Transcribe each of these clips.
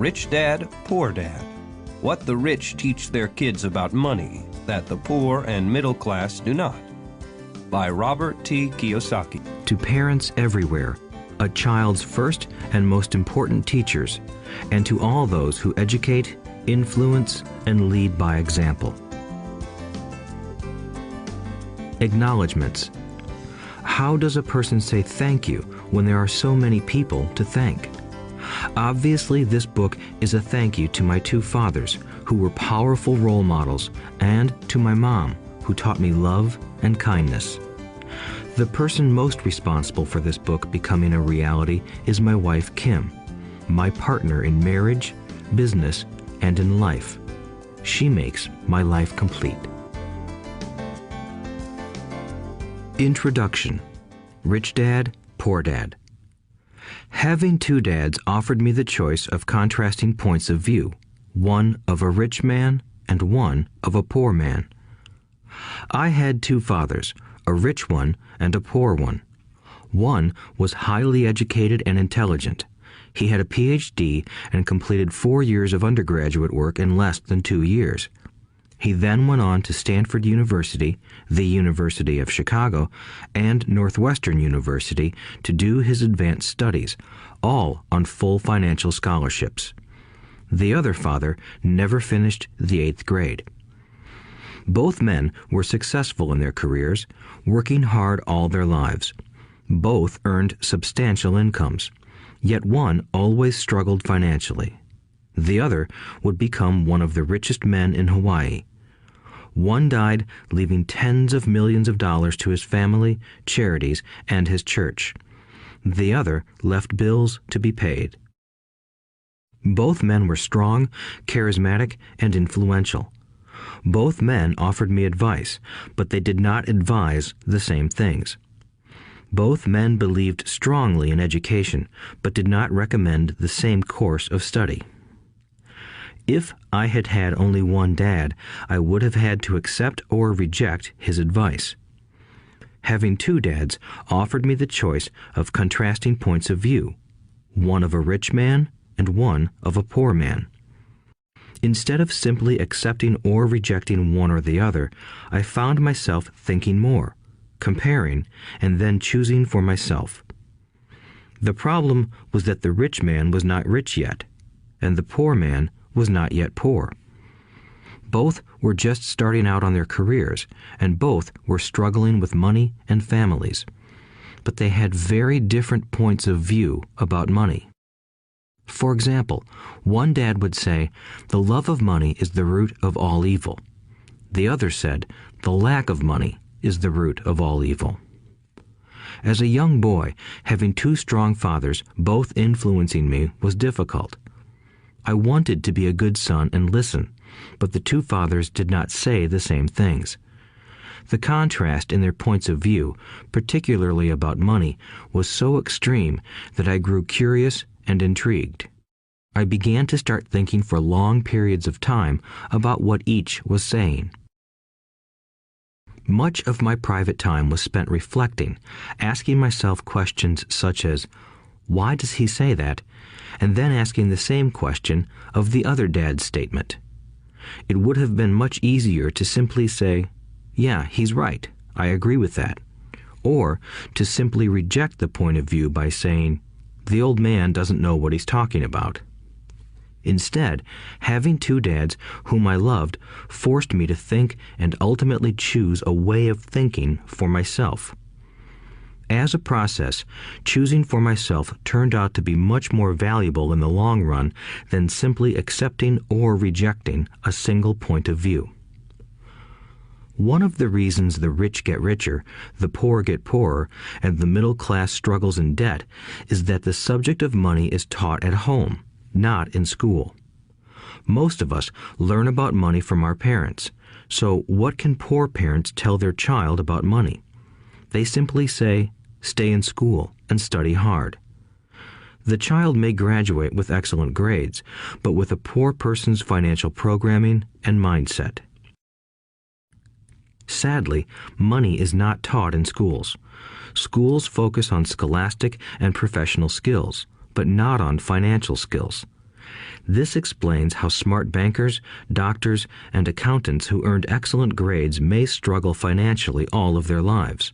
Rich Dad, Poor Dad. What the rich teach their kids about money that the poor and middle class do not. By Robert T. Kiyosaki. To parents everywhere, a child's first and most important teachers, and to all those who educate, influence, and lead by example. Acknowledgements. How does a person say thank you when there are so many people to thank? Obviously, this book is a thank you to my two fathers, who were powerful role models, and to my mom, who taught me love and kindness. The person most responsible for this book becoming a reality is my wife, Kim, my partner in marriage, business, and in life. She makes my life complete. Introduction. Rich Dad, Poor Dad. Having two dads offered me the choice of contrasting points of view, one of a rich man and one of a poor man. I had two fathers, a rich one and a poor one. One was highly educated and intelligent. He had a PhD and completed 4 years of undergraduate work in less than 2 years. He then went on to Stanford University, the University of Chicago, and Northwestern University to do his advanced studies, all on full financial scholarships. The other father never finished the 8th grade. Both men were successful in their careers, working hard all their lives. Both earned substantial incomes, yet one always struggled financially. The other would become one of the richest men in Hawaii. One died, leaving tens of millions of dollars to his family, charities, and his church. The other left bills to be paid. Both men were strong, charismatic, and influential. Both men offered me advice, but they did not advise the same things. Both men believed strongly in education, but did not recommend the same course of study. If I had had only one dad, I would have had to accept or reject his advice. Having two dads offered me the choice of contrasting points of view, one of a rich man and one of a poor man. Instead of simply accepting or rejecting one or the other, I found myself thinking more, comparing, and then choosing for myself. The problem was that the rich man was not rich yet, and the poor man was not yet poor. Both were just starting out on their careers, and both were struggling with money and families. But they had very different points of view about money. For example, one dad would say, "The love of money is the root of all evil." The other said, "The lack of money is the root of all evil." As a young boy, having two strong fathers, both influencing me, was difficult. I wanted to be a good son and listen, but the two fathers did not say the same things. The contrast in their points of view, particularly about money, was so extreme that I grew curious and intrigued. I began to start thinking for long periods of time about what each was saying. Much of my private time was spent reflecting, asking myself questions such as, "Why does he say that?" and then asking the same question of the other dad's statement. It would have been much easier to simply say, "Yeah, he's right, I agree with that," or to simply reject the point of view by saying, "The old man doesn't know what he's talking about." Instead, having two dads whom I loved forced me to think and ultimately choose a way of thinking for myself. As a process, choosing for myself turned out to be much more valuable in the long run than simply accepting or rejecting a single point of view. One of the reasons the rich get richer, the poor get poorer, and the middle class struggles in debt is that the subject of money is taught at home, not in school. Most of us learn about money from our parents, so what can poor parents tell their child about money? They simply say, "Stay in school and study hard." The child may graduate with excellent grades, but with a poor person's financial programming and mindset. Sadly, money is not taught in schools. Schools focus on scholastic and professional skills, but not on financial skills. This explains how smart bankers, doctors, and accountants who earned excellent grades may struggle financially all of their lives.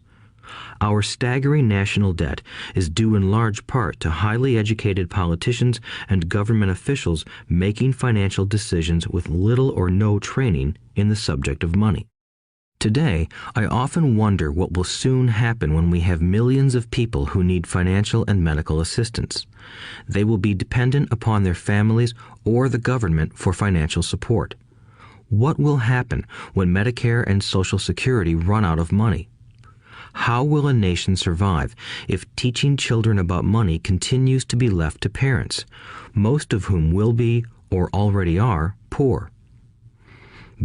Our staggering national debt is due in large part to highly educated politicians and government officials making financial decisions with little or no training in the subject of money. Today, I often wonder what will soon happen when we have millions of people who need financial and medical assistance. They will be dependent upon their families or the government for financial support. What will happen when Medicare and Social Security run out of money? How will a nation survive if teaching children about money continues to be left to parents, most of whom will be, or already are, poor?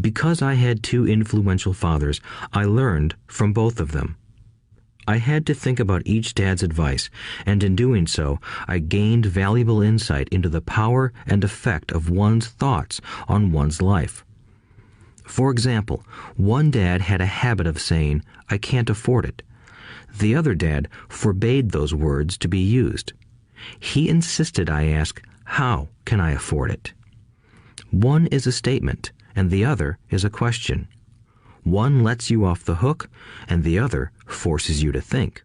Because I had two influential fathers, I learned from both of them. I had to think about each dad's advice, and in doing so, I gained valuable insight into the power and effect of one's thoughts on one's life. For example, one dad had a habit of saying, "I can't afford it." The other dad forbade those words to be used. He insisted I ask, "How can I afford it?" One is a statement, and the other is a question. One lets you off the hook, and the other forces you to think.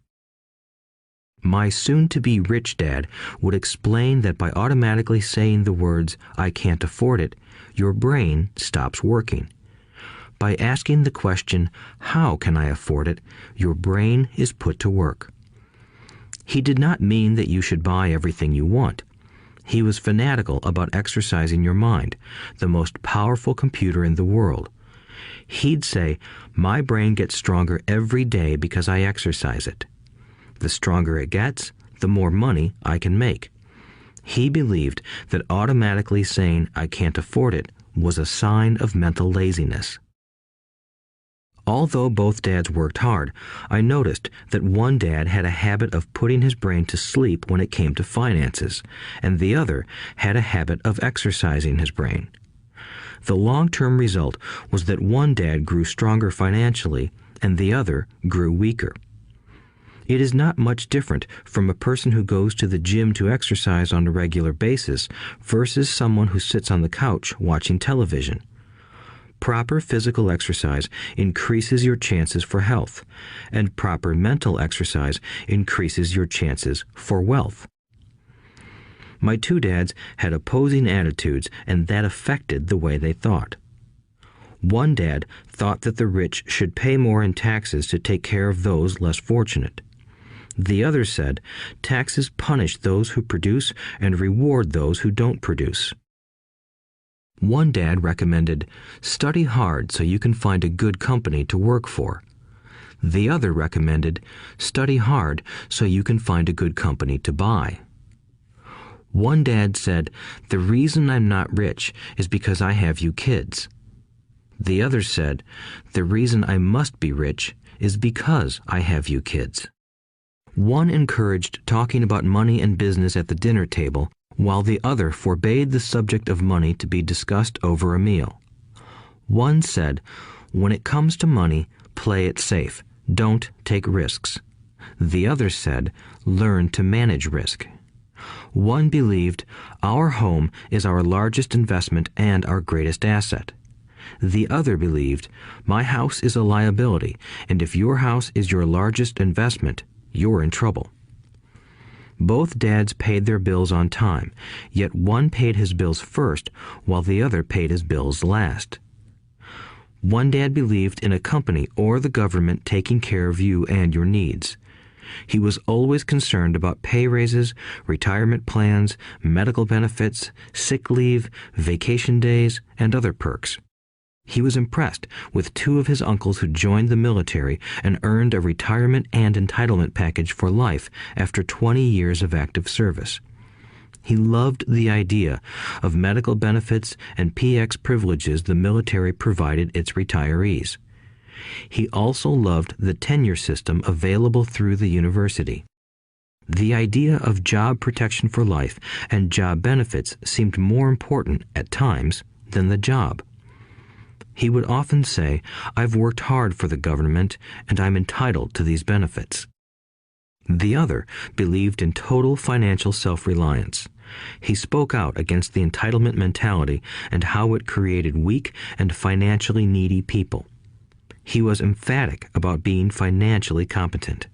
My soon-to-be rich dad would explain that by automatically saying the words, "I can't afford it," your brain stops working. By asking the question, "How can I afford it?" your brain is put to work. He did not mean that you should buy everything you want. He was fanatical about exercising your mind, the most powerful computer in the world. He'd say, "My brain gets stronger every day because I exercise it. The stronger it gets, the more money I can make." He believed that automatically saying, "I can't afford it," was a sign of mental laziness. Although both dads worked hard, I noticed that one dad had a habit of putting his brain to sleep when it came to finances, and the other had a habit of exercising his brain. The long-term result was that one dad grew stronger financially, and the other grew weaker. It is not much different from a person who goes to the gym to exercise on a regular basis versus someone who sits on the couch watching television. Proper physical exercise increases your chances for health, and proper mental exercise increases your chances for wealth. My two dads had opposing attitudes, and that affected the way they thought. One dad thought that the rich should pay more in taxes to take care of those less fortunate. The other said, taxes punish those who produce and reward those who don't produce. One dad recommended, study hard so you can find a good company to work for. The other recommended, study hard so you can find a good company to buy. One dad said, the reason I'm not rich is because I have you kids. The other said, the reason I must be rich is because I have you kids. One encouraged talking about money and business at the dinner table, while the other forbade the subject of money to be discussed over a meal. One said, when it comes to money, play it safe, don't take risks. The other said, learn to manage risk. One believed, our home is our largest investment and our greatest asset. The other believed, my house is a liability, and if your house is your largest investment, you're in trouble. Both dads paid their bills on time, yet one paid his bills first while the other paid his bills last. One dad believed in a company or the government taking care of you and your needs. He was always concerned about pay raises, retirement plans, medical benefits, sick leave, vacation days, and other perks. He was impressed with two of his uncles who joined the military and earned a retirement and entitlement package for life after 20 years of active service. He loved the idea of medical benefits and PX privileges the military provided its retirees. He also loved the tenure system available through the university. The idea of job protection for life and job benefits seemed more important at times than the job. He would often say, I've worked hard for the government and I'm entitled to these benefits. The other believed in total financial self-reliance. He spoke out against the entitlement mentality and how it created weak and financially needy people. He was emphatic about being financially competent.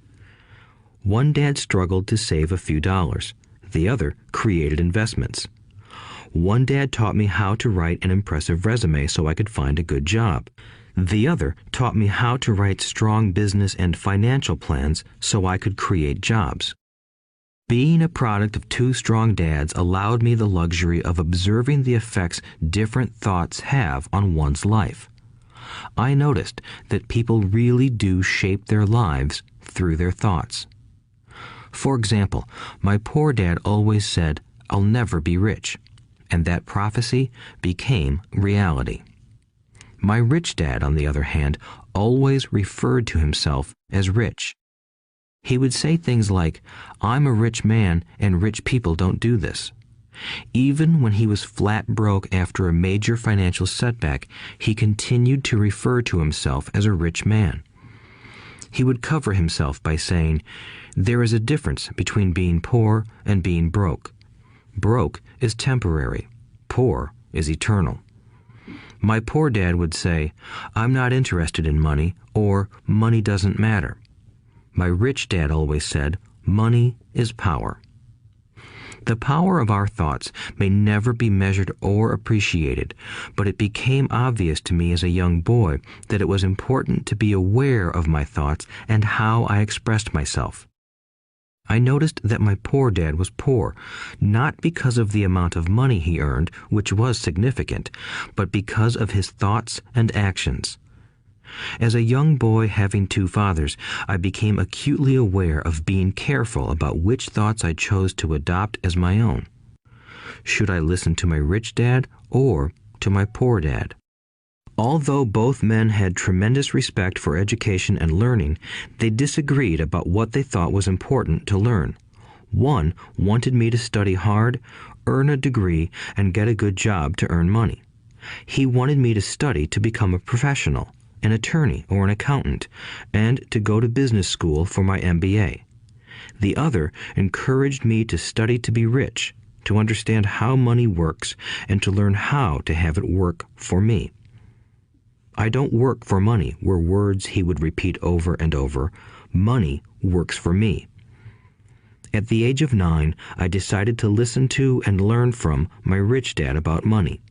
One dad struggled to save a few dollars. The other created investments. One dad taught me how to write an impressive resume so I could find a good job. The other taught me how to write strong business and financial plans so I could create jobs. Being a product of two strong dads allowed me the luxury of observing the effects different thoughts have on one's life. I noticed that people really do shape their lives through their thoughts. For example, my poor dad always said, "I'll never be rich," and that prophecy became reality. My rich dad, on the other hand, always referred to himself as rich. He would say things like, "I'm a rich man and rich people don't do this." Even when he was flat broke after a major financial setback, he continued to refer to himself as a rich man. He would cover himself by saying, "There is a difference between being poor and being broke. Broke is temporary. Poor is eternal." My poor dad would say, "I'm not interested in money," or "money doesn't matter." My rich dad always said, "Money is power." The power of our thoughts may never be measured or appreciated, but it became obvious to me as a young boy that it was important to be aware of my thoughts and how I expressed myself. I noticed that my poor dad was poor, not because of the amount of money he earned, which was significant, but because of his thoughts and actions. As a young boy having two fathers, I became acutely aware of being careful about which thoughts I chose to adopt as my own. Should I listen to my rich dad or to my poor dad? Although both men had tremendous respect for education and learning, they disagreed about what they thought was important to learn. One wanted me to study hard, earn a degree, and get a good job to earn money. He wanted me to study to become a professional, an attorney or an accountant, and to go to business school for my MBA. The other encouraged me to study to be rich, to understand how money works, and to learn how to have it work for me. "I don't work for money" were words he would repeat over and over. "Money works for me." At the age of 9, I decided to listen to and learn from my rich dad about money.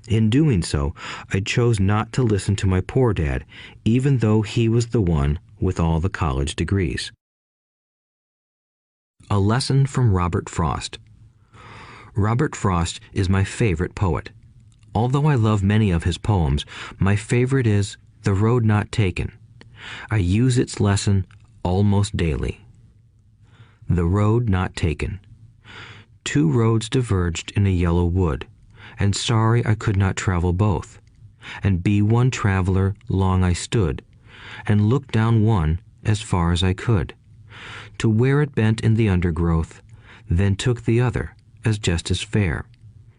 In doing so, I chose not to listen to my poor dad, even though he was the one with all the college degrees. A lesson from Robert Frost. Robert Frost is my favorite poet. Although I love many of his poems, my favorite is "The Road Not Taken." I use its lesson almost daily. The road not taken. Two roads diverged in a yellow wood, and sorry I could not travel both. And be one traveler long I stood, and looked down one as far as I could, to where it bent in the undergrowth, then took the other as just as fair,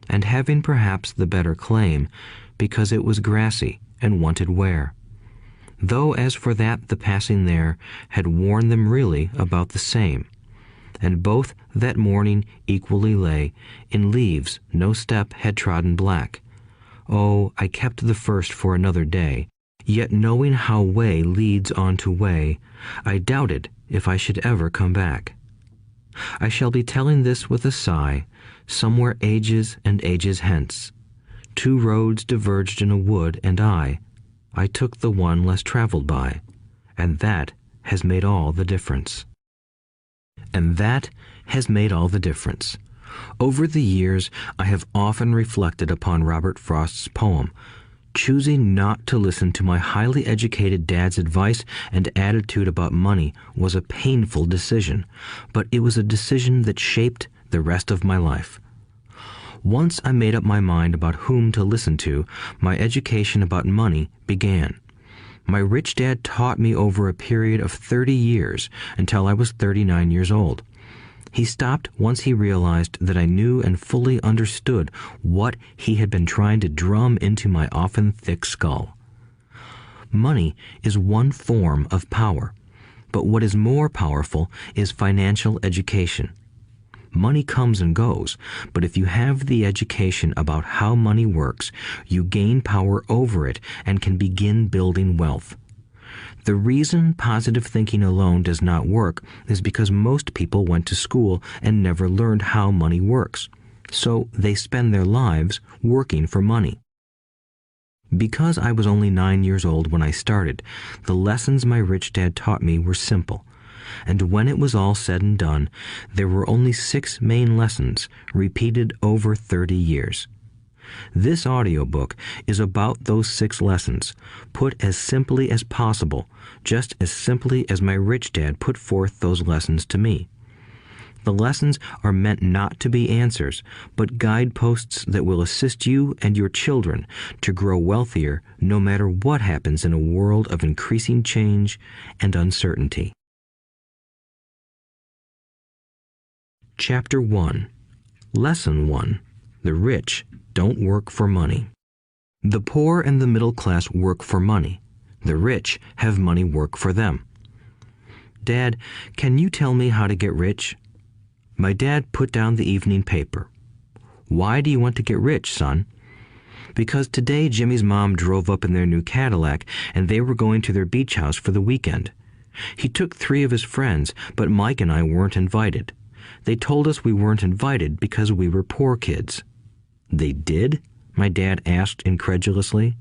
and having perhaps the better claim, because it was grassy and wanted wear. Though as for that the passing there had worn them really about the same, and both that morning equally lay in leaves no step had trodden black. Oh, I kept the first for another day, yet knowing how way leads on to way, I doubted if I should ever come back. I shall be telling this with a sigh, somewhere ages and ages hence. Two roads diverged in a wood, and I took the one less traveled by, and that has made all the difference. And that has made all the difference. Over the years, I have often reflected upon Robert Frost's poem. Choosing not to listen to my highly educated dad's advice and attitude about money was a painful decision, but it was a decision that shaped the rest of my life. Once I made up my mind about whom to listen to, my education about money began. My rich dad taught me over a period of 30 years until I was 39 years old. He stopped once he realized that I knew and fully understood what he had been trying to drum into my often thick skull. Money is one form of power, but what is more powerful is financial education. Money comes and goes, but if you have the education about how money works, you gain power over it and can begin building wealth. The reason positive thinking alone does not work is because most people went to school and never learned how money works, so they spend their lives working for money. Because I was only 9 years old when I started, the lessons my rich dad taught me were simple. And when it was all said and done, there were only 6 main lessons, repeated over 30 years. This audiobook is about those 6 lessons, put as simply as possible, just as simply as my rich dad put forth those lessons to me. The lessons are meant not to be answers, but guideposts that will assist you and your children to grow wealthier no matter what happens in a world of increasing change and uncertainty. Chapter 1. Lesson 1. The rich don't work for money. The poor and the middle class work for money. The rich have money work for them. Dad, can you tell me how to get rich? My dad put down the evening paper. Why do you want to get rich, son? Because today Jimmy's mom drove up in their new Cadillac and they were going to their beach house for the weekend. He took 3 of his friends, but Mike and I weren't invited. They told us we weren't invited because we were poor kids. They did? My dad asked incredulously.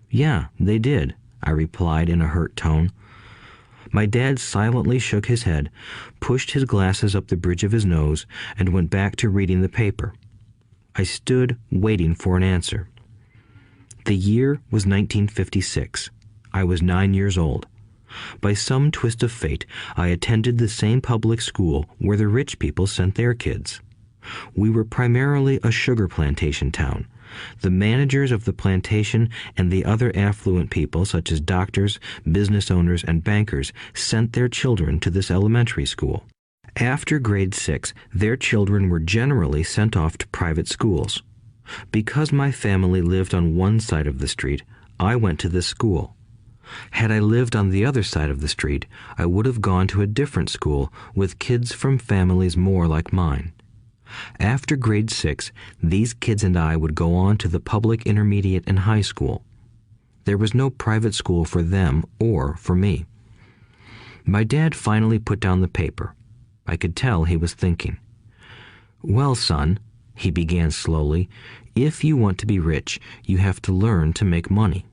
Yeah, they did, I replied in a hurt tone. My dad silently shook his head, pushed his glasses up the bridge of his nose, and went back to reading the paper. I stood waiting for an answer. The year was 1956. I was 9 years old. By some twist of fate, I attended the same public school where the rich people sent their kids. We were primarily a sugar plantation town. The managers of the plantation and the other affluent people, such as doctors, business owners, and bankers, sent their children to this elementary school. After grade 6, their children were generally sent off to private schools. Because my family lived on one side of the street, I went to this school. Had I lived on the other side of the street, I would have gone to a different school with kids from families more like mine. After grade 6, these kids and I would go on to the public intermediate and high school. There was no private school for them or for me. My dad finally put down the paper. I could tell he was thinking. Well, son, he began slowly, if you want to be rich, you have to learn to make money.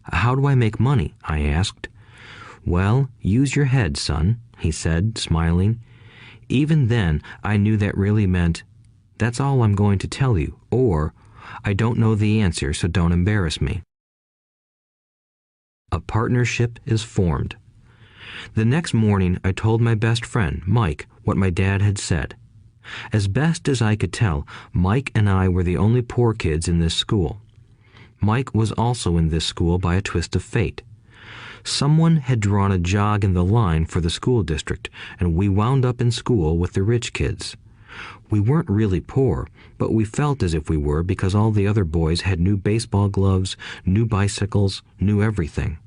How do I make money? I asked. Well, use your head, son, he said, smiling. Even then, I knew that really meant, that's all I'm going to tell you, or, I don't know the answer, so don't embarrass me. A partnership is formed. The next morning, I told my best friend, Mike, what my dad had said. As best as I could tell, Mike and I were the only poor kids in this school. Mike was also in this school by a twist of fate. Someone had drawn a jog in the line for the school district, and we wound up in school with the rich kids. We weren't really poor, but we felt as if we were because all the other boys had new baseball gloves, new bicycles, new everything.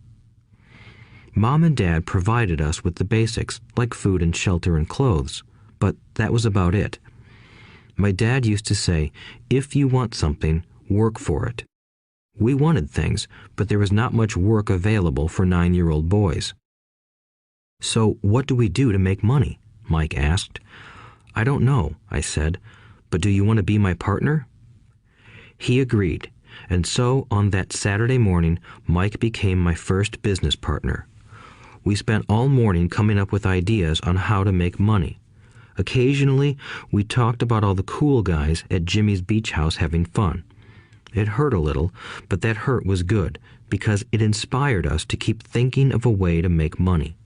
Mom and Dad provided us with the basics, like food and shelter and clothes, but that was about it. My dad used to say, if you want something, work for it. We wanted things, but there was not much work available for 9-year-old boys. So what do we do to make money? Mike asked. I don't know, I said, but do you want to be my partner? He agreed, and so on that Saturday morning, Mike became my first business partner. We spent all morning coming up with ideas on how to make money. Occasionally, we talked about all the cool guys at Jimmy's beach house having fun. It hurt a little, but that hurt was good because it inspired us to keep thinking of a way to make money.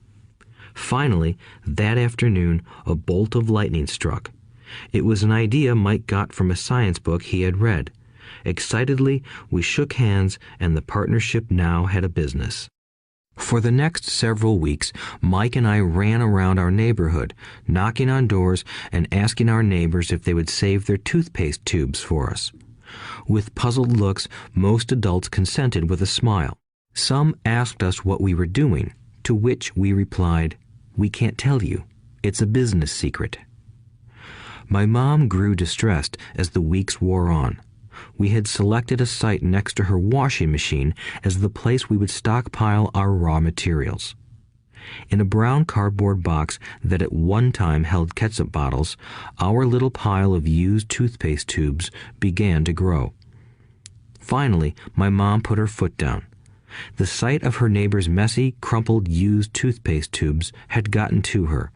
Finally, that afternoon, a bolt of lightning struck. It was an idea Mike got from a science book he had read. Excitedly, we shook hands, and the partnership now had a business. For the next several weeks, Mike and I ran around our neighborhood, knocking on doors and asking our neighbors if they would save their toothpaste tubes for us. With puzzled looks, most adults consented with a smile. Some asked us what we were doing, to which we replied, "We can't tell you. It's a business secret." My mom grew distressed as the weeks wore on. We had selected a site next to her washing machine as the place we would stockpile our raw materials. In a brown cardboard box that at one time held ketchup bottles, our little pile of used toothpaste tubes began to grow. Finally, my mom put her foot down. The sight of her neighbor's messy, crumpled used toothpaste tubes had gotten to her.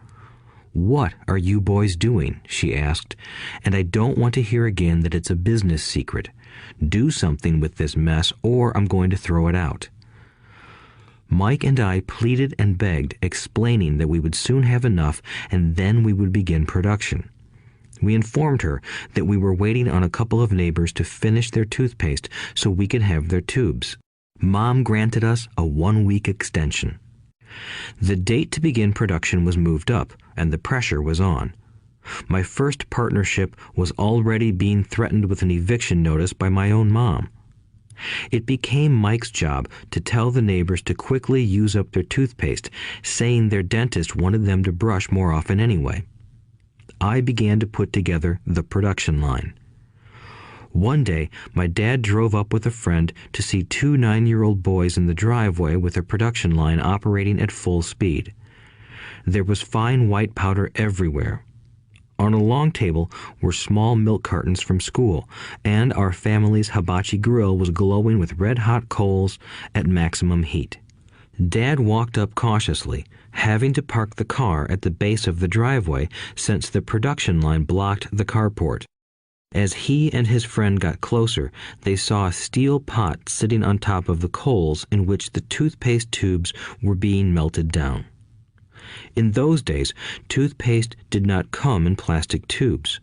"What are you boys doing?" she asked, "and I don't want to hear again that it's a business secret. Do something with this mess or I'm going to throw it out." Mike and I pleaded and begged, explaining that we would soon have enough and then we would begin production. We informed her that we were waiting on a couple of neighbors to finish their toothpaste so we could have their tubes. Mom granted us a 1-week extension. The date to begin production was moved up, and the pressure was on. My first partnership was already being threatened with an eviction notice by my own mom. It became Mike's job to tell the neighbors to quickly use up their toothpaste, saying their dentist wanted them to brush more often anyway. I began to put together the production line. One day, my dad drove up with a friend to see 2 9-year-old boys in the driveway with a production line operating at full speed. There was fine white powder everywhere. On a long table were small milk cartons from school, and our family's hibachi grill was glowing with red-hot coals at maximum heat. Dad walked up cautiously, having to park the car at the base of the driveway since the production line blocked the carport. As he and his friend got closer, they saw a steel pot sitting on top of the coals in which the toothpaste tubes were being melted down. In those days, toothpaste did not come in plastic tubes.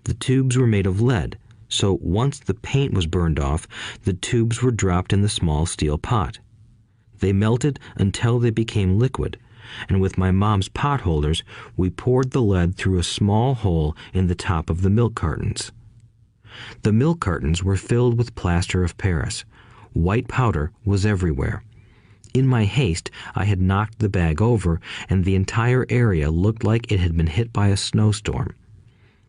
The tubes were made of lead, so once the paint was burned off, the tubes were dropped in the small steel pot. They melted until they became liquid, and with my mom's pot holders, we poured the lead through a small hole in the top of the milk cartons. The milk cartons were filled with plaster of Paris. White powder was everywhere. In my haste, I had knocked the bag over, and the entire area looked like it had been hit by a snowstorm.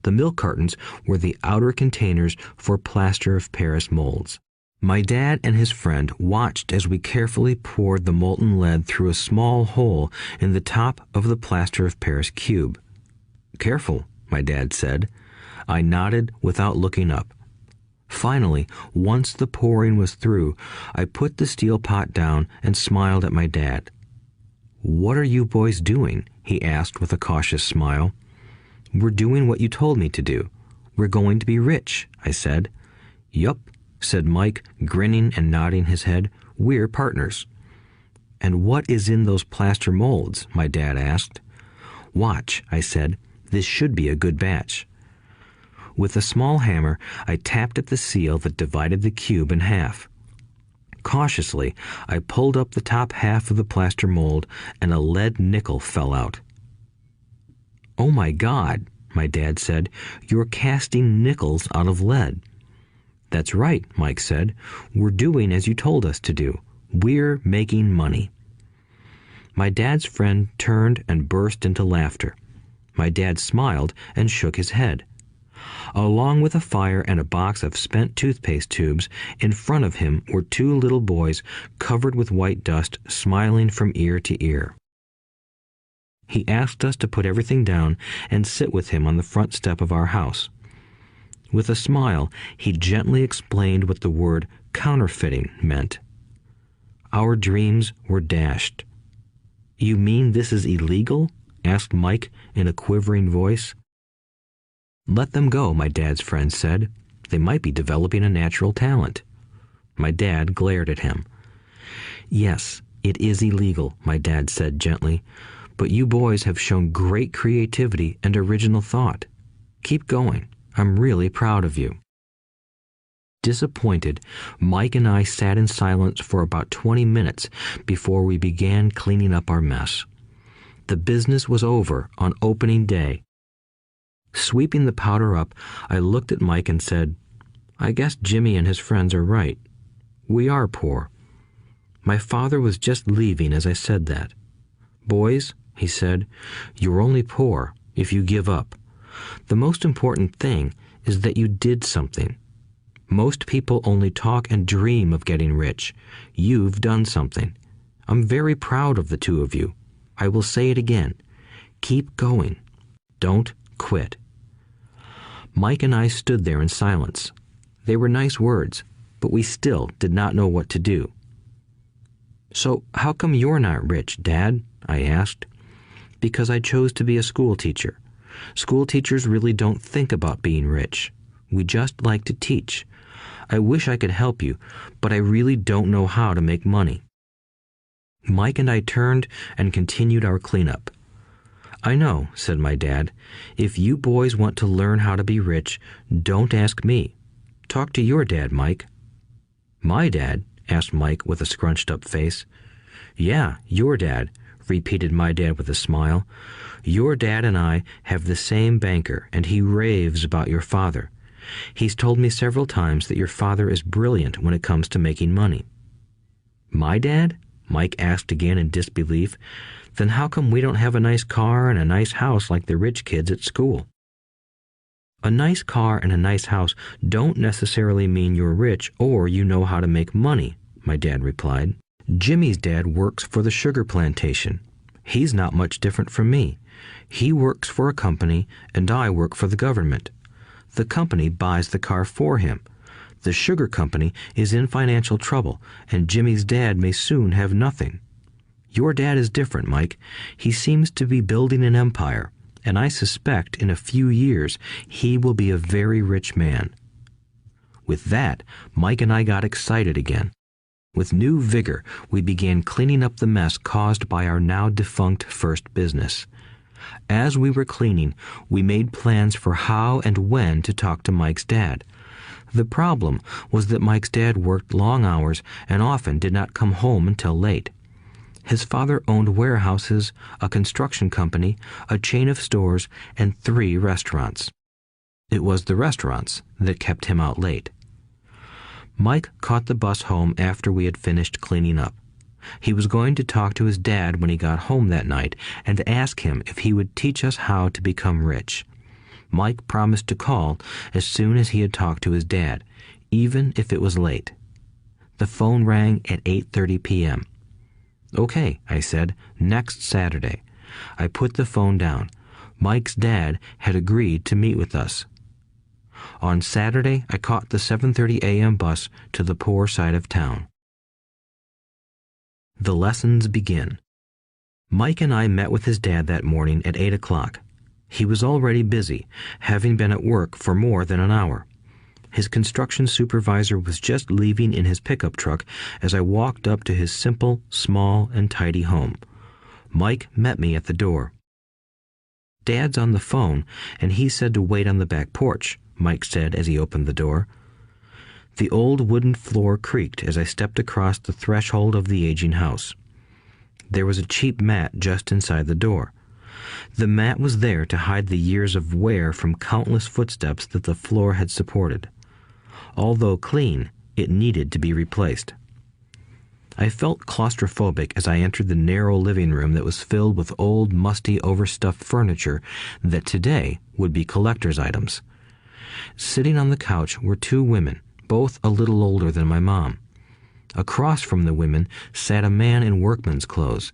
The milk cartons were the outer containers for plaster of Paris molds. My dad and his friend watched as we carefully poured the molten lead through a small hole in the top of the plaster of Paris cube. "Careful," my dad said. I nodded without looking up. Finally, once the pouring was through, I put the steel pot down and smiled at my dad. "What are you boys doing?" he asked with a cautious smile. "We're doing what you told me to do. We're going to be rich," I said. "Yup," said Mike, grinning and nodding his head. "We're partners." "And what is in those plaster molds?" my dad asked. "Watch," I said. "This should be a good batch." With a small hammer, I tapped at the seal that divided the cube in half. Cautiously, I pulled up the top half of the plaster mold, and a lead nickel fell out. "Oh my God," my dad said, "you're casting nickels out of lead." "That's right," Mike said. "We're doing as you told us to do. We're making money." My dad's friend turned and burst into laughter. My dad smiled and shook his head. Along with a fire and a box of spent toothpaste tubes, in front of him were 2 little boys covered with white dust, smiling from ear to ear. He asked us to put everything down and sit with him on the front step of our house. With a smile, he gently explained what the word counterfeiting meant. Our dreams were dashed. "You mean this is illegal?" asked Mike in a quivering voice. "Let them go," my dad's friend said. "They might be developing a natural talent." My dad glared at him. "Yes, it is illegal," my dad said gently, "but you boys have shown great creativity and original thought. Keep going. I'm really proud of you." Disappointed, Mike and I sat in silence for about 20 minutes before we began cleaning up our mess. The business was over on opening day. Sweeping the powder up, I looked at Mike and said, "I guess Jimmy and his friends are right. We are poor." My father was just leaving as I said that. "Boys," he said, "you're only poor if you give up. The most important thing is that you did something. Most people only talk and dream of getting rich. You've done something. I'm very proud of the two of you. I will say it again. Keep going. Don't quit." Mike and I stood there in silence. They were nice words, but we still did not know what to do. "So how come you're not rich, Dad?" I asked. "Because I chose to be a school teacher. School teachers really don't think about being rich. We just like to teach. I wish I could help you, but I really don't know how to make money." Mike and I turned and continued our cleanup. "I know," said my dad. "If you boys want to learn how to be rich, don't ask me. Talk to your dad, Mike." "My dad?" asked Mike with a scrunched-up face. "Yeah, your dad," repeated my dad with a smile. "Your dad and I have the same banker, and he raves about your father. He's told me several times that your father is brilliant when it comes to making money." "My dad?" Mike asked again in disbelief. "Then how come we don't have a nice car and a nice house like the rich kids at school?" "A nice car and a nice house don't necessarily mean you're rich or you know how to make money," my dad replied. "Jimmy's dad works for the sugar plantation. He's not much different from me. He works for a company and I work for the government. The company buys the car for him. The sugar company is in financial trouble, and Jimmy's dad may soon have nothing. Your dad is different, Mike. He seems to be building an empire, and I suspect in a few years he will be a very rich man." With that, Mike and I got excited again. With new vigor, we began cleaning up the mess caused by our now defunct first business. As we were cleaning, we made plans for how and when to talk to Mike's dad. The problem was that Mike's dad worked long hours and often did not come home until late. His father owned warehouses, a construction company, a chain of stores, and 3 restaurants. It was the restaurants that kept him out late. Mike caught the bus home after we had finished cleaning up. He was going to talk to his dad when he got home that night and ask him if he would teach us how to become rich. Mike promised to call as soon as he had talked to his dad, even if it was late. The phone rang at 8:30 p.m. "Okay," I said, "next Saturday." I put the phone down. Mike's dad had agreed to meet with us. On Saturday, I caught the 7:30 a.m. bus to the poor side of town. The lessons begin. Mike and I met with his dad that morning at 8 o'clock. He was already busy, having been at work for more than an hour. His construction supervisor was just leaving in his pickup truck as I walked up to his simple, small, and tidy home. Mike met me at the door. "Dad's on the phone, and he said to wait on the back porch," Mike said as he opened the door. The old wooden floor creaked as I stepped across the threshold of the aging house. There was a cheap mat just inside the door. The mat was there to hide the years of wear from countless footsteps that the floor had supported. Although clean, it needed to be replaced. I felt claustrophobic as I entered the narrow living room that was filled with old, musty, overstuffed furniture that today would be collector's items. Sitting on the couch were 2 women, both a little older than my mom. Across from the women sat a man in workman's clothes.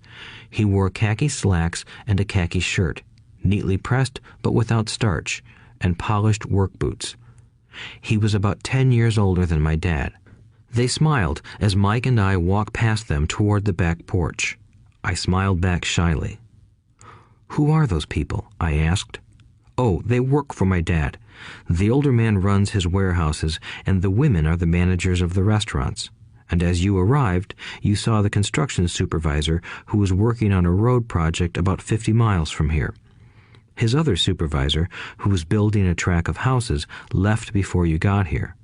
He wore khaki slacks and a khaki shirt, neatly pressed but without starch, and polished work boots. He was about 10 years older than my dad. They smiled as Mike and I walked past them toward the back porch. I smiled back shyly. "Who are those people?" I asked. "Oh, they work for my dad. The older man runs his warehouses, and the women are the managers of the restaurants. And as you arrived, you saw the construction supervisor who was working on a road project about 50 miles from here. His other supervisor, who was building a track of houses, left before you got here."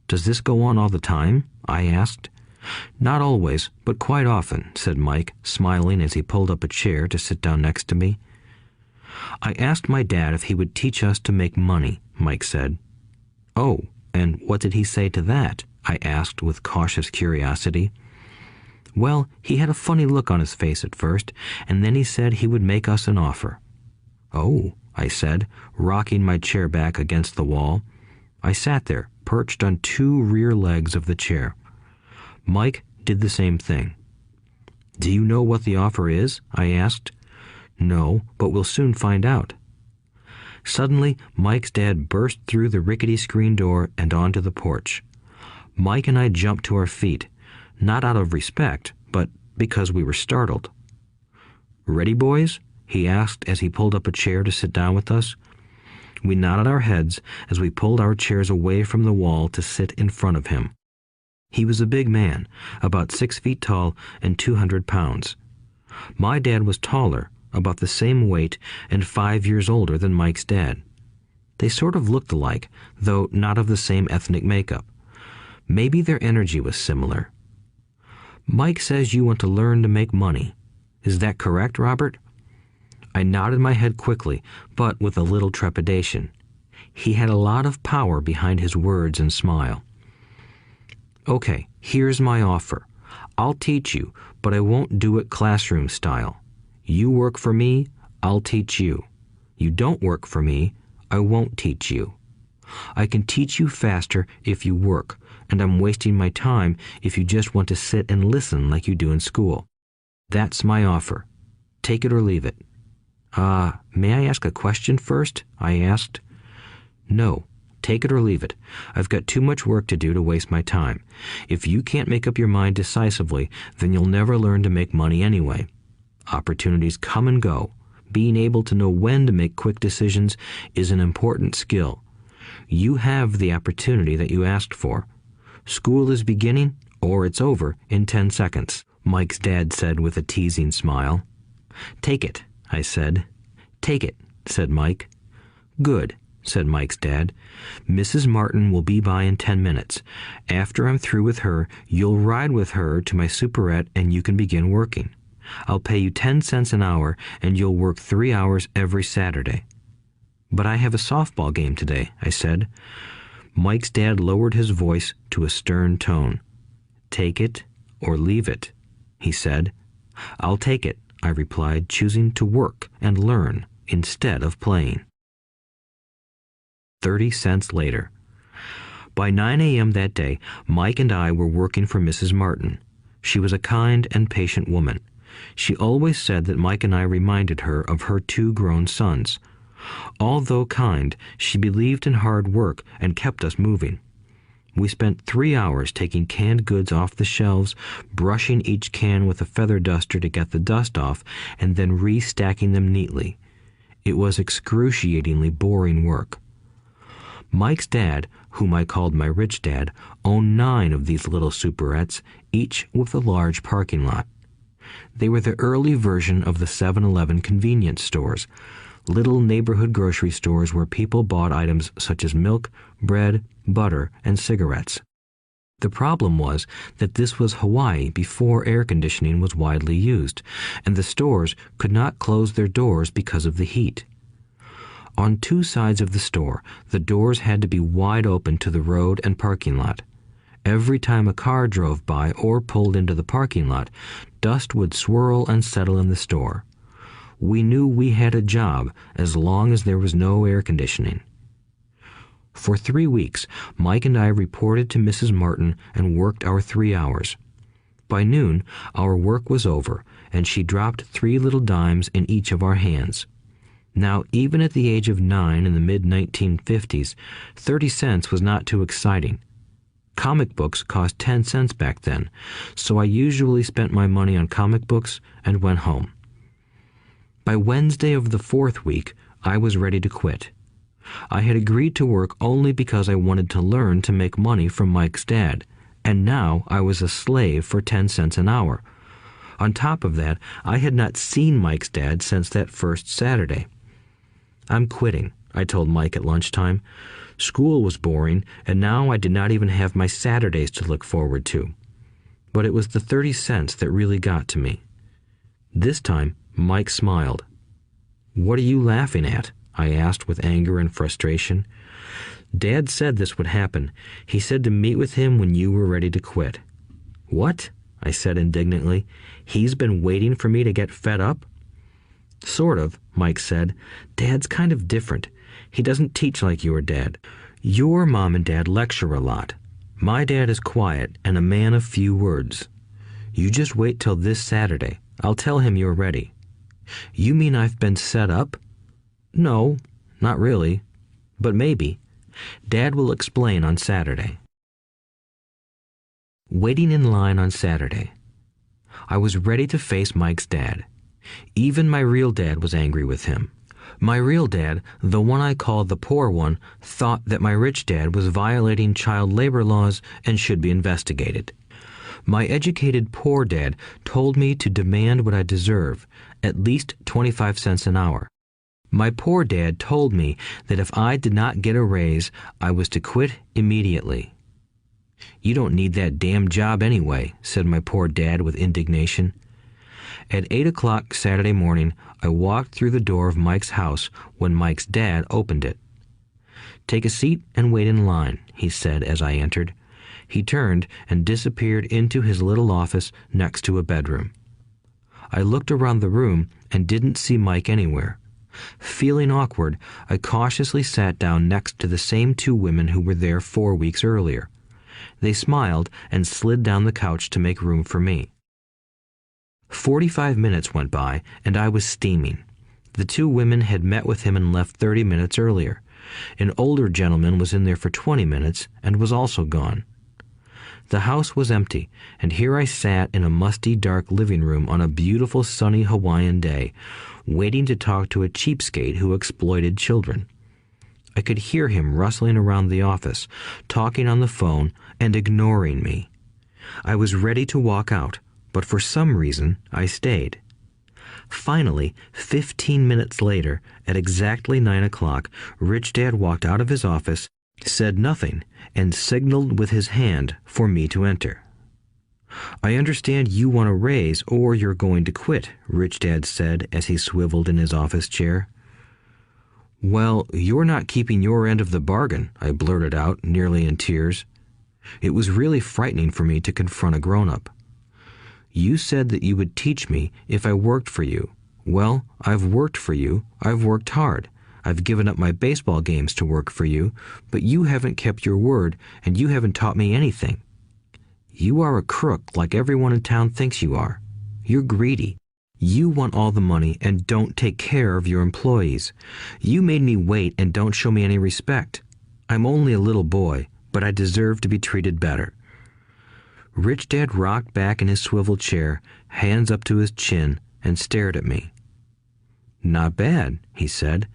"Does this go on all the time?" I asked. "Not always, but quite often," said Mike, smiling as he pulled up a chair to sit down next to me. "I asked my dad if he would teach us to make money," Mike said. "Oh, and what did he say to that?" I asked with cautious curiosity. "Well, he had a funny look on his face at first, and then he said he would make us an offer." "Oh," I said, rocking my chair back against the wall. I sat there, perched on two rear legs of the chair. Mike did the same thing. "Do you know what the offer is?" I asked. "No, but we'll soon find out." Suddenly, Mike's dad burst through the rickety screen door and onto the porch. Mike and I jumped to our feet, not out of respect, but because we were startled. "Ready, boys?" he asked as he pulled up a chair to sit down with us. We nodded our heads as we pulled our chairs away from the wall to sit in front of him. He was a big man, about 6 feet tall and 200 pounds. My dad was taller, about the same weight, and 5 years older than Mike's dad. They sort of looked alike, though not of the same ethnic makeup. Maybe their energy was similar. "Mike says you want to learn to make money. Is that correct, Robert?" I nodded my head quickly, but with a little trepidation. He had a lot of power behind his words and smile. "Okay, here's my offer. I'll teach you, but I won't do it classroom style. You work for me, I'll teach you. You don't work for me, I won't teach you. I can teach you faster if you work, and I'm wasting my time if you just want to sit and listen like you do in school. That's my offer. Take it or leave it." May I ask a question first?" I asked. "No. Take it or leave it. I've got too much work to do to waste my time. If you can't make up your mind decisively, then you'll never learn to make money anyway. Opportunities come and go. Being able to know when to make quick decisions is an important skill. You have the opportunity that you asked for. School is beginning, or it's over, in 10 seconds, Mike's dad said with a teasing smile. "Take it," I said. "Take it," said Mike. "Good," said Mike's dad. "Mrs. Martin will be by in 10 minutes. After I'm through with her, you'll ride with her to my superette and you can begin working. I'll pay you 10 cents an hour and you'll work 3 hours every Saturday." "But I have a softball game today," I said. Mike's dad lowered his voice to a stern tone. "Take it or leave it," he said. "I'll take it," I replied, choosing to work and learn instead of playing. 30 cents later. By 9 a.m. that day, Mike and I were working for Mrs. Martin. She was a kind and patient woman. She always said that Mike and I reminded her of her 2 grown sons. Although kind, she believed in hard work and kept us moving. We spent 3 hours taking canned goods off the shelves, brushing each can with a feather duster to get the dust off, and then restacking them neatly. It was excruciatingly boring work. Mike's dad, whom I called my rich dad, owned 9 of these little superettes, each with a large parking lot. They were the early version of the 7-Eleven convenience stores, little neighborhood grocery stores where people bought items such as milk, bread, butter, and cigarettes. The problem was that this was Hawaii before air conditioning was widely used, and the stores could not close their doors because of the heat. On 2 sides of the store, the doors had to be wide open to the road and parking lot. Every time a car drove by or pulled into the parking lot, dust would swirl and settle in the store. We knew we had a job as long as there was no air conditioning. For 3 weeks, Mike and I reported to Mrs. Martin and worked our 3 hours. By noon, our work was over, and she dropped 3 little dimes in each of our hands. Now, even at the age of 9 in the mid-1950s, 30 cents was not too exciting. Comic books cost 10 cents back then, so I usually spent my money on comic books and went home. By Wednesday of the 4th week, I was ready to quit. I had agreed to work only because I wanted to learn to make money from Mike's dad, and now I was a slave for 10 cents an hour. On top of that, I had not seen Mike's dad since that first Saturday. "I'm quitting," I told Mike at lunchtime. School was boring, and now I did not even have my Saturdays to look forward to. But it was the 30 cents that really got to me. This time, Mike smiled. "What are you laughing at?" I asked with anger and frustration. "Dad said this would happen. He said to meet with him when you were ready to quit." "What?" I said indignantly. "He's been waiting for me to get fed up?" Sort of, Mike said. Dad's kind of different. He doesn't teach like your dad. Your mom and dad lecture a lot. My dad is quiet and a man of few words. You just wait till this Saturday. I'll tell him you're ready. You mean I've been set up? No, not really. But maybe. Dad will explain on Saturday. Waiting in line on Saturday. I was ready to face Mike's dad. Even my real dad was angry with him. My real dad, the one I called the poor one, thought that my rich dad was violating child labor laws and should be investigated. My educated poor dad told me to demand what I deserve, at least 25 cents an hour. My poor dad told me that if I did not get a raise, I was to quit immediately. You don't need that damn job anyway, said my poor dad with indignation. At 8 o'clock Saturday morning, I walked through the door of Mike's house when Mike's dad opened it. Take a seat and wait in line, he said as I entered. He turned and disappeared into his little office next to a bedroom. I looked around the room and didn't see Mike anywhere. Feeling awkward, I cautiously sat down next to the same two women who were there 4 weeks earlier. They smiled and slid down the couch to make room for me. 45 minutes went by, and I was steaming. The two women had met with him and left 30 minutes earlier. An older gentleman was in there for 20 minutes and was also gone. The house was empty, and here I sat in a musty, dark living room on a beautiful, sunny Hawaiian day, waiting to talk to a cheapskate who exploited children. I could hear him rustling around the office, talking on the phone, and ignoring me. I was ready to walk out, but for some reason I stayed. Finally, 15 minutes later, at exactly 9 o'clock, Rich Dad walked out of his office, said nothing, and signaled with his hand for me to enter. I understand you want a raise or you're going to quit, Rich Dad said as he swiveled in his office chair. Well, you're not keeping your end of the bargain, I blurted out, nearly in tears. It was really frightening for me to confront a grown-up. You said that you would teach me if I worked for you. Well, I've worked for you. I've worked hard. I've given up my baseball games to work for you, but you haven't kept your word, and you haven't taught me anything. You are a crook like everyone in town thinks you are. You're greedy. You want all the money and don't take care of your employees. You made me wait and don't show me any respect. I'm only a little boy, but I deserve to be treated better. Rich Dad rocked back in his swivel chair, hands up to his chin, and stared at me. Not bad, he said.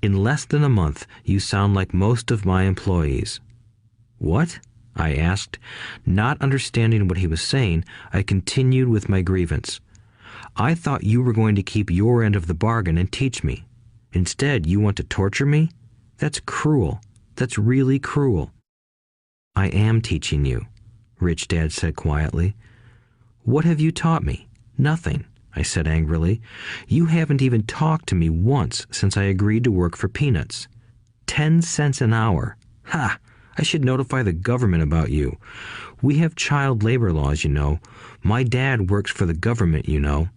In less than a month, you sound like most of my employees. What? I asked. Not understanding what he was saying, I continued with my grievance. I thought you were going to keep your end of the bargain and teach me. Instead, you want to torture me? That's cruel. That's really cruel. I am teaching you, Rich Dad said quietly. What have you taught me? Nothing, I said angrily. You haven't even talked to me once since I agreed to work for peanuts. 10 cents an hour. Ha! I should notify the government about you. We have child labor laws, you know. My dad works for the government, you know.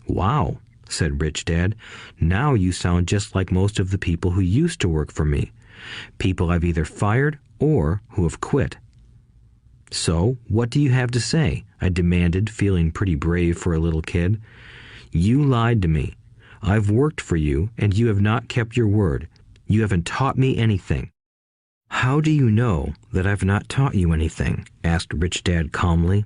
Wow, said Rich Dad. Now you sound just like most of the people who used to work for me. People I've either fired or who have quit. So, what do you have to say? I demanded, feeling pretty brave for a little kid. You lied to me. I've worked for you, and you have not kept your word. You haven't taught me anything. How do you know that I've not taught you anything? Asked Rich Dad calmly.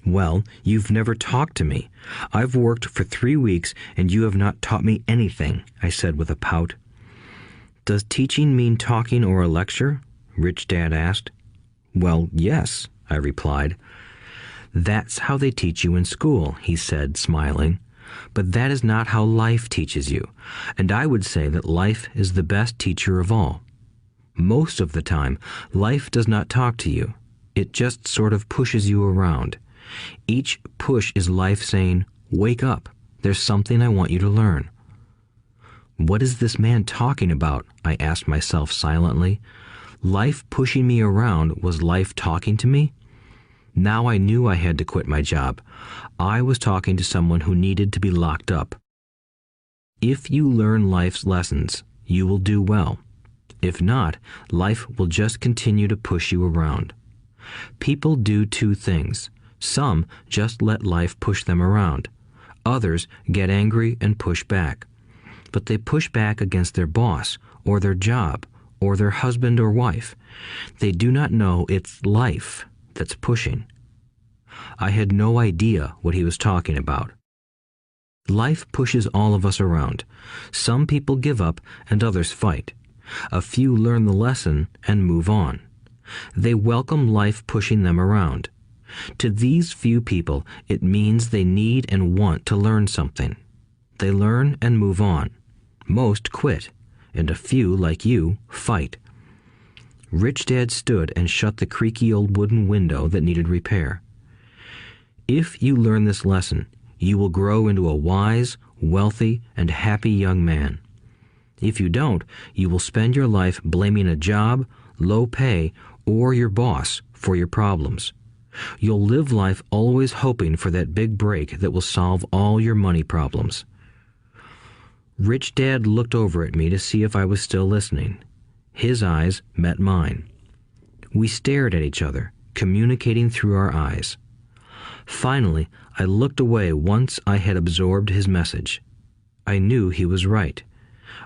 Well, you've never talked to me. I've worked for 3 weeks, and you have not taught me anything, I said with a pout. Does teaching mean talking or a lecture? Rich Dad asked. Well, yes, I replied. That's how they teach you in school, he said, smiling. But that is not how life teaches you, and I would say that life is the best teacher of all. Most of the time, life does not talk to you. It just sort of pushes you around. Each push is life saying, wake up, there's something I want you to learn. What is this man talking about? I asked myself silently. Life pushing me around was life talking to me? Now I knew I had to quit my job. I was talking to someone who needed to be locked up. If you learn life's lessons, you will do well. If not, life will just continue to push you around. People do two things. Some just let life push them around. Others get angry and push back. But they push back against their boss, or their job, or their husband or wife. They do not know it's life that's pushing. I had no idea what he was talking about. Life pushes all of us around. Some people give up and others fight. A few learn the lesson and move on. They welcome life pushing them around. To these few people, it means they need and want to learn something. They learn and move on. Most quit, and a few, like you, fight. Rich Dad stood and shut the creaky old wooden window that needed repair. If you learn this lesson, you will grow into a wise, wealthy, and happy young man. If you don't, you will spend your life blaming a job, low pay, or your boss for your problems. You'll live life always hoping for that big break that will solve all your money problems. Rich Dad looked over at me to see if I was still listening. His eyes met mine. We stared at each other, communicating through our eyes. Finally, I looked away once I had absorbed his message. I knew he was right.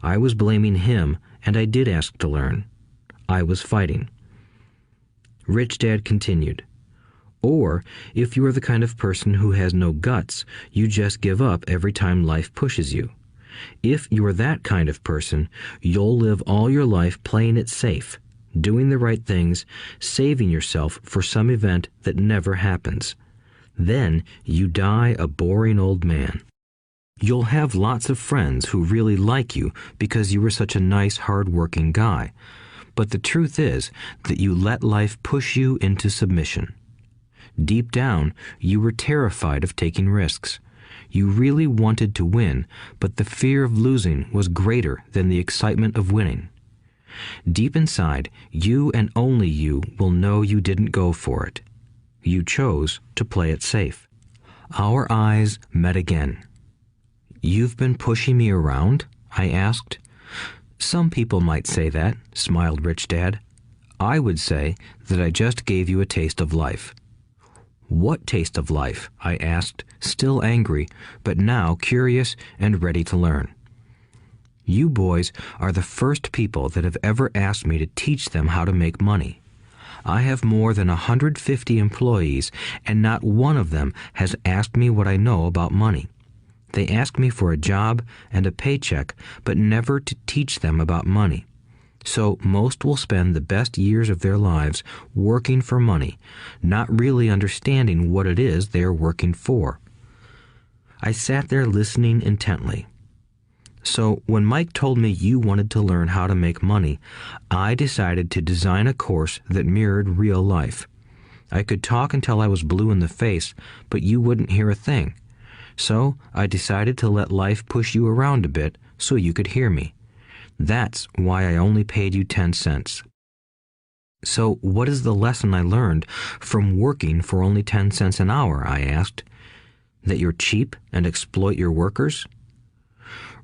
I was blaming him, and I did ask to learn. I was fighting. Rich Dad continued. Or, if you are the kind of person who has no guts, you just give up every time life pushes you. If you are that kind of person, you'll live all your life playing it safe, doing the right things, saving yourself for some event that never happens. Then you die a boring old man. You'll have lots of friends who really like you because you were such a nice, hard-working guy. But the truth is that you let life push you into submission. Deep down, you were terrified of taking risks. You really wanted to win, but the fear of losing was greater than the excitement of winning. Deep inside, you and only you will know you didn't go for it. You chose to play it safe. Our eyes met again. "You've been pushing me around?" I asked. "Some people might say that," smiled Rich Dad. "I would say that I just gave you a taste of life." "What taste of life?" I asked, still angry, but now curious and ready to learn. "You boys are the first people that have ever asked me to teach them how to make money. I have more than 150 employees, and not one of them has asked me what I know about money. They ask me for a job and a paycheck, but never to teach them about money. So most will spend the best years of their lives working for money, not really understanding what it is they are working for." I sat there listening intently. "So when Mike told me you wanted to learn how to make money, I decided to design a course that mirrored real life. I could talk until I was blue in the face, but you wouldn't hear a thing. So I decided to let life push you around a bit so you could hear me. That's why I only paid you 10 cents. "So what is the lesson I learned from working for only 10 cents an hour?" I asked. "That you're cheap and exploit your workers?"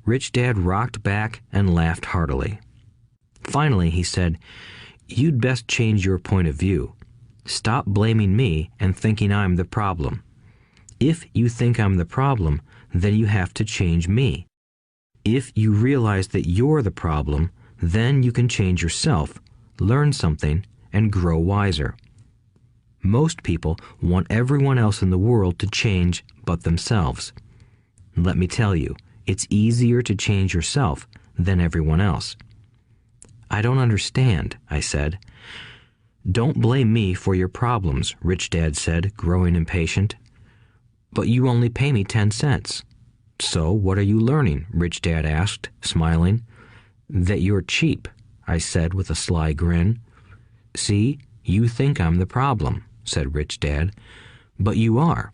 Rich Dad rocked back and laughed heartily. Finally, he said, "You'd best change your point of view. Stop blaming me and thinking I'm the problem. If you think I'm the problem, then you have to change me. If you realize that you're the problem, then you can change yourself, learn something, and grow wiser. Most people want everyone else in the world to change but themselves. Let me tell you, it's easier to change yourself than everyone else." "I don't understand," I said. "Don't blame me for your problems," Rich Dad said, growing impatient. "But you only pay me 10 cents. "So what are you learning?" Rich Dad asked, smiling. "That you're cheap," I said with a sly grin. "See, you think I'm the problem," said Rich Dad. "But you are.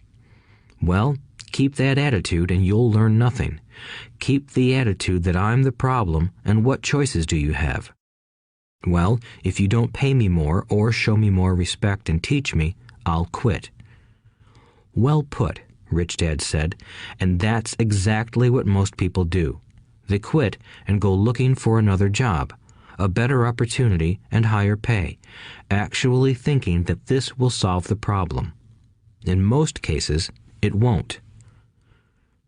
Well, keep that attitude and you'll learn nothing. Keep the attitude that I'm the problem, and what choices do you have?" "Well, if you don't pay me more or show me more respect and teach me, I'll quit." "Well put," Rich Dad said, "and that's exactly what most people do. They quit and go looking for another job, a better opportunity and higher pay, actually thinking that this will solve the problem. In most cases, it won't.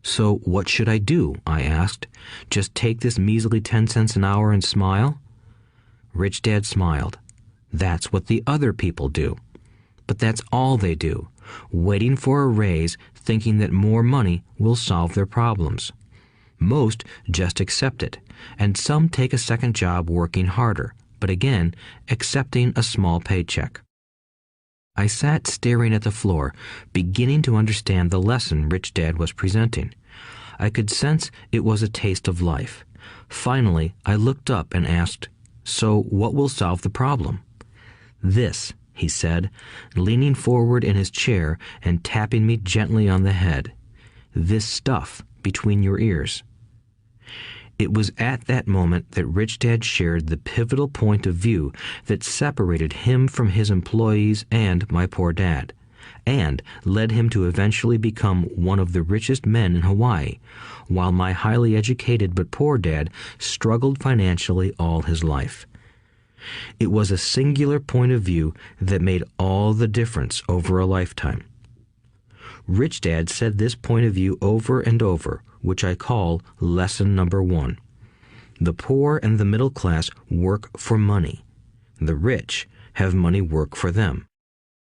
So what should I do? I asked. Just take this measly 10 cents an hour and smile? Rich Dad smiled. That's what the other people do. But that's all they do, waiting for a raise, thinking that more money will solve their problems. Most just accept it, and some take a second job working harder, but again, accepting a small paycheck. I sat staring at the floor, beginning to understand the lesson Rich Dad was presenting. I could sense it was a taste of life. Finally, I looked up and asked, "So what will solve the problem?" "This," he said, leaning forward in his chair and tapping me gently on the head. "This stuff between your ears." It was at that moment that Rich Dad shared the pivotal point of view that separated him from his employees and my poor dad, and led him to eventually become one of the richest men in Hawaii, while my highly educated but poor dad struggled financially all his life. It was a singular point of view that made all the difference over a lifetime. Rich Dad said this point of view over and over, which I call lesson number 1. The poor and the middle class work for money. The rich have money work for them.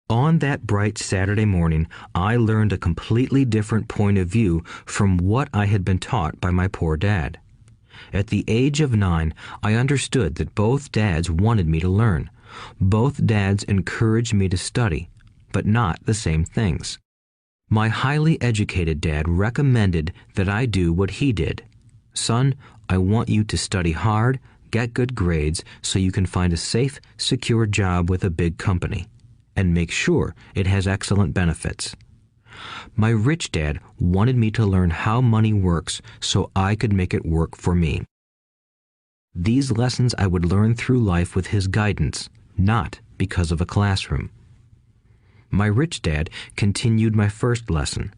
On that bright Saturday morning, I learned a completely different point of view from what I had been taught by my poor dad. At the age of 9, I understood that both dads wanted me to learn. Both dads encouraged me to study, but not the same things. My highly educated dad recommended that I do what he did. "Son, I want you to study hard, get good grades so you can find a safe, secure job with a big company, and make sure it has excellent benefits." My rich dad wanted me to learn how money works so I could make it work for me. These lessons I would learn through life with his guidance, not because of a classroom. My rich dad continued my first lesson.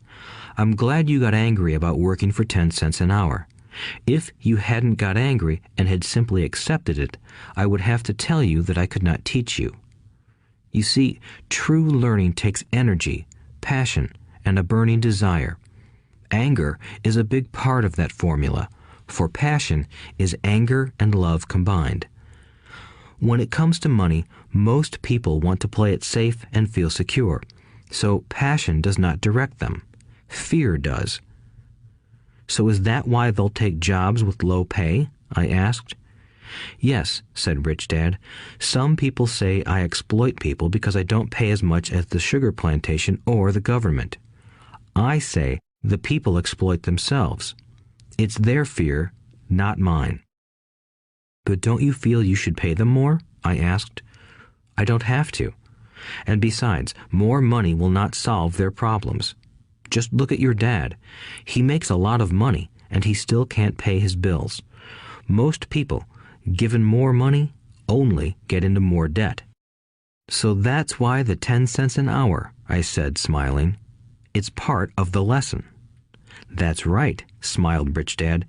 "I'm glad you got angry about working for 10 cents an hour. If you hadn't got angry and had simply accepted it, I would have to tell you that I could not teach you. You see, true learning takes energy, passion, and a burning desire. Anger is a big part of that formula, for passion is anger and love combined. When it comes to money, most people want to play it safe and feel secure, so passion does not direct them. Fear does." "So is that why they'll take jobs with low pay?" I asked. "Yes," said Rich Dad. "Some people say I exploit people because I don't pay as much as the sugar plantation or the government. I say the people exploit themselves. It's their fear, not mine." "But don't you feel you should pay them more?" I asked. "I don't have to. And besides, more money will not solve their problems. Just look at your dad. He makes a lot of money, and he still can't pay his bills. Most people, given more money, only get into more debt." "So that's why the 10 cents an hour," I said, smiling. "It's part of the lesson." "That's right," smiled Rich Dad.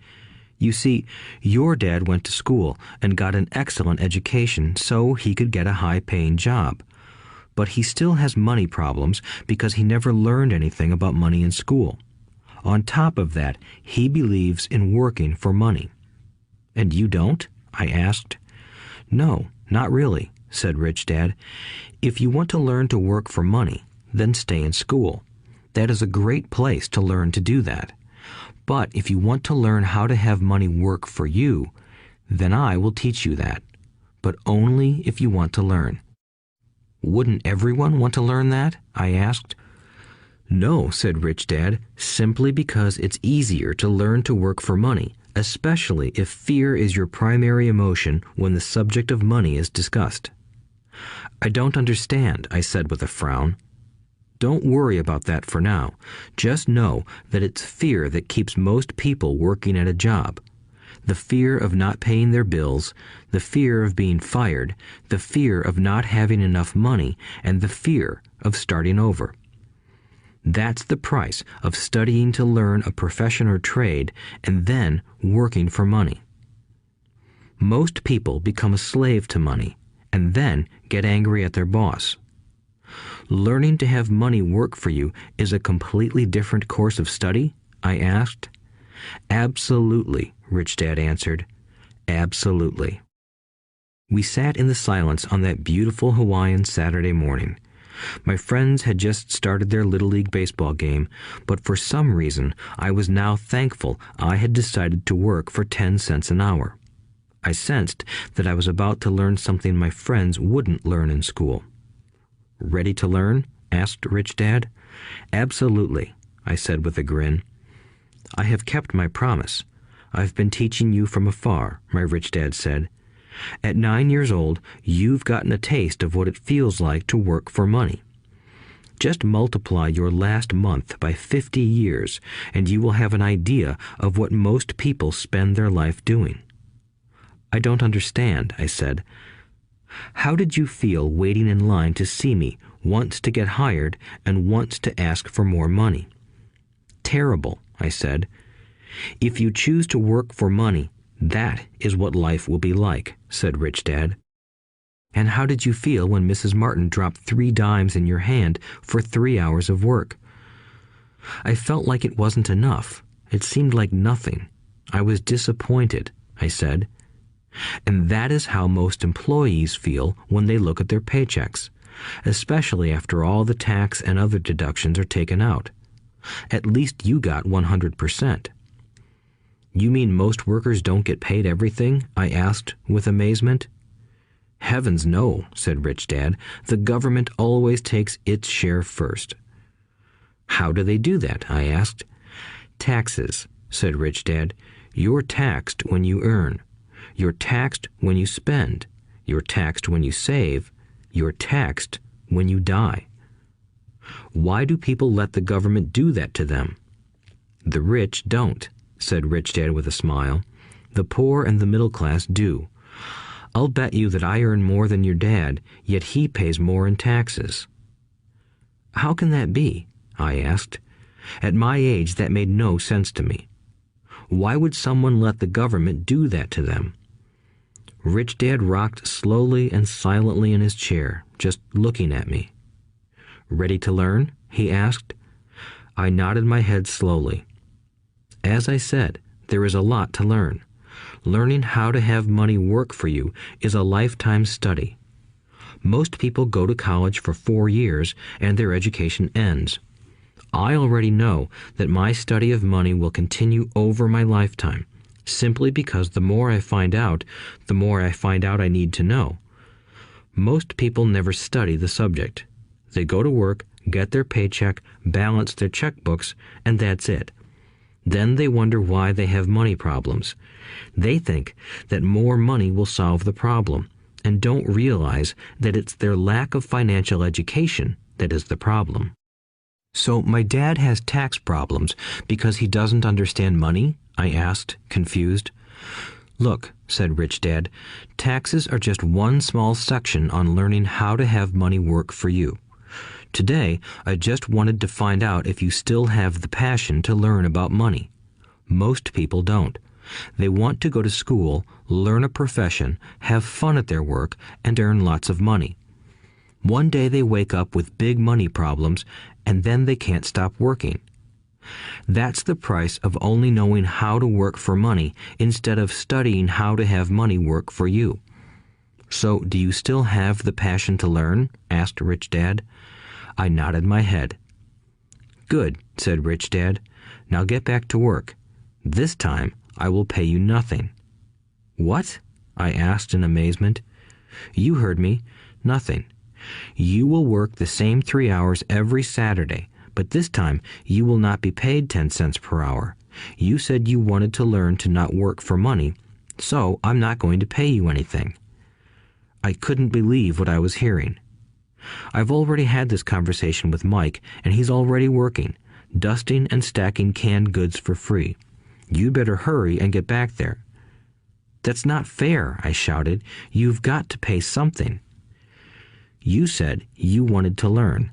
"You see, your dad went to school and got an excellent education so he could get a high-paying job. But he still has money problems because he never learned anything about money in school. On top of that, he believes in working for money." "And you don't?" I asked. "No, not really," said Rich Dad. "If you want to learn to work for money, then stay in school. That is a great place to learn to do that. But if you want to learn how to have money work for you, then I will teach you that. But only if you want to learn." "Wouldn't everyone want to learn that?" I asked. "No," said Rich Dad, "simply because it's easier to learn to work for money, especially if fear is your primary emotion when the subject of money is discussed." "I don't understand," I said with a frown. "Don't worry about that for now. Just know that it's fear that keeps most people working at a job. The fear of not paying their bills, the fear of being fired, the fear of not having enough money, and the fear of starting over. That's the price of studying to learn a profession or trade and then working for money. Most people become a slave to money and then get angry at their boss. Learning to have money work for you is a completely different course of study? I asked. Absolutely, Rich Dad answered. Absolutely. We sat in the silence on that beautiful Hawaiian Saturday morning. My friends had just started their Little League baseball game, but for some reason I was now thankful I had decided to work for 10 cents an hour. I sensed that I was about to learn something my friends wouldn't learn in school. Ready to learn? Asked Rich Dad. Absolutely, I said with a grin. I have kept my promise. I've been teaching you from afar, my Rich Dad said. At 9 years old, you've gotten a taste of what it feels like to work for money. Just multiply your last month by 50 years, and you will have an idea of what most people spend their life doing. I don't understand, I said. How did you feel waiting in line to see me, once to get hired and once to ask for more money? Terrible, I said. If you choose to work for money, that is what life will be like, said Rich Dad. And how did you feel when Mrs. Martin dropped 3 dimes in your hand for 3 hours of work? I felt like it wasn't enough. It seemed like nothing. I was disappointed, I said. And that is how most employees feel when they look at their paychecks, especially after all the tax and other deductions are taken out. At least you got 100%. You mean most workers don't get paid everything? I asked with amazement. Heavens no, said Rich Dad. The government always takes its share first. How do they do that? I asked. Taxes, said Rich Dad. You're taxed when you earn. You're taxed when you spend. You're taxed when you save. You're taxed when you die. Why do people let the government do that to them? The rich don't, said Rich Dad with a smile. The poor and the middle class do. I'll bet you that I earn more than your dad, yet he pays more in taxes. How can that be? I asked. At my age, that made no sense to me. Why would someone let the government do that to them? Rich Dad rocked slowly and silently in his chair, just looking at me. Ready to learn? He asked. I nodded my head slowly. As I said, there is a lot to learn. Learning how to have money work for you is a lifetime study. Most people go to college for 4 years and their education ends. I already know that my study of money will continue over my lifetime, simply because the more I find out, the more I find out I need to know. Most people never study the subject. They go to work, get their paycheck, balance their checkbooks, and that's it. Then they wonder why they have money problems. They think that more money will solve the problem, and don't realize that it's their lack of financial education that is the problem. So my dad has tax problems because he doesn't understand money? I asked, confused. Look, said Rich Dad, taxes are just one small section on learning how to have money work for you. Today, I just wanted to find out if you still have the passion to learn about money. Most people don't. They want to go to school, learn a profession, have fun at their work, and earn lots of money. One day they wake up with big money problems, and then they can't stop working. That's the price of only knowing how to work for money instead of studying how to have money work for you. So, do you still have the passion to learn? Asked Rich Dad. I nodded my head. Good, said Rich Dad. Now get back to work. This time, I will pay you nothing. What? I asked in amazement. You heard me. Nothing. You will work the same 3 hours every Saturday, but this time you will not be paid 10 cents per hour. You said you wanted to learn to not work for money, so I'm not going to pay you anything. I couldn't believe what I was hearing. I've already had this conversation with Mike, and he's already working, dusting and stacking canned goods for free. You better hurry and get back there. That's not fair, I shouted. You've got to pay something. You said you wanted to learn.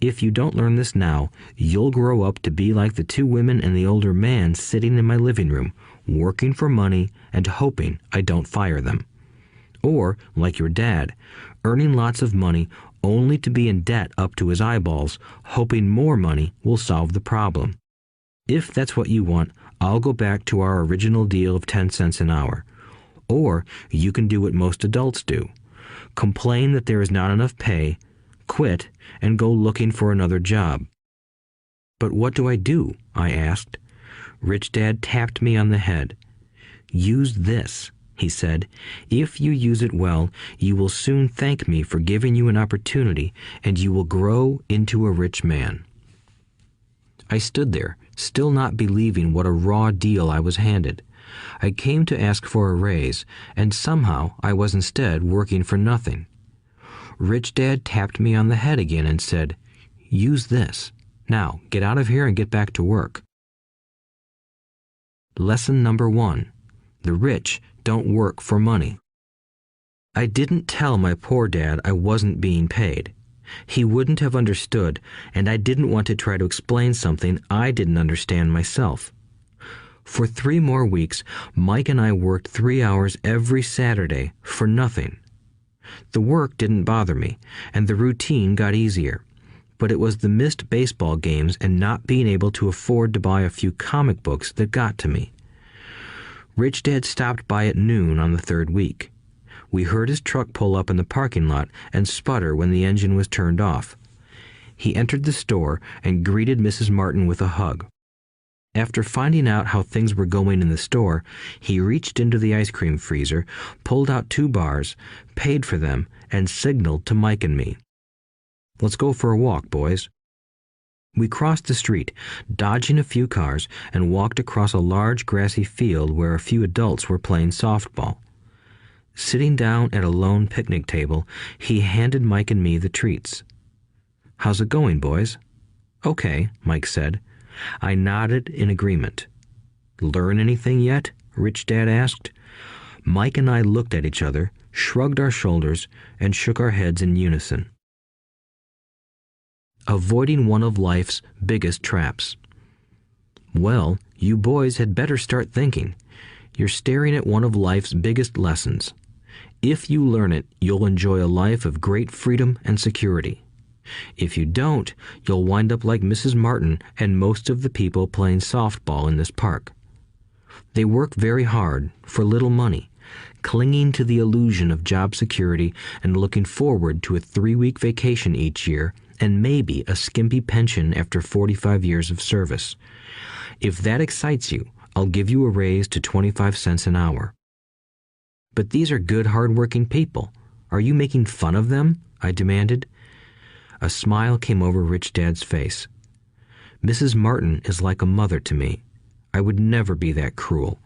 If you don't learn this now, you'll grow up to be like the two women and the older man sitting in my living room, working for money and hoping I don't fire them. Or, like your dad, earning lots of money only to be in debt up to his eyeballs, hoping more money will solve the problem. If that's what you want, I'll go back to our original deal of 10 cents an hour. Or you can do what most adults do. Complain that there is not enough pay, quit, and go looking for another job. But what do I do? I asked. Rich Dad tapped me on the head. Use this, he said. If you use it well, you will soon thank me for giving you an opportunity, and you will grow into a rich man. I stood there, still not believing what a raw deal I was handed. I came to ask for a raise, and somehow I was instead working for nothing. Rich Dad tapped me on the head again and said, "Use this. Now, get out of here and get back to work." Lesson number 1. The rich don't work for money. I didn't tell my poor dad I wasn't being paid. He wouldn't have understood, and I didn't want to try to explain something I didn't understand myself. For 3 more weeks, Mike and I worked 3 hours every Saturday for nothing. The work didn't bother me, and the routine got easier. But it was the missed baseball games and not being able to afford to buy a few comic books that got to me. Rich Dad stopped by at noon on the 3rd week. We heard his truck pull up in the parking lot and sputter when the engine was turned off. He entered the store and greeted Mrs. Martin with a hug. After finding out how things were going in the store, he reached into the ice cream freezer, pulled out 2 bars, paid for them, and signaled to Mike and me. "Let's go for a walk, boys." We crossed the street, dodging a few cars, and walked across a large grassy field where a few adults were playing softball. Sitting down at a lone picnic table, he handed Mike and me the treats. "How's it going, boys?" "Okay," Mike said. I nodded in agreement. "Learn anything yet?" Rich Dad asked. Mike and I looked at each other, shrugged our shoulders, and shook our heads in unison. Avoiding one of life's biggest traps. Well, you boys had better start thinking. You're staring at one of life's biggest lessons. If you learn it, you'll enjoy a life of great freedom and security. If you don't, you'll wind up like Mrs. Martin and most of the people playing softball in this park. They work very hard for little money, clinging to the illusion of job security and looking forward to a 3-week vacation each year and maybe a skimpy pension after 45 years of service. If that excites you, I'll give you a raise to 25 cents an hour. But these are good, hard-working people. Are you making fun of them? I demanded. A smile came over Rich Dad's face. Mrs. Martin is like a mother to me. I would never be that cruel.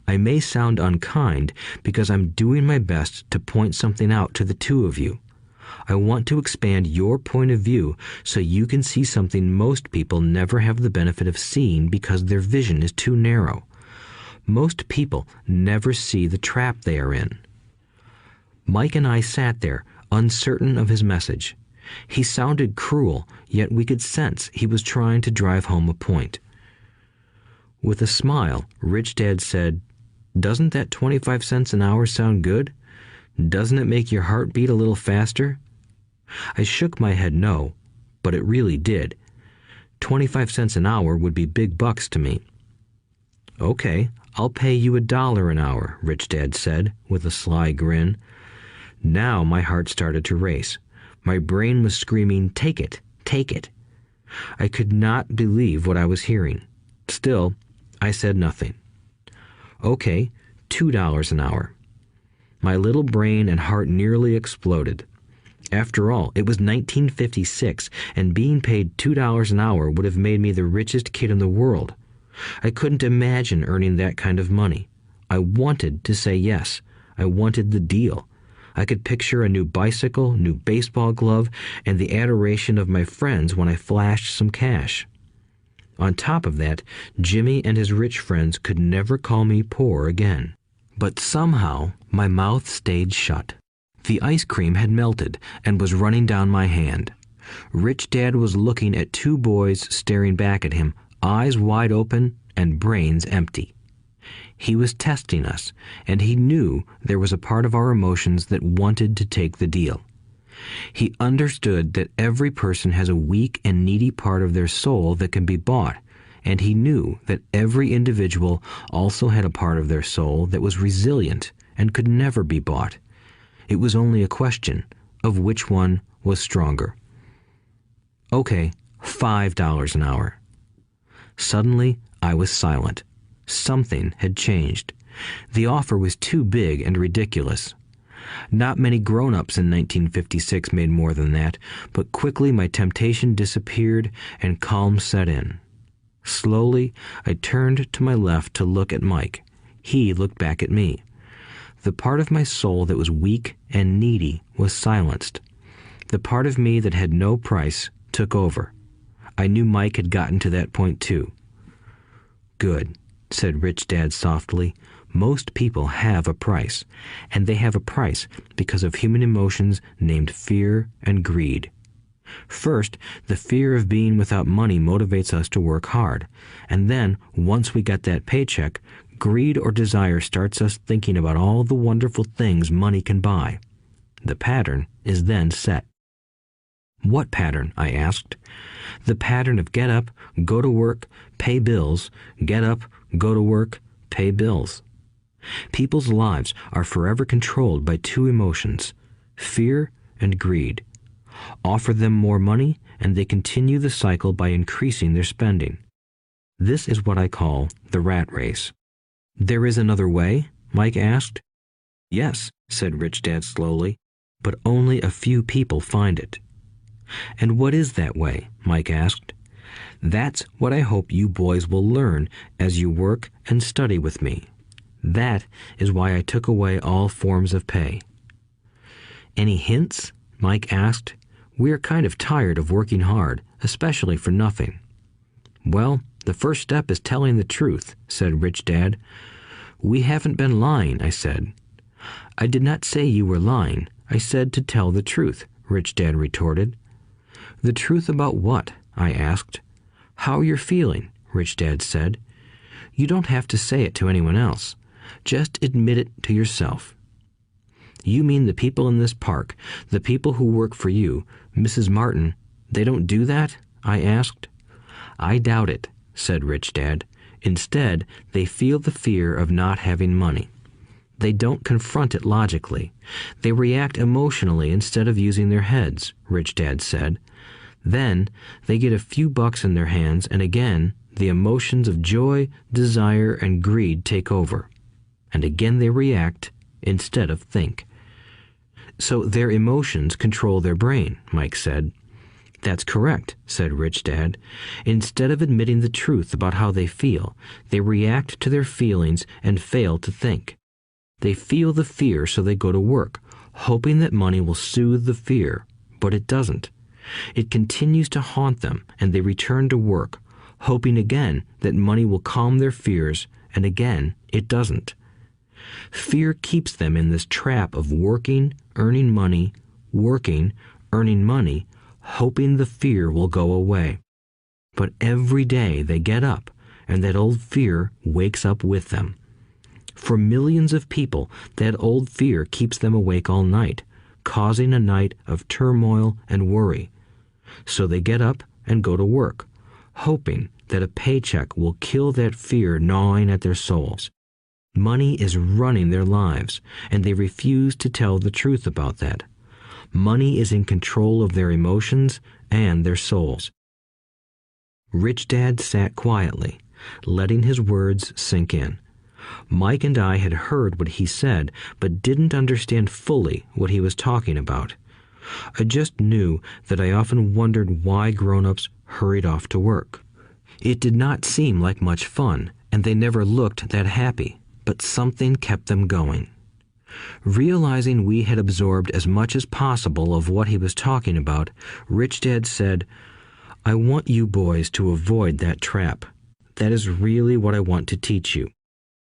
I may sound unkind because I'm doing my best to point something out to the two of you. I want to expand your point of view so you can see something most people never have the benefit of seeing because their vision is too narrow. Most people never see the trap they are in. Mike and I sat there, uncertain of his message. He sounded cruel, yet we could sense he was trying to drive home a point. With a smile, Rich Dad said, "Doesn't that 25 cents an hour sound good? Doesn't it make your heart beat a little faster?" I shook my head no, but it really did. 25 cents an hour would be big bucks to me. "Okay, I'll pay you $1 an hour," Rich Dad said, with a sly grin. Now my heart started to race. My brain was screaming, "Take it, take it." I could not believe what I was hearing. Still, I said nothing. "Okay, $2 an hour." My little brain and heart nearly exploded. After all, it was 1956, and being paid $2 an hour would have made me the richest kid in the world. I couldn't imagine earning that kind of money. I wanted to say yes. I wanted the deal. I could picture a new bicycle, new baseball glove, and the adoration of my friends when I flashed some cash. On top of that, Jimmy and his rich friends could never call me poor again. But somehow, my mouth stayed shut. The ice cream had melted and was running down my hand. Rich Dad was looking at two boys staring back at him, eyes wide open and brains empty. He was testing us, and he knew there was a part of our emotions that wanted to take the deal. He understood that every person has a weak and needy part of their soul that can be bought, and he knew that every individual also had a part of their soul that was resilient and could never be bought. It was only a question of which one was stronger. Okay, $5 an hour. Suddenly, I was silent. Something had changed. The offer was too big and ridiculous. Not many grown-ups in 1956 made more than that, but quickly my temptation disappeared and calm set in. Slowly, I turned to my left to look at Mike. He looked back at me. The part of my soul that was weak and needy was silenced. The part of me that had no price took over. I knew Mike had gotten to that point too. "Good," said Rich Dad softly. "Most people have a price, and they have a price because of human emotions named fear and greed. First, the fear of being without money motivates us to work hard, and then, once we get that paycheck, greed or desire starts us thinking about all the wonderful things money can buy. The pattern is then set." "What pattern?" I asked. "The pattern of get up, go to work, pay bills, get up, go to work, pay bills." People's lives are forever controlled by two emotions, fear and greed. Offer them more money, and they continue the cycle by increasing their spending. This is what I call the rat race. "There is another way?" Mike asked. "Yes," said Rich Dad slowly, "but only a few people find it." "And what is that way?" Mike asked. "That's what I hope you boys will learn as you work and study with me. That is why I took away all forms of pay." "Any hints?" Mike asked. "We're kind of tired of working hard, especially for nothing." "Well, the first step is telling the truth," said Rich Dad. "We haven't been lying," I said. "I did not say you were lying. I said to tell the truth," Rich Dad retorted. "The truth about what?" I asked. "How you're feeling," Rich Dad said. "You don't have to say it to anyone else. Just admit it to yourself." "You mean the people in this park, the people who work for you, Mrs. Martin, they don't do that?" I asked. "I doubt it," said Rich Dad. "Instead, they feel the fear of not having money. They don't confront it logically. They react emotionally instead of using their heads," Rich Dad said. "Then they get a few bucks in their hands, and again, the emotions of joy, desire, and greed take over. And again they react instead of think." "So their emotions control their brain," Mike said. "That's correct," said Rich Dad. "Instead of admitting the truth about how they feel, they react to their feelings and fail to think. They feel the fear, so they go to work, hoping that money will soothe the fear, but it doesn't. It continues to haunt them, and they return to work, hoping again that money will calm their fears, and again it doesn't. Fear keeps them in this trap of working, earning money, hoping the fear will go away. But every day they get up, and that old fear wakes up with them. For millions of people, that old fear keeps them awake all night, causing a night of turmoil and worry. So they get up and go to work, hoping that a paycheck will kill that fear gnawing at their souls. Money is running their lives, and they refuse to tell the truth about that. Money is in control of their emotions and their souls." Rich Dad sat quietly, letting his words sink in. Mike and I had heard what he said, but didn't understand fully what he was talking about. I just knew that I often wondered why grown-ups hurried off to work. It did not seem like much fun, and they never looked that happy, but something kept them going. Realizing we had absorbed as much as possible of what he was talking about, Rich Dad said, "I want you boys to avoid that trap. That is really what I want to teach you.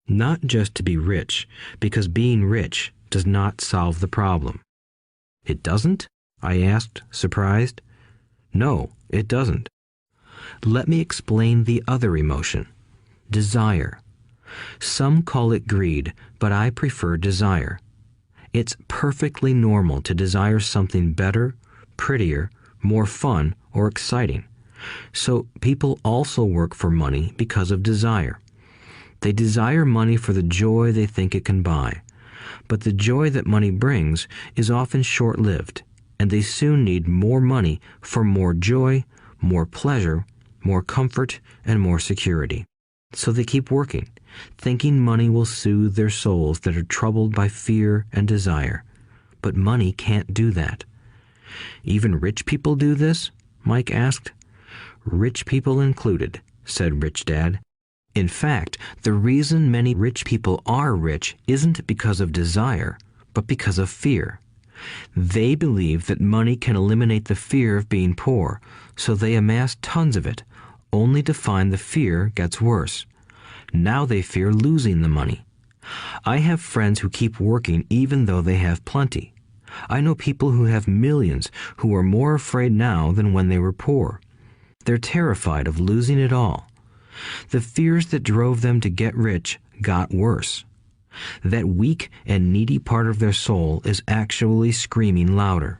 Not just to be rich, because being rich does not solve the problem." "It doesn't?" I asked, surprised. No, it doesn't. Let me explain the other emotion, desire. Some call it greed, but I prefer desire. It's perfectly normal to desire something better, prettier, more fun, or exciting. So people also work for money because of desire. They desire money for the joy they think it can buy. But the joy that money brings is often short-lived, and they soon need more money for more joy, more pleasure, more comfort, and more security. So they keep working, thinking money will soothe their souls that are troubled by fear and desire. But money can't do that. Even rich people do this? Mike asked. Rich people included, said Rich Dad. In fact, the reason many rich people are rich isn't because of desire, but because of fear. They believe that money can eliminate the fear of being poor, so they amass tons of it, only to find the fear gets worse. Now they fear losing the money. I have friends who keep working even though they have plenty. I know people who have millions who are more afraid now than when they were poor. They're terrified of losing it all. The fears that drove them to get rich got worse. That weak and needy part of their soul is actually screaming louder.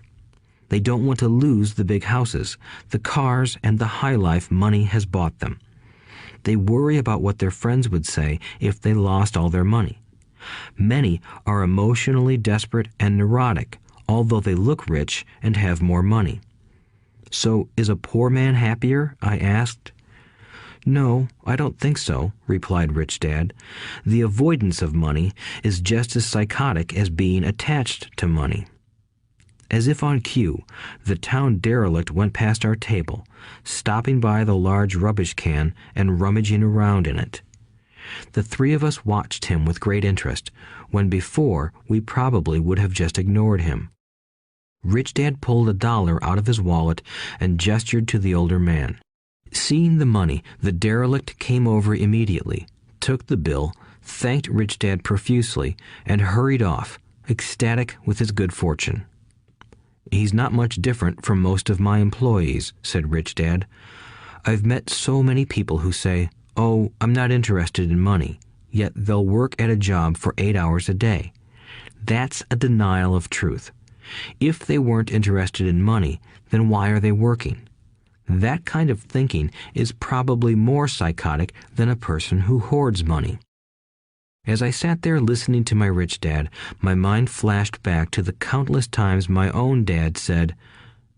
They don't want to lose the big houses, the cars, and the high life money has bought them. They worry about what their friends would say if they lost all their money. Many are emotionally desperate and neurotic, although they look rich and have more money. So, is a poor man happier? I asked. No, I don't think so, replied Rich Dad. The avoidance of money is just as psychotic as being attached to money. As if on cue, the town derelict went past our table, stopping by the large rubbish can and rummaging around in it. The three of us watched him with great interest, when before we probably would have just ignored him. Rich Dad pulled $1 out of his wallet and gestured to the older man. Seeing the money, the derelict came over immediately, took the bill, thanked Rich Dad profusely, and hurried off, ecstatic with his good fortune. He's not much different from most of my employees, said Rich Dad. I've met so many people who say, "Oh, I'm not interested in money," yet they'll work at a job for 8 hours a day. That's a denial of truth. If they weren't interested in money, then why are they working? That kind of thinking is probably more psychotic than a person who hoards money. As I sat there listening to my rich dad, my mind flashed back to the countless times my own dad said,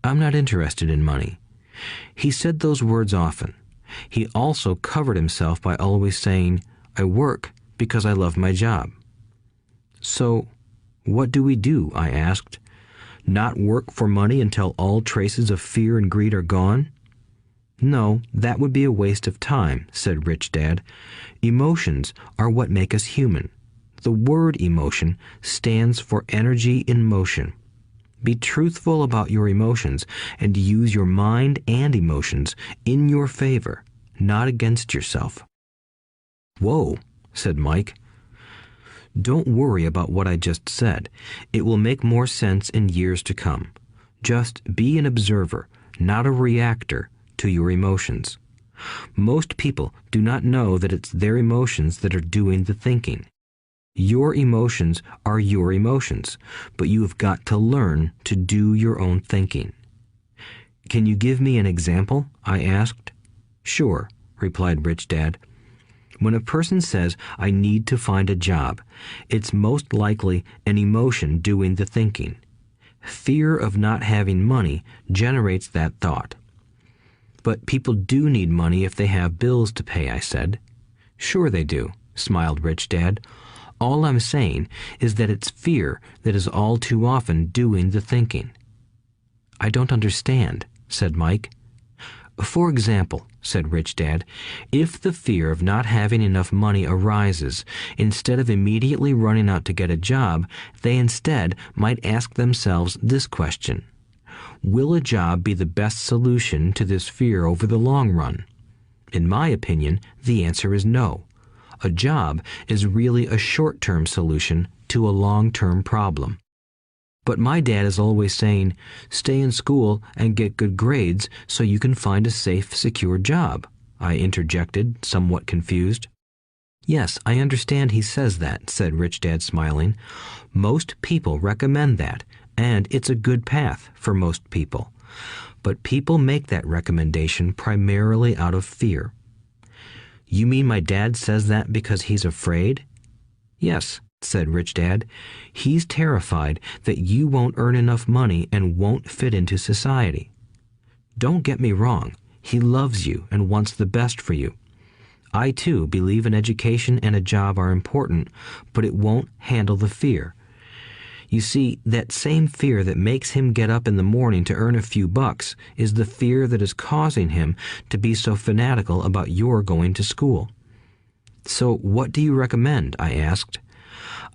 "I'm not interested in money." He said those words often. He also covered himself by always saying, "I work because I love my job." So, what do we do? I asked. Not work for money until all traces of fear and greed are gone? No, that would be a waste of time, said Rich Dad. Emotions are what make us human. The word emotion stands for energy in motion. Be truthful about your emotions and use your mind and emotions in your favor, not against yourself. Whoa, said Mike. Don't worry about what I just said. It will make more sense in years to come. Just be an observer, not a reactor, to your emotions. Most people do not know that it's their emotions that are doing the thinking. Your emotions are your emotions, but you have got to learn to do your own thinking. Can you give me an example? I asked. Sure, replied Rich Dad. When a person says, "I need to find a job," it's most likely an emotion doing the thinking. Fear of not having money generates that thought. But people do need money if they have bills to pay, I said. Sure they do, smiled Rich Dad. All I'm saying is that it's fear that is all too often doing the thinking. I don't understand, said Mike. For example, said Rich Dad, if the fear of not having enough money arises, instead of immediately running out to get a job, they instead might ask themselves this question. Will a job be the best solution to this fear over the long run? In my opinion, the answer is no. A job is really a short-term solution to a long-term problem. But my dad is always saying, stay in school and get good grades so you can find a safe, secure job, I interjected, somewhat confused. Yes, I understand he says that, said Rich Dad, smiling. Most people recommend that, and it's a good path for most people. But people make that recommendation primarily out of fear. You mean my dad says that because he's afraid? Yes, said Rich Dad. He's terrified that you won't earn enough money and won't fit into society. Don't get me wrong. He loves you and wants the best for you. I, too, believe an education and a job are important, but it won't handle the fear. You see, that same fear that makes him get up in the morning to earn a few bucks is the fear that is causing him to be so fanatical about your going to school. So what do you recommend? I asked.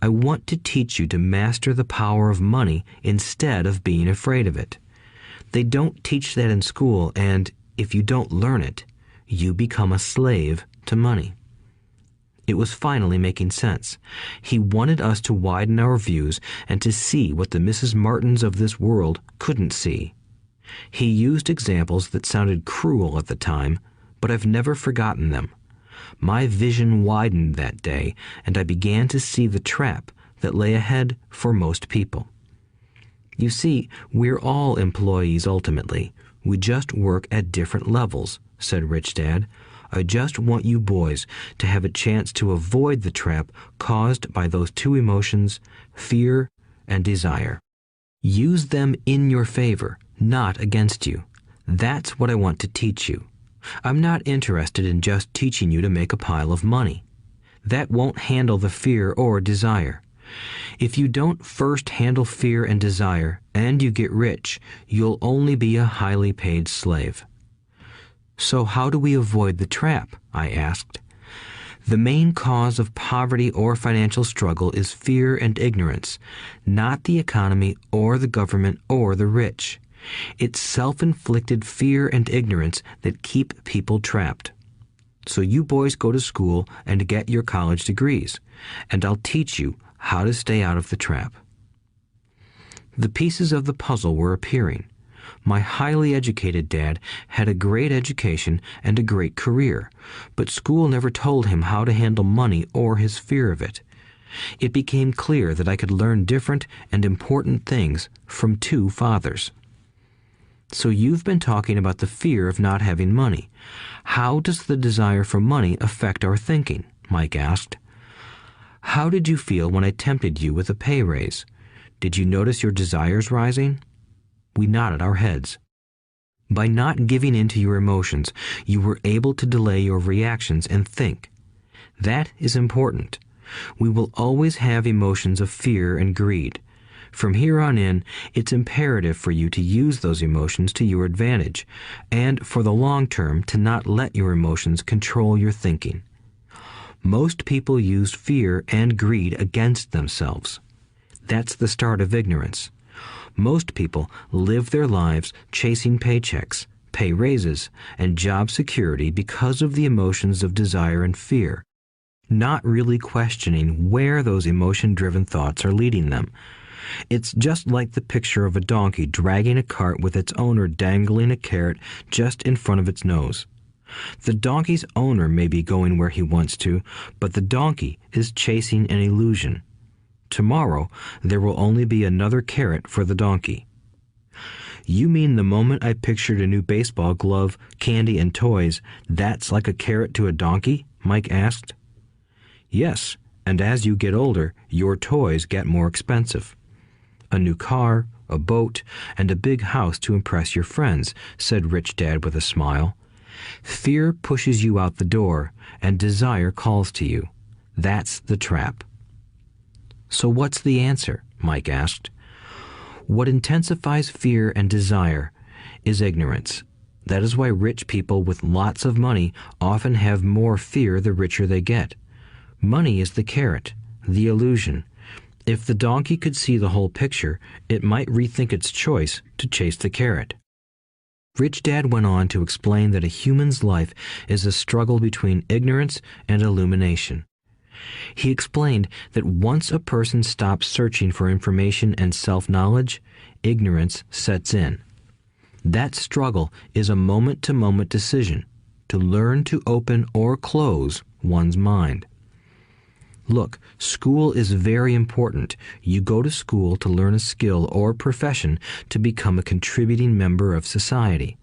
I want to teach you to master the power of money instead of being afraid of it. They don't teach that in school, and if you don't learn it, you become a slave to money. It was finally making sense. He wanted us to widen our views and to see what the Mrs. Martins of this world couldn't see. He used examples that sounded cruel at the time, but I've never forgotten them. My vision widened that day, and I began to see the trap that lay ahead for most people. You see, we're all employees ultimately. We just work at different levels, said Rich Dad. I just want you boys to have a chance to avoid the trap caused by those two emotions, fear and desire. Use them in your favor, not against you. That's what I want to teach you. I'm not interested in just teaching you to make a pile of money. That won't handle the fear or desire. If you don't first handle fear and desire, and you get rich, you'll only be a highly paid slave. So how do we avoid the trap? I asked. The main cause of poverty or financial struggle is fear and ignorance, not the economy or the government or the rich. It's self-inflicted fear and ignorance that keep people trapped. So you boys go to school and get your college degrees, and I'll teach you how to stay out of the trap. The pieces of the puzzle were appearing. My highly educated dad had a great education and a great career, but school never told him how to handle money or his fear of it. It became clear that I could learn different and important things from two fathers. So you've been talking about the fear of not having money. How does the desire for money affect our thinking? Mike asked. How did you feel when I tempted you with a pay raise? Did you notice your desires rising? We nodded our heads. By not giving in to your emotions, you were able to delay your reactions and think. That is important. We will always have emotions of fear and greed. From here on in, it's imperative for you to use those emotions to your advantage, and for the long term to not let your emotions control your thinking. Most people use fear and greed against themselves. That's the start of ignorance. Most people live their lives chasing paychecks, pay raises, and job security because of the emotions of desire and fear, not really questioning where those emotion-driven thoughts are leading them. It's just like the picture of a donkey dragging a cart with its owner dangling a carrot just in front of its nose. The donkey's owner may be going where he wants to, but the donkey is chasing an illusion. Tomorrow, there will only be another carrot for the donkey. You mean the moment I pictured a new baseball glove, candy, and toys, that's like a carrot to a donkey? Mike asked. Yes, and as you get older, your toys get more expensive. A new car, a boat, and a big house to impress your friends, said Rich Dad with a smile. Fear pushes you out the door, and desire calls to you. That's the trap. So what's the answer? Mike asked. What intensifies fear and desire is ignorance. That is why rich people with lots of money often have more fear the richer they get. Money is the carrot, the illusion. If the donkey could see the whole picture, it might rethink its choice to chase the carrot. Rich Dad went on to explain that a human's life is a struggle between ignorance and illumination. He explained that once a person stops searching for information and self-knowledge, ignorance sets in. That struggle is a moment-to-moment decision to learn to open or close one's mind. Look, school is very important. You go to school to learn a skill or profession to become a contributing member of society.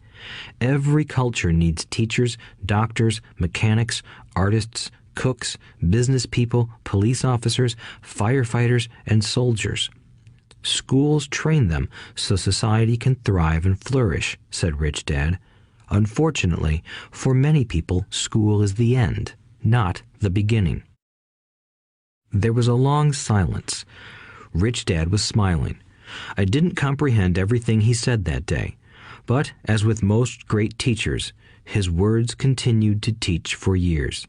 Every culture needs teachers, doctors, mechanics, artists, cooks, business people, police officers, firefighters, and soldiers. Schools train them so society can thrive and flourish, said Rich Dad. Unfortunately, for many people, school is the end, not the beginning. There was a long silence. Rich Dad was smiling. I didn't comprehend everything he said that day, but, as with most great teachers, his words continued to teach for years.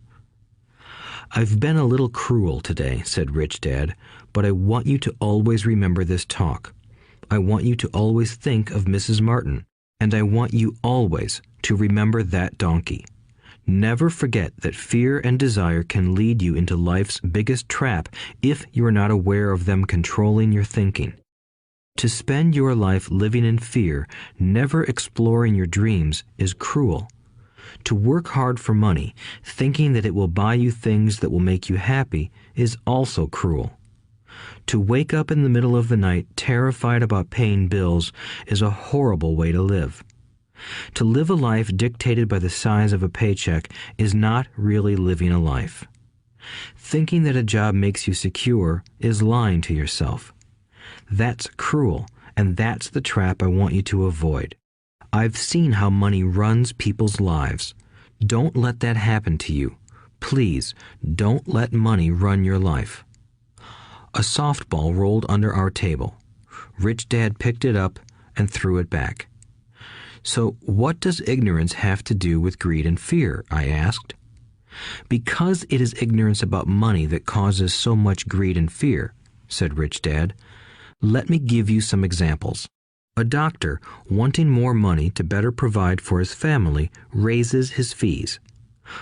I've been a little cruel today, said Rich Dad, but I want you to always remember this talk. I want you to always think of Mrs. Martin, and I want you always to remember that donkey. Never forget that fear and desire can lead you into life's biggest trap if you are not aware of them controlling your thinking. To spend your life living in fear, never exploring your dreams, is cruel. To work hard for money, thinking that it will buy you things that will make you happy, is also cruel. To wake up in the middle of the night terrified about paying bills is a horrible way to live. To live a life dictated by the size of a paycheck is not really living a life. Thinking that a job makes you secure is lying to yourself. That's cruel, and that's the trap I want you to avoid. I've seen how money runs people's lives. Don't let that happen to you. Please, don't let money run your life. A softball rolled under our table. Rich Dad picked it up and threw it back. So what does ignorance have to do with greed and fear? I asked. Because it is ignorance about money that causes so much greed and fear, said Rich Dad. Let me give you some examples. A doctor, wanting more money to better provide for his family, raises his fees.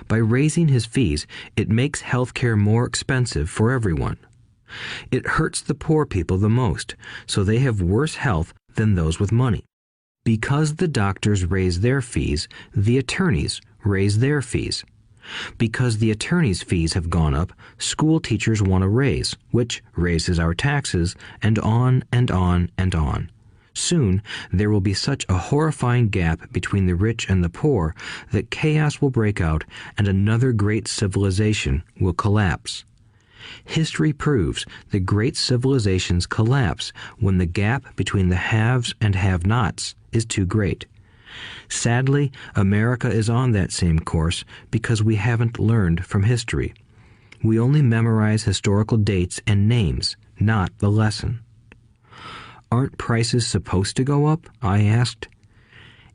By raising his fees, it makes healthcare more expensive for everyone. It hurts the poor people the most, so they have worse health than those with money. Because the doctors raise their fees, the attorneys raise their fees. Because the attorneys' fees have gone up, school teachers want a raise, which raises our taxes, and on and on and on. Soon, there will be such a horrifying gap between the rich and the poor that chaos will break out and another great civilization will collapse. History proves that great civilizations collapse when the gap between the haves and have-nots is too great. Sadly, America is on that same course because we haven't learned from history. We only memorize historical dates and names, not the lesson. Aren't prices supposed to go up? I asked.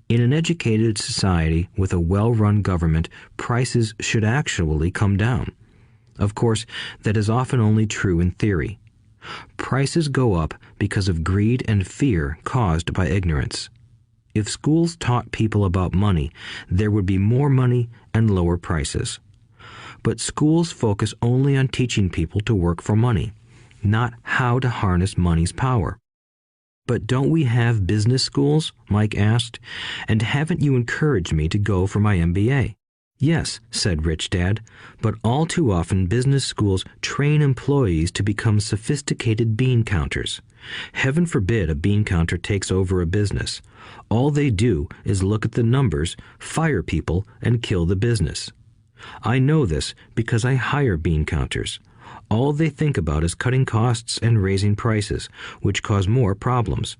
In an educated society with a well-run government, prices should actually come down. Of course, that is often only true in theory. Prices go up because of greed and fear caused by ignorance. If schools taught people about money, there would be more money and lower prices. But schools focus only on teaching people to work for money, not how to harness money's power. But don't we have business schools? Mike asked. And haven't you encouraged me to go for my MBA? Yes, said Rich Dad, but all too often business schools train employees to become sophisticated bean counters. Heaven forbid a bean counter takes over a business. All they do is look at the numbers, fire people, and kill the business. I know this because I hire bean counters. All they think about is cutting costs and raising prices, which cause more problems.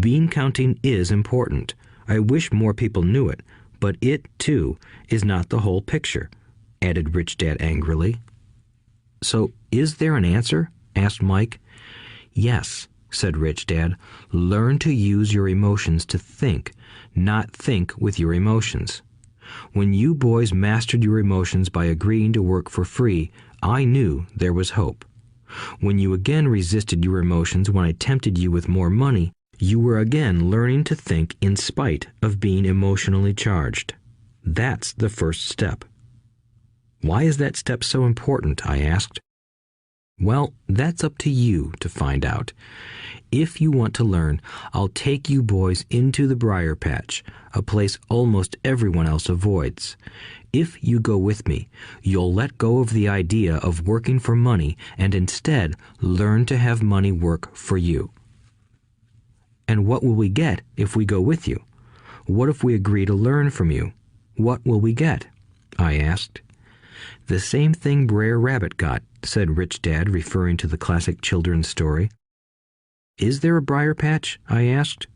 Bean counting is important. I wish more people knew it, but it, too, is not the whole picture, added Rich Dad angrily. So, is there an answer? Asked Mike. Yes, said Rich Dad. Learn to use your emotions to think, not think with your emotions. When you boys mastered your emotions by agreeing to work for free, I knew there was hope. When you again resisted your emotions when I tempted you with more money, you were again learning to think in spite of being emotionally charged. That's the first step. "Why is that step so important?" I asked. "Well, that's up to you to find out. If you want to learn, I'll take you boys into the briar patch, a place almost everyone else avoids. If you go with me, you'll let go of the idea of working for money and instead learn to have money work for you." "And what will we get if we go with you? What if we agree to learn from you? What will we get?" I asked. "The same thing Brer Rabbit got," said Rich Dad, referring to the classic children's story. "Is there a briar patch?" I asked.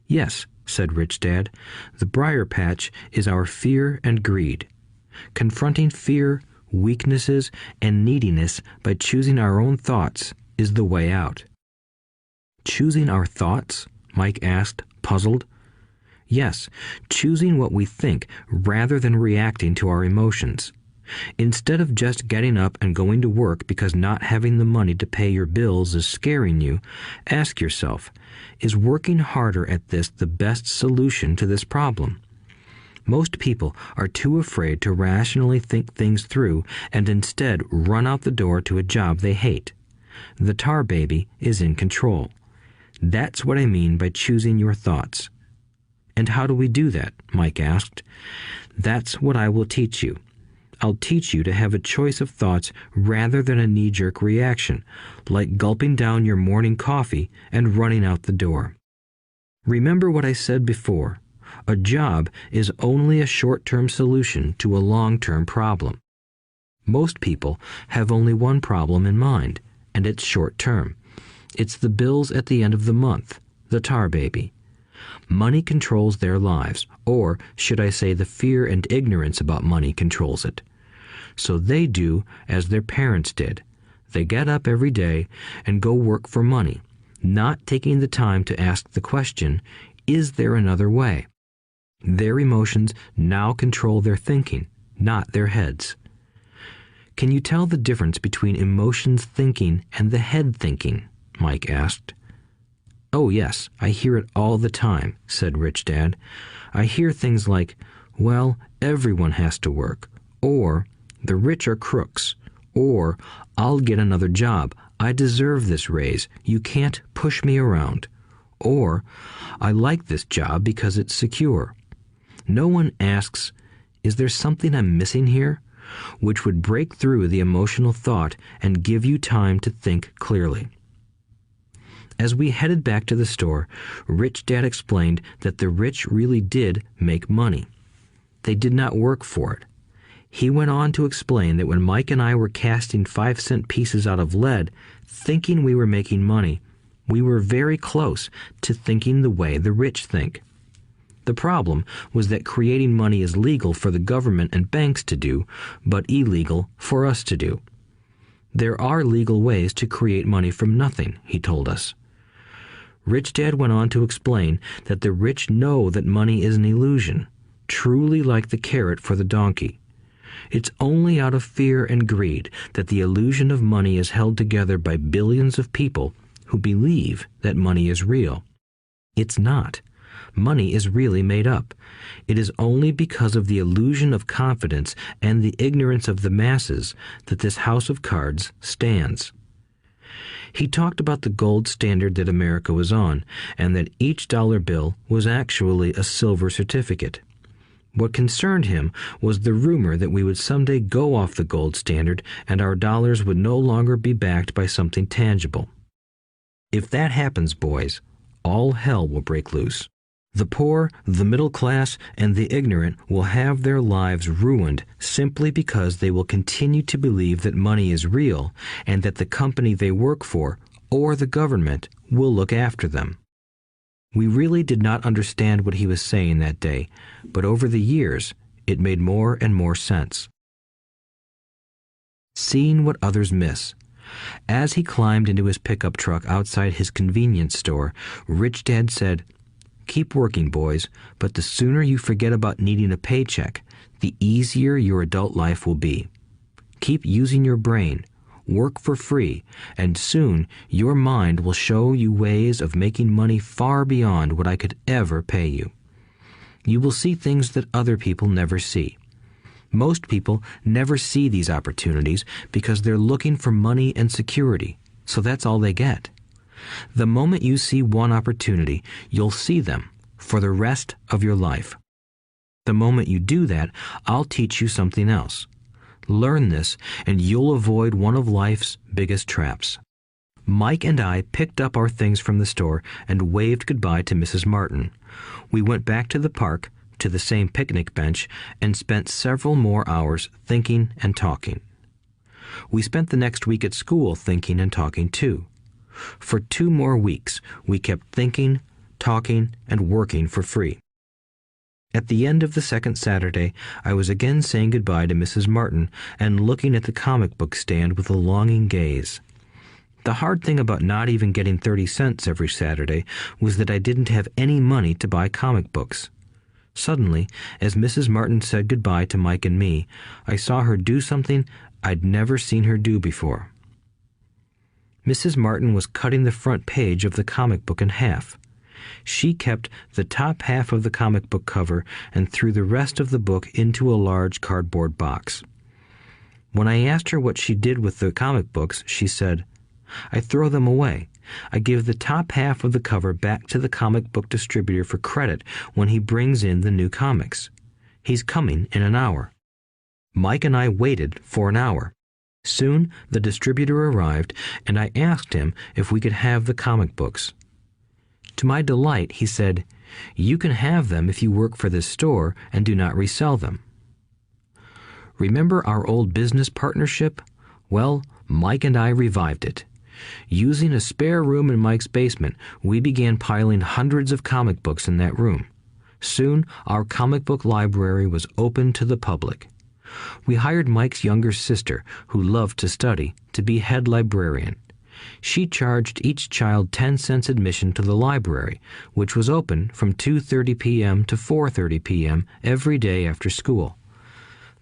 "Yes," said Rich Dad. "The briar patch is our fear and greed. Confronting fear, weaknesses, and neediness by choosing our own thoughts is the way out." "Choosing our thoughts?" Mike asked, puzzled. "Yes, choosing what we think rather than reacting to our emotions. Instead of just getting up and going to work because not having the money to pay your bills is scaring you, ask yourself, is working harder at this the best solution to this problem? Most people are too afraid to rationally think things through and instead run out the door to a job they hate. The tar baby is in control. That's what I mean by choosing your thoughts." "And how do we do that?" Mike asked. "That's what I will teach you. I'll teach you to have a choice of thoughts rather than a knee-jerk reaction, like gulping down your morning coffee and running out the door. Remember what I said before. A job is only a short-term solution to a long-term problem. Most people have only one problem in mind, and it's short-term. It's the bills at the end of the month, the tar baby. Money controls their lives, or should I say the fear and ignorance about money controls it. So they do as their parents did. They get up every day and go work for money, not taking the time to ask the question, is there another way? Their emotions now control their thinking, not their heads. Can you tell the difference between emotions thinking and the head thinking? Mike asked. "Oh yes, I hear it all the time," said Rich Dad. "I hear things like, well, everyone has to work, or the rich are crooks, or I'll get another job, I deserve this raise, you can't push me around, or I like this job because it's secure. No one asks, is there something I'm missing here? Which would break through the emotional thought and give you time to think clearly." As we headed back to the store, Rich Dad explained that the rich really did make money. They did not work for it. He went on to explain that when Mike and I were casting 5-cent pieces out of lead, thinking we were making money, we were very close to thinking the way the rich think. The problem was that creating money is legal for the government and banks to do, but illegal for us to do. There are legal ways to create money from nothing, he told us. Rich Dad went on to explain that the rich know that money is an illusion, truly like the carrot for the donkey. It's only out of fear and greed that the illusion of money is held together by billions of people who believe that money is real. It's not. Money is really made up. It is only because of the illusion of confidence and the ignorance of the masses that this house of cards stands. He talked about the gold standard that America was on, and that each dollar bill was actually a silver certificate. What concerned him was the rumor that we would someday go off the gold standard and our dollars would no longer be backed by something tangible. If that happens, boys, all hell will break loose. The poor, the middle class, and the ignorant will have their lives ruined simply because they will continue to believe that money is real and that the company they work for, or the government, will look after them. We really did not understand what he was saying that day, but over the years, it made more and more sense. Seeing what others miss. As he climbed into his pickup truck outside his convenience store, Rich Dad said, "Keep working, boys, but the sooner you forget about needing a paycheck, the easier your adult life will be. Keep using your brain, work for free, and soon your mind will show you ways of making money far beyond what I could ever pay you. You will see things that other people never see. Most people never see these opportunities because they're looking for money and security, so that's all they get. The moment you see one opportunity, you'll see them for the rest of your life. The moment you do that, I'll teach you something else. Learn this, and you'll avoid one of life's biggest traps. Mike and I picked up our things from the store and waved goodbye to Mrs. Martin. We went back to the park, to the same picnic bench, and spent several more hours thinking and talking. We spent the next week at school thinking and talking too. For 2 more weeks, we kept thinking, talking, and working for free. At the end of the second Saturday, I was again saying goodbye to Mrs. Martin and looking at the comic book stand with a longing gaze. The hard thing about not even getting 30 cents every Saturday was that I didn't have any money to buy comic books. Suddenly, as Mrs. Martin said goodbye to Mike and me, I saw her do something I'd never seen her do before. Mrs. Martin was cutting the front page of the comic book in half. She kept the top half of the comic book cover and threw the rest of the book into a large cardboard box. When I asked her what she did with the comic books, she said, "I throw them away. I give the top half of the cover back to the comic book distributor for credit when he brings in the new comics. He's coming in an hour." Mike and I waited for an hour. Soon the distributor arrived, and I asked him if we could have the comic books. To my delight, he said, "You can have them if you work for this store and do not resell them." Remember our old business partnership? Well, Mike and I revived it. Using a spare room in Mike's basement, we began piling hundreds of comic books in that room. Soon, our comic book library was open to the public. We hired Mike's younger sister, who loved to study, to be head librarian. She charged each child 10 cents admission to the library, which was open from 2:30 p.m. to 4:30 p.m. every day after school.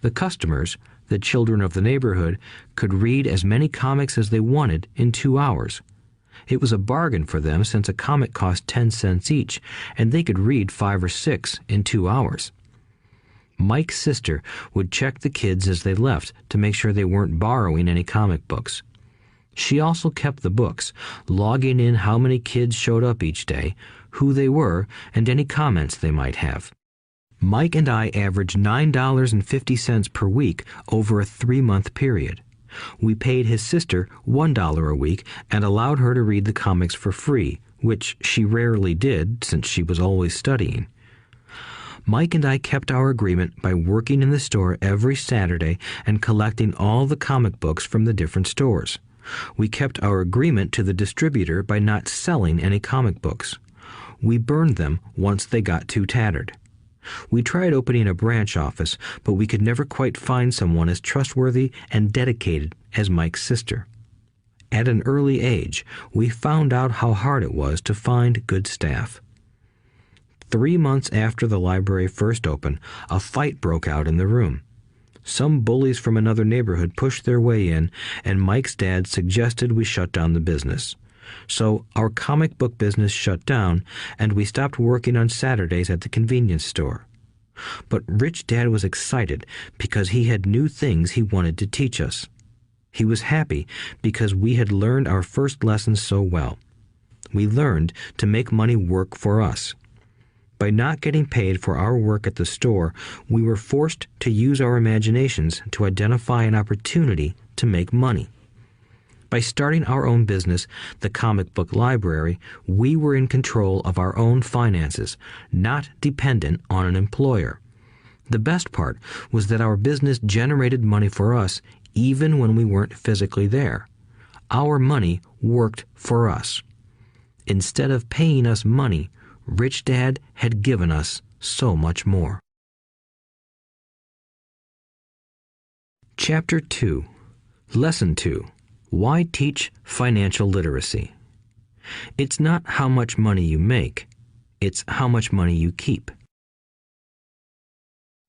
The customers, the children of the neighborhood, could read as many comics as they wanted in 2 hours. It was a bargain for them since a comic cost 10 cents each, and they could read 5 or 6 in 2 hours. Mike's sister would check the kids as they left to make sure they weren't borrowing any comic books. She also kept the books, logging in how many kids showed up each day, who they were, and any comments they might have. Mike and I averaged $9.50 per week over a 3-month period. We paid his sister $1 a week and allowed her to read the comics for free, which she rarely did since she was always studying. Mike and I kept our agreement by working in the store every Saturday and collecting all the comic books from the different stores. We kept our agreement to the distributor by not selling any comic books. We burned them once they got too tattered. We tried opening a branch office, but we could never quite find someone as trustworthy and dedicated as Mike's sister. At an early age, we found out how hard it was to find good staff. 3 months after the library first opened, a fight broke out in the room. Some bullies from another neighborhood pushed their way in, and Mike's dad suggested we shut down the business. So our comic book business shut down, and we stopped working on Saturdays at the convenience store. But Rich Dad was excited because he had new things he wanted to teach us. He was happy because we had learned our first lessons so well. We learned to make money work for us. By not getting paid for our work at the store, we were forced to use our imaginations to identify an opportunity to make money. By starting our own business, the comic book library, we were in control of our own finances, not dependent on an employer. The best part was that our business generated money for us even when we weren't physically there. Our money worked for us. Instead of paying us money, Rich Dad had given us so much more. Chapter 2. Lesson 2. Why teach financial literacy? It's not how much money you make, it's how much money you keep.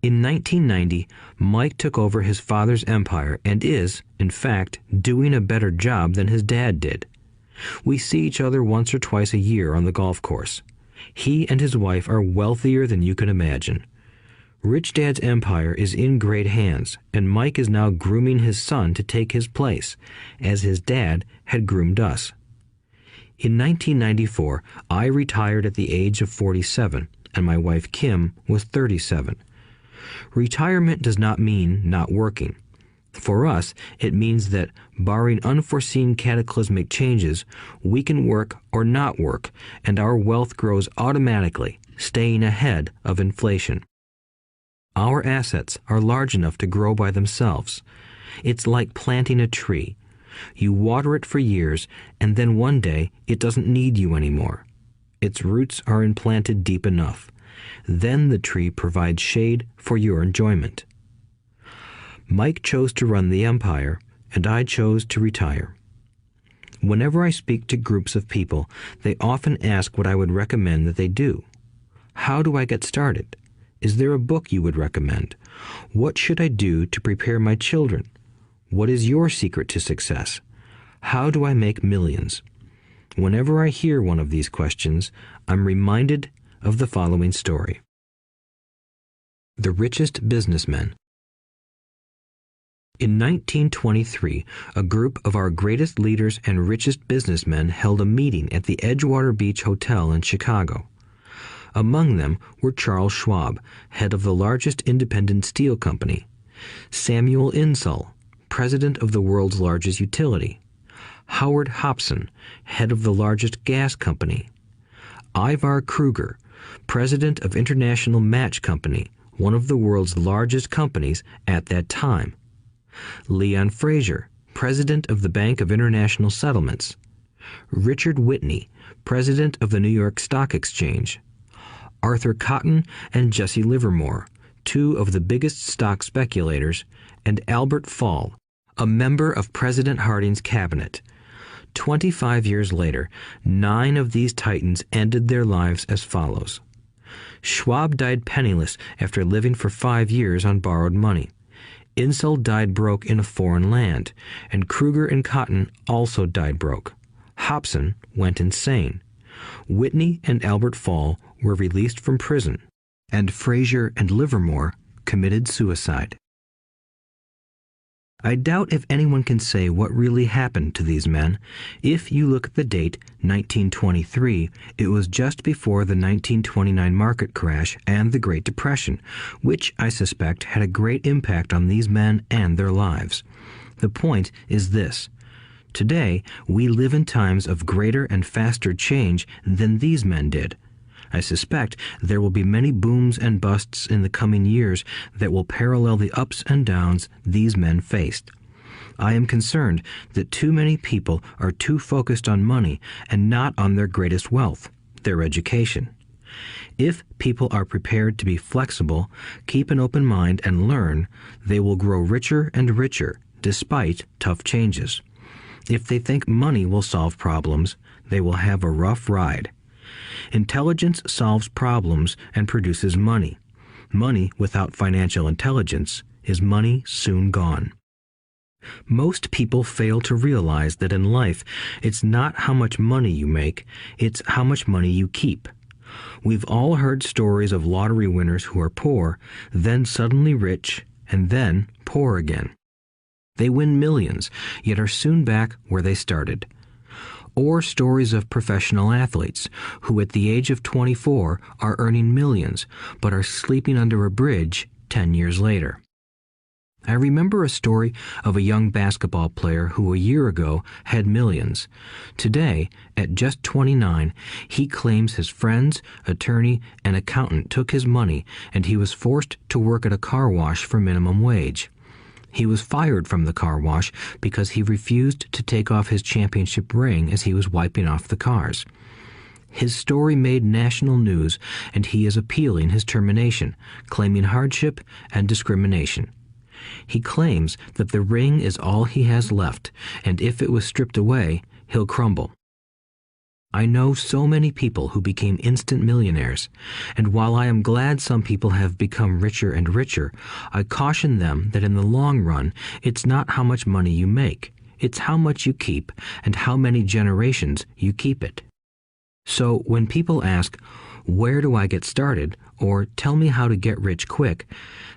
In 1990, Mike took over his father's empire and is, in fact, doing a better job than his dad did. We see each other once or twice a year on the golf course. He and his wife are wealthier than you can imagine. Rich Dad's empire is in great hands, and Mike is now grooming his son to take his place, as his dad had groomed us. In 1994, I retired at the age of 47, and my wife Kim was 37. Retirement does not mean not working. For us, it means that, barring unforeseen cataclysmic changes, we can work or not work, and our wealth grows automatically, staying ahead of inflation. Our assets are large enough to grow by themselves. It's like planting a tree. You water it for years, and then one day it doesn't need you anymore. Its roots are implanted deep enough. Then the tree provides shade for your enjoyment. Mike chose to run the empire, and I chose to retire. Whenever I speak to groups of people, they often ask what I would recommend that they do. How do I get started? Is there a book you would recommend? What should I do to prepare my children? What is your secret to success? How do I make millions? Whenever I hear one of these questions, I'm reminded of the following story. The Richest Businessmen. In 1923, a group of our greatest leaders and richest businessmen held a meeting at the Edgewater Beach Hotel in Chicago. Among them were Charles Schwab, head of the largest independent steel company; Samuel Insull, president of the world's largest utility; Howard Hobson, head of the largest gas company; Ivar Kruger, president of International Match Company, one of the world's largest companies at that time; Leon Fraser, president of the Bank of International Settlements; Richard Whitney, president of the New York Stock Exchange; Arthur Cotton and Jesse Livermore, two of the biggest stock speculators; and Albert Fall, a member of President Harding's cabinet. 25 years later, 9 of these titans ended their lives as follows. Schwab died penniless after living for 5 years on borrowed money. Insull died broke in a foreign land, and Kruger and Cotton also died broke. Hobson went insane. Whitney and Albert Fall were released from prison, and Fraser and Livermore committed suicide. I doubt if anyone can say what really happened to these men. If you look at the date, 1923, it was just before the 1929 market crash and the Great Depression, which I suspect had a great impact on these men and their lives. The point is this. Today, we live in times of greater and faster change than these men did. I suspect there will be many booms and busts in the coming years that will parallel the ups and downs these men faced. I am concerned that too many people are too focused on money and not on their greatest wealth, their education. If people are prepared to be flexible, keep an open mind, and learn, they will grow richer and richer despite tough changes. If they think money will solve problems, they will have a rough ride. Intelligence solves problems and produces money. Money without financial intelligence is money soon gone. Most people fail to realize that in life, it's not how much money you make, it's how much money you keep. We've all heard stories of lottery winners who are poor, then suddenly rich, and then poor again. They win millions, yet are soon back where they started. Or stories of professional athletes who at the age of 24 are earning millions, but are sleeping under a bridge 10 years later. I remember a story of a young basketball player who a year ago had millions. Today, at just 29, he claims his friends, attorney, and accountant took his money, and he was forced to work at a car wash for minimum wage. He was fired from the car wash because he refused to take off his championship ring as he was wiping off the cars. His story made national news, and he is appealing his termination, claiming hardship and discrimination. He claims that the ring is all he has left, and if it was stripped away, he'll crumble. I know so many people who became instant millionaires, and while I am glad some people have become richer and richer, I caution them that in the long run, it's not how much money you make, it's how much you keep and how many generations you keep it. So when people ask, "Where do I get started?" or tell me how to get rich quick,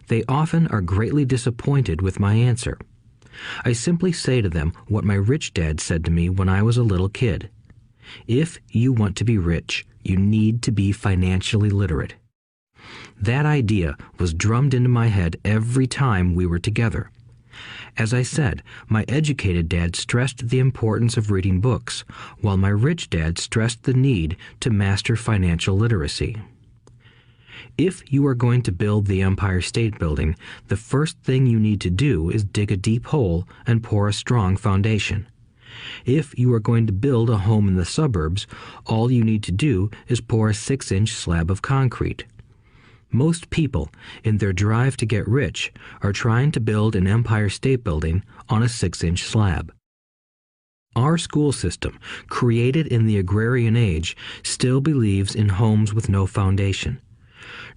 they often are greatly disappointed with my answer. I simply say to them what my rich dad said to me when I was a little kid. If you want to be rich, you need to be financially literate. That idea was drummed into my head every time we were together. As I said, my educated dad stressed the importance of reading books, while my rich dad stressed the need to master financial literacy. If you are going to build the Empire State Building, the first thing you need to do is dig a deep hole and pour a strong foundation. If you are going to build a home in the suburbs, all you need to do is pour a 6-inch slab of concrete. Most people, in their drive to get rich, are trying to build an Empire State Building on a 6-inch slab. Our school system, created in the agrarian age, still believes in homes with no foundation.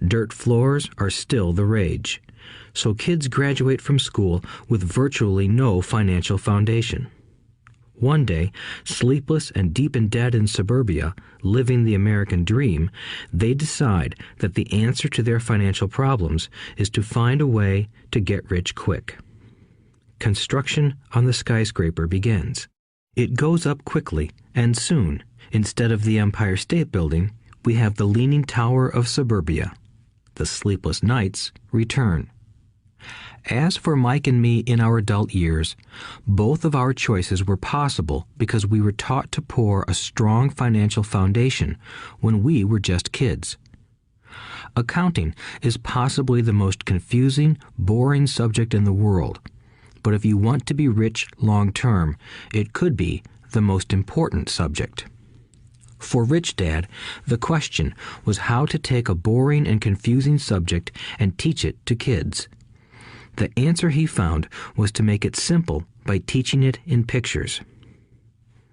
Dirt floors are still the rage, so kids graduate from school with virtually no financial foundation. One day, sleepless and deep in debt in suburbia, living the American dream, they decide that the answer to their financial problems is to find a way to get rich quick. Construction on the skyscraper begins. It goes up quickly, and soon, instead of the Empire State Building, we have the Leaning Tower of suburbia. The sleepless nights return. As for Mike and me in our adult years, both of our choices were possible because we were taught to pour a strong financial foundation when we were just kids. Accounting is possibly the most confusing, boring subject in the world, but if you want to be rich long term, it could be the most important subject. For Rich Dad, the question was how to take a boring and confusing subject and teach it to kids. The answer he found was to make it simple by teaching it in pictures.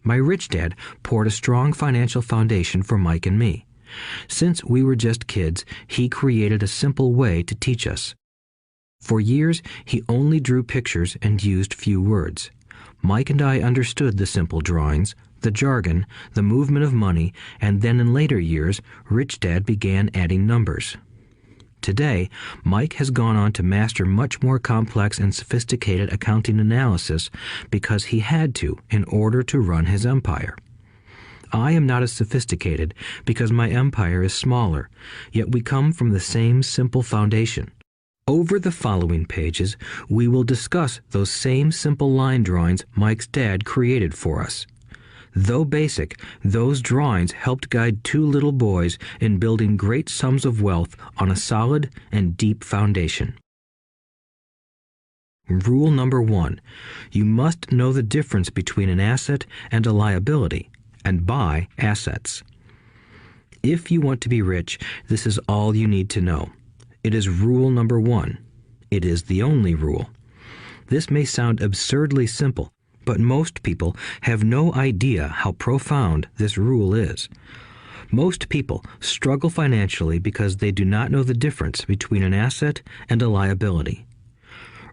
My rich dad poured a strong financial foundation for Mike and me. Since we were just kids, he created a simple way to teach us. For years, he only drew pictures and used few words. Mike and I understood the simple drawings, the jargon, the movement of money, and then in later years, Rich Dad began adding numbers. Today, Mike has gone on to master much more complex and sophisticated accounting analysis because he had to in order to run his empire. I am not as sophisticated because my empire is smaller, yet we come from the same simple foundation. Over the following pages, we will discuss those same simple line drawings Mike's dad created for us. Though basic, those drawings helped guide two little boys in building great sums of wealth on a solid and deep foundation. Rule number 1. You must know the difference between an asset and a liability, and buy assets. If you want to be rich, this is all you need to know. It is rule number 1. It is the only rule. This may sound absurdly simple, but most people have no idea how profound this rule is. Most people struggle financially because they do not know the difference between an asset and a liability.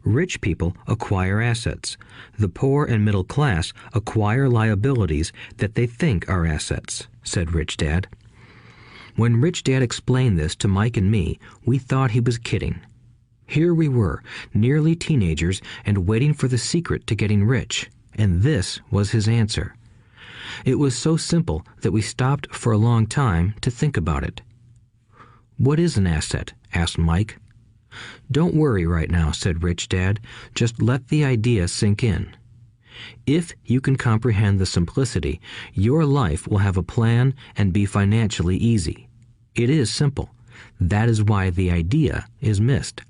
Rich people acquire assets. The poor and middle class acquire liabilities that they think are assets, said Rich Dad. When Rich Dad explained this to Mike and me, we thought he was kidding. Here we were, nearly teenagers, and waiting for the secret to getting rich. And this was his answer. It was so simple that we stopped for a long time to think about it. "What is an asset?" asked Mike. "Don't worry right now," said Rich Dad. "Just let the idea sink in. If you can comprehend the simplicity, your life will have a plan and be financially easy. It is simple. That is why the idea is missed."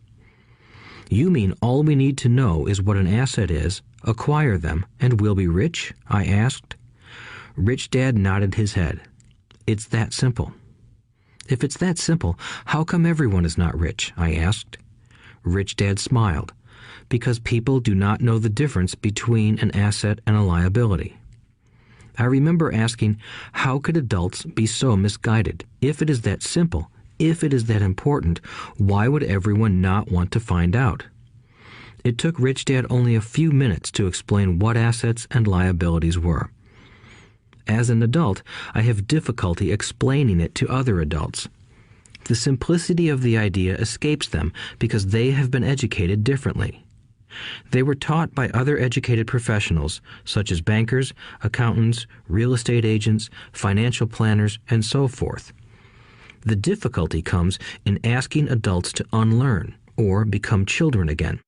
"You mean all we need to know is what an asset is, acquire them, and we'll be rich?" I asked. Rich Dad nodded his head. "It's that simple." "If it's that simple, how come everyone is not rich?" I asked. Rich Dad smiled. "Because people do not know the difference between an asset and a liability." I remember asking, how could adults be so misguided? If it is that simple, if it is that important, why would everyone not want to find out? It took Rich Dad only a few minutes to explain what assets and liabilities were. As an adult, I have difficulty explaining it to other adults. The simplicity of the idea escapes them because they have been educated differently. They were taught by other educated professionals, such as bankers, accountants, real estate agents, financial planners, and so forth. The difficulty comes in asking adults to unlearn or become children again.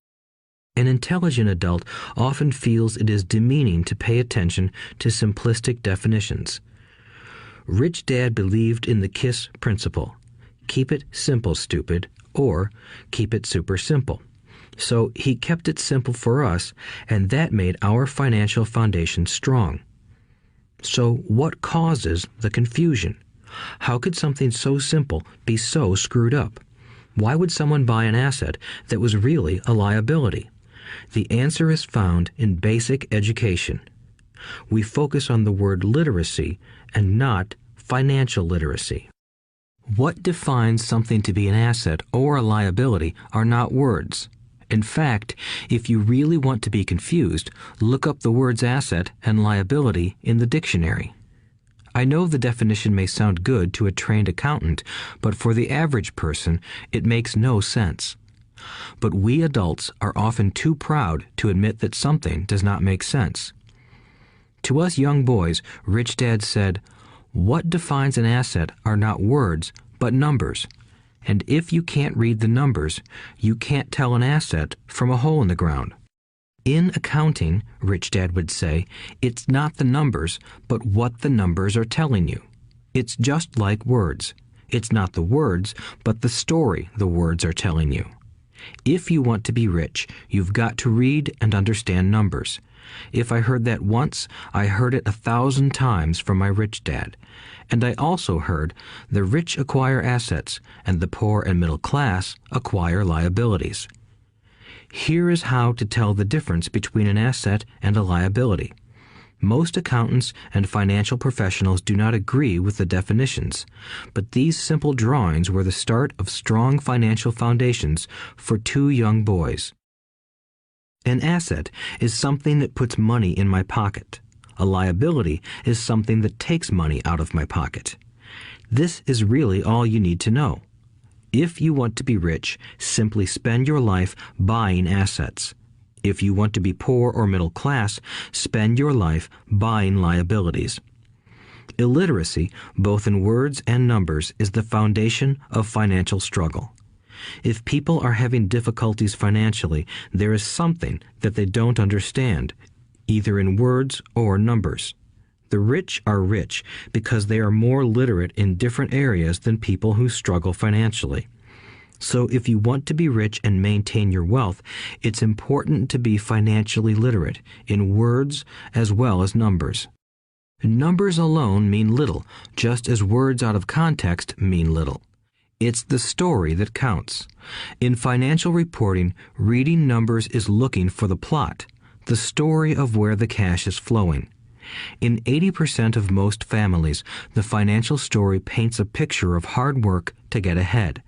An intelligent adult often feels it is demeaning to pay attention to simplistic definitions. Rich Dad believed in the KISS principle: keep it simple, stupid, or keep it super simple. So he kept it simple for us, and that made our financial foundation strong. So what causes the confusion? How could something so simple be so screwed up? Why would someone buy an asset that was really a liability? The answer is found in basic education. We focus on the word literacy and not financial literacy. What defines something to be an asset or a liability are not words. In fact, if you really want to be confused, look up the words asset and liability in the dictionary. I know the definition may sound good to a trained accountant, but for the average person, it makes no sense. But we adults are often too proud to admit that something does not make sense. To us young boys, Rich Dad said, "What defines an asset are not words, but numbers. And if you can't read the numbers, you can't tell an asset from a hole in the ground." In accounting, Rich Dad would say, it's not the numbers, but what the numbers are telling you. It's just like words. It's not the words, but the story the words are telling you. If you want to be rich, you've got to read and understand numbers. If I heard that once, I heard it 1,000 times from my rich dad. And I also heard the rich acquire assets and the poor and middle class acquire liabilities. Here is how to tell the difference between an asset and a liability. Most accountants and financial professionals do not agree with the definitions, but these simple drawings were the start of strong financial foundations for two young boys. An asset is something that puts money in my pocket. A liability is something that takes money out of my pocket. This is really all you need to know. If you want to be rich, simply spend your life buying assets. If you want to be poor or middle class, spend your life buying liabilities. Illiteracy, both in words and numbers, is the foundation of financial struggle. If people are having difficulties financially, there is something that they don't understand, either in words or numbers. The rich are rich because they are more literate in different areas than people who struggle financially. So if you want to be rich and maintain your wealth, it's important to be financially literate in words as well as numbers. Numbers alone mean little, just as words out of context mean little. It's the story that counts. In financial reporting, reading numbers is looking for the plot, the story of where the cash is flowing. In 80% of most families, the financial story paints a picture of hard work to get ahead.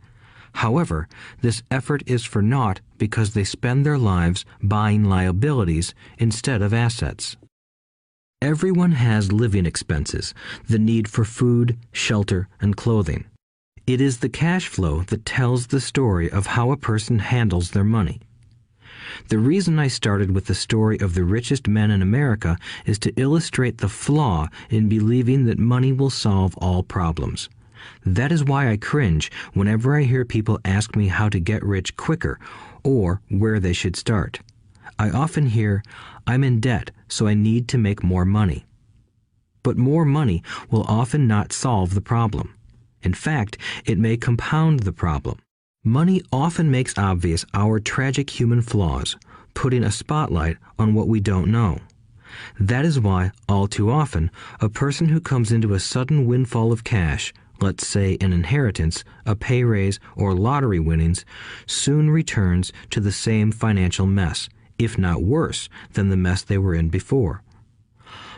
However, this effort is for naught because they spend their lives buying liabilities instead of assets. Everyone has living expenses, the need for food, shelter, and clothing. It is the cash flow that tells the story of how a person handles their money. The reason I started with the story of the richest men in America is to illustrate the flaw in believing that money will solve all problems. That is why I cringe whenever I hear people ask me how to get rich quicker or where they should start. I often hear, "I'm in debt, so I need to make more money." But more money will often not solve the problem. In fact, it may compound the problem. Money often makes obvious our tragic human flaws, putting a spotlight on what we don't know. That is why, all too often, a person who comes into a sudden windfall of cash, let's say an inheritance, a pay raise, or lottery winnings, soon returns to the same financial mess, if not worse than the mess they were in before.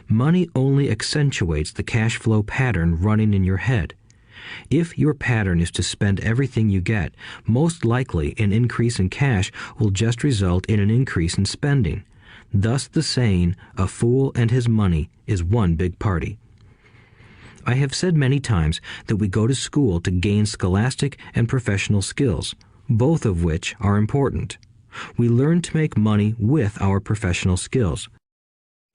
Money only accentuates the cash flow pattern running in your head. If your pattern is to spend everything you get, most likely an increase in cash will just result in an increase in spending. Thus the saying, "A fool and his money is one big party." I have said many times that we go to school to gain scholastic and professional skills, both of which are important. We learn to make money with our professional skills.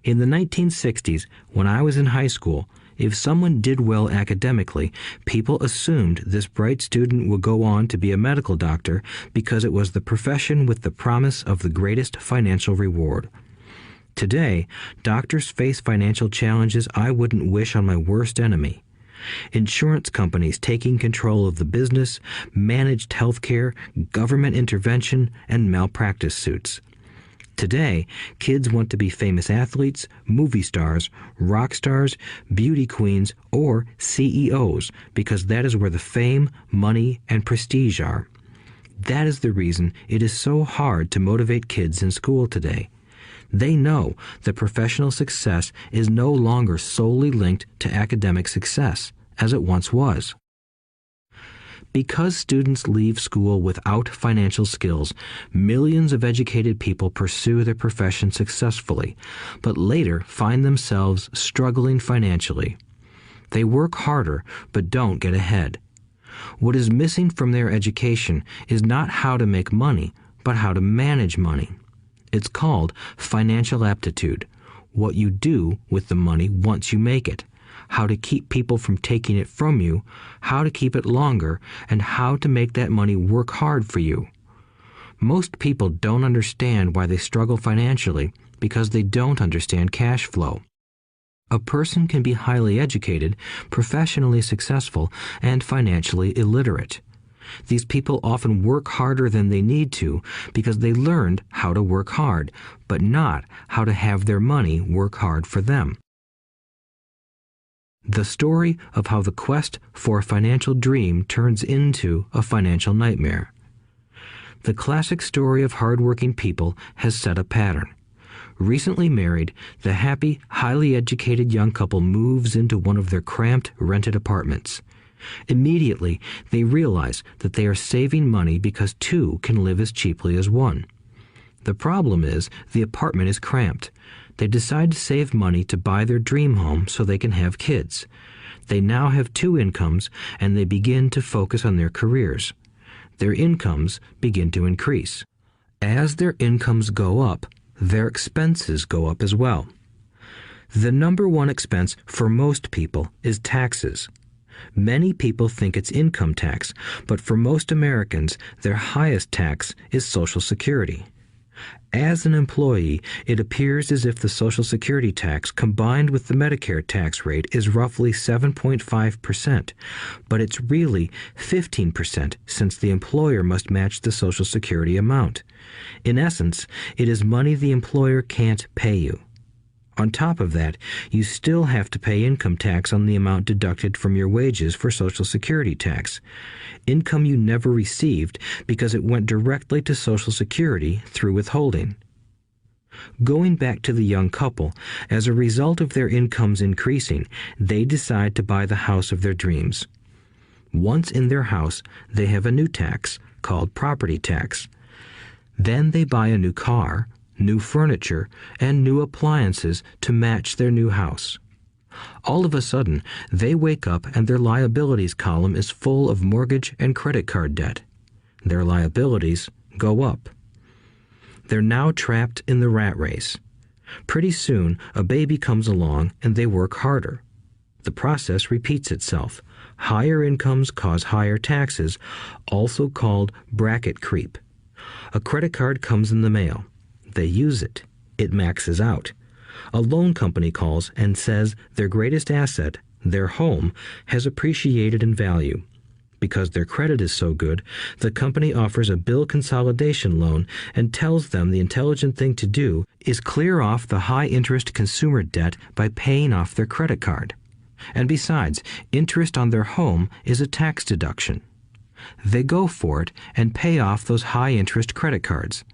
In the 1960s, when I was in high school, if someone did well academically, people assumed this bright student would go on to be a medical doctor because it was the profession with the promise of the greatest financial reward. Today, doctors face financial challenges I wouldn't wish on my worst enemy. Insurance companies taking control of the business, managed health care, government intervention, and malpractice suits. Today, kids want to be famous athletes, movie stars, rock stars, beauty queens, or CEOs because that is where the fame, money, and prestige are. That is the reason it is so hard to motivate kids in school today. They know that professional success is no longer solely linked to academic success, as it once was. Because students leave school without financial skills, millions of educated people pursue their profession successfully, but later find themselves struggling financially. They work harder, but don't get ahead. What is missing from their education is not how to make money, but how to manage money. It's called financial aptitude, what you do with the money once you make it, how to keep people from taking it from you, how to keep it longer, and how to make that money work hard for you. Most people don't understand why they struggle financially because they don't understand cash flow. A person can be highly educated, professionally successful, and financially illiterate. These people often work harder than they need to because they learned how to work hard, but not how to have their money work hard for them. The story of how the quest for a financial dream turns into a financial nightmare. The classic story of hardworking people has set a pattern. Recently married, the happy, highly educated young couple moves into one of their cramped, rented apartments. Immediately, they realize that they are saving money because two can live as cheaply as one. The problem is the apartment is cramped. They decide to save money to buy their dream home so they can have kids. They now have two incomes, and they begin to focus on their careers. Their incomes begin to increase. As their incomes go up, their expenses go up as well. The number one expense for most people is taxes. Many people think it's income tax, but for most Americans, their highest tax is Social Security. As an employee, it appears as if the Social Security tax combined with the Medicare tax rate is roughly 7.5%, but it's really 15% since the employer must match the Social Security amount. In essence, it is money the employer can't pay you. On top of that, you still have to pay income tax on the amount deducted from your wages for Social Security tax. Income you never received because it went directly to Social Security through withholding. Going back to the young couple, as a result of their incomes increasing, they decide to buy the house of their dreams. Once in their house, they have a new tax called property tax. Then they buy a new car, new furniture, and new appliances to match their new house. All of a sudden, they wake up and their liabilities column is full of mortgage and credit card debt. Their liabilities go up. They're now trapped in the rat race. Pretty soon, a baby comes along and they work harder. The process repeats itself. Higher incomes cause higher taxes, also called bracket creep. A credit card comes in the mail. They use it. It maxes out. A loan company calls and says their greatest asset, their home, has appreciated in value. Because their credit is so good, the company offers a bill consolidation loan and tells them the intelligent thing to do is clear off the high-interest consumer debt by paying off their credit card. And besides, interest on their home is a tax deduction. They go for it and pay off those high-interest credit cards.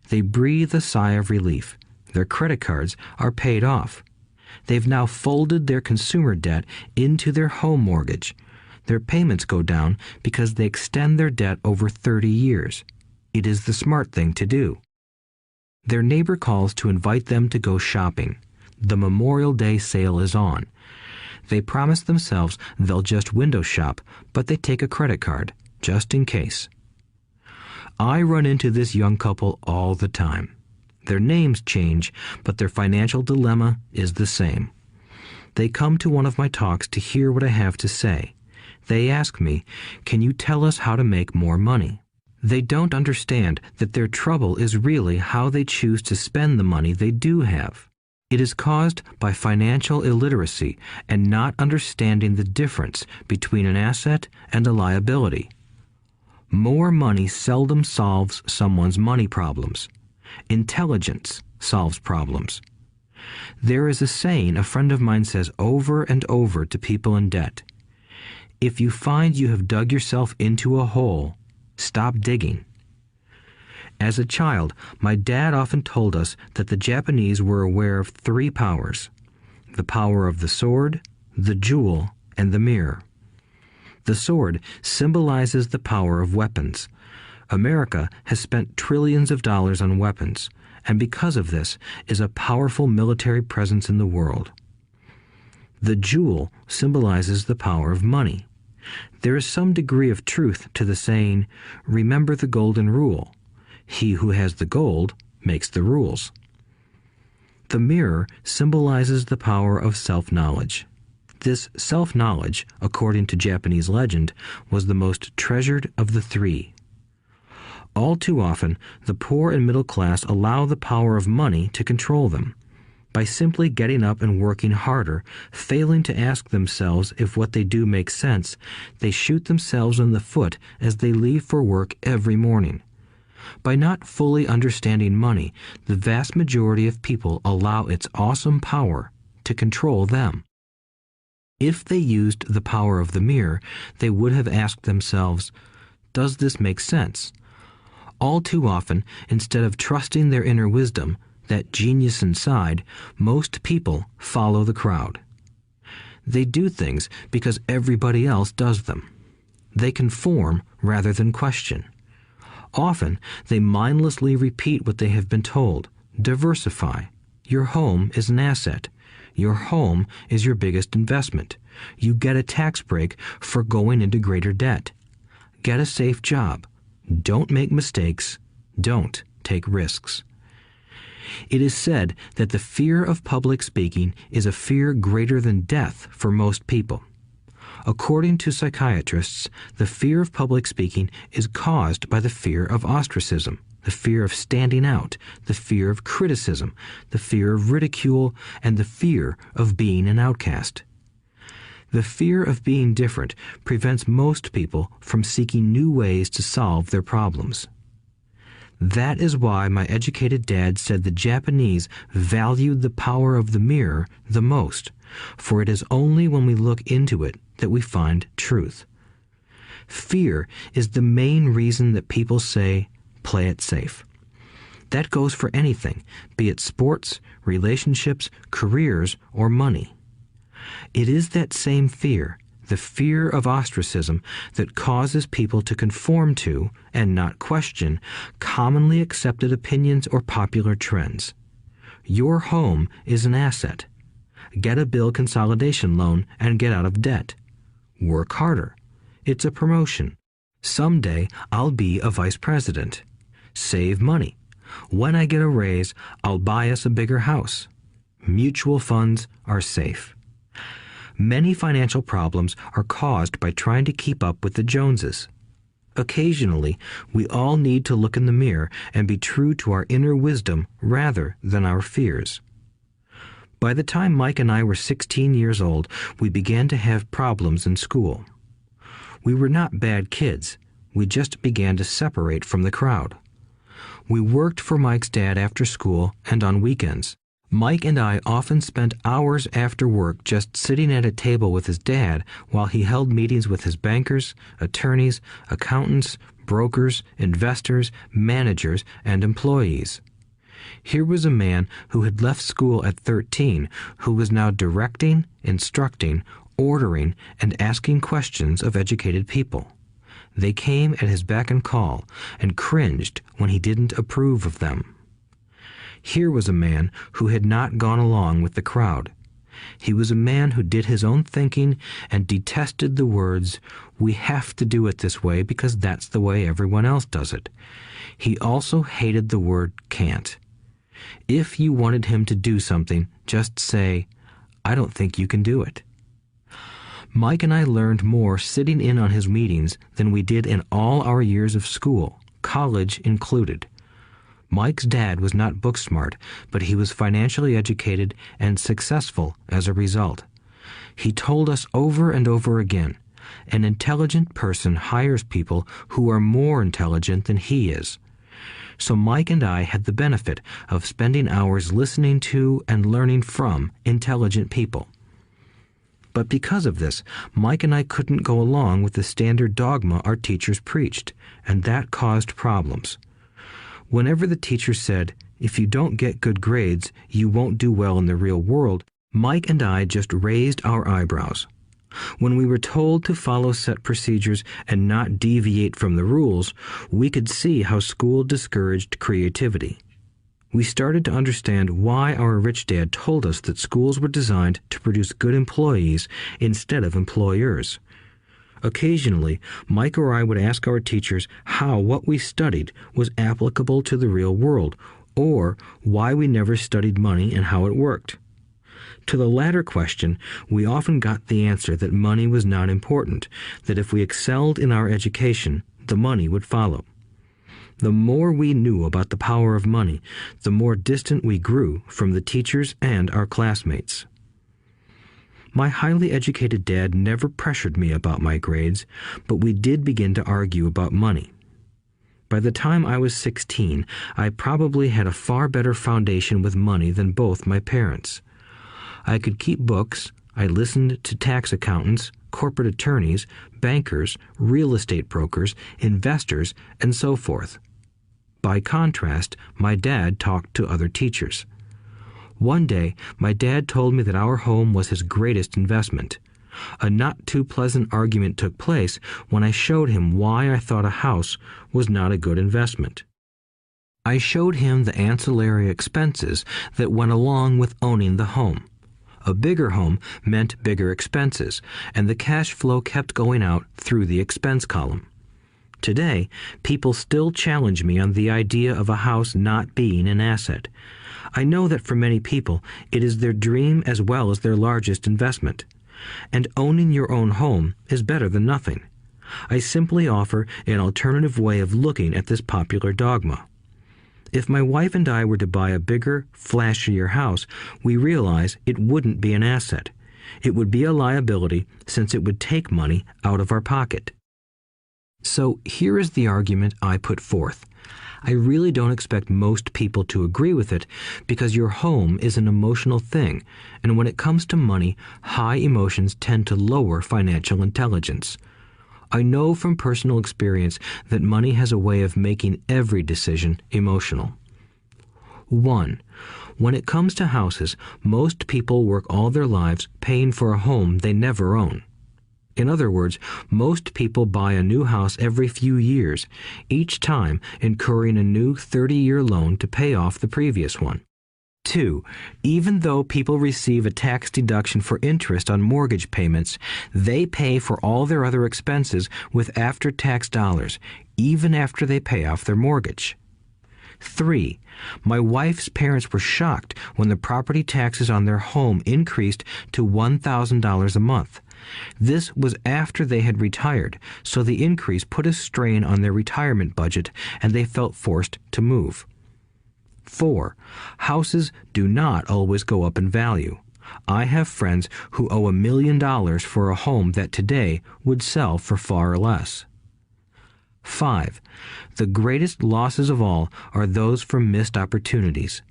They breathe a sigh of relief. Their credit cards are paid off. They've now folded their consumer debt into their home mortgage. Their payments go down because they extend their debt over 30 years. It is the smart thing to do. Their neighbor calls to invite them to go shopping. The Memorial Day sale is on. They promise themselves they'll just window shop, but they take a credit card, just in case. I run into this young couple all the time. Their names change, but their financial dilemma is the same. They come to one of my talks to hear what I have to say. They ask me, "Can you tell us how to make more money?" They don't understand that their trouble is really how they choose to spend the money they do have. It is caused by financial illiteracy and not understanding the difference between an asset and a liability. More money seldom solves someone's money problems. Intelligence solves problems. There is a saying a friend of mine says over and over to people in debt. If you find you have dug yourself into a hole, stop digging. As a child, my dad often told us that the Japanese were aware of 3 powers: the power of the sword, the jewel, and the mirror. The sword symbolizes the power of weapons. America has spent trillions of dollars on weapons, and because of this is a powerful military presence in the world. The jewel symbolizes the power of money. There is some degree of truth to the saying, "Remember the golden rule. He who has the gold makes the rules." The mirror symbolizes the power of self-knowledge. This self-knowledge, according to Japanese legend, was the most treasured of the 3. All too often, the poor and middle class allow the power of money to control them. By simply getting up and working harder, failing to ask themselves if what they do makes sense, they shoot themselves in the foot as they leave for work every morning. By not fully understanding money, the vast majority of people allow its awesome power to control them. If they used the power of the mirror, they would have asked themselves, "Does this make sense?" All too often, instead of trusting their inner wisdom, that genius inside, most people follow the crowd. They do things because everybody else does them. They conform rather than question. Often, they mindlessly repeat what they have been told. Diversify. Your home is an asset. Your home is your biggest investment. You get a tax break for going into greater debt. Get a safe job. Don't make mistakes. Don't take risks. It is said that the fear of public speaking is a fear greater than death for most people. According to psychiatrists, the fear of public speaking is caused by the fear of ostracism, the fear of standing out, the fear of criticism, the fear of ridicule, and the fear of being an outcast. The fear of being different prevents most people from seeking new ways to solve their problems. That is why my educated dad said the Japanese valued the power of the mirror the most, for it is only when we look into it that we find truth. Fear is the main reason that people say, "Play it safe." That goes for anything, be it sports, relationships, careers, or money. It is that same fear, the fear of ostracism, that causes people to conform to, and not question, commonly accepted opinions or popular trends. Your home is an asset. Get a bill consolidation loan and get out of debt. Work harder. It's a promotion. Someday I'll be a vice president. Save money. When I get a raise, I'll buy us a bigger house. Mutual funds are safe. Many financial problems are caused by trying to keep up with the Joneses. Occasionally, we all need to look in the mirror and be true to our inner wisdom rather than our fears. By the time Mike and I were 16 years old, we began to have problems in school. We were not bad kids. We just began to separate from the crowd. We worked for Mike's dad after school and on weekends. Mike and I often spent hours after work just sitting at a table with his dad while he held meetings with his bankers, attorneys, accountants, brokers, investors, managers, and employees. Here was a man who had left school at 13 who was now directing, instructing, ordering, and asking questions of educated people. They came at his beck and call and cringed when he didn't approve of them. Here was a man who had not gone along with the crowd. He was a man who did his own thinking and detested the words, "We have to do it this way because that's the way everyone else does it." He also hated the word can't. If you wanted him to do something, just say, "I don't think you can do it." Mike and I learned more sitting in on his meetings than we did in all our years of school, college included. Mike's dad was not book smart, but he was financially educated and successful as a result. He told us over and over again, an intelligent person hires people who are more intelligent than he is. So Mike and I had the benefit of spending hours listening to and learning from intelligent people. But because of this, Mike and I couldn't go along with the standard dogma our teachers preached, and that caused problems. Whenever the teacher said, "If you don't get good grades, you won't do well in the real world," Mike and I just raised our eyebrows. When we were told to follow set procedures and not deviate from the rules, we could see how school discouraged creativity. We started to understand why our rich dad told us that schools were designed to produce good employees instead of employers. Occasionally, Mike or I would ask our teachers how what we studied was applicable to the real world, or why we never studied money and how it worked. To the latter question, we often got the answer that money was not important, that if we excelled in our education, the money would follow. The more we knew about the power of money, the more distant we grew from the teachers and our classmates. My highly educated dad never pressured me about my grades, but we did begin to argue about money. By the time I was 16, I probably had a far better foundation with money than both my parents. I could keep books, I listened to tax accountants, corporate attorneys, bankers, real estate brokers, investors, and so forth. By contrast, my dad talked to other teachers. One day, my dad told me that our home was his greatest investment. A not-too-pleasant argument took place when I showed him why I thought a house was not a good investment. I showed him the ancillary expenses that went along with owning the home. A bigger home meant bigger expenses, and the cash flow kept going out through the expense column. Today, people still challenge me on the idea of a house not being an asset. I know that for many people, it is their dream as well as their largest investment. And owning your own home is better than nothing. I simply offer an alternative way of looking at this popular dogma. If my wife and I were to buy a bigger, flashier house, we realize it wouldn't be an asset. It would be a liability since it would take money out of our pocket. So here is the argument I put forth. I really don't expect most people to agree with it because your home is an emotional thing, and when it comes to money, high emotions tend to lower financial intelligence. I know from personal experience that money has a way of making every decision emotional. 1. When it comes to houses, most people work all their lives paying for a home they never own. In other words, most people buy a new house every few years, each time incurring a new 30-year loan to pay off the previous one. 2. Even though people receive a tax deduction for interest on mortgage payments, they pay for all their other expenses with after-tax dollars, even after they pay off their mortgage. 3. My wife's parents were shocked when the property taxes on their home increased to $1,000 a month. This was after they had retired, so the increase put a strain on their retirement budget and they felt forced to move. 4. Houses do not always go up in value. I have friends who owe $1 million for a home that today would sell for far less. 5. The greatest losses of all are those from missed opportunities.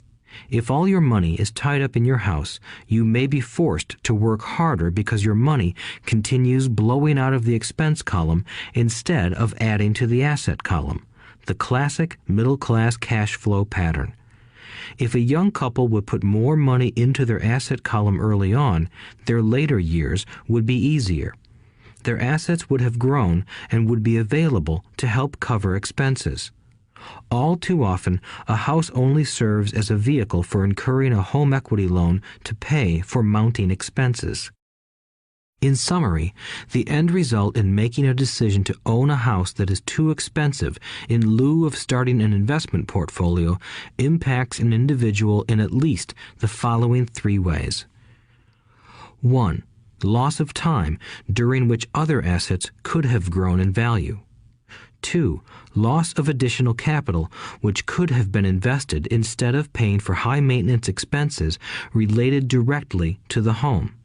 If all your money is tied up in your house, you may be forced to work harder because your money continues blowing out of the expense column instead of adding to the asset column, the classic middle-class cash flow pattern. If a young couple would put more money into their asset column early on, their later years would be easier. Their assets would have grown and would be available to help cover expenses. All too often, a house only serves as a vehicle for incurring a home equity loan to pay for mounting expenses. In summary, the end result in making a decision to own a house that is too expensive in lieu of starting an investment portfolio impacts an individual in at least the following 3 ways. 1. Loss of time during which other assets could have grown in value. 2. Loss of additional capital which could have been invested instead of paying for high-maintenance expenses related directly to the home.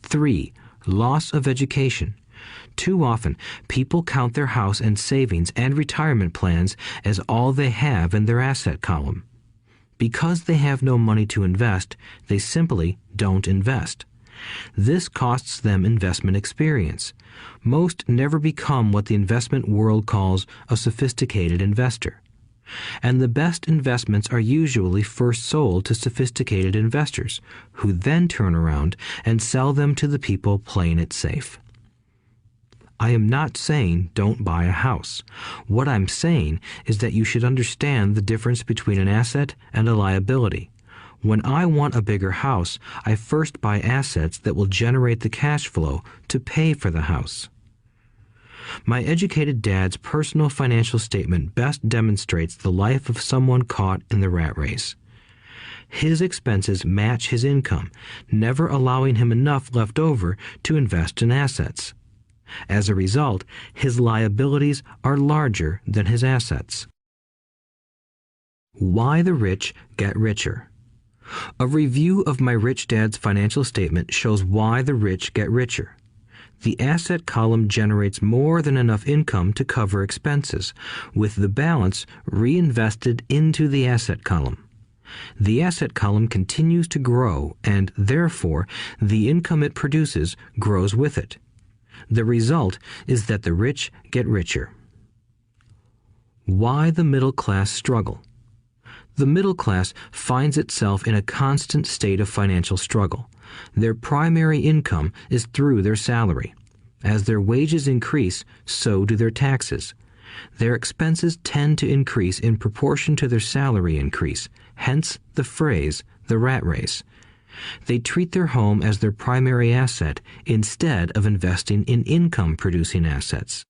3. Loss of education. Too often, people count their house and savings and retirement plans as all they have in their asset column. Because they have no money to invest, they simply don't invest. This costs them investment experience. Most never become what the investment world calls a sophisticated investor. And the best investments are usually first sold to sophisticated investors, who then turn around and sell them to the people playing it safe. I am not saying don't buy a house. What I'm saying is that you should understand the difference between an asset and a liability. When I want a bigger house, I first buy assets that will generate the cash flow to pay for the house. My educated dad's personal financial statement best demonstrates the life of someone caught in the rat race. His expenses match his income, never allowing him enough left over to invest in assets. As a result, his liabilities are larger than his assets. Why the rich get richer. A review of my rich dad's financial statement shows why the rich get richer. The asset column generates more than enough income to cover expenses, with the balance reinvested into the asset column. The asset column continues to grow, and therefore the income it produces grows with it. The result is that the rich get richer. Why the middle class struggle. The middle class finds itself in a constant state of financial struggle. Their primary income is through their salary. As their wages increase, so do their taxes. Their expenses tend to increase in proportion to their salary increase, hence the phrase, the rat race. They treat their home as their primary asset instead of investing in income-producing assets.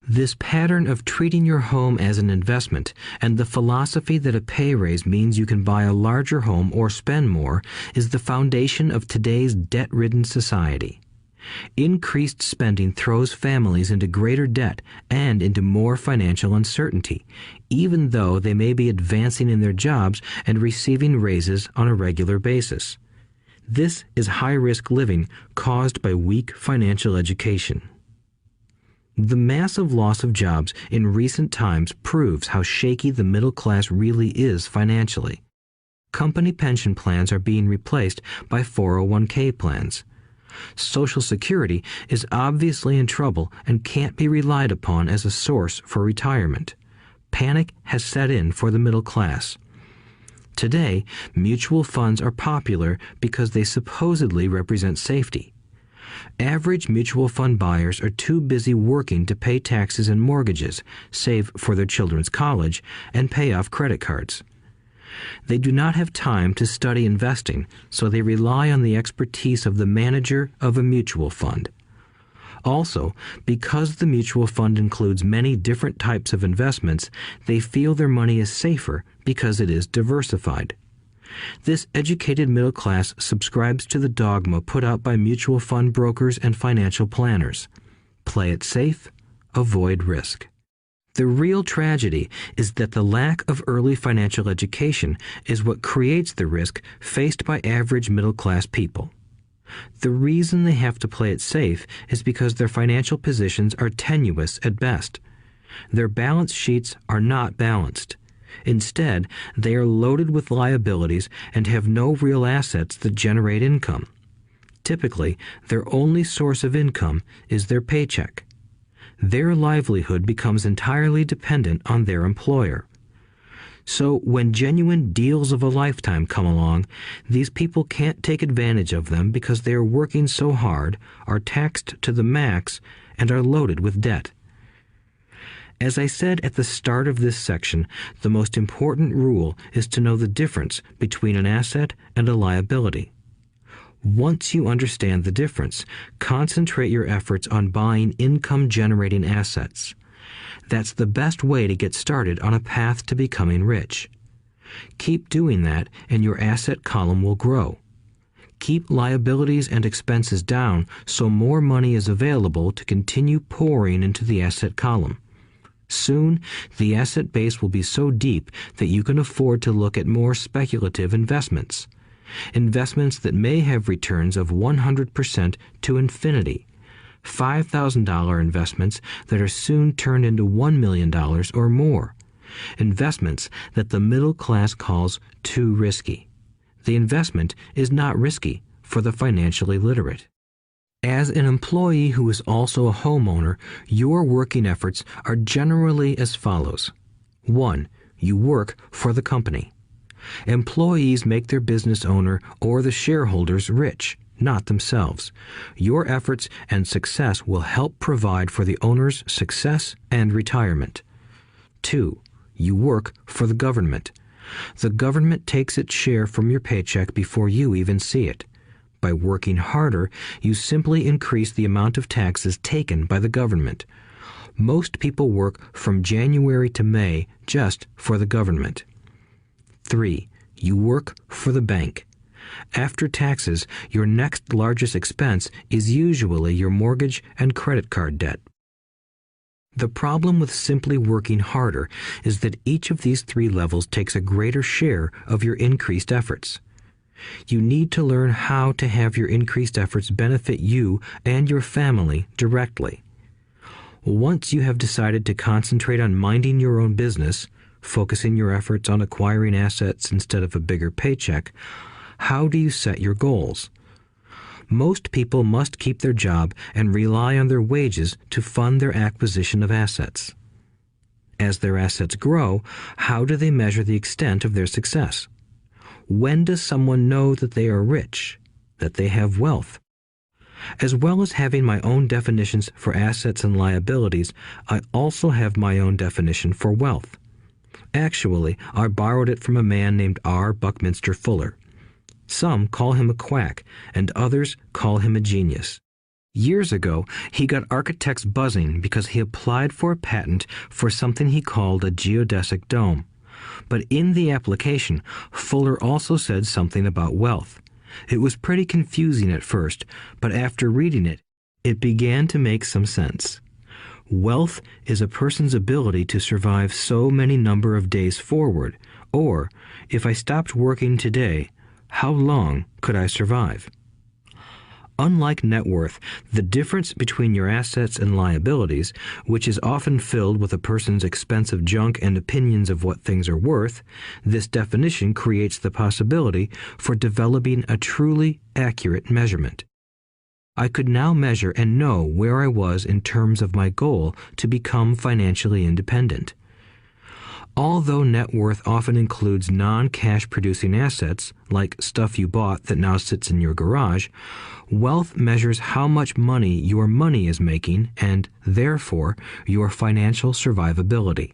This pattern of treating your home as an investment and the philosophy that a pay raise means you can buy a larger home or spend more is the foundation of today's debt-ridden society. Increased spending throws families into greater debt and into more financial uncertainty, even though they may be advancing in their jobs and receiving raises on a regular basis. This is high-risk living caused by weak financial education. The massive loss of jobs in recent times proves how shaky the middle class really is financially. Company pension plans are being replaced by 401k plans. Social Security is obviously in trouble and can't be relied upon as a source for retirement. Panic has set in for the middle class. Today, mutual funds are popular because they supposedly represent safety. Average mutual fund buyers are too busy working to pay taxes and mortgages, save for their children's college, and pay off credit cards. They do not have time to study investing, so they rely on the expertise of the manager of a mutual fund. Also, because the mutual fund includes many different types of investments, they feel their money is safer because it is diversified. This educated middle class subscribes to the dogma put out by mutual fund brokers and financial planners. Play it safe, avoid risk. The real tragedy is that the lack of early financial education is what creates the risk faced by average middle class people. The reason they have to play it safe is because their financial positions are tenuous at best. Their balance sheets are not balanced. Instead, they are loaded with liabilities and have no real assets that generate income. Typically, their only source of income is their paycheck. Their livelihood becomes entirely dependent on their employer. So when genuine deals of a lifetime come along, these people can't take advantage of them because they are working so hard, are taxed to the max, and are loaded with debt. As I said at the start of this section, the most important rule is to know the difference between an asset and a liability. Once you understand the difference, concentrate your efforts on buying income-generating assets. That's the best way to get started on a path to becoming rich. Keep doing that and your asset column will grow. Keep liabilities and expenses down so more money is available to continue pouring into the asset column. Soon, the asset base will be so deep that you can afford to look at more speculative investments. Investments that may have returns of 100% to infinity. $5,000 investments that are soon turned into $1 million or more. Investments that the middle class calls too risky. The investment is not risky for the financially literate. As an employee who is also a homeowner, your working efforts are generally as follows. 1. You work for the company. Employees make their business owner or the shareholders rich, not themselves. Your efforts and success will help provide for the owner's success and retirement. 2. You work for the government. The government takes its share from your paycheck before you even see it. By working harder, you simply increase the amount of taxes taken by the government. Most people work from January to May just for the government. 3. You work for the bank. After taxes, your next largest expense is usually your mortgage and credit card debt. The problem with simply working harder is that each of these 3 levels takes a greater share of your increased efforts. You need to learn how to have your increased efforts benefit you and your family directly. Once you have decided to concentrate on minding your own business, focusing your efforts on acquiring assets instead of a bigger paycheck, how do you set your goals? Most people must keep their job and rely on their wages to fund their acquisition of assets. As their assets grow, how do they measure the extent of their success? When does someone know that they are rich, that they have wealth? As well as having my own definitions for assets and liabilities, I also have my own definition for wealth. Actually, I borrowed it from a man named R. Buckminster Fuller. Some call him a quack, and others call him a genius. Years ago, he got architects buzzing because he applied for a patent for something he called a geodesic dome. But in the application, Fuller also said something about wealth. It was pretty confusing at first, but after reading it, it began to make some sense. Wealth is a person's ability to survive so many number of days forward, or, if I stopped working today, how long could I survive? Unlike net worth, the difference between your assets and liabilities, which is often filled with a person's expensive junk and opinions of what things are worth, this definition creates the possibility for developing a truly accurate measurement. I could now measure and know where I was in terms of my goal to become financially independent. Although net worth often includes non-cash producing assets, like stuff you bought that now sits in your garage, wealth measures how much money your money is making and, therefore, your financial survivability.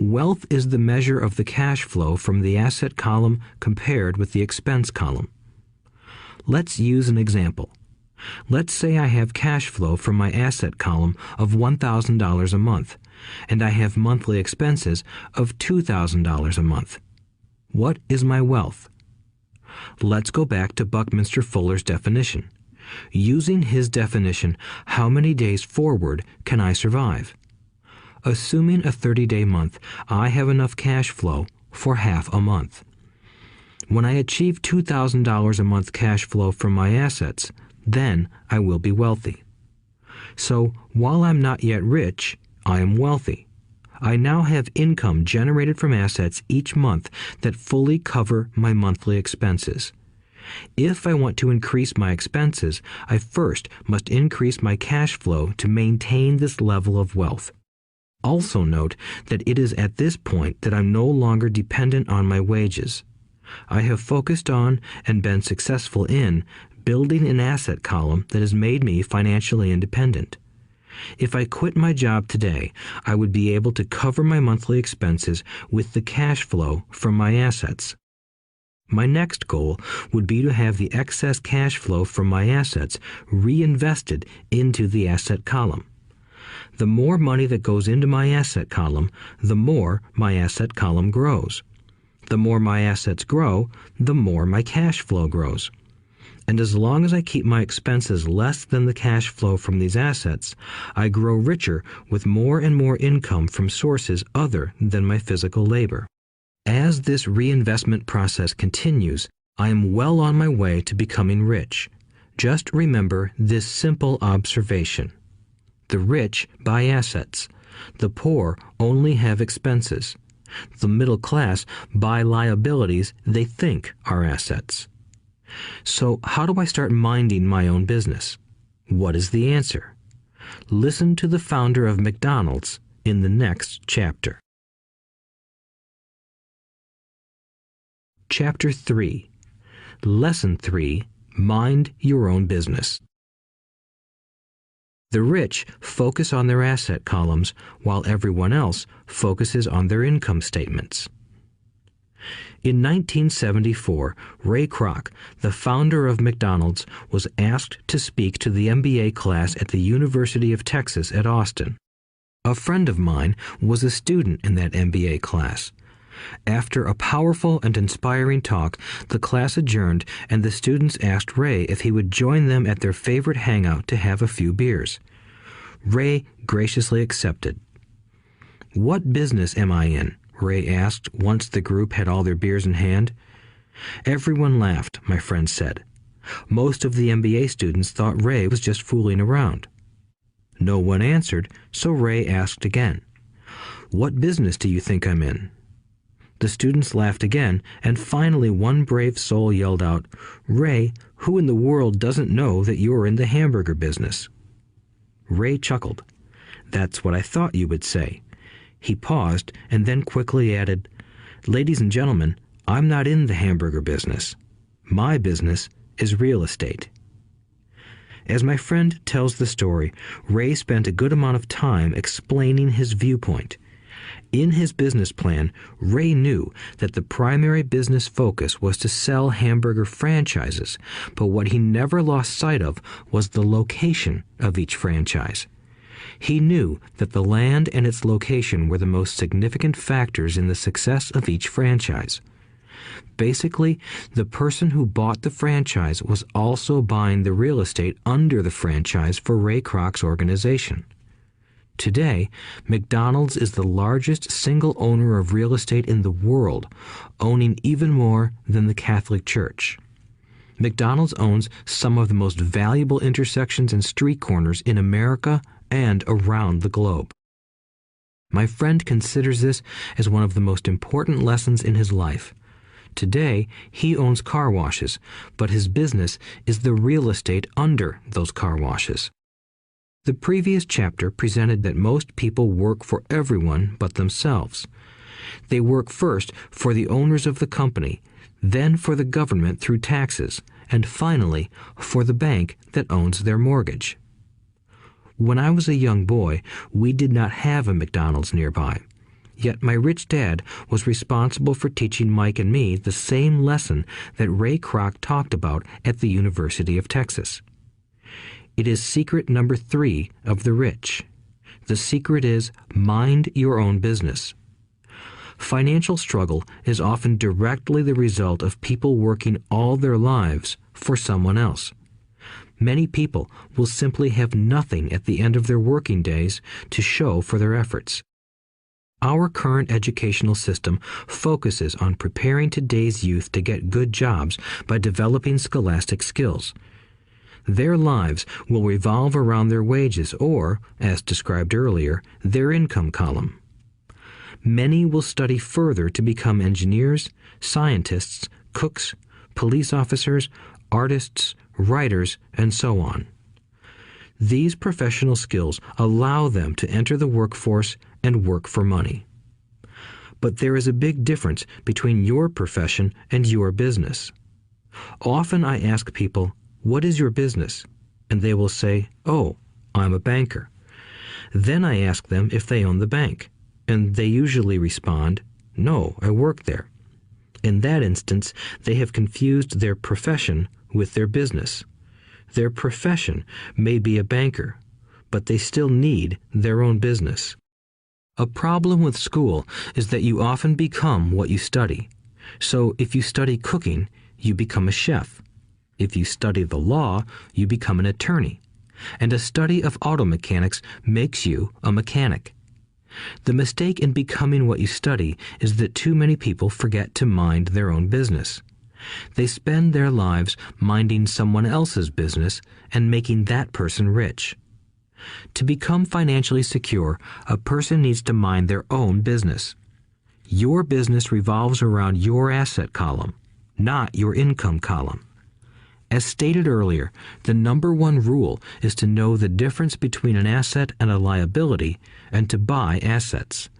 Wealth is the measure of the cash flow from the asset column compared with the expense column. Let's use an example. Let's say I have cash flow from my asset column of $1,000 a month, and I have monthly expenses of $2,000 a month. What is my wealth? Let's go back to Buckminster Fuller's definition. Using his definition, how many days forward can I survive? Assuming a 30-day month, I have enough cash flow for half a month. When I achieve $2,000 a month cash flow from my assets, then I will be wealthy. So, while I'm not yet rich, I am wealthy. I now have income generated from assets each month that fully cover my monthly expenses. If I want to increase my expenses, I first must increase my cash flow to maintain this level of wealth. Also note that it is at this point that I'm no longer dependent on my wages. I have focused on and been successful in building an asset column that has made me financially independent. If I quit my job today, I would be able to cover my monthly expenses with the cash flow from my assets. My next goal would be to have the excess cash flow from my assets reinvested into the asset column. The more money that goes into my asset column, the more my asset column grows. The more my assets grow, the more my cash flow grows. And as long as I keep my expenses less than the cash flow from these assets, I grow richer with more and more income from sources other than my physical labor. As this reinvestment process continues, I am well on my way to becoming rich. Just remember this simple observation. The rich buy assets. The poor only have expenses. The middle class buy liabilities they think are assets. So how do I start minding my own business? What is the answer? Listen to the founder of McDonald's in the next chapter. Chapter 3. Lesson 3. Mind your own business. The rich focus on their asset columns while everyone else focuses on their income statements. In 1974, Ray Kroc, the founder of McDonald's, was asked to speak to the MBA class at the University of Texas at Austin. A friend of mine was a student in that MBA class. After a powerful and inspiring talk, the class adjourned and the students asked Ray if he would join them at their favorite hangout to have a few beers. Ray graciously accepted. "What business am I in?" Ray asked once the group had all their beers in hand. Everyone laughed, my friend said. Most of the MBA students thought Ray was just fooling around. No one answered, so Ray asked again. "What business do you think I'm in?" The students laughed again, and finally one brave soul yelled out, "Ray, who in the world doesn't know that you're in the hamburger business?" Ray chuckled. "That's what I thought you would say." He paused and then quickly added, "Ladies and gentlemen, I'm not in the hamburger business. My business is real estate." As my friend tells the story, Ray spent a good amount of time explaining his viewpoint. In his business plan, Ray knew that the primary business focus was to sell hamburger franchises, but what he never lost sight of was the location of each franchise. He knew that the land and its location were the most significant factors in the success of each franchise. Basically, the person who bought the franchise was also buying the real estate under the franchise for Ray Kroc's organization. Today, McDonald's is the largest single owner of real estate in the world, owning even more than the Catholic Church. McDonald's owns some of the most valuable intersections and street corners in America and around the globe. My friend considers this as one of the most important lessons in his life. Today, he owns car washes, but his business is the real estate under those car washes. The previous chapter presented that most people work for everyone but themselves. They work first for the owners of the company, then for the government through taxes, and finally for the bank that owns their mortgage. When I was a young boy, we did not have a McDonald's nearby. Yet my rich dad was responsible for teaching Mike and me the same lesson that Ray Kroc talked about at the University of Texas. It is secret number 3 of the rich. The secret is mind your own business. Financial struggle is often directly the result of people working all their lives for someone else. Many people will simply have nothing at the end of their working days to show for their efforts. Our current educational system focuses on preparing today's youth to get good jobs by developing scholastic skills. Their lives will revolve around their wages or, as described earlier, their income column. Many will study further to become engineers, scientists, cooks, police officers, artists, writers, and so on. These professional skills allow them to enter the workforce and work for money. But there is a big difference between your profession and your business. Often I ask people, "What is your business?" And they will say, "Oh, I'm a banker." Then I ask them if they own the bank, and they usually respond, "No, I work there." In that instance, they have confused their profession with their business. Their profession may be a banker, but they still need their own business. A problem with school is that you often become what you study. So if you study cooking, you become a chef. If you study the law, you become an attorney. And a study of auto mechanics makes you a mechanic. The mistake in becoming what you study is that too many people forget to mind their own business. They spend their lives minding someone else's business and making that person rich. To become financially secure, a person needs to mind their own business. Your business revolves around your asset column, not your income column. As stated earlier, the number one rule is to know the difference between an asset and a liability and to buy assets.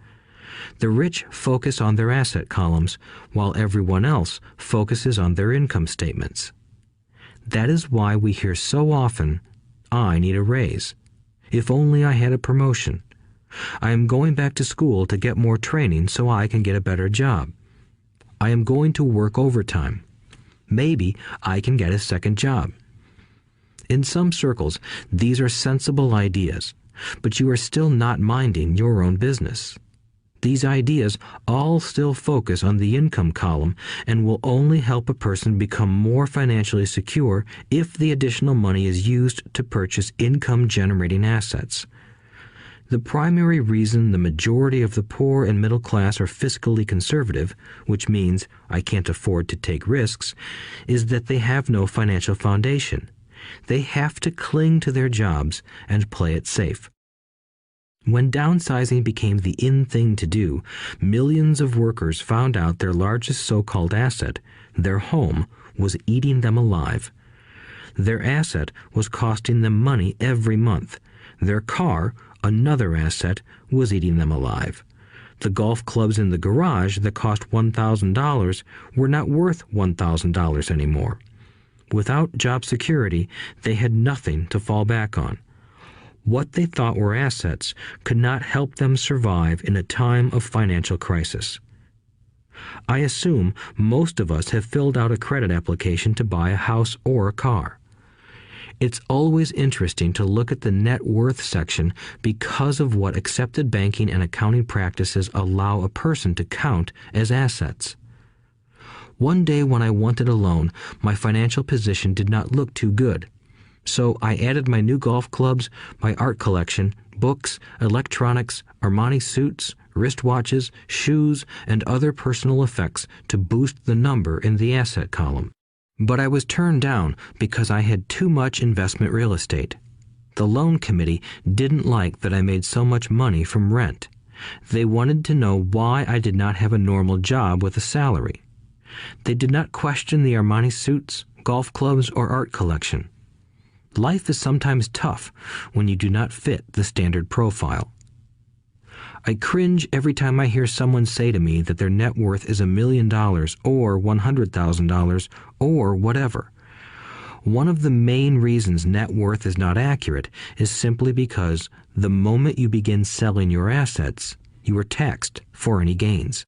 The rich focus on their asset columns, while everyone else focuses on their income statements. That is why we hear so often, "I need a raise. If only I had a promotion. I am going back to school to get more training so I can get a better job. I am going to work overtime. Maybe I can get a second job." In some circles, these are sensible ideas, but you are still not minding your own business. These ideas all still focus on the income column and will only help a person become more financially secure if the additional money is used to purchase income-generating assets. The primary reason the majority of the poor and middle class are fiscally conservative, which means I can't afford to take risks, is that they have no financial foundation. They have to cling to their jobs and play it safe. When downsizing became the in thing to do, millions of workers found out their largest so-called asset, their home, was eating them alive. Their asset was costing them money every month. Their car, another asset, was eating them alive. The golf clubs in the garage that cost $1,000 were not worth $1,000 anymore. Without job security, they had nothing to fall back on. What they thought were assets could not help them survive in a time of financial crisis. I assume most of us have filled out a credit application to buy a house or a car. It's always interesting to look at the net worth section because of what accepted banking and accounting practices allow a person to count as assets. One day when I wanted a loan, my financial position did not look too good. So I added my new golf clubs, my art collection, books, electronics, Armani suits, wristwatches, shoes, and other personal effects to boost the number in the asset column. But I was turned down because I had too much investment real estate. The loan committee didn't like that I made so much money from rent. They wanted to know why I did not have a normal job with a salary. They did not question the Armani suits, golf clubs, or art collection. Life is sometimes tough when you do not fit the standard profile. I cringe every time I hear someone say to me that their net worth is $1 million or $100,000 or whatever. One of the main reasons net worth is not accurate is simply because the moment you begin selling your assets, you are taxed for any gains.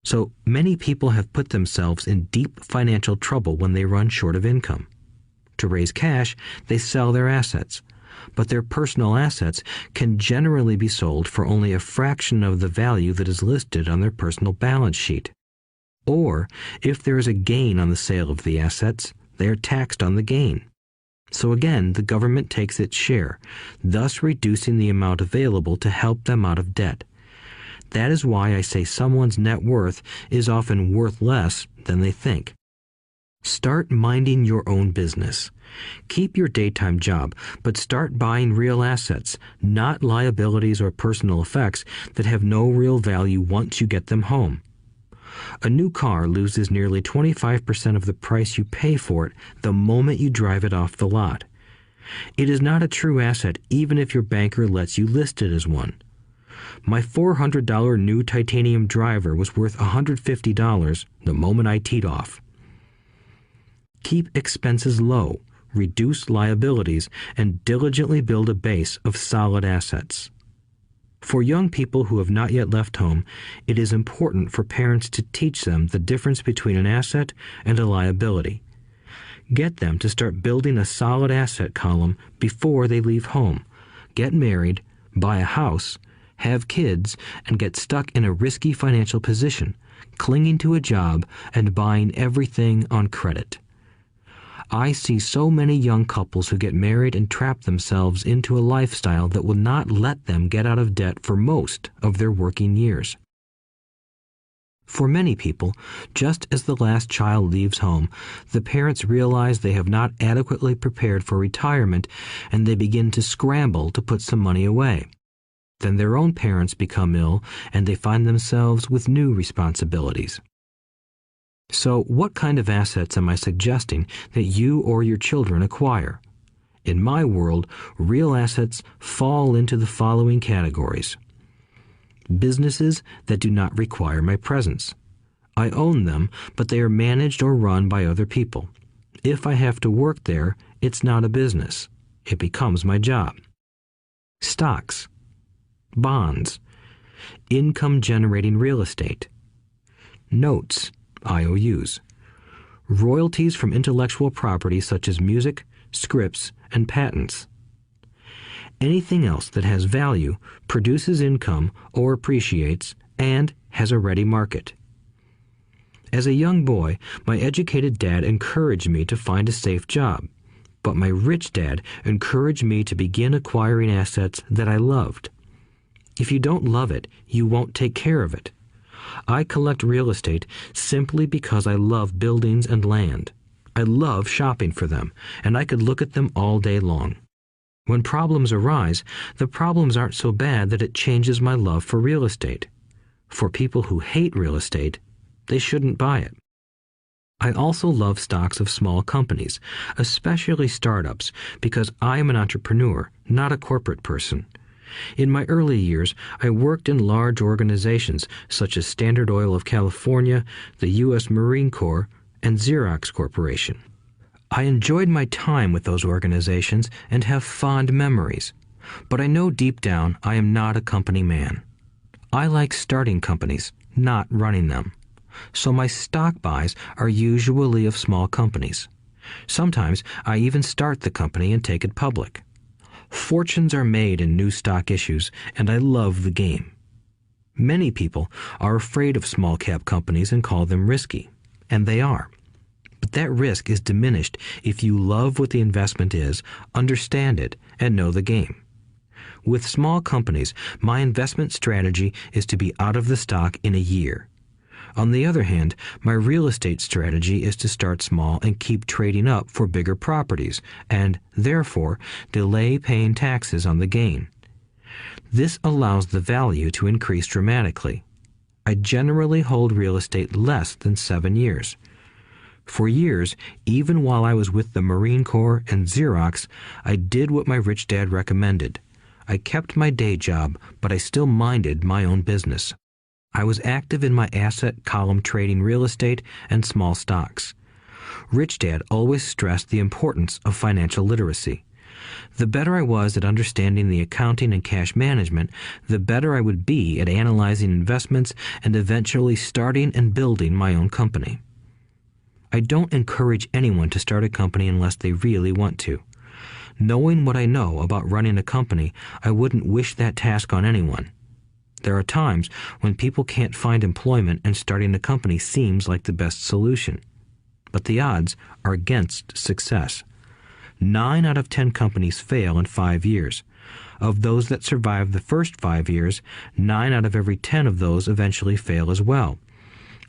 So many people have put themselves in deep financial trouble when they run short of income. To raise cash, they sell their assets, but their personal assets can generally be sold for only a fraction of the value that is listed on their personal balance sheet. Or, if there is a gain on the sale of the assets, they are taxed on the gain. So again, the government takes its share, thus reducing the amount available to help them out of debt. That is why I say someone's net worth is often worth less than they think. Start minding your own business. Keep your daytime job, but start buying real assets, not liabilities or personal effects that have no real value once you get them home. A new car loses nearly 25% of the price you pay for it the moment you drive it off the lot. It is not a true asset even if your banker lets you list it as one. My $400 new titanium driver was worth $150 the moment I teed off. Keep expenses low, reduce liabilities, and diligently build a base of solid assets. For young people who have not yet left home, it is important for parents to teach them the difference between an asset and a liability. Get them to start building a solid asset column before they leave home, get married, buy a house, have kids, and get stuck in a risky financial position, clinging to a job and buying everything on credit. I see so many young couples who get married and trap themselves into a lifestyle that will not let them get out of debt for most of their working years. For many people, just as the last child leaves home, the parents realize they have not adequately prepared for retirement and they begin to scramble to put some money away. Then their own parents become ill and they find themselves with new responsibilities. So, what kind of assets am I suggesting that you or your children acquire? In my world, real assets fall into the following categories. Businesses that do not require my presence. I own them, but they are managed or run by other people. If I have to work there, it's not a business. It becomes my job. Stocks, bonds, income-generating real estate, notes, IOUs, royalties from intellectual property such as music, scripts, and patents. Anything else that has value, produces income, or appreciates, and has a ready market. As a young boy, my educated dad encouraged me to find a safe job, but my rich dad encouraged me to begin acquiring assets that I loved. If you don't love it, you won't take care of it. I collect real estate simply because I love buildings and land. I love shopping for them, and I could look at them all day long. When problems arise, the problems aren't so bad that it changes my love for real estate. For people who hate real estate, they shouldn't buy it. I also love stocks of small companies, especially startups, because I am an entrepreneur, not a corporate person. In my early years, I worked in large organizations such as Standard Oil of California, the U.S. Marine Corps, and Xerox Corporation. I enjoyed my time with those organizations and have fond memories, but I know deep down I am not a company man. I like starting companies, not running them. So my stock buys are usually of small companies. Sometimes I even start the company and take it public. Fortunes are made in new stock issues, and I love the game. Many people are afraid of small cap companies and call them risky, and they are. But that risk is diminished if you love what the investment is, understand it, and know the game. With small companies, my investment strategy is to be out of the stock in a year. On the other hand, my real estate strategy is to start small and keep trading up for bigger properties, and, therefore, delay paying taxes on the gain. This allows the value to increase dramatically. I generally hold real estate less than 7 years. For years, even while I was with the Marine Corps and Xerox, I did what my rich dad recommended. I kept my day job, but I still minded my own business. I was active in my asset column trading real estate and small stocks. Rich Dad always stressed the importance of financial literacy. The better I was at understanding the accounting and cash management, the better I would be at analyzing investments and eventually starting and building my own company. I don't encourage anyone to start a company unless they really want to. Knowing what I know about running a company, I wouldn't wish that task on anyone. There are times when people can't find employment and starting a company seems like the best solution. But the odds are against success. 9 out of 10 companies fail in 5 years. Of those that survive the first 5 years, 9 out of every 10 of those eventually fail as well.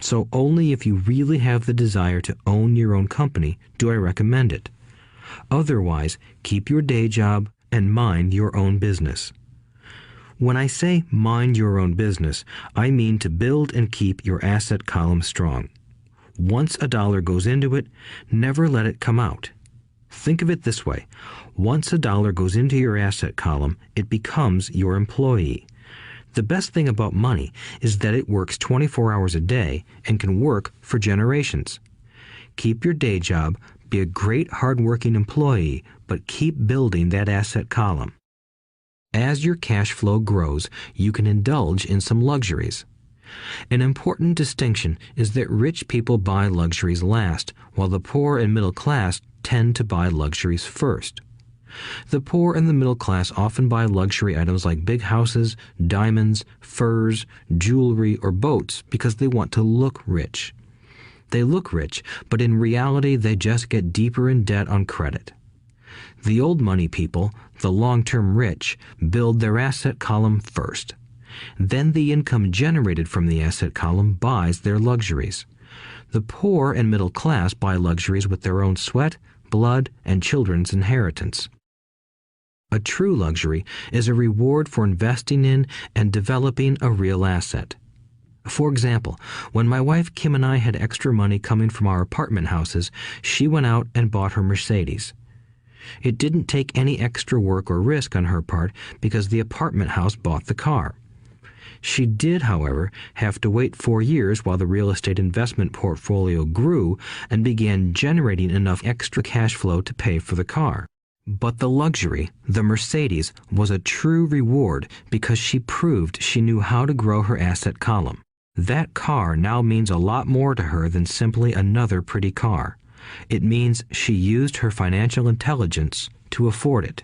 So only if you really have the desire to own your own company do I recommend it. Otherwise, keep your day job and mind your own business. When I say mind your own business, I mean to build and keep your asset column strong. Once a dollar goes into it, never let it come out. Think of it this way. Once a dollar goes into your asset column, it becomes your employee. The best thing about money is that it works 24 hours a day and can work for generations. Keep your day job, be a great hard-working employee, but keep building that asset column. As your cash flow grows, you can indulge in some luxuries. An important distinction is that rich people buy luxuries last, while the poor and middle class tend to buy luxuries first. The poor and the middle class often buy luxury items like big houses, diamonds, furs, jewelry, or boats because they want to look rich. They look rich, but in reality they just get deeper in debt on credit. The old money people, the long-term rich, build their asset column first. Then the income generated from the asset column buys their luxuries. The poor and middle class buy luxuries with their own sweat, blood, and children's inheritance. A true luxury is a reward for investing in and developing a real asset. For example, when my wife Kim and I had extra money coming from our apartment houses, she went out and bought her Mercedes. It didn't take any extra work or risk on her part because the apartment house bought the car. She did, however, have to wait 4 years while the real estate investment portfolio grew and began generating enough extra cash flow to pay for the car. But the luxury, the Mercedes, was a true reward because she proved she knew how to grow her asset column. That car now means a lot more to her than simply another pretty car. It means she used her financial intelligence to afford it.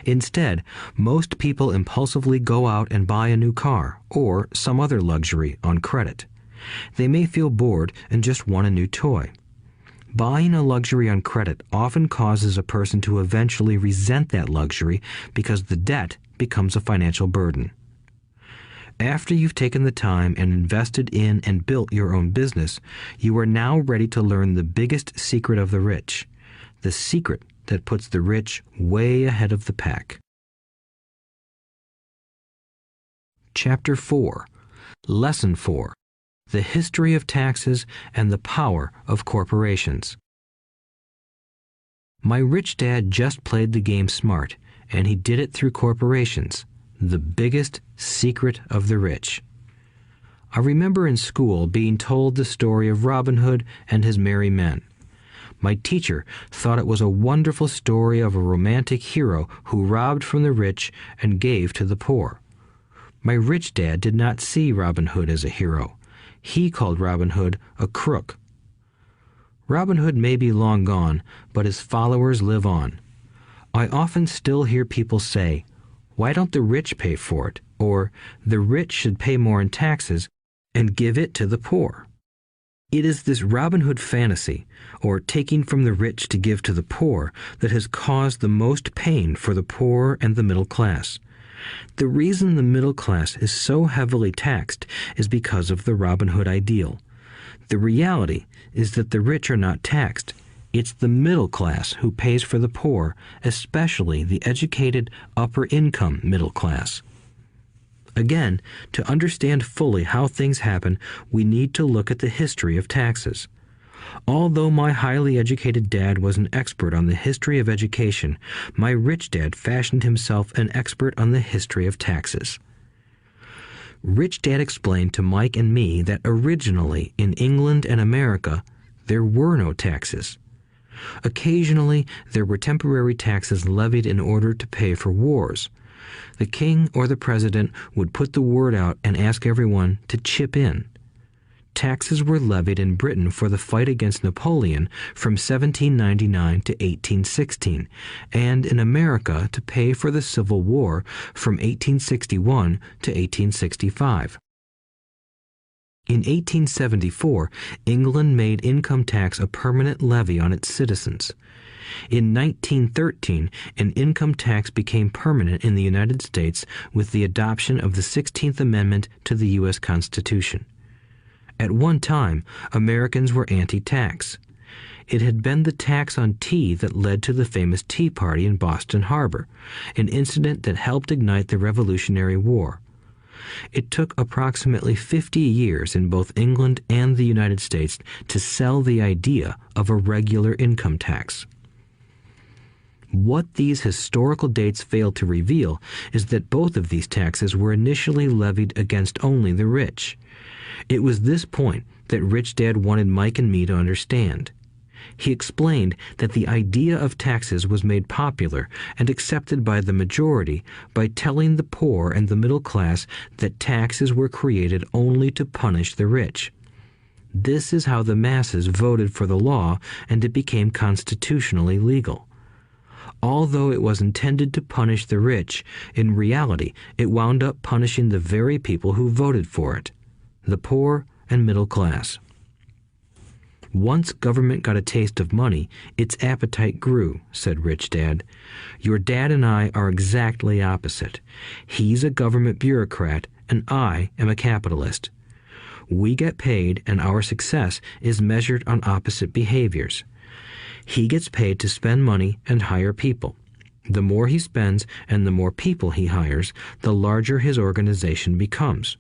Instead, most people impulsively go out and buy a new car or some other luxury on credit. They may feel bored and just want a new toy. Buying a luxury on credit often causes a person to eventually resent that luxury because the debt becomes a financial burden. After you've taken the time and invested in and built your own business, you are now ready to learn the biggest secret of the rich, the secret that puts the rich way ahead of the pack. Chapter 4. Lesson 4. The History of Taxes and the Power of Corporations. My rich dad just played the game smart, and he did it through corporations, the biggest secret of the rich. I remember in school being told the story of Robin Hood and his merry men. My teacher thought it was a wonderful story of a romantic hero who robbed from the rich and gave to the poor. My rich dad did not see Robin Hood as a hero. He called Robin Hood a crook. Robin Hood may be long gone, but his followers live on. I often still hear people say, "Why don't the rich pay for it?" Or, "The rich should pay more in taxes and give it to the poor." It is this Robin Hood fantasy, or taking from the rich to give to the poor, that has caused the most pain for the poor and the middle class. The reason the middle class is so heavily taxed is because of the Robin Hood ideal. The reality is that the rich are not taxed. It's the middle class who pays for the poor, especially the educated, upper-income middle class. Again, to understand fully how things happen, we need to look at the history of taxes. Although my highly educated dad was an expert on the history of education, my rich dad fashioned himself an expert on the history of taxes. Rich Dad explained to Mike and me that originally in England and America, there were no taxes. Occasionally, there were temporary taxes levied in order to pay for wars. The king or the president would put the word out and ask everyone to chip in. Taxes were levied in Britain for the fight against Napoleon from 1799 to 1816, and in America to pay for the Civil War from 1861 to 1865. In 1874, England made income tax a permanent levy on its citizens. In 1913, an income tax became permanent in the United States with the adoption of the 16th Amendment to the U.S. Constitution. At one time, Americans were anti-tax. It had been the tax on tea that led to the famous Tea Party in Boston Harbor, an incident that helped ignite the Revolutionary War. It took approximately 50 years in both England and the United States to sell the idea of a regular income tax. What these historical dates fail to reveal is that both of these taxes were initially levied against only the rich. It was this point that Rich Dad wanted Mike and me to understand. He explained that the idea of taxes was made popular and accepted by the majority by telling the poor and the middle class that taxes were created only to punish the rich. This is how the masses voted for the law, and it became constitutionally legal. Although it was intended to punish the rich, in reality it wound up punishing the very people who voted for it, the poor and middle class. Once government got a taste of money, its appetite grew, said Rich Dad. Your dad and I are exactly opposite. He's a government bureaucrat, and I am a capitalist. We get paid, and our success is measured on opposite behaviors. He gets paid to spend money and hire people. The more he spends and the more people he hires, the larger his organization becomes.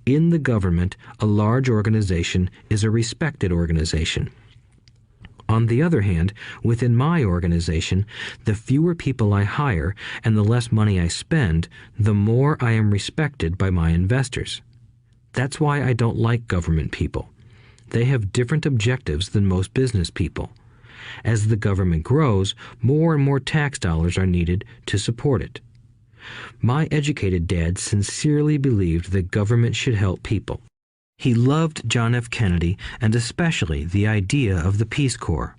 In the government, a large organization is a respected organization. On the other hand, within my organization, the fewer people I hire and the less money I spend, the more I am respected by my investors. That's why I don't like government people. They have different objectives than most business people. As the government grows, more and more tax dollars are needed to support it. My educated dad sincerely believed that government should help people. He loved John F. Kennedy and especially the idea of the Peace Corps.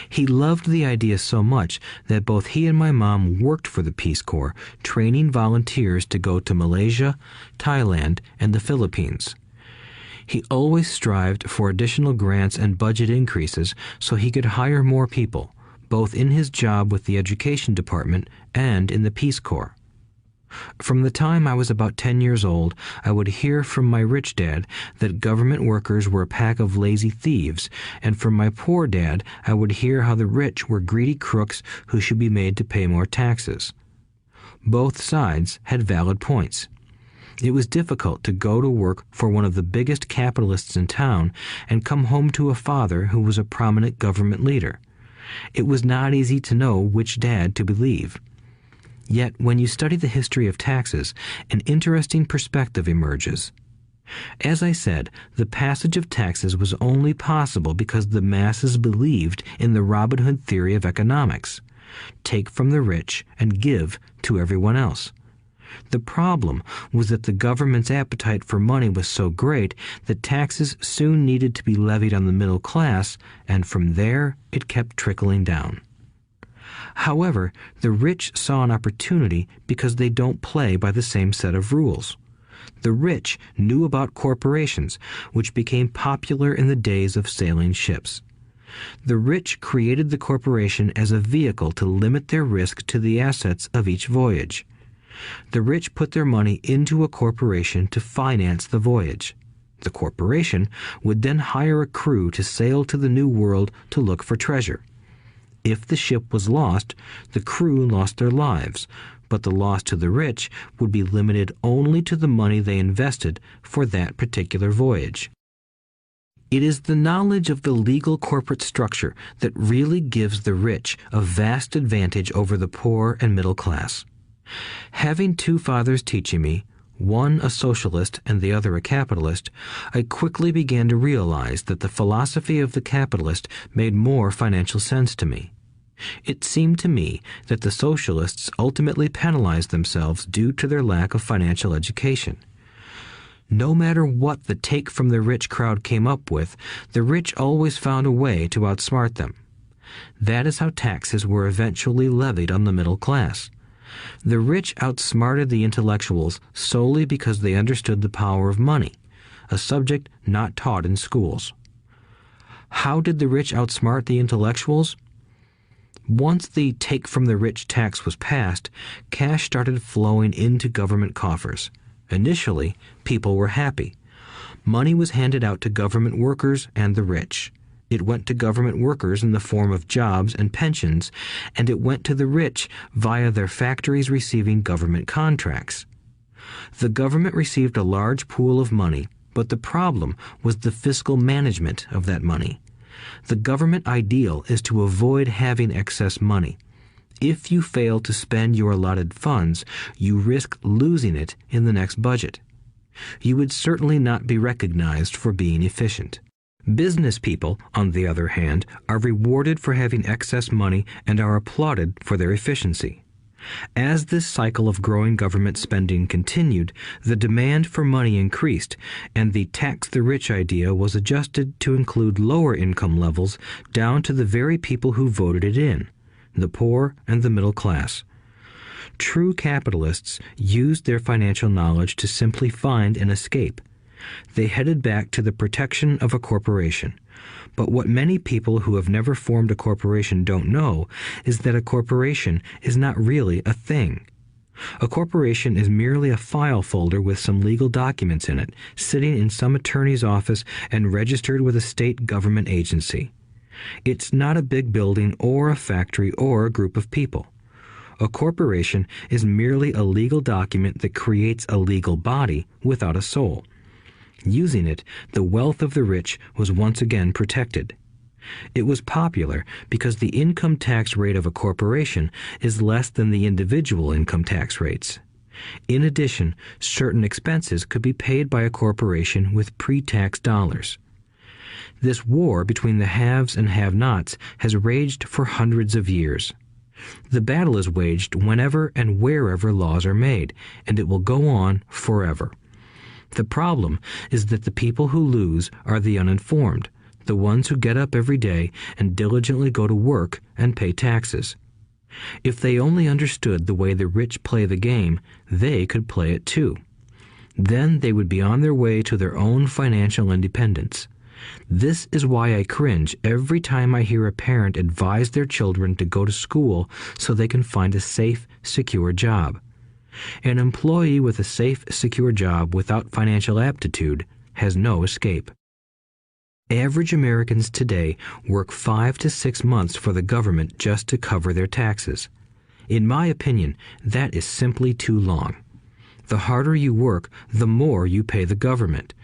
He loved the idea so much that both he and my mom worked for the Peace Corps, training volunteers to go to Malaysia, Thailand, and the Philippines. He always strived for additional grants and budget increases so he could hire more people, both in his job with the Education Department and in the Peace Corps. From the time I was about 10 years old, I would hear from my rich dad that government workers were a pack of lazy thieves, and from my poor dad I would hear how the rich were greedy crooks who should be made to pay more taxes. Both sides had valid points. It was difficult to go to work for one of the biggest capitalists in town and come home to a father who was a prominent government leader. It was not easy to know which dad to believe. Yet, when you study the history of taxes, an interesting perspective emerges. As I said, the passage of taxes was only possible because the masses believed in the Robin Hood theory of economics. Take from the rich and give to everyone else. The problem was that the government's appetite for money was so great that taxes soon needed to be levied on the middle class, and from there it kept trickling down. However, the rich saw an opportunity because they don't play by the same set of rules. The rich knew about corporations, which became popular in the days of sailing ships. The rich created the corporation as a vehicle to limit their risk to the assets of each voyage. The rich put their money into a corporation to finance the voyage. The corporation would then hire a crew to sail to the New World to look for treasure. If the ship was lost, the crew lost their lives, but the loss to the rich would be limited only to the money they invested for that particular voyage. It is the knowledge of the legal corporate structure that really gives the rich a vast advantage over the poor and middle class. Having two fathers teaching me, one a socialist and the other a capitalist, I quickly began to realize that the philosophy of the capitalist made more financial sense to me. It seemed to me that the socialists ultimately penalized themselves due to their lack of financial education. No matter what the take from the rich crowd came up with, the rich always found a way to outsmart them. That is how taxes were eventually levied on the middle class. The rich outsmarted the intellectuals solely because they understood the power of money, a subject not taught in schools. How did the rich outsmart the intellectuals? Once the take from the rich tax was passed, cash started flowing into government coffers. Initially, people were happy. Money was handed out to government workers and the rich. It went to government workers in the form of jobs and pensions, and it went to the rich via their factories receiving government contracts. The government received a large pool of money, but the problem was the fiscal management of that money. The government ideal is to avoid having excess money. If you fail to spend your allotted funds, you risk losing it in the next budget. You would certainly not be recognized for being efficient. Business people, on the other hand, are rewarded for having excess money and are applauded for their efficiency. As this cycle of growing government spending continued, the demand for money increased, and the tax the rich idea was adjusted to include lower income levels down to the very people who voted it in, the poor and the middle class. True capitalists used their financial knowledge to simply find an escape. They headed back to the protection of a corporation. But what many people who have never formed a corporation don't know is that a corporation is not really a thing. A corporation is merely a file folder with some legal documents in it, sitting in some attorney's office and registered with a state government agency. It's not a big building or a factory or a group of people. A corporation is merely a legal document that creates a legal body without a soul. Using it, the wealth of the rich was once again protected. It was popular because the income tax rate of a corporation is less than the individual income tax rates. In addition, certain expenses could be paid by a corporation with pre-tax dollars. This war between the haves and have-nots has raged for hundreds of years. The battle is waged whenever and wherever laws are made, and it will go on forever. The problem is that the people who lose are the uninformed, the ones who get up every day and diligently go to work and pay taxes. If they only understood the way the rich play the game, they could play it too. Then they would be on their way to their own financial independence. This is why I cringe every time I hear a parent advise their children to go to school so they can find a safe, secure job. An employee with a safe, secure job without financial aptitude has no escape. Average Americans today work 5 to 6 months for the government just to cover their taxes. In my opinion, that is simply too long. The harder you work, the more you pay the government.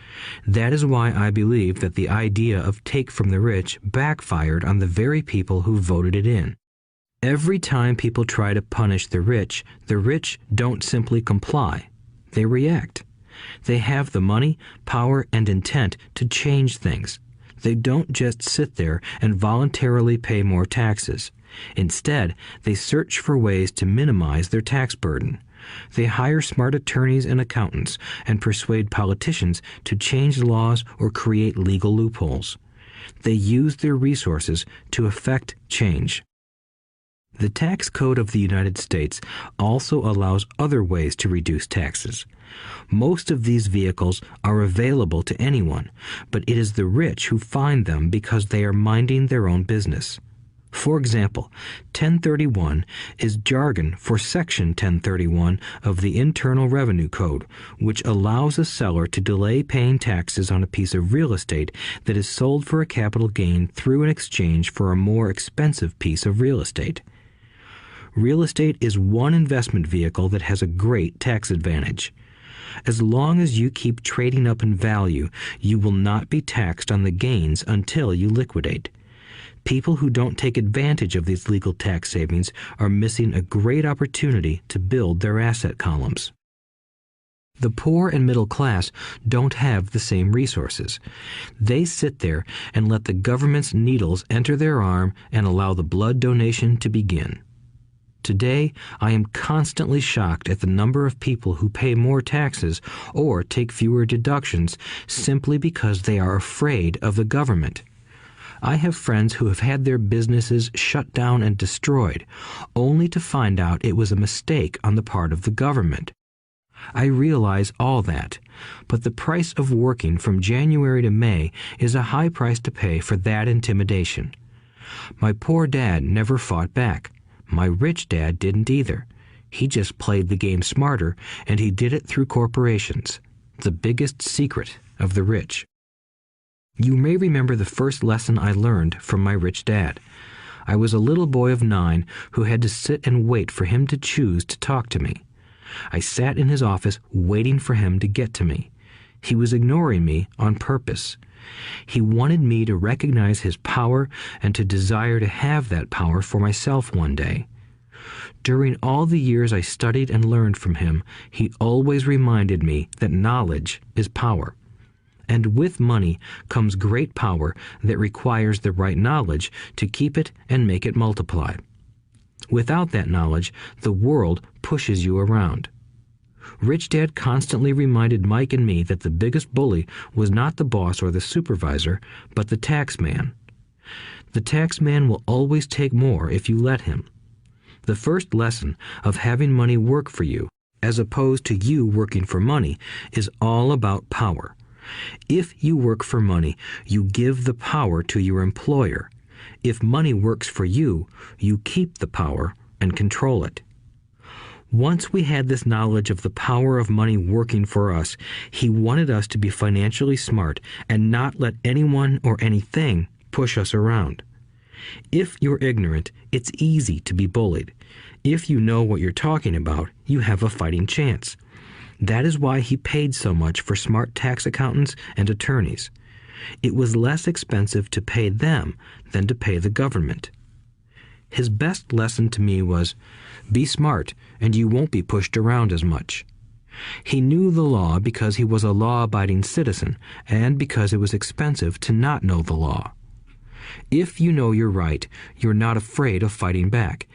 That is why I believe that the idea of take from the rich backfired on the very people who voted it in. Every time people try to punish the rich don't simply comply. They react. They have the money, power, and intent to change things. They don't just sit there and voluntarily pay more taxes. Instead, they search for ways to minimize their tax burden. They hire smart attorneys and accountants and persuade politicians to change laws or create legal loopholes. They use their resources to effect change. The tax code of the United States also allows other ways to reduce taxes. Most of these vehicles are available to anyone, but it is the rich who find them because they are minding their own business. For example, 1031 is jargon for Section 1031 of the Internal Revenue Code, which allows a seller to delay paying taxes on a piece of real estate that is sold for a capital gain through an exchange for a more expensive piece of real estate. Real estate is one investment vehicle that has a great tax advantage. As long as you keep trading up in value, you will not be taxed on the gains until you liquidate. People who don't take advantage of these legal tax savings are missing a great opportunity to build their asset columns. The poor and middle class don't have the same resources. They sit there and let the government's needles enter their arm and allow the blood donation to begin. Today, I am constantly shocked at the number of people who pay more taxes or take fewer deductions simply because they are afraid of the government. I have friends who have had their businesses shut down and destroyed, only to find out it was a mistake on the part of the government. I realize all that, but the price of working from January to May is a high price to pay for that intimidation. My poor dad never fought back. My rich dad didn't either. He just played the game smarter, and he did it through corporations, the biggest secret of the rich. You may remember the first lesson I learned from my rich dad. I was a little boy of 9 who had to sit and wait for him to choose to talk to me. I sat in his office waiting for him to get to me. He was ignoring me on purpose. He wanted me to recognize his power and to desire to have that power for myself one day. During all the years I studied and learned from him, he always reminded me that knowledge is power. and with money comes great power that requires the right knowledge to keep it and make it multiply. Without that knowledge, the world pushes you around. Rich Dad constantly reminded Mike and me that the biggest bully was not the boss or the supervisor, but the tax man. The tax man will always take more if you let him. The first lesson of having money work for you, as opposed to you working for money, is all about power. If you work for money, you give the power to your employer. If money works for you, you keep the power and control it. Once we had this knowledge of the power of money working for us, he wanted us to be financially smart and not let anyone or anything push us around. If you're ignorant, it's easy to be bullied. If you know what you're talking about, you have a fighting chance. That is why he paid so much for smart tax accountants and attorneys. It was less expensive to pay them than to pay the government. His best lesson to me was, be smart and you won't be pushed around as much. He knew the law because he was a law-abiding citizen and because it was expensive to not know the law. If you know you're right, you're not afraid of fighting back,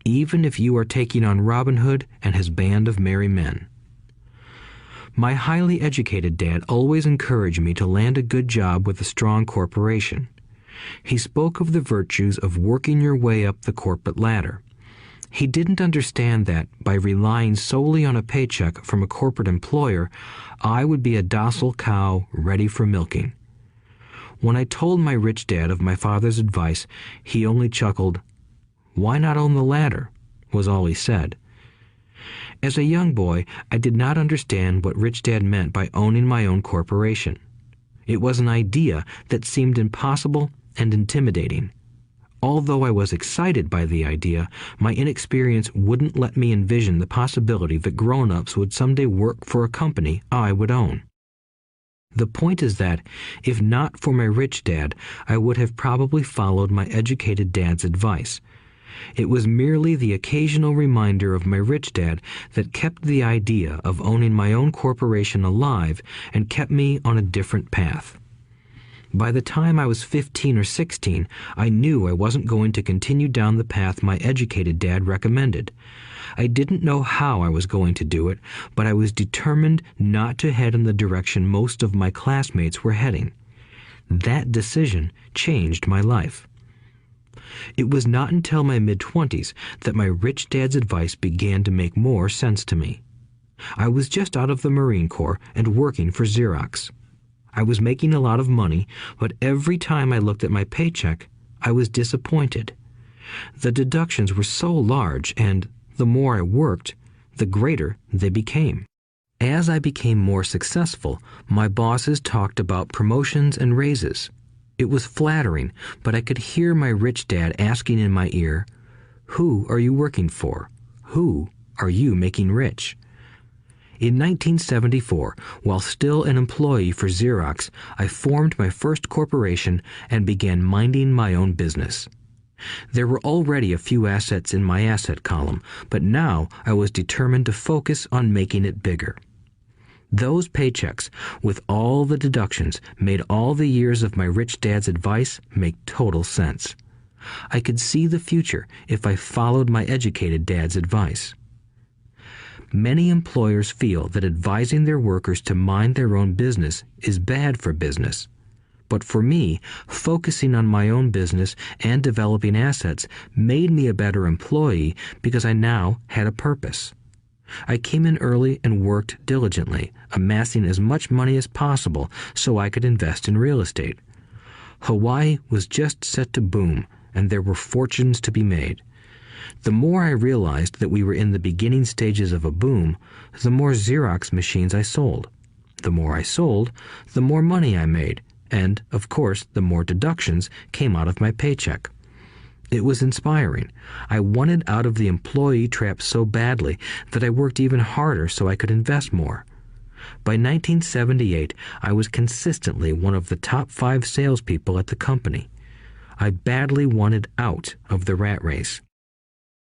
even if you are taking on Robin Hood and his band of merry men. My highly educated dad always encouraged me to land a good job with a strong corporation. He spoke of the virtues of working your way up the corporate ladder. He didn't understand that, by relying solely on a paycheck from a corporate employer, I would be a docile cow ready for milking. When I told my rich dad of my father's advice, he only chuckled. "Why not own the ladder?" was all he said. As a young boy, I did not understand what Rich Dad meant by owning my own corporation. It was an idea that seemed impossible and intimidating. Although I was excited by the idea, my inexperience wouldn't let me envision the possibility that grown-ups would someday work for a company I would own. The point is that, if not for my rich dad, I would have probably followed my educated dad's advice. It was merely the occasional reminder of my rich dad that kept the idea of owning my own corporation alive and kept me on a different path. By the time I was 15 or 16, I knew I wasn't going to continue down the path my educated dad recommended. I didn't know how I was going to do it, but I was determined not to head in the direction most of my classmates were heading. That decision changed my life. It was not until my mid-20s that my rich dad's advice began to make more sense to me. I was just out of the Marine Corps and working for Xerox. I was making a lot of money, but every time I looked at my paycheck, I was disappointed. The deductions were so large, and the more I worked, the greater they became. As I became more successful, my bosses talked about promotions and raises. It was flattering, but I could hear my rich dad asking in my ear, "Who are you working for? Who are you making rich?" In 1974, while still an employee for Xerox, I formed my first corporation and began minding my own business. There were already a few assets in my asset column, but now I was determined to focus on making it bigger. Those paychecks, with all the deductions, made all the years of my rich dad's advice make total sense. I could see the future if I followed my educated dad's advice. Many employers feel that advising their workers to mind their own business is bad for business. But for me, focusing on my own business and developing assets made me a better employee because I now had a purpose. I came in early and worked diligently, amassing as much money as possible so I could invest in real estate. Hawaii was just set to boom, and there were fortunes to be made. The more I realized that we were in the beginning stages of a boom, the more Xerox machines I sold. The more I sold, the more money I made, and, of course, the more deductions came out of my paycheck. It was inspiring. I wanted out of the employee trap so badly that I worked even harder so I could invest more. By 1978, I was consistently one of the top 5 salespeople at the company. I badly wanted out of the rat race.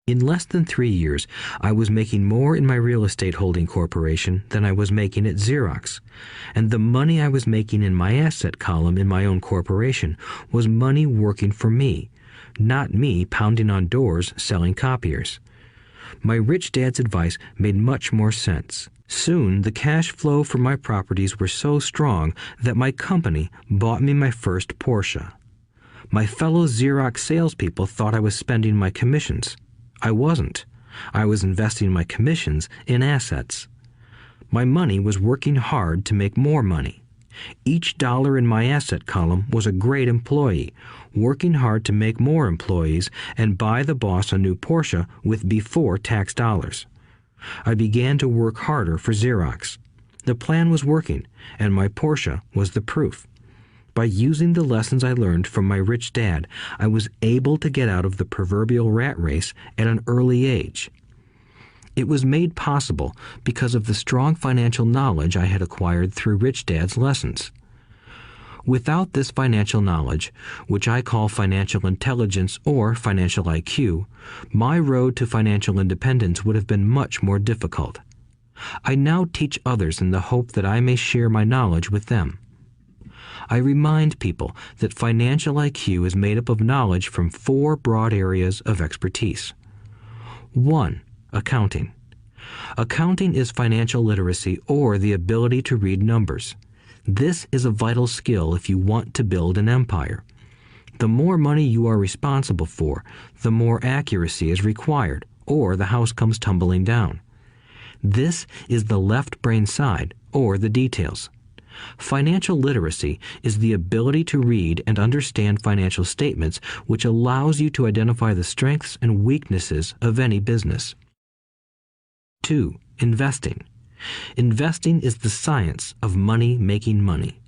In less than 3 years, I was making more in my real estate holding corporation than I was making at Xerox, and the money I was making in my asset column in my own corporation was money working for me, not me pounding on doors selling copiers. My rich dad's advice made much more sense. Soon, the cash flow from my properties were so strong that my company bought me my first Porsche. My fellow Xerox salespeople thought I was spending my commissions. I wasn't. I was investing my commissions in assets. My money was working hard to make more money. Each dollar in my asset column was a great employee, working hard to make more employees and buy the boss a new Porsche with before-tax dollars. I began to work harder for Xerox. The plan was working, and my Porsche was the proof. By using the lessons I learned from my rich dad, I was able to get out of the proverbial rat race at an early age. It was made possible because of the strong financial knowledge I had acquired through Rich Dad's lessons. Without this financial knowledge, which I call financial intelligence or financial IQ, my road to financial independence would have been much more difficult. I now teach others in the hope that I may share my knowledge with them. I remind people that financial IQ is made up of knowledge from 4 broad areas of expertise. 1. Accounting. Accounting is financial literacy or the ability to read numbers. This is a vital skill if you want to build an empire. The more money you are responsible for, the more accuracy is required, or the house comes tumbling down. This is the left brain side, or the details. Financial literacy is the ability to read and understand financial statements, which allows you to identify the strengths and weaknesses of any business. 2. Investing. Investing is the science of money making money.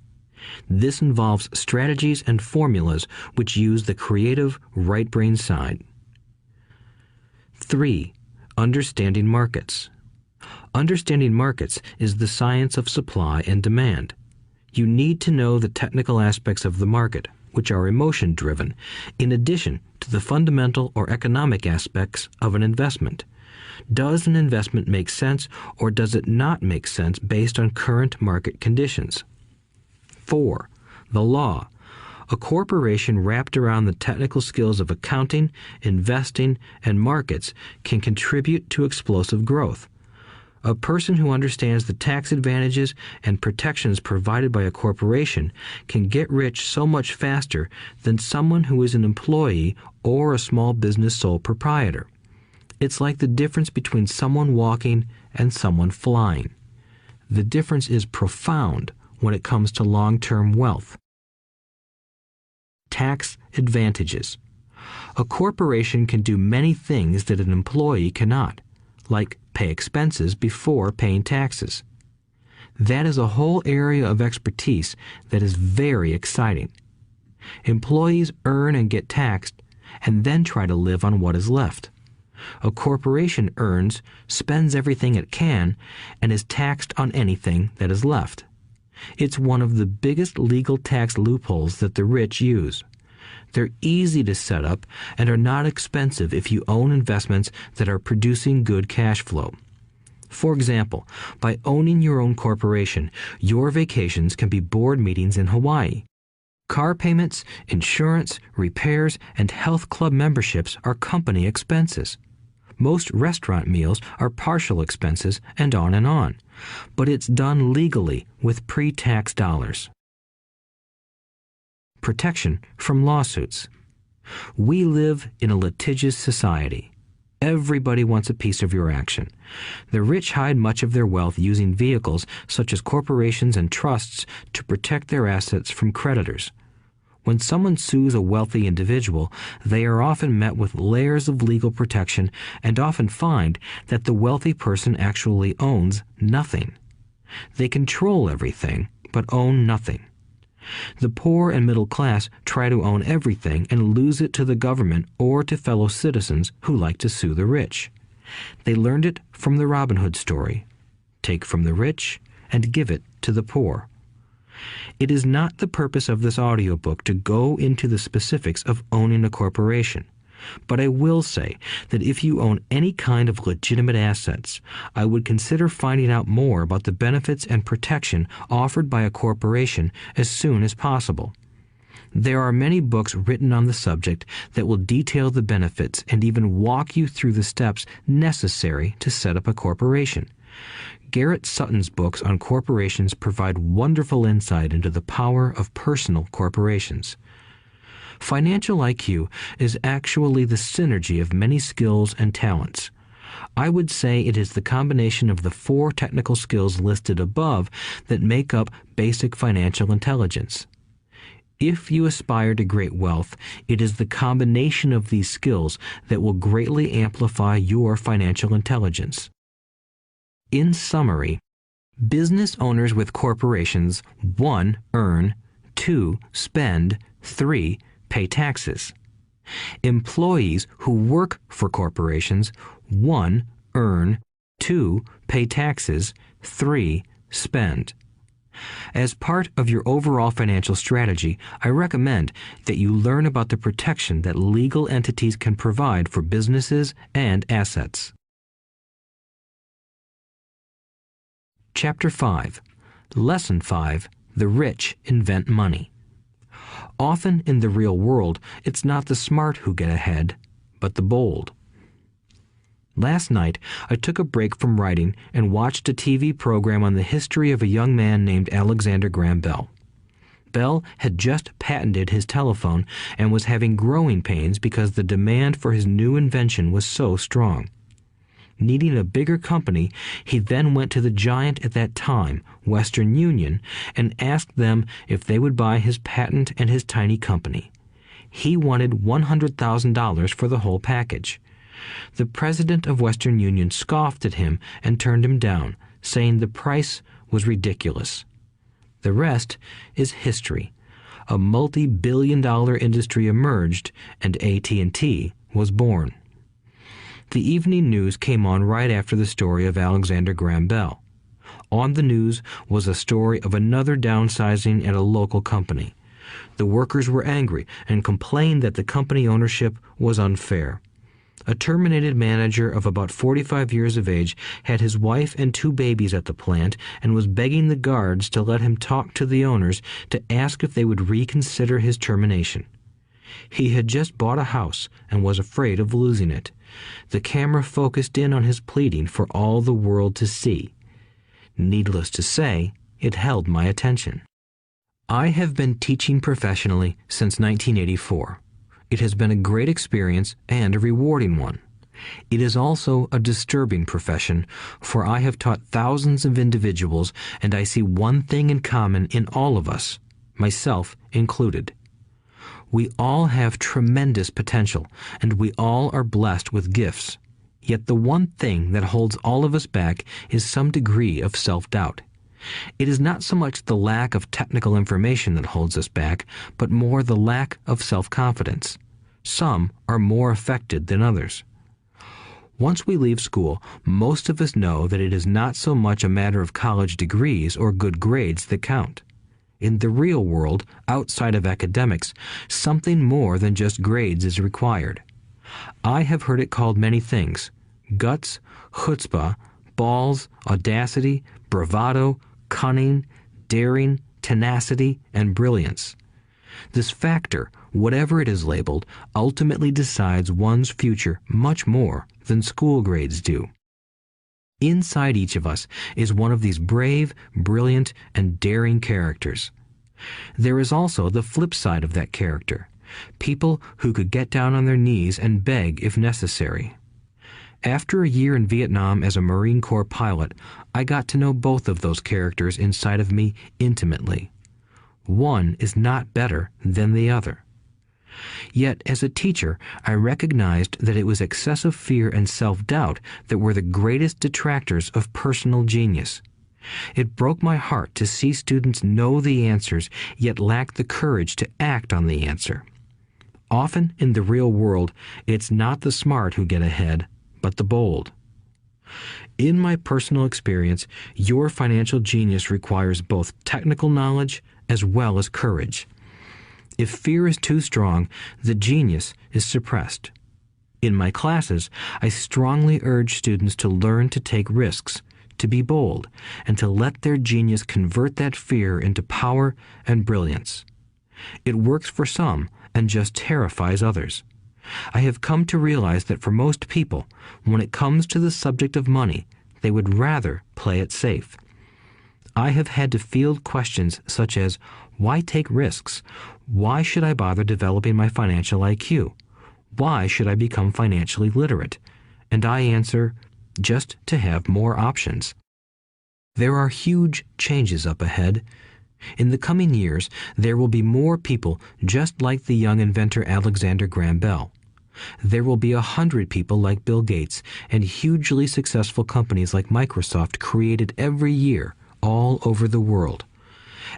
This involves strategies and formulas which use the creative right brain side. 3. Understanding markets. Understanding markets is the science of supply and demand. You need to know the technical aspects of the market, which are emotion-driven, in addition to the fundamental or economic aspects of an investment. Does an investment make sense or does it not make sense based on current market conditions? 4. The law. A corporation wrapped around the technical skills of accounting, investing, and markets can contribute to explosive growth. A person who understands the tax advantages and protections provided by a corporation can get rich so much faster than someone who is an employee or a small business sole proprietor. It's like the difference between someone walking and someone flying. The difference is profound when it comes to long-term wealth. Tax advantages. A corporation can do many things that an employee cannot, like pay expenses before paying taxes. That is a whole area of expertise that is very exciting. Employees earn and get taxed, and then try to live on what is left. A corporation earns, spends everything it can, and is taxed on anything that is left. It's one of the biggest legal tax loopholes that the rich use. They're easy to set up and are not expensive if you own investments that are producing good cash flow. For example, by owning your own corporation, your vacations can be board meetings in Hawaii. Car payments, insurance, repairs, and health club memberships are company expenses. Most restaurant meals are partial expenses and on. But it's done legally with pre-tax dollars. Protection from lawsuits. We live in a litigious society. Everybody wants a piece of your action. The rich hide much of their wealth using vehicles such as corporations and trusts to protect their assets from creditors. When someone sues a wealthy individual, they are often met with layers of legal protection and often find that the wealthy person actually owns nothing. They control everything, but own nothing. The poor and middle class try to own everything and lose it to the government or to fellow citizens who like to sue the rich. They learned it from the Robin Hood story. Take from the rich and give it to the poor. It is not the purpose of this audiobook to go into the specifics of owning a corporation. But I will say that if you own any kind of legitimate assets, I would consider finding out more about the benefits and protection offered by a corporation as soon as possible. There are many books written on the subject that will detail the benefits and even walk you through the steps necessary to set up a corporation. Garrett Sutton's books on corporations provide wonderful insight into the power of personal corporations. Financial IQ is actually the synergy of many skills and talents. I would say it is the combination of the 4 technical skills listed above that make up basic financial intelligence. If you aspire to great wealth, it is the combination of these skills that will greatly amplify your financial intelligence. In summary, business owners with corporations 1. Earn, 2. Spend, 3. Pay taxes. Employees who work for corporations 1. Earn, 2. Pay taxes, 3. Spend. As part of your overall financial strategy, I recommend that you learn about the protection that legal entities can provide for businesses and assets. Chapter 5. Lesson 5. The rich invent money. Often in the real world, it's not the smart who get ahead, but the bold. Last night, I took a break from writing and watched a TV program on the history of a young man named Alexander Graham Bell. Bell had just patented his telephone and was having growing pains because the demand for his new invention was so strong. Needing a bigger company, he then went to the giant at that time, Western Union, and asked them if they would buy his patent and his tiny company. He wanted $100,000 for the whole package. The president of Western Union scoffed at him and turned him down, saying the price was ridiculous. The rest is history. A multi-billion-dollar industry emerged, and AT&T was born. The evening news came on right after the story of Alexander Graham Bell. On the news was a story of another downsizing at a local company. The workers were angry and complained that the company ownership was unfair. A terminated manager of about 45 years of age had his wife and 2 babies at the plant and was begging the guards to let him talk to the owners to ask if they would reconsider his termination. He had just bought a house and was afraid of losing it. The camera focused in on his pleading for all the world to see. Needless to say, it held my attention. I have been teaching professionally since 1984. It has been a great experience and a rewarding one. It is also a disturbing profession, for I have taught thousands of individuals and I see one thing in common in all of us, myself included. We all have tremendous potential, and we all are blessed with gifts. Yet the one thing that holds all of us back is some degree of self-doubt. It is not so much the lack of technical information that holds us back, but more the lack of self-confidence. Some are more affected than others. Once we leave school, most of us know that it is not so much a matter of college degrees or good grades that count. In the real world, outside of academics, something more than just grades is required. I have heard it called many things: guts, chutzpah, balls, audacity, bravado, cunning, daring, tenacity, and brilliance. This factor, whatever it is labeled, ultimately decides one's future much more than school grades do. Inside each of us is one of these brave, brilliant, and daring characters. There is also the flip side of that character, people who could get down on their knees and beg if necessary. After a year in Vietnam as a Marine Corps pilot, I got to know both of those characters inside of me intimately. One is not better than the other. Yet, as a teacher, I recognized that it was excessive fear and self-doubt that were the greatest detractors of personal genius. It broke my heart to see students know the answers, yet lack the courage to act on the answer. Often in the real world, it's not the smart who get ahead, but the bold. In my personal experience, your financial genius requires both technical knowledge as well as courage. If fear is too strong, the genius is suppressed. In my classes, I strongly urge students to learn to take risks, to be bold, and to let their genius convert that fear into power and brilliance. It works for some and just terrifies others. I have come to realize that for most people, when it comes to the subject of money, they would rather play it safe. I have had to field questions such as, why take risks? Why should I bother developing my financial IQ? Why should I become financially literate? And I answer, just to have more options. There are huge changes up ahead. In the coming years, there will be more people just like the young inventor Alexander Graham Bell. There will be 100 people like Bill Gates and hugely successful companies like Microsoft created every year all over the world.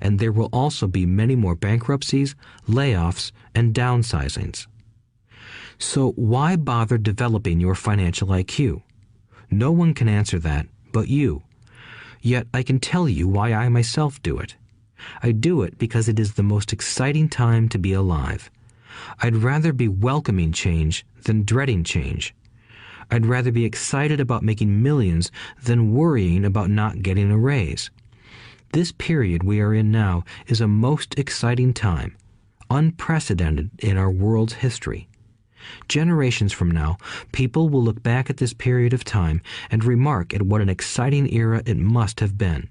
And there will also be many more bankruptcies, layoffs, and downsizings. So why bother developing your financial IQ? No one can answer that but you. Yet I can tell you why I myself do it. I do it because it is the most exciting time to be alive. I'd rather be welcoming change than dreading change. I'd rather be excited about making millions than worrying about not getting a raise. This period we are in now is a most exciting time, unprecedented in our world's history. Generations from now, people will look back at this period of time and remark at what an exciting era it must have been.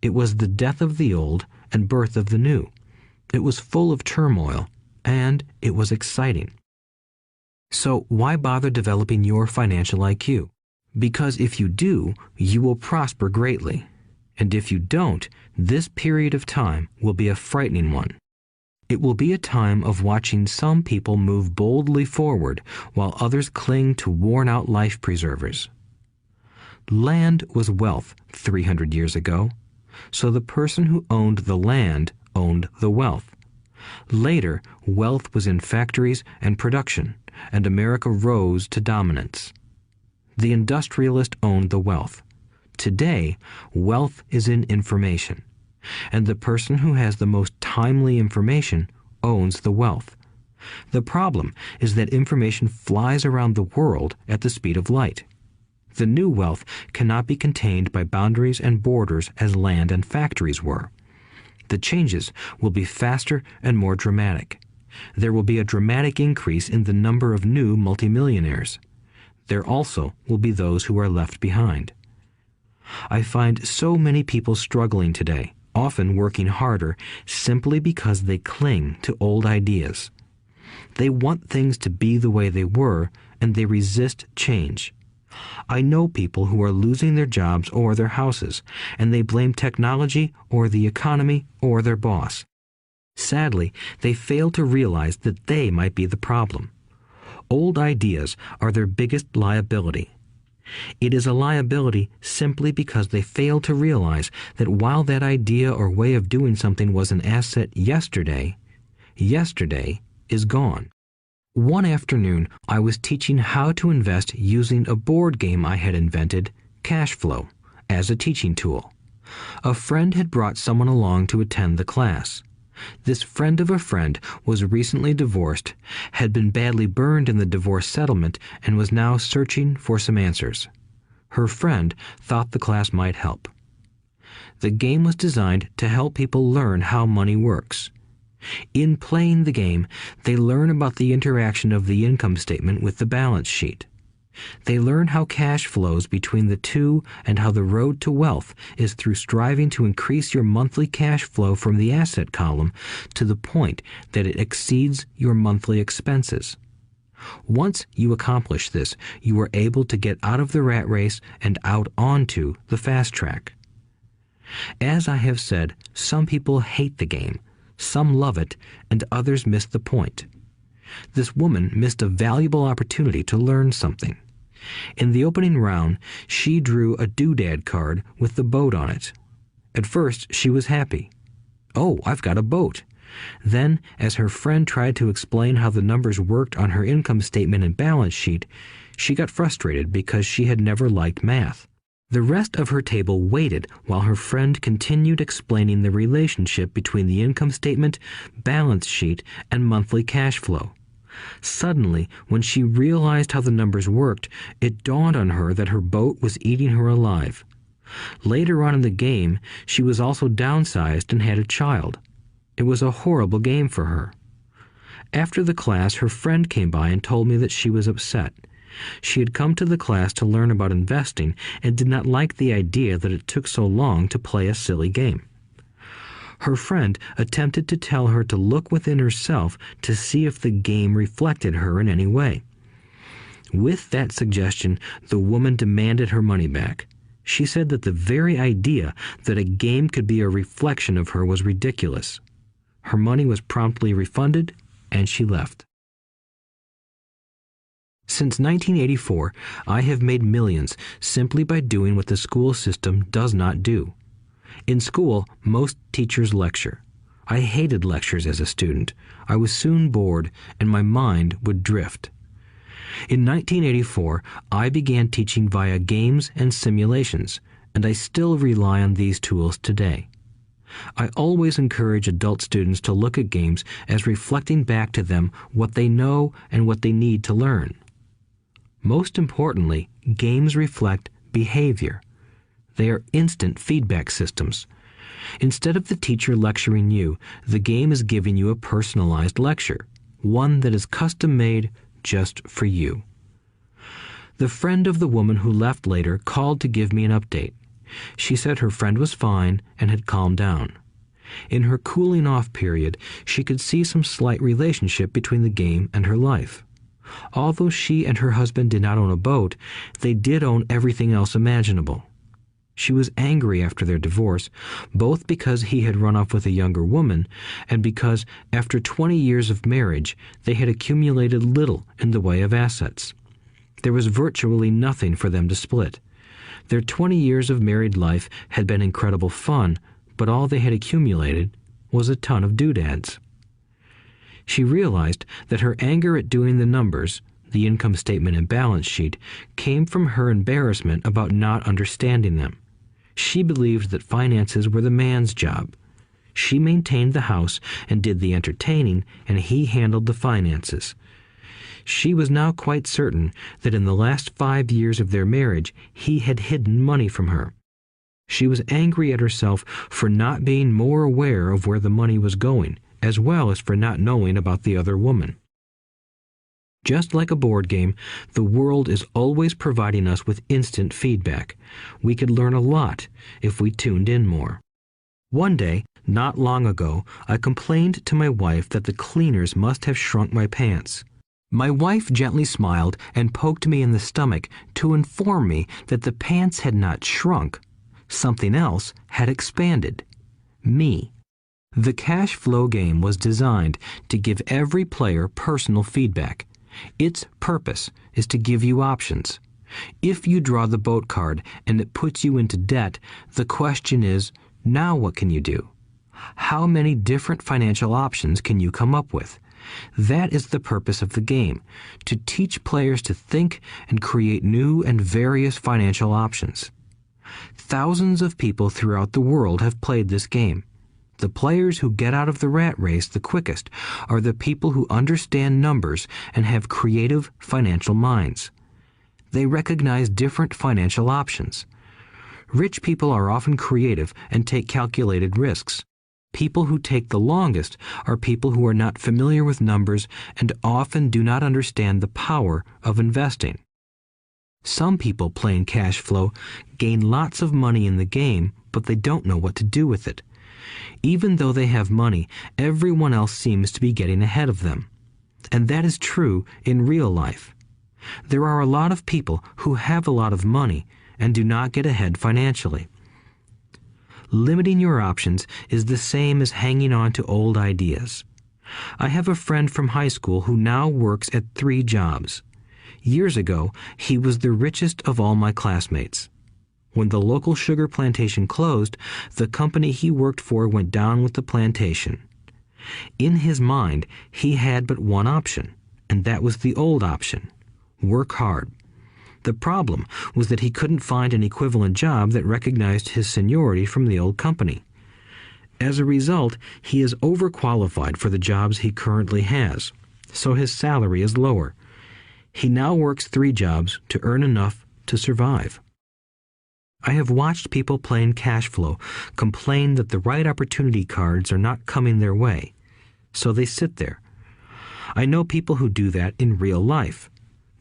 It was the death of the old and birth of the new. It was full of turmoil, and it was exciting. So why bother developing your financial IQ? Because if you do, you will prosper greatly. And if you don't, this period of time will be a frightening one. It will be a time of watching some people move boldly forward while others cling to worn-out life preservers. Land was wealth 300 years ago, so the person who owned the land owned the wealth. Later, wealth was in factories and production, and America rose to dominance. The industrialist owned the wealth. Today, wealth is in information, and the person who has the most timely information owns the wealth. The problem is that information flies around the world at the speed of light. The new wealth cannot be contained by boundaries and borders as land and factories were. The changes will be faster and more dramatic. There will be a dramatic increase in the number of new multimillionaires. There also will be those who are left behind. I find so many people struggling today, often working harder, simply because they cling to old ideas. They want things to be the way they were, and they resist change. I know people who are losing their jobs or their houses, and they blame technology or the economy or their boss. Sadly, they fail to realize that they might be the problem. Old ideas are their biggest liability. It is a liability simply because they fail to realize that while that idea or way of doing something was an asset yesterday, yesterday is gone. One afternoon, I was teaching how to invest using a board game I had invented, Cash Flow, as a teaching tool. A friend had brought someone along to attend the class. This friend of a friend was recently divorced, had been badly burned in the divorce settlement, and was now searching for some answers. Her friend thought the class might help. The game was designed to help people learn how money works. In playing the game, they learn about the interaction of the income statement with the balance sheet. They learn how cash flows between the two and how the road to wealth is through striving to increase your monthly cash flow from the asset column to the point that it exceeds your monthly expenses. Once you accomplish this, you are able to get out of the rat race and out onto the fast track. As I have said, some people hate the game, some love it, and others miss the point. This woman missed a valuable opportunity to learn something. In the opening round, she drew a doodad card with the boat on it. At first, she was happy. "Oh, I've got a boat." Then, as her friend tried to explain how the numbers worked on her income statement and balance sheet, she got frustrated because she had never liked math. The rest of her table waited while her friend continued explaining the relationship between the income statement, balance sheet, and monthly cash flow. Suddenly, when she realized how the numbers worked, it dawned on her that her boat was eating her alive. Later on in the game, she was also downsized and had a child. It was a horrible game for her. After the class, her friend came by and told me that she was upset. She had come to the class to learn about investing and did not like the idea that it took so long to play a silly game. Her friend attempted to tell her to look within herself to see if the game reflected her in any way. With that suggestion, the woman demanded her money back. She said that the very idea that a game could be a reflection of her was ridiculous. Her money was promptly refunded, and she left. Since 1984, I have made millions simply by doing what the school system does not do. In school, most teachers lecture. I hated lectures as a student. I was soon bored, and my mind would drift. In 1984, I began teaching via games and simulations, and I still rely on these tools today. I always encourage adult students to look at games as reflecting back to them what they know and what they need to learn. Most importantly, games reflect behavior. They are instant feedback systems. Instead of the teacher lecturing you, the game is giving you a personalized lecture, one that is custom-made just for you. The friend of the woman who left later called to give me an update. She said her friend was fine and had calmed down. In her cooling off period, she could see some slight relationship between the game and her life. Although she and her husband did not own a boat, they did own everything else imaginable. She was angry after their divorce, both because he had run off with a younger woman and because, after 20 years of marriage, they had accumulated little in the way of assets. There was virtually nothing for them to split. Their 20 years of married life had been incredible fun, but all they had accumulated was a ton of doodads. She realized that her anger at doing the numbers, the income statement and balance sheet, came from her embarrassment about not understanding them. She believed that finances were the man's job. She maintained the house and did the entertaining, and he handled the finances. She was now quite certain that in the last 5 years of their marriage, he had hidden money from her. She was angry at herself for not being more aware of where the money was going, as well as for not knowing about the other woman. Just like a board game, the world is always providing us with instant feedback. We could learn a lot if we tuned in more. One day, not long ago, I complained to my wife that the cleaners must have shrunk my pants. My wife gently smiled and poked me in the stomach to inform me that the pants had not shrunk. Something else had expanded. Me. The cash flow game was designed to give every player personal feedback. Its purpose is to give you options. If you draw the boat card and it puts you into debt, the question is, now what can you do? How many different financial options can you come up with? That is the purpose of the game, to teach players to think and create new and various financial options. Thousands of people throughout the world have played this game. The players who get out of the rat race the quickest are the people who understand numbers and have creative financial minds. They recognize different financial options. Rich people are often creative and take calculated risks. People who take the longest are people who are not familiar with numbers and often do not understand the power of investing. Some people playing cash flow gain lots of money in the game, but they don't know what to do with it. Even though they have money, everyone else seems to be getting ahead of them. And that is true in real life. There are a lot of people who have a lot of money and do not get ahead financially. Limiting your options is the same as hanging on to old ideas. I have a friend from high school who now works at 3 jobs. Years ago, he was the richest of all my classmates. When the local sugar plantation closed, the company he worked for went down with the plantation. In his mind, he had but one option, and that was the old option: work hard. The problem was that he couldn't find an equivalent job that recognized his seniority from the old company. As a result, he is overqualified for the jobs he currently has. so his salary is lower. He now works 3 jobs to earn enough to survive. I have watched people playing cash flow complain that the right opportunity cards are not coming their way, so they sit there. I know people who do that in real life.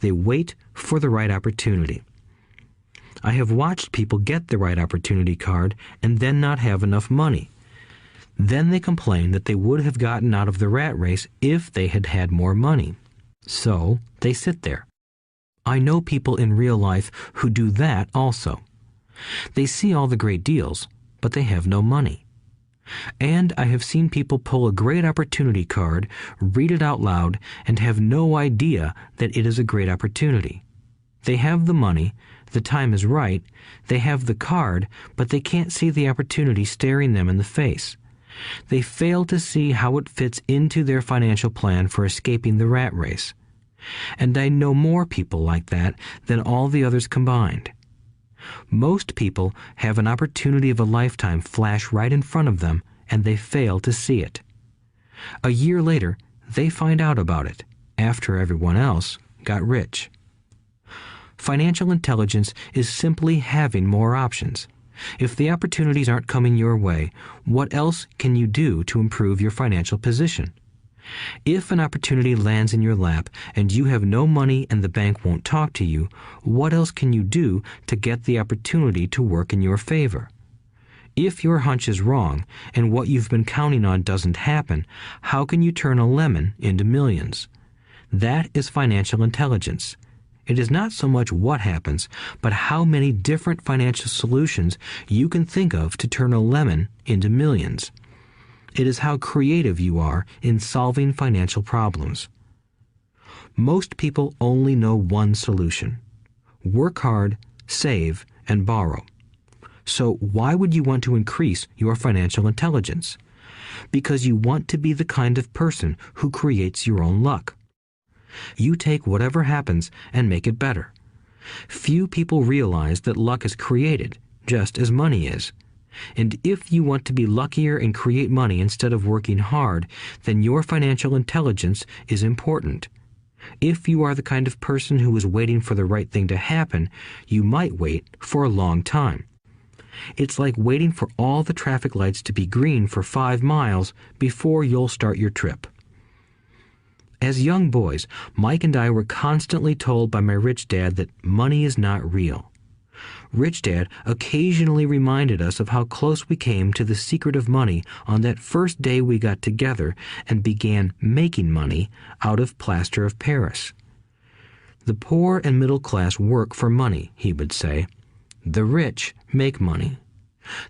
They wait for the right opportunity. I have watched people get the right opportunity card and then not have enough money. Then they complain that they would have gotten out of the rat race if they had had more money. So they sit there. I know people in real life who do that also. They see all the great deals, but they have no money. And I have seen people pull a great opportunity card, read it out loud, and have no idea that it is a great opportunity. They have the money, the time is right, they have the card, but they can't see the opportunity staring them in the face. They fail to see how it fits into their financial plan for escaping the rat race. And I know more people like that than all the others combined. Most people have an opportunity of a lifetime flash right in front of them, and they fail to see it. A year later, they find out about it, after everyone else got rich. Financial intelligence is simply having more options. If the opportunities aren't coming your way, what else can you do to improve your financial position? If an opportunity lands in your lap and you have no money and the bank won't talk to you, what else can you do to get the opportunity to work in your favor? If your hunch is wrong and what you've been counting on doesn't happen, how can you turn a lemon into millions? That is financial intelligence. It is not so much what happens, but how many different financial solutions you can think of to turn a lemon into millions. It is how creative you are in solving financial problems. Most people only know one solution: work hard, save, and borrow. So why would you want to increase your financial intelligence? Because you want to be the kind of person who creates your own luck. You take whatever happens and make it better. Few people realize that luck is created, just as money is. And if you want to be luckier and create money instead of working hard, then your financial intelligence is important. If you are the kind of person who is waiting for the right thing to happen, you might wait for a long time. It's like waiting for all the traffic lights to be green for 5 miles before you'll start your trip. As young boys, Mike and I were constantly told by my rich dad that money is not real. Rich Dad occasionally reminded us of how close we came to the secret of money on that first day we got together and began making money out of plaster of Paris. The poor and middle class work for money, he would say. The rich make money.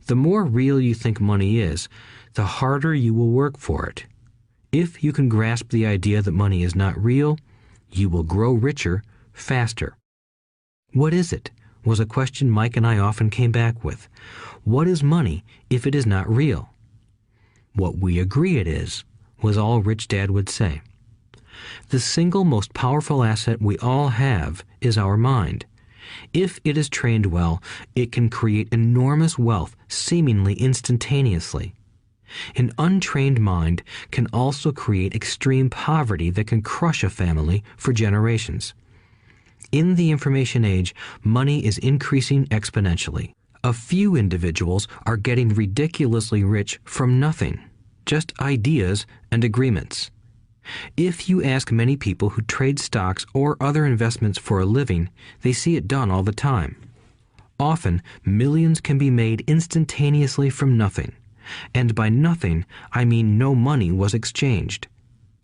The more real you think money is, the harder you will work for it. If you can grasp the idea that money is not real, you will grow richer faster. What is it? Was a question Mike and I often came back with. What is money if it is not real? What we agree it is, was all Rich Dad would say. The single most powerful asset we all have is our mind. If it is trained well, it can create enormous wealth seemingly instantaneously. An untrained mind can also create extreme poverty that can crush a family for generations. In the information age, money is increasing exponentially. A few individuals are getting ridiculously rich from nothing, just ideas and agreements. If you ask many people who trade stocks or other investments for a living, they see it done all the time. Often, millions can be made instantaneously from nothing. And by nothing, I mean no money was exchanged.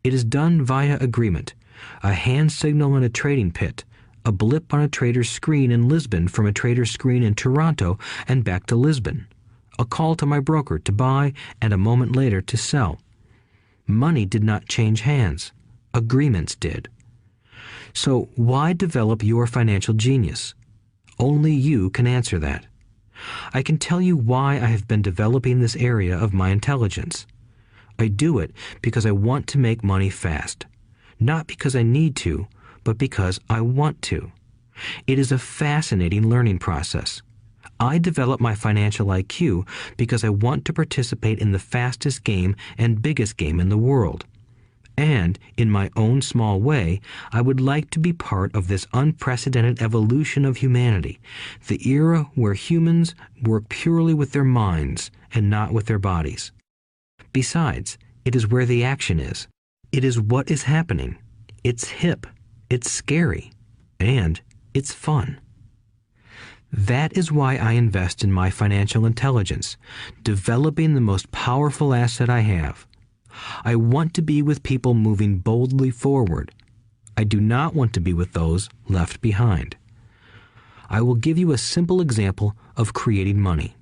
It is done via agreement, a hand signal in a trading pit, a blip on a trader's screen in Lisbon from a trader's screen in Toronto and back to Lisbon, a call to my broker to buy and a moment later to sell. Money did not change hands. Agreements did. So why develop your financial genius? Only you can answer that. I can tell you why I have been developing this area of my intelligence. I do it because I want to make money fast. Not because I need to, but because I want to. It is a fascinating learning process. I develop my financial IQ because I want to participate in the fastest game and biggest game in the world. And, in my own small way, I would like to be part of this unprecedented evolution of humanity, the era where humans work purely with their minds and not with their bodies. Besides, it is where the action is. It is what is happening. It's hip, it's scary, and it's fun. That is why I invest in my financial intelligence, developing the most powerful asset I have. I want to be with people moving boldly forward. I do not want to be with those left behind. I will give you a simple example of creating money.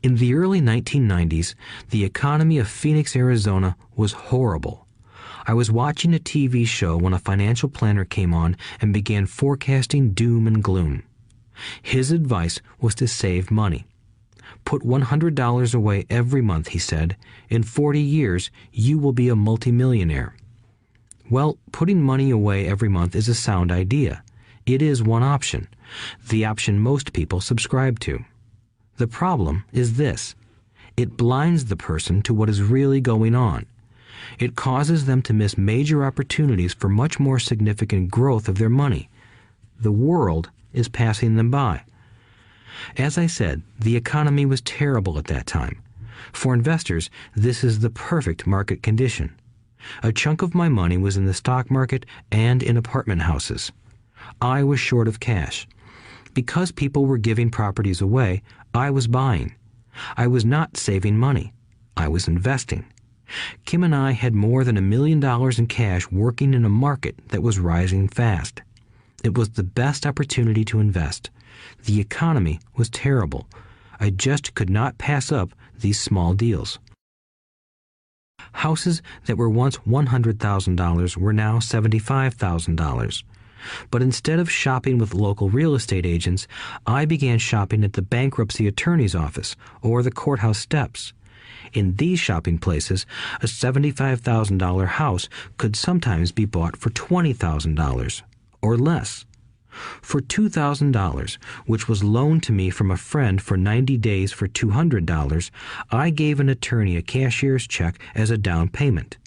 In the early 1990s, the economy of Phoenix, Arizona was horrible. I was watching a TV show when a financial planner came on and began forecasting doom and gloom. His advice was to save money. Put $100 away every month, he said. In 40 years, you will be a multimillionaire. Well, putting money away every month is a sound idea. It is one option, the option most people subscribe to. The problem is this. It blinds the person to what is really going on. It causes them to miss major opportunities for much more significant growth of their money. The world is passing them by. As I said, the economy was terrible at that time. For investors, this is the perfect market condition. A chunk of my money was in the stock market and in apartment houses. I was short of cash. Because people were giving properties away, I was buying. I was not saving money. I was investing. Kim and I had more than $1 million in cash working in a market that was rising fast. It was the best opportunity to invest. The economy was terrible. I just could not pass up these small deals. Houses that were once $100,000 were now $75,000. But instead of shopping with local real estate agents, I began shopping at the bankruptcy attorney's office or the courthouse steps. In these shopping places, a $75,000 house could sometimes be bought for $20,000 or less. For $2,000, which was loaned to me from a friend for 90 days for $200, I gave an attorney a cashier's check as a down payment.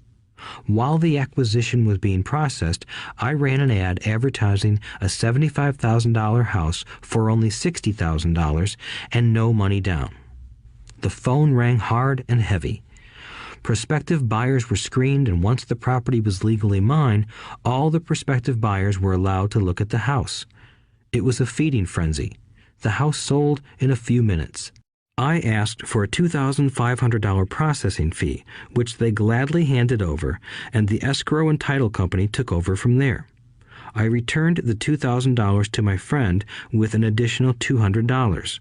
While the acquisition was being processed, I ran an ad advertising a $75,000 house for only $60,000 and no money down. The phone rang hard and heavy. Prospective buyers were screened, and once the property was legally mine, all the prospective buyers were allowed to look at the house. It was a feeding frenzy. The house sold in a few minutes. I asked for a $2,500 processing fee, which they gladly handed over, and the escrow and title company took over from there. I returned the $2,000 to my friend with an additional $200.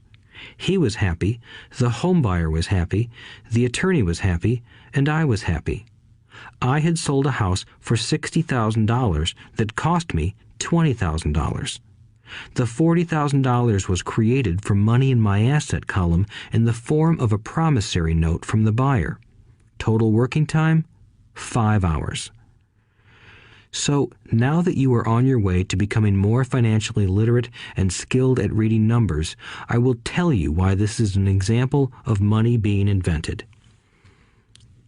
He was happy, the home buyer was happy, the attorney was happy, and I was happy. I had sold a house for $60,000 that cost me $20,000. The $40,000 was created from money in my asset column in the form of a promissory note from the buyer. Total working time, 5 hours. So, now that you are on your way to becoming more financially literate and skilled at reading numbers, I will tell you why this is an example of money being invented.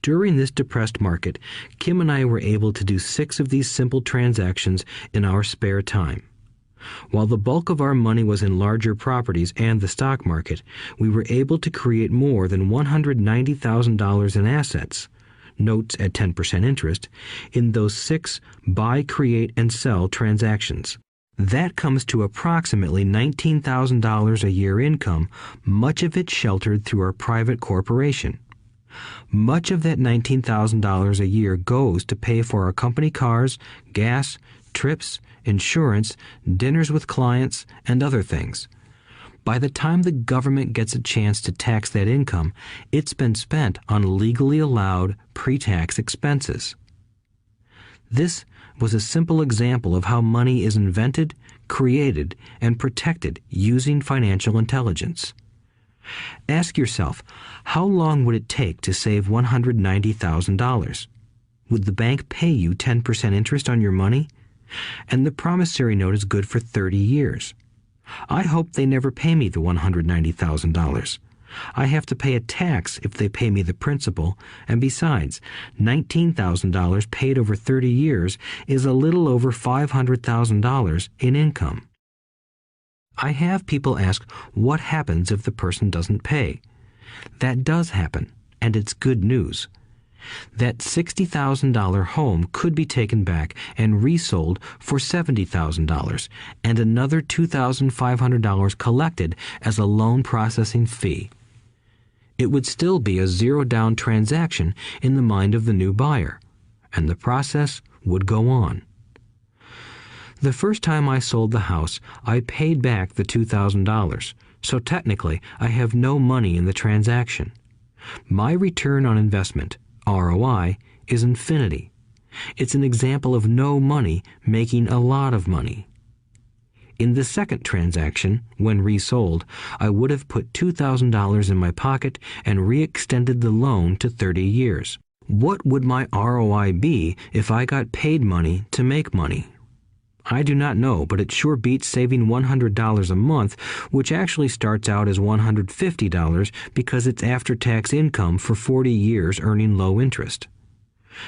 During this depressed market, Kim and I were able to do 6 of these simple transactions in our spare time. While the bulk of our money was in larger properties and the stock market, we were able to create more than $190,000 in assets, notes at 10% interest, in those 6 buy, create, and sell transactions. That comes to approximately $19,000 a year income, much of it sheltered through our private corporation. Much of that $19,000 a year goes to pay for our company cars, gas, trips, insurance, dinners with clients, and other things. By the time the government gets a chance to tax that income, it's been spent on legally allowed pre-tax expenses. This was a simple example of how money is invented, created, and protected using financial intelligence. Ask yourself, how long would it take to save $190,000? Would the bank pay you 10% interest on your money? And the promissory note is good for 30 years. I hope they never pay me the $190,000. I have to pay a tax if they pay me the principal, and besides, $19,000 paid over 30 years is a little over $500,000 in income. I have people ask what happens if the person doesn't pay. That does happen, and it's good news. That $60,000 home could be taken back and resold for $70,000 and another $2,500 collected as a loan processing fee. It would still be a zero-down transaction in the mind of the new buyer, and the process would go on. The first time I sold the house, I paid back the $2,000, so technically I have no money in the transaction. My return on investment, ROI, is infinity. It's an example of no money making a lot of money. In the second transaction, when resold, I would have put $2,000 in my pocket and re-extended the loan to 30 years. What would my ROI be if I got paid money to make money? I do not know, but it sure beats saving $100 a month, which actually starts out as $150 because it's after-tax income for 40 years earning low interest.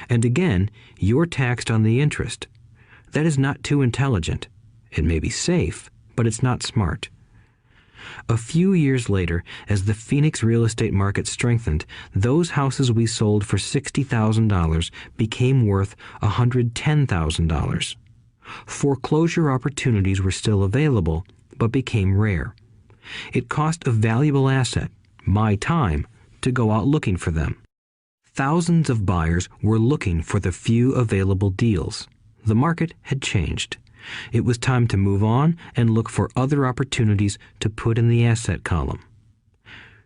And again, you're taxed on the interest. That is not too intelligent. It may be safe, but it's not smart. A few years later, as the Phoenix real estate market strengthened, those houses we sold for $60,000 became worth $110,000. Foreclosure opportunities were still available, but became rare. It cost a valuable asset, my time, to go out looking for them. Thousands of buyers were looking for the few available deals. The market had changed. It was time to move on and look for other opportunities to put in the asset column.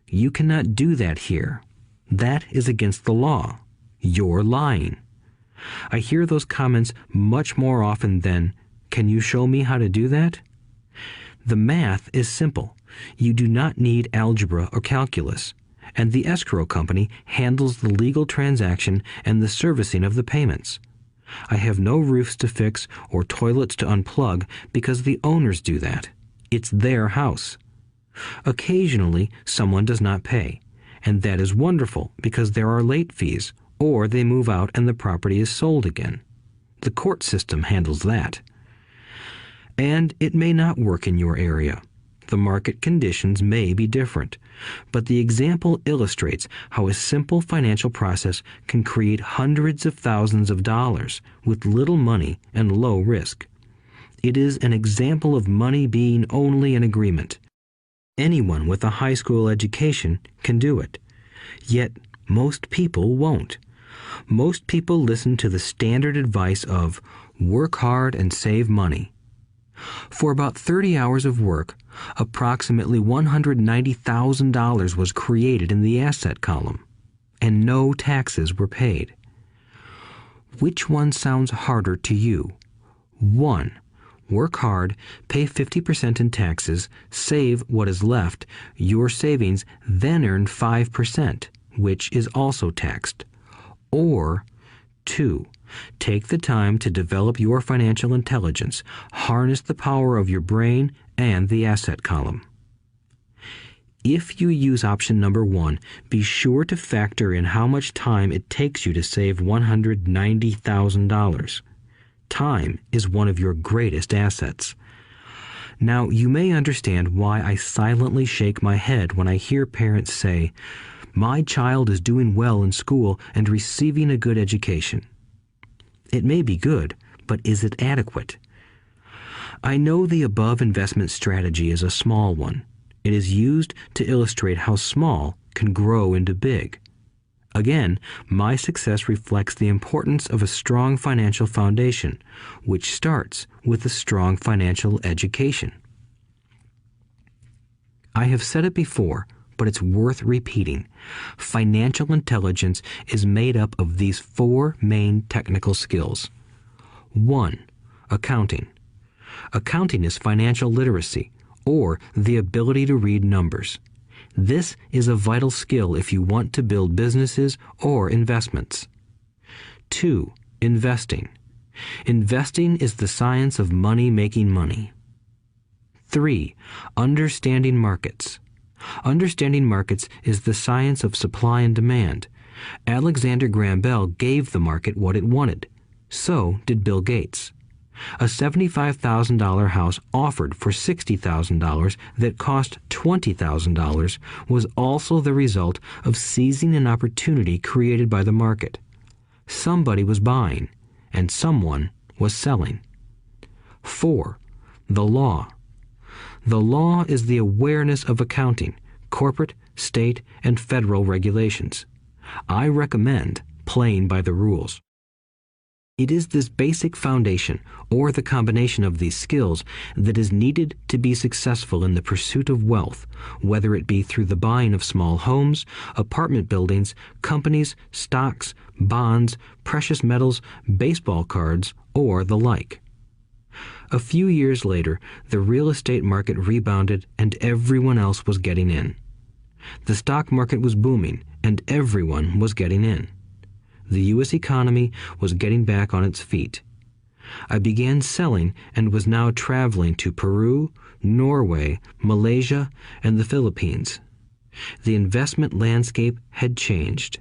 You cannot do that here. That is against the law. You're lying. I hear those comments much more often than, "Can you show me how to do that?" The math is simple. You do not need algebra or calculus, and the escrow company handles the legal transaction and the servicing of the payments. I have no roofs to fix or toilets to unplug because the owners do that. It's their house. Occasionally, someone does not pay, and that is wonderful because there are late fees, or they move out and the property is sold again. The court system handles that. And it may not work in your area. The market conditions may be different, but the example illustrates how a simple financial process can create hundreds of thousands of dollars with little money and low risk. It is an example of money being only an agreement. Anyone with a high school education can do it. Yet most people won't. Most people listen to the standard advice of work hard and save money. For about 30 hours of work, approximately $190,000 was created in the asset column, and no taxes were paid. Which one sounds harder to you? 1. Work hard, pay 50% in taxes, save what is left, your savings, then earn 5%, which is also taxed. Or 2. Take the time to develop your financial intelligence, harness the power of your brain and the asset column. If you use option number 1, be sure to factor in how much time it takes you to save $190,000. Time is one of your greatest assets. Now, you may understand why I silently shake my head when I hear parents say, "My child is doing well in school and receiving a good education." It may be good, but is it adequate? I know the above investment strategy is a small one. It is used to illustrate how small can grow into big. Again, my success reflects the importance of a strong financial foundation, which starts with a strong financial education. I have said it before, but it's worth repeating. Financial intelligence is made up of these 4 main technical skills. 1. Accounting. Accounting is financial literacy, or the ability to read numbers. This is a vital skill if you want to build businesses or investments. 2. Investing. Investing is the science of money making money. 3. Understanding markets. Understanding markets is the science of supply and demand. Alexander Graham Bell gave the market what it wanted. So did Bill Gates. A $75,000 house offered for $60,000 that cost $20,000 was also the result of seizing an opportunity created by the market. Somebody was buying, and someone was selling. 4. The law. The law is the awareness of accounting, corporate, state, and federal regulations. I recommend playing by the rules. It is this basic foundation, or the combination of these skills, that is needed to be successful in the pursuit of wealth, whether it be through the buying of small homes, apartment buildings, companies, stocks, bonds, precious metals, baseball cards, or the like. A few years later, the real estate market rebounded and everyone else was getting in. The stock market was booming and everyone was getting in. The U.S. economy was getting back on its feet. I began selling and was now traveling to Peru, Norway, Malaysia, and the Philippines. The investment landscape had changed.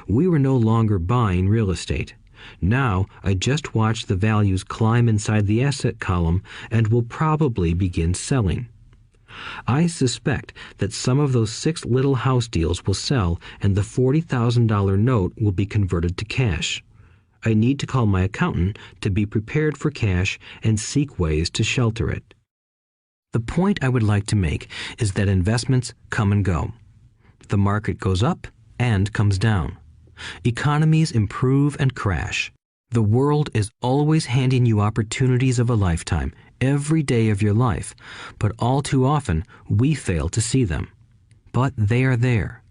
We were no longer buying real estate. Now I just watch the values climb inside the asset column and will probably begin selling. I suspect that some of those 6 little house deals will sell and the $40,000 note will be converted to cash. I need to call my accountant to be prepared for cash and seek ways to shelter it. The point I would like to make is that investments come and go. The market goes up and comes down. Economies improve and crash. The world is always handing you opportunities of a lifetime, every day of your life, but all too often we fail to see them. But they are there.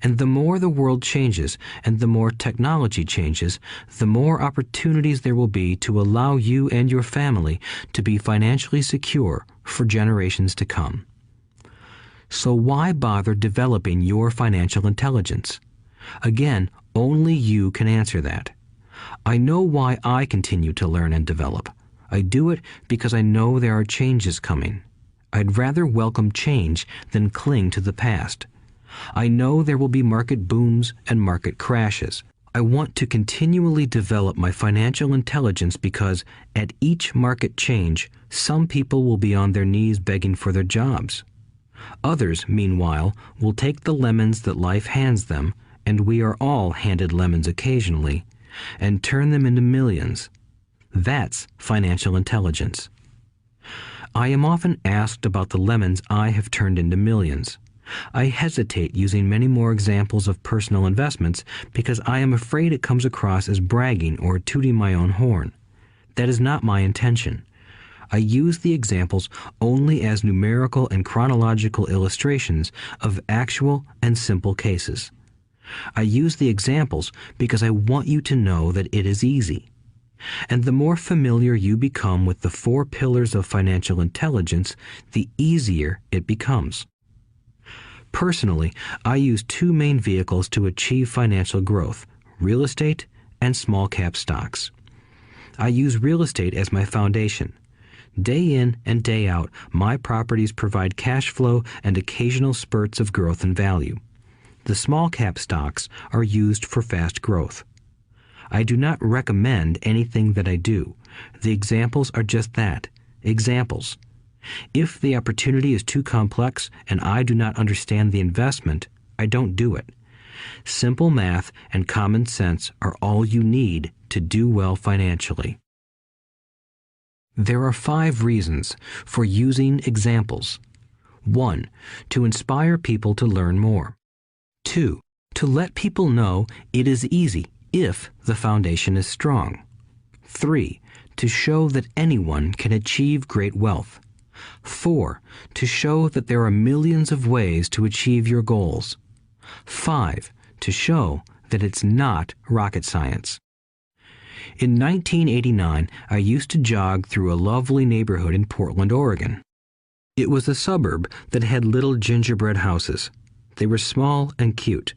And the more the world changes and the more technology changes, the more opportunities there will be to allow you and your family to be financially secure for generations to come. So why bother developing your financial intelligence? Again, only you can answer that. I know why I continue to learn and develop. I do it because I know there are changes coming. I'd rather welcome change than cling to the past. I know there will be market booms and market crashes. I want to continually develop my financial intelligence because at each market change, some people will be on their knees begging for their jobs. Others, meanwhile, will take the lemons that life hands them, and we are all handed lemons occasionally, and turn them into millions. That's financial intelligence. I am often asked about the lemons I have turned into millions. I hesitate using many more examples of personal investments because I am afraid it comes across as bragging or tooting my own horn. That is not my intention. I use the examples only as numerical and chronological illustrations of actual and simple cases. I use the examples because I want you to know that it is easy. And the more familiar you become with the 4 pillars of financial intelligence, the easier it becomes. Personally, I use 2 main vehicles to achieve financial growth: real estate and small cap stocks. I use real estate as my foundation. Day in and day out, my properties provide cash flow and occasional spurts of growth and value. The small cap stocks are used for fast growth. I do not recommend anything that I do. The examples are just that, examples. If the opportunity is too complex and I do not understand the investment, I don't do it. Simple math and common sense are all you need to do well financially. There are 5 reasons for using examples. 1. To inspire people to learn more. 2. To let people know it is easy if the foundation is strong. 3. To show that anyone can achieve great wealth. 4. To show that there are millions of ways to achieve your goals. 5. To show that it's not rocket science. In 1989, I used to jog through a lovely neighborhood in Portland, Oregon. It was a suburb that had little gingerbread houses. They were small and cute.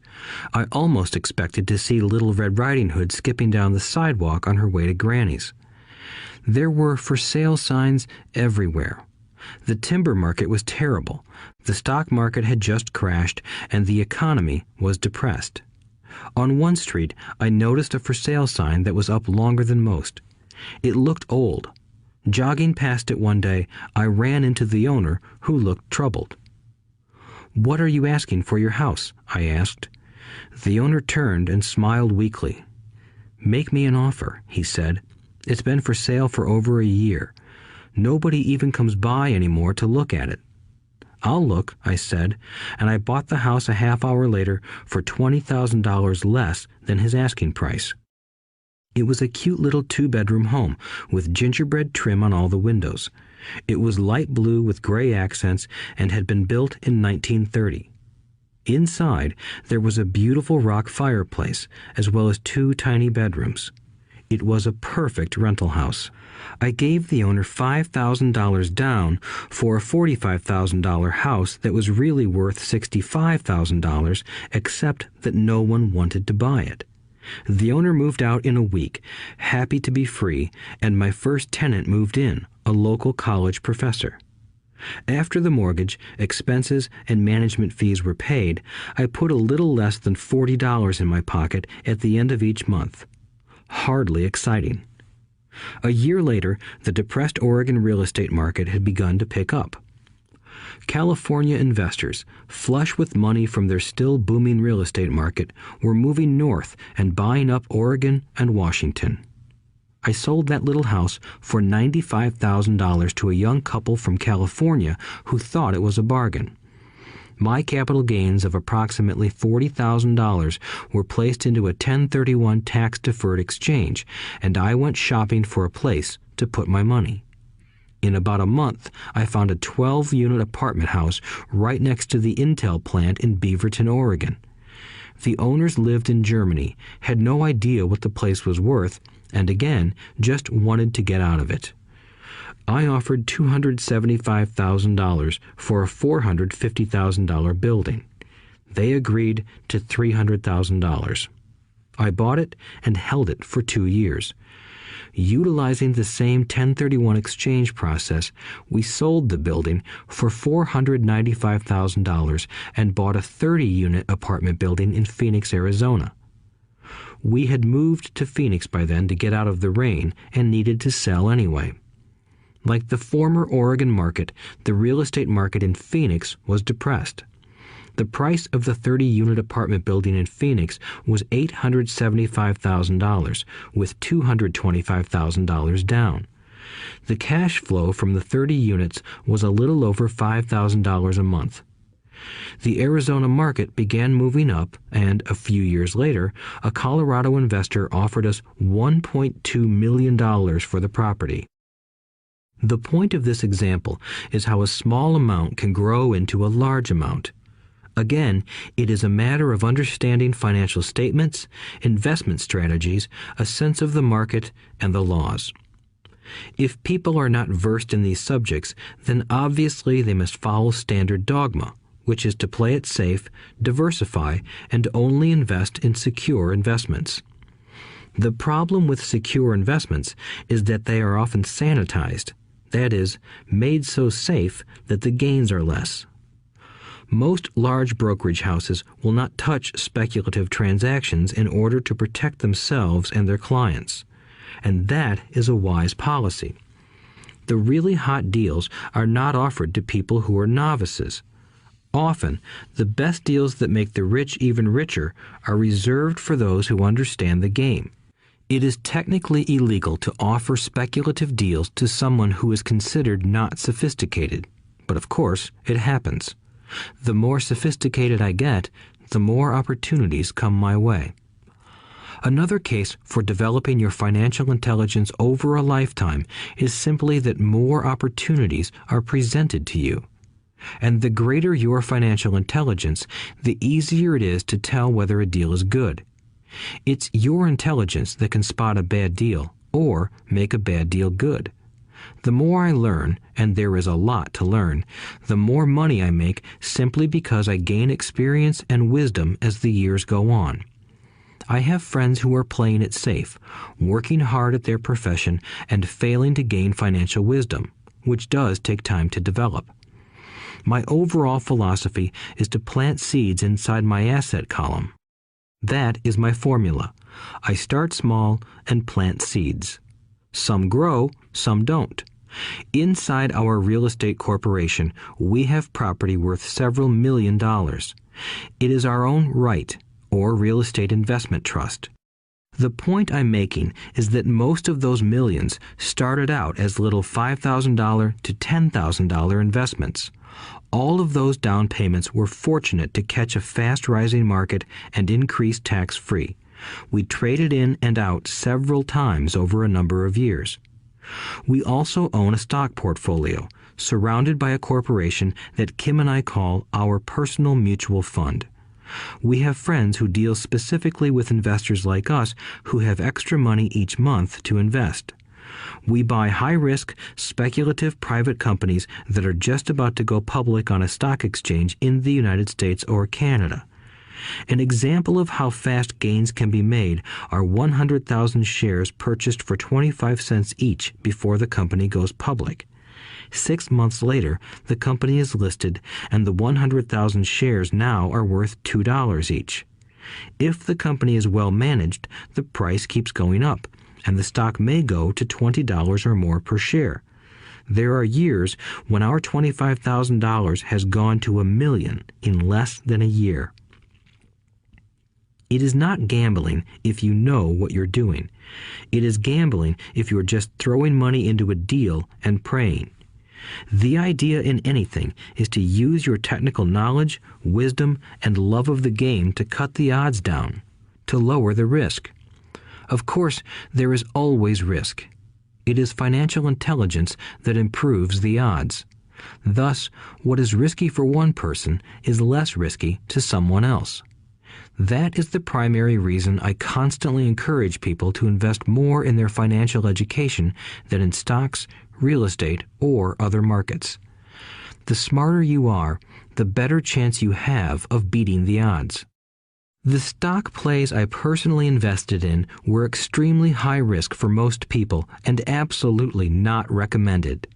I almost expected to see Little Red Riding Hood skipping down the sidewalk on her way to Granny's. There were for sale signs everywhere. The timber market was terrible. The stock market had just crashed, and the economy was depressed. On one street, I noticed a for sale sign that was up longer than most. It looked old. Jogging past it one day, I ran into the owner, who looked troubled. "What are you asking for your house?" I asked. The owner turned and smiled weakly. "Make me an offer," he said. "It's been for sale for over a year. Nobody even comes by anymore to look at it." "I'll look," I said, and I bought the house a half hour later for $20,000 less than his asking price. It was a cute little 2-bedroom home with gingerbread trim on all the windows. It was light blue with gray accents and had been built in 1930. Inside, there was a beautiful rock fireplace, as well as 2 tiny bedrooms. It was a perfect rental house. I gave the owner $5,000 down for a $45,000 house that was really worth $65,000, except that no one wanted to buy it. The owner moved out in a week, happy to be free, and my first tenant moved in, a local college professor. After the mortgage, expenses, and management fees were paid, I put a little less than $40 in my pocket at the end of each month. Hardly exciting. A year later, the depressed Oregon real estate market had begun to pick up. California investors, flush with money from their still booming real estate market, were moving north and buying up Oregon and Washington. I sold that little house for $95,000 to a young couple from California who thought it was a bargain. My capital gains of approximately $40,000 were placed into a 1031 tax-deferred exchange, and I went shopping for a place to put my money. In about a month, I found a 12-unit apartment house right next to the Intel plant in Beaverton, Oregon. The owners lived in Germany, had no idea what the place was worth, and again, just wanted to get out of it. I offered $275,000 for a $450,000 building. They agreed to $300,000. I bought it and held it for 2 years. Utilizing the same 1031 exchange process, we sold the building for $495,000 and bought a 30-unit apartment building in Phoenix, Arizona. We had moved to Phoenix by then to get out of the rain and needed to sell anyway. Like the former Oregon market, the real estate market in Phoenix was depressed. The price of the 30-unit apartment building in Phoenix was $875,000, with $225,000 down. The cash flow from the 30 units was a little over $5,000 a month. The Arizona market began moving up, and a few years later, a Colorado investor offered us $1.2 million for the property. The point of this example is how a small amount can grow into a large amount. Again, it is a matter of understanding financial statements, investment strategies, a sense of the market, and the laws. If people are not versed in these subjects, then obviously they must follow standard dogma, which is to play it safe, diversify, and only invest in secure investments. The problem with secure investments is that they are often sanitized, that is, made so safe that the gains are less. Most large brokerage houses will not touch speculative transactions in order to protect themselves and their clients, and that is a wise policy. The really hot deals are not offered to people who are novices. Often, the best deals that make the rich even richer are reserved for those who understand the game. It is technically illegal to offer speculative deals to someone who is considered not sophisticated, but of course, it happens. The more sophisticated I get, the more opportunities come my way. Another case for developing your financial intelligence over a lifetime is simply that more opportunities are presented to you. And the greater your financial intelligence, the easier it is to tell whether a deal is good. It's your intelligence that can spot a bad deal or make a bad deal good. The more I learn, and there is a lot to learn, the more money I make simply because I gain experience and wisdom as the years go on. I have friends who are playing it safe, working hard at their profession and failing to gain financial wisdom, which does take time to develop. My overall philosophy is to plant seeds inside my asset column. That is my formula. I start small and plant seeds. Some grow, some don't. Inside our real estate corporation, we have property worth several $1 million. It is our own right, or real estate investment trust. The point I'm making is that most of those millions started out as little $5,000 to $10,000 investments. All of those down payments were fortunate to catch a fast-rising market and increase tax-free. We traded in and out several times over a number of years. We also own a stock portfolio, surrounded by a corporation that Kim and I call our personal mutual fund. We have friends who deal specifically with investors like us who have extra money each month to invest. We buy high-risk, speculative private companies that are just about to go public on a stock exchange in the United States or Canada. An example of how fast gains can be made are 100,000 shares purchased for 25 cents each before the company goes public. 6 months later, the company is listed, and the 100,000 shares now are worth $2 each. If the company is well managed, the price keeps going up, and the stock may go to $20 or more per share. There are years when our $25,000 has gone to $1 million in less than a year. It is not gambling if you know what you're doing. It is gambling if you're just throwing money into a deal and praying. The idea in anything is to use your technical knowledge, wisdom, and love of the game to cut the odds down, to lower the risk. Of course, there is always risk. It is financial intelligence that improves the odds. Thus, what is risky for one person is less risky to someone else. That is the primary reason I constantly encourage people to invest more in their financial education than in stocks, real estate, or other markets. The smarter you are, the better chance you have of beating the odds. The stock plays I personally invested in were extremely high risk for most people and absolutely not recommended.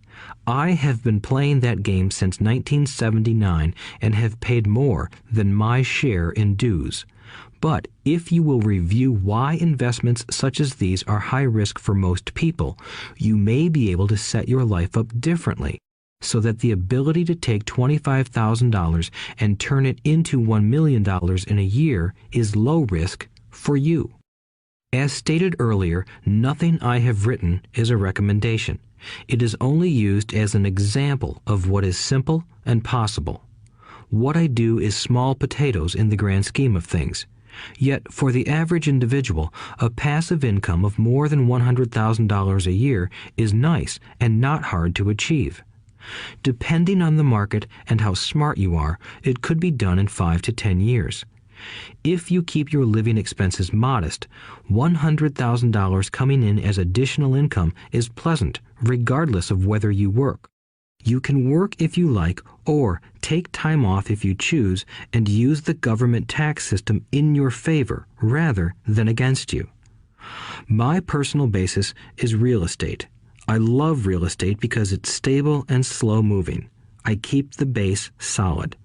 I have been playing that game since 1979 and have paid more than my share in dues. But if you will review why investments such as these are high risk for most people, you may be able to set your life up differently, so that the ability to take $25,000 and turn it into $1 million in a year is low risk for you. As stated earlier, nothing I have written is a recommendation. It is only used as an example of what is simple and possible. What I do is small potatoes in the grand scheme of things. Yet, for the average individual, a passive income of more than $100,000 a year is nice and not hard to achieve. Depending on the market and how smart you are, it could be done in 5 to 10 years. If you keep your living expenses modest, $100,000 coming in as additional income is pleasant, regardless of whether you work. You can work if you like, or take time off if you choose, and use the government tax system in your favor rather than against you. My personal basis is real estate. I love real estate because it's stable and slow-moving. I keep the base solid.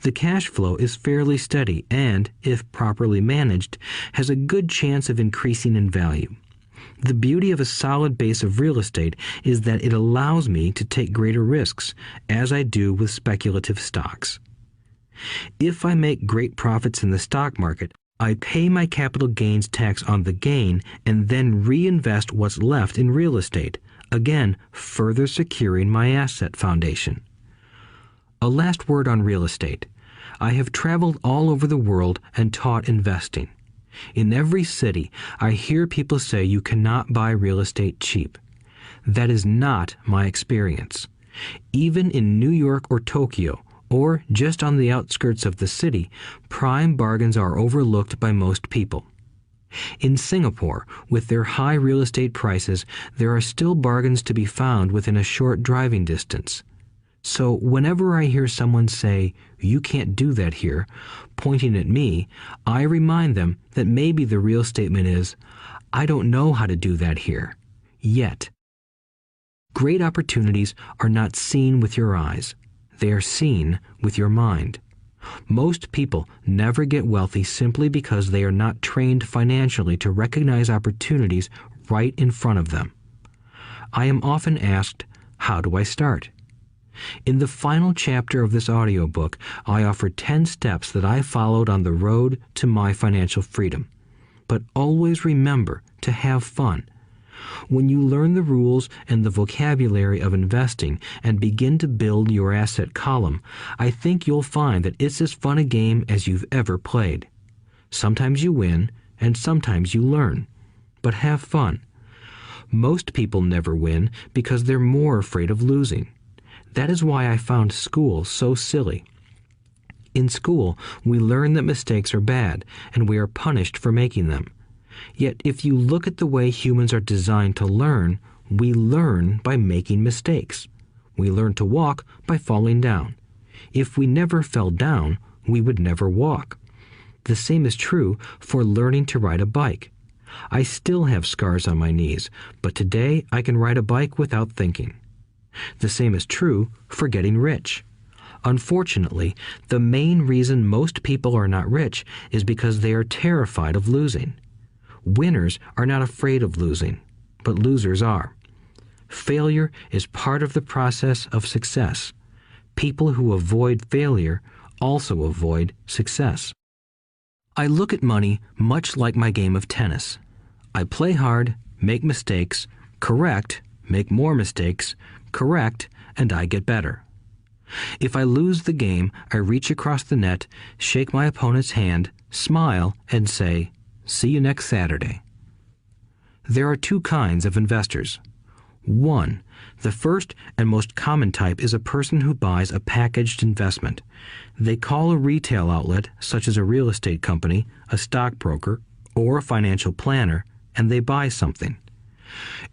The cash flow is fairly steady and, if properly managed, has a good chance of increasing in value. The beauty of a solid base of real estate is that it allows me to take greater risks, as I do with speculative stocks. If I make great profits in the stock market, I pay my capital gains tax on the gain and then reinvest what's left in real estate, again further securing my asset foundation. A last word on real estate. I have traveled all over the world and taught investing. In every city, I hear people say you cannot buy real estate cheap. That is not my experience. Even in New York or Tokyo, or just on the outskirts of the city, prime bargains are overlooked by most people. In Singapore, with their high real estate prices, there are still bargains to be found within a short driving distance. So whenever I hear someone say, "You can't do that here," pointing at me, I remind them that maybe the real statement is, "I don't know how to do that here. Yet." Great opportunities are not seen with your eyes. They are seen with your mind. Most people never get wealthy simply because they are not trained financially to recognize opportunities right in front of them. I am often asked, how do I start? In the final chapter of this audiobook, I offer 10 steps that I followed on the road to my financial freedom. But always remember to have fun. When you learn the rules and the vocabulary of investing and begin to build your asset column, I think you'll find that it's as fun a game as you've ever played. Sometimes you win, and sometimes you learn. But have fun. Most people never win because they're more afraid of losing. That is why I found school so silly. In school, we learn that mistakes are bad, and we are punished for making them. Yet if you look at the way humans are designed to learn, we learn by making mistakes. We learn to walk by falling down. If we never fell down, we would never walk. The same is true for learning to ride a bike. I still have scars on my knees, but today I can ride a bike without thinking. The same is true for getting rich. Unfortunately, the main reason most people are not rich is because they are terrified of losing. Winners are not afraid of losing, but losers are. Failure is part of the process of success. People who avoid failure also avoid success. I look at money much like my game of tennis. I play hard, make mistakes, correct, make more mistakes, correct, and I get better. If I lose the game, I reach across the net, shake my opponent's hand, smile, and say, "See you next Saturday." There are two kinds of investors. One, the first and most common type is a person who buys a packaged investment. They call a retail outlet, such as a real estate company, a stockbroker, or a financial planner, and they buy something.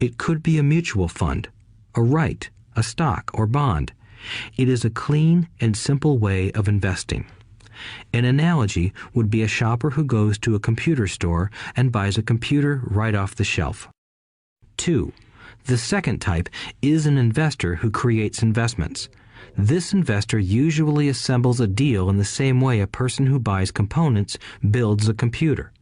It could be a mutual fund, a right, a stock, or bond. It is a clean and simple way of investing. An analogy would be a shopper who goes to a computer store and buys a computer right off the shelf. 2. The second type is an investor who creates investments. This investor usually assembles a deal in the same way a person who buys components builds a computer.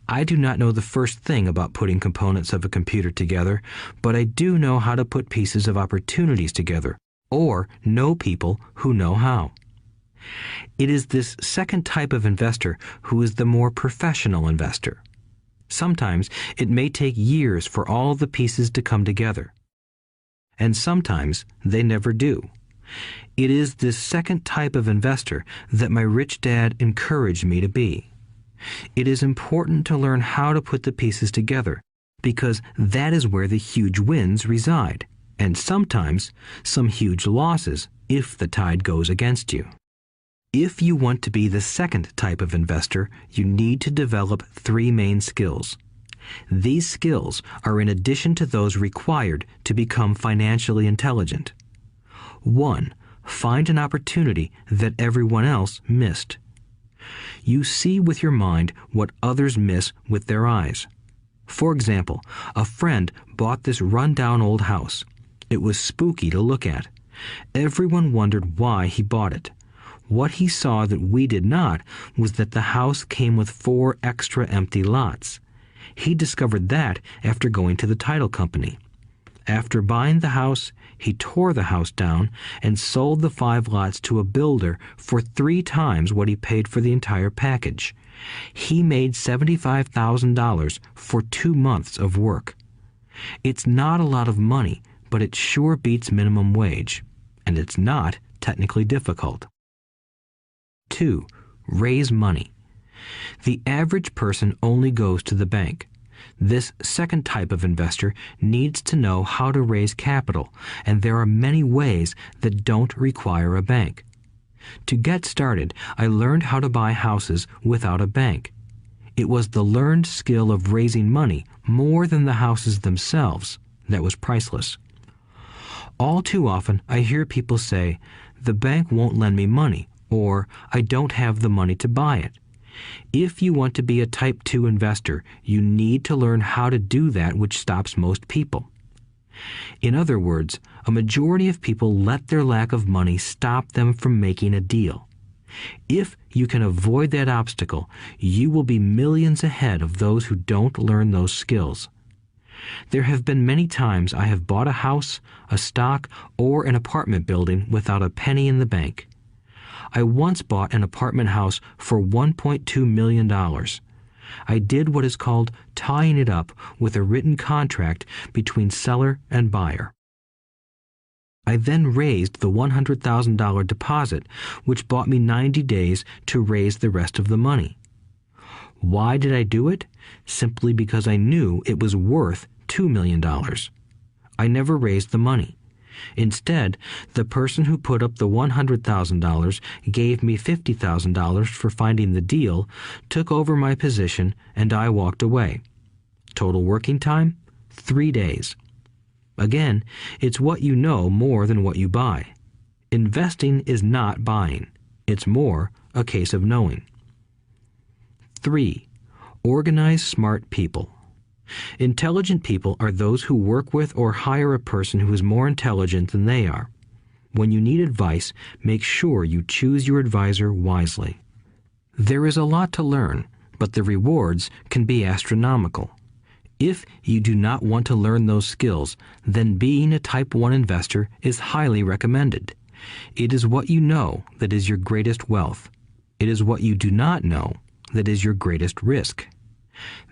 I do not know the first thing about putting components of a computer together, but I do know how to put pieces of opportunities together, or know people who know how. It is this second type of investor who is the more professional investor. Sometimes it may take years for all the pieces to come together, and sometimes they never do. It is this second type of investor that my rich dad encouraged me to be. It is important to learn how to put the pieces together, because that is where the huge wins reside, and sometimes some huge losses if the tide goes against you. If you want to be the second type of investor, you need to develop 3 main skills. These skills are in addition to those required to become financially intelligent. 1. Find an opportunity that everyone else missed. You see with your mind what others miss with their eyes. For example, a friend bought this run-down old house. It was spooky to look at. Everyone wondered why he bought it. What he saw that we did not was that the house came with 4 extra empty lots. He discovered that after going to the title company. After buying the house, he tore the house down and sold the 5 lots to a builder for 3 times what he paid for the entire package. He made $75,000 for 2 months of work. It's not a lot of money, but it sure beats minimum wage, and it's not technically difficult. 2. Raise money. The average person only goes to the bank. This second type of investor needs to know how to raise capital, and there are many ways that don't require a bank. To get started, I learned how to buy houses without a bank. It was the learned skill of raising money more than the houses themselves that was priceless. All too often, I hear people say, "The bank won't lend me money," or "I don't have the money to buy it." If you want to be a Type 2 investor, you need to learn how to do that which stops most people. In other words, a majority of people let their lack of money stop them from making a deal. If you can avoid that obstacle, you will be millions ahead of those who don't learn those skills. There have been many times I have bought a house, a stock, or an apartment building without a penny in the bank. I once bought an apartment house for $1.2 million. I did what is called tying it up with a written contract between seller and buyer. I then raised the $100,000 deposit, which bought me 90 days to raise the rest of the money. Why did I do it? Simply because I knew it was worth $2 million. I never raised the money. Instead, the person who put up the $100,000 gave me $50,000 for finding the deal, took over my position, and I walked away. Total working time? 3 days. Again, it's what you know more than what you buy. Investing is not buying. It's more a case of knowing. 3. Organize smart people. Intelligent people are those who work with or hire a person who is more intelligent than they are. When you need advice, make sure you choose your advisor wisely. There is a lot to learn, but the rewards can be astronomical. If you do not want to learn those skills, then being a Type 1 investor is highly recommended. It is what you know that is your greatest wealth. It is what you do not know that is your greatest risk.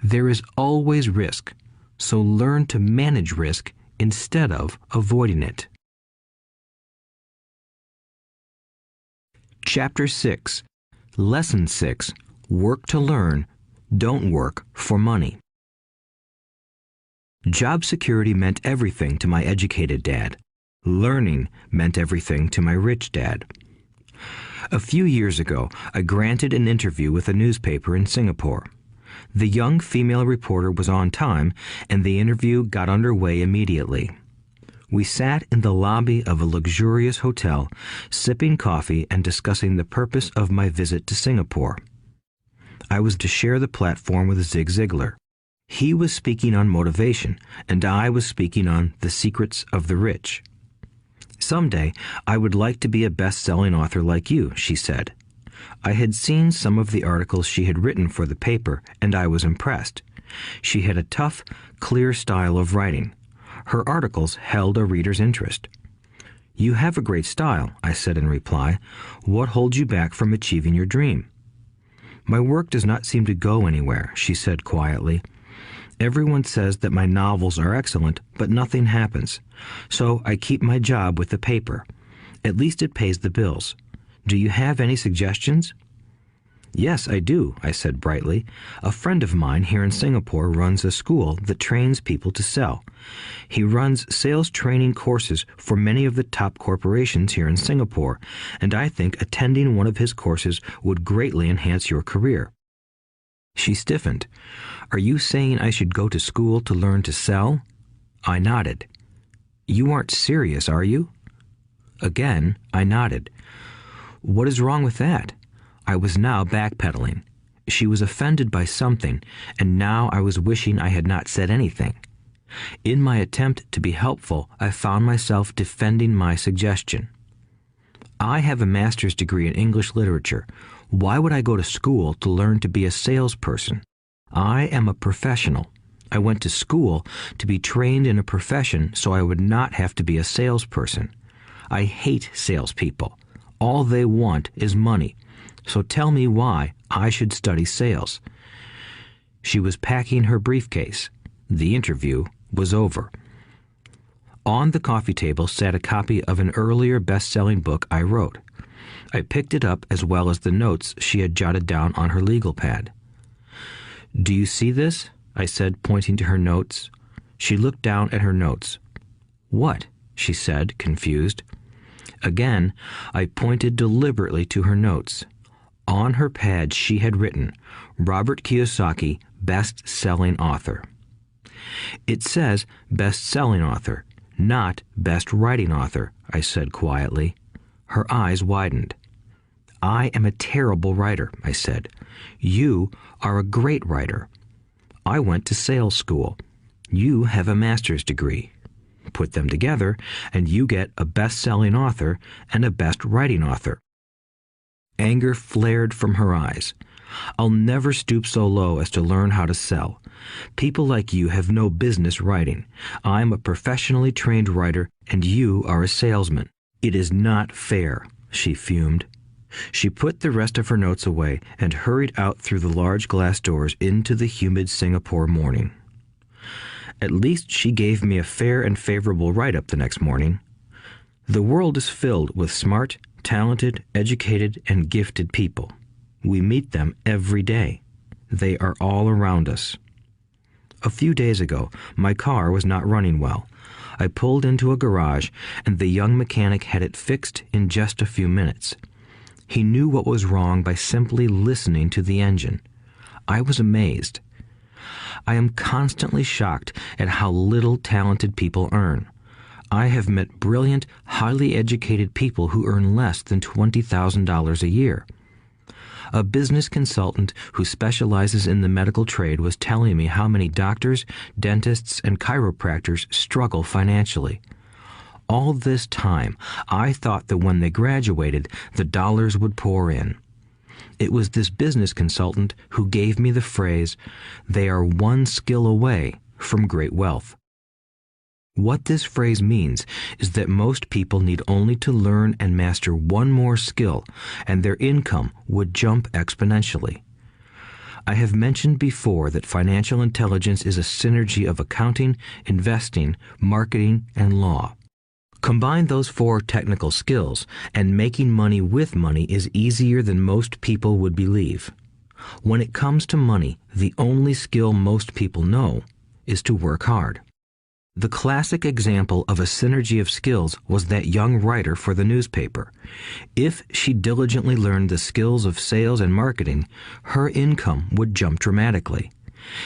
There is always risk, so learn to manage risk instead of avoiding it. Chapter 6. Lesson 6. Work to learn, don't work for money. Job security meant everything to my educated dad. Learning meant everything to my rich dad. A few years ago, I granted an interview with a newspaper in Singapore. The young female reporter was on time, and the interview got underway immediately. We sat in the lobby of a luxurious hotel, sipping coffee and discussing the purpose of my visit to Singapore. I was to share the platform with Zig Ziglar. He was speaking on motivation, and I was speaking on the secrets of the rich. Someday, I would like to be a best-selling author like you, she said. I had seen some of the articles she had written for the paper, and I was impressed. She had a tough, clear style of writing. Her articles held a reader's interest. You have a great style, I said in reply. What holds you back from achieving your dream? My work does not seem to go anywhere, she said quietly. Everyone says that my novels are excellent, but nothing happens. So I keep my job with the paper. At least it pays the bills. Do you have any suggestions? Yes, I do, I said brightly. A friend of mine here in Singapore runs a school that trains people to sell. He runs sales training courses for many of the top corporations here in Singapore, and I think attending one of his courses would greatly enhance your career. She stiffened. Are you saying I should go to school to learn to sell? I nodded. You aren't serious, are you? Again, I nodded. What is wrong with that? I was now backpedaling. She was offended by something, and now I was wishing I had not said anything. In my attempt to be helpful, I found myself defending my suggestion. I have a master's degree in English literature. Why would I go to school to learn to be a salesperson? I am a professional. I went to school to be trained in a profession so I would not have to be a salesperson. I hate salespeople. All they want is money. So tell me why I should study sales. She was packing her briefcase. The interview was over. On the coffee table sat a copy of an earlier best-selling book I wrote. I picked it up as well as the notes she had jotted down on her legal pad. Do you see this? I said, pointing to her notes. She looked down at her notes. What? She said, confused. Again, I pointed deliberately to her notes. On her pad she had written, Robert Kiyosaki, best-selling author. It says best-selling author, not best writing author, I said quietly. Her eyes widened. I am a terrible writer, I said. You are a great writer. I went to sales school. You have a master's degree. put them together, and you get a best-selling author and a best writing author. Anger flared from her eyes. I'll never stoop so low as to learn how to sell. People like you have no business writing. I'm a professionally trained writer, and you are a salesman. It is not fair, she fumed. She put the rest of her notes away and hurried out through the large glass doors into the humid Singapore morning. At least she gave me a fair and favorable write-up the next morning. The world is filled with smart, talented, educated, and gifted people. We meet them every day. They are all around us. A few days ago, my car was not running well. I pulled into a garage, and the young mechanic had it fixed in just a few minutes. He knew what was wrong by simply listening to the engine. I was amazed. I am constantly shocked at how little talented people earn. I have met brilliant, highly educated people who earn less than $20,000 a year. A business consultant who specializes in the medical trade was telling me how many doctors, dentists, and chiropractors struggle financially. All this time, I thought that when they graduated, the dollars would pour in. It was this business consultant who gave me the phrase, "They are one skill away from great wealth." What this phrase means is that most people need only to learn and master one more skill, and their income would jump exponentially. I have mentioned before that financial intelligence is a synergy of accounting, investing, marketing, and law. Combine those 4 technical skills, and making money with money is easier than most people would believe. When it comes to money, the only skill most people know is to work hard. The classic example of a synergy of skills was that young writer for the newspaper. If she diligently learned the skills of sales and marketing, her income would jump dramatically.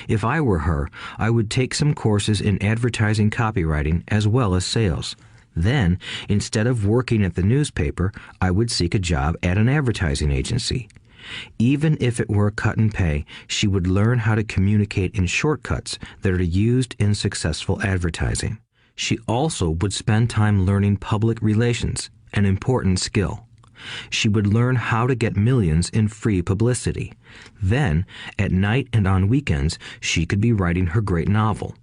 If I were her, I would take some courses in advertising copywriting as well as sales. Then, instead of working at the newspaper, I would seek a job at an advertising agency. Even if it were cut and pay, she would learn how to communicate in shortcuts that are used in successful advertising. She also would spend time learning public relations, an important skill. She would learn how to get millions in free publicity. Then, at night and on weekends, she could be writing her great novel.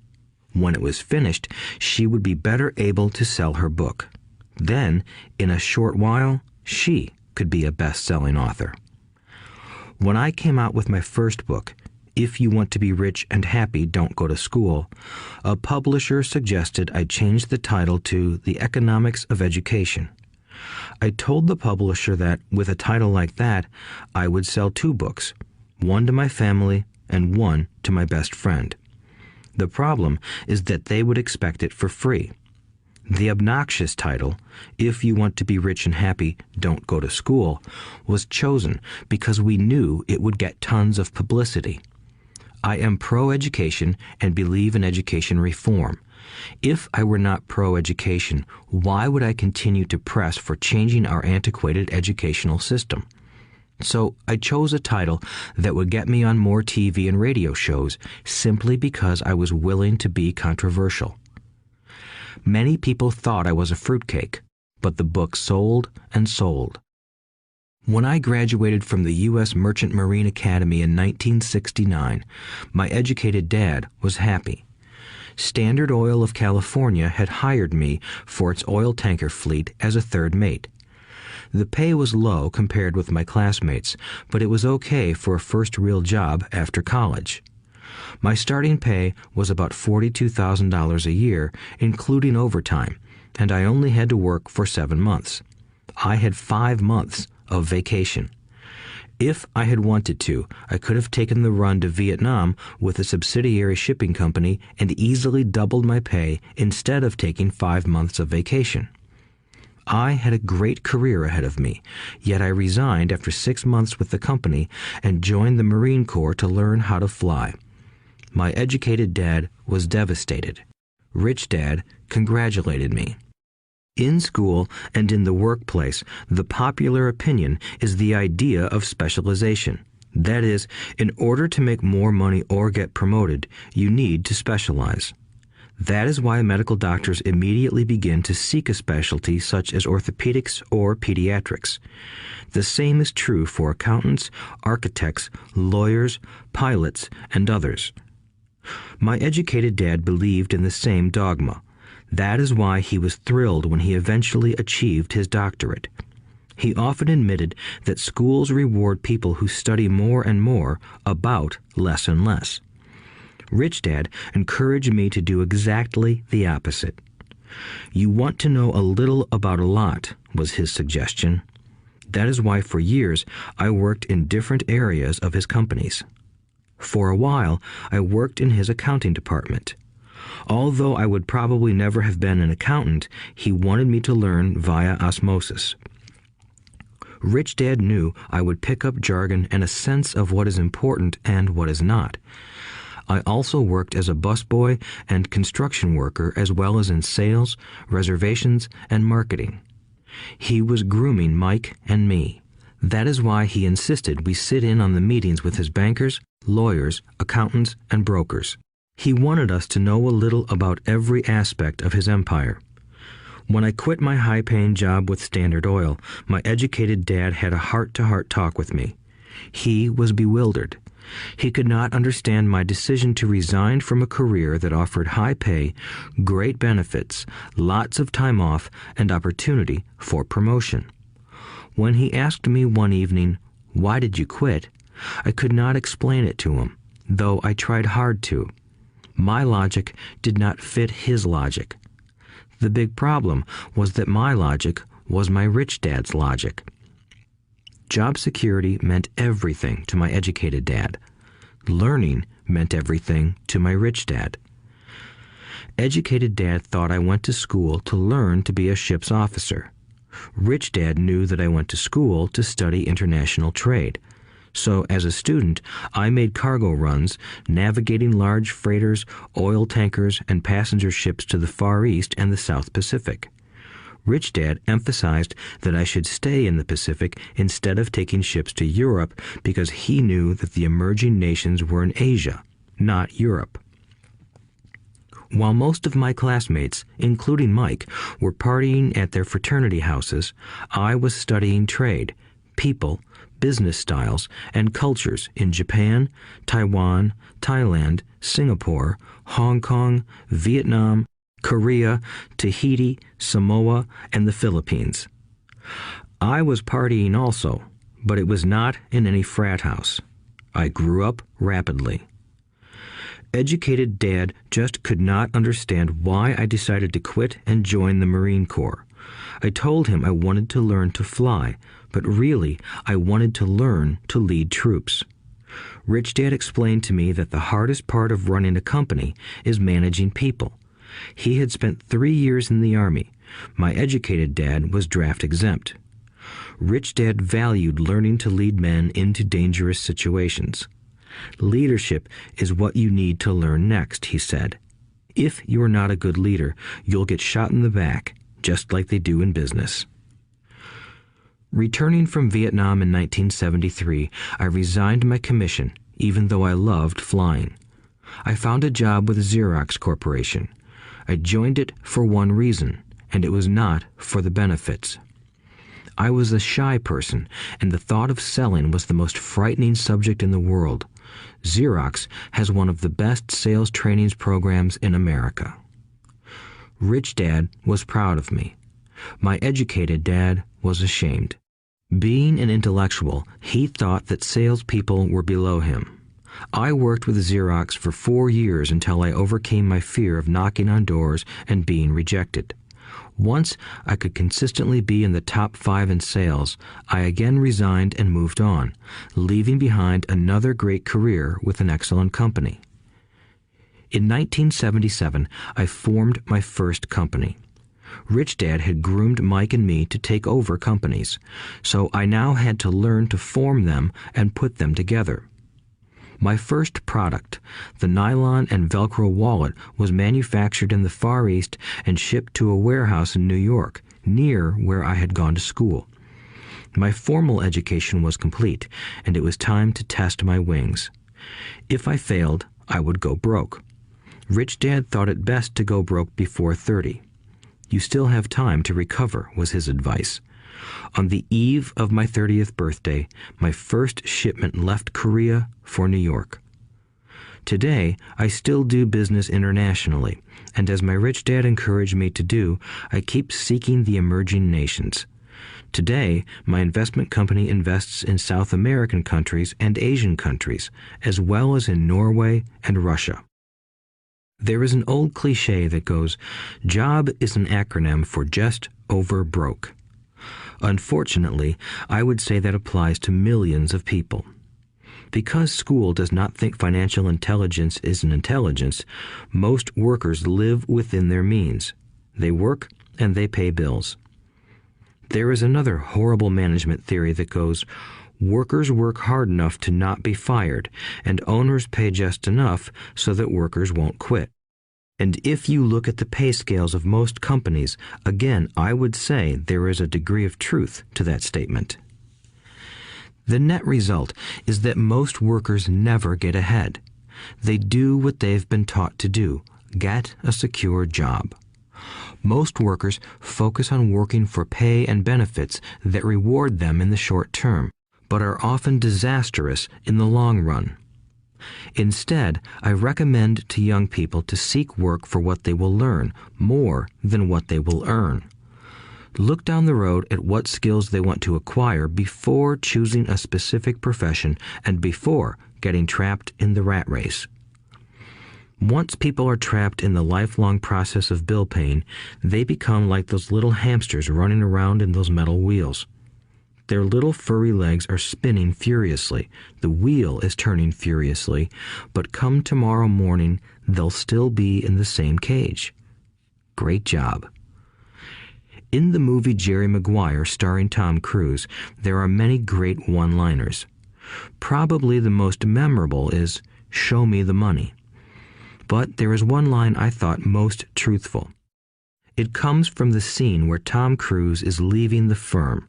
When it was finished, she would be better able to sell her book. Then, in a short while, she could be a best-selling author. When I came out with my first book, If You Want to Be Rich and Happy, Don't Go to School, a publisher suggested I change the title to The Economics of Education. I told the publisher that, with a title like that, I would sell 2 books, one to my family and one to my best friend. The problem is that they would expect it for free. The obnoxious title, If You Want to Be Rich and Happy, Don't Go to School, was chosen because we knew it would get tons of publicity. I am pro-education and believe in education reform. If I were not pro-education, why would I continue to press for changing our antiquated educational system? So I chose a title that would get me on more TV and radio shows simply because I was willing to be controversial. Many people thought I was a fruitcake, but the book sold and sold. When I graduated from the U.S. Merchant Marine Academy in 1969, my educated dad was happy. Standard Oil of California had hired me for its oil tanker fleet as a third mate. The pay was low compared with my classmates, but it was okay for a first real job after college. My starting pay was about $42,000 a year, including overtime, and I only had to work for 7 months. I had 5 months of vacation. If I had wanted to, I could have taken the run to Vietnam with a subsidiary shipping company and easily doubled my pay instead of taking 5 months of vacation. I had a great career ahead of me, yet I resigned after 6 months with the company and joined the Marine Corps to learn how to fly. My educated dad was devastated. Rich Dad congratulated me. In school and in the workplace, the popular opinion is the idea of specialization. That is, in order to make more money or get promoted, you need to specialize. That is why medical doctors immediately begin to seek a specialty such as orthopedics or pediatrics. The same is true for accountants, architects, lawyers, pilots, and others. My educated dad believed in the same dogma. That is why he was thrilled when he eventually achieved his doctorate. He often admitted that schools reward people who study more and more about less and less. Rich Dad encouraged me to do exactly the opposite. You want to know a little about a lot, was his suggestion. That is why for years I worked in different areas of his companies. For a while, I worked in his accounting department. Although I would probably never have been an accountant, he wanted me to learn via osmosis. Rich Dad knew I would pick up jargon and a sense of what is important and what is not. I also worked as a busboy and construction worker as well as in sales, reservations, and marketing. He was grooming Mike and me. That is why he insisted we sit in on the meetings with his bankers, lawyers, accountants, and brokers. He wanted us to know a little about every aspect of his empire. When I quit my high-paying job with Standard Oil, my educated dad had a heart-to-heart talk with me. He was bewildered. He could not understand my decision to resign from a career that offered high pay, great benefits, lots of time off, and opportunity for promotion. When he asked me one evening, "Why did you quit?" I could not explain it to him, though I tried hard to. My logic did not fit his logic. The big problem was that my logic was my rich dad's logic. Job security meant everything to my educated dad. Learning meant everything to my rich dad. Educated dad thought I went to school to learn to be a ship's officer. Rich dad knew that I went to school to study international trade. So as a student, I made cargo runs, navigating large freighters, oil tankers, and passenger ships to the Far East and the South Pacific. Rich Dad emphasized that I should stay in the Pacific instead of taking ships to Europe because he knew that the emerging nations were in Asia, not Europe. While most of my classmates, including Mike, were partying at their fraternity houses, I was studying trade, people, business styles, and cultures in Japan, Taiwan, Thailand, Singapore, Hong Kong, Vietnam, Korea, Tahiti, Samoa, and the Philippines. I was partying also, but it was not in any frat house. I grew up rapidly. Educated Dad just could not understand why I decided to quit and join the Marine Corps. I told him I wanted to learn to fly, but really I wanted to learn to lead troops. Rich Dad explained to me that the hardest part of running a company is managing people. He had spent 3 years in the Army. My educated dad was draft exempt. Rich Dad valued learning to lead men into dangerous situations. Leadership is what you need to learn next, he said. If you are not a good leader, you'll get shot in the back, just like they do in business. Returning from Vietnam in 1973, I resigned my commission, even though I loved flying. I found a job with Xerox Corporation. I joined it for one reason, and it was not for the benefits. I was a shy person, and the thought of selling was the most frightening subject in the world. Xerox has one of the best sales trainings programs in America. Rich Dad was proud of me. My educated dad was ashamed. Being an intellectual, he thought that salespeople were below him. I worked with Xerox for 4 years until I overcame my fear of knocking on doors and being rejected. Once I could consistently be in the top 5 in sales, I again resigned and moved on, leaving behind another great career with an excellent company. In 1977, I formed my first company. Rich Dad had groomed Mike and me to take over companies, so I now had to learn to form them and put them together. My first product, the nylon and Velcro wallet, was manufactured in the Far East and shipped to a warehouse in New York, near where I had gone to school. My formal education was complete, and it was time to test my wings. If I failed, I would go broke. Rich Dad thought it best to go broke before 30. You still have time to recover, was his advice. On the eve of my 30th birthday, my first shipment left Korea for New York. Today, I still do business internationally, and as my rich dad encouraged me to do, I keep seeking the emerging nations. Today, my investment company invests in South American countries and Asian countries, as well as in Norway and Russia. There is an old cliche that goes, "Job is an acronym for just over broke." Unfortunately, I would say that applies to millions of people. Because school does not think financial intelligence is an intelligence, most workers live within their means. They work and they pay bills. There is another horrible management theory that goes, workers work hard enough to not be fired, and owners pay just enough so that workers won't quit. And if you look at the pay scales of most companies, again, I would say there is a degree of truth to that statement. The net result is that most workers never get ahead. They do what they've been taught to do, get a secure job. Most workers focus on working for pay and benefits that reward them in the short term, but are often disastrous in the long run. Instead, I recommend to young people to seek work for what they will learn more than what they will earn. Look down the road at what skills they want to acquire before choosing a specific profession and before getting trapped in the rat race. Once people are trapped in the lifelong process of bill paying, they become like those little hamsters running around in those metal wheels. Their little furry legs are spinning furiously, the wheel is turning furiously, but come tomorrow morning, they'll still be in the same cage. Great job. In the movie Jerry Maguire, starring Tom Cruise, there are many great one-liners. Probably the most memorable is, "Show me the money." But there is one line I thought most truthful. It comes from the scene where Tom Cruise is leaving the firm.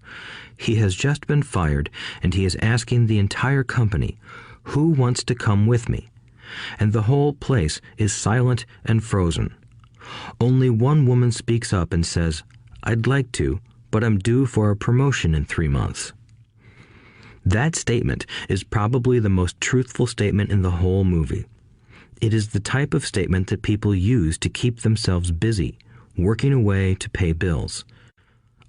He has just been fired, and he is asking the entire company, "Who wants to come with me?" And the whole place is silent and frozen. Only one woman speaks up and says, "I'd like to, but I'm due for a promotion in 3 months." That statement is probably the most truthful statement in the whole movie. It is the type of statement that people use to keep themselves busy, working away to pay bills.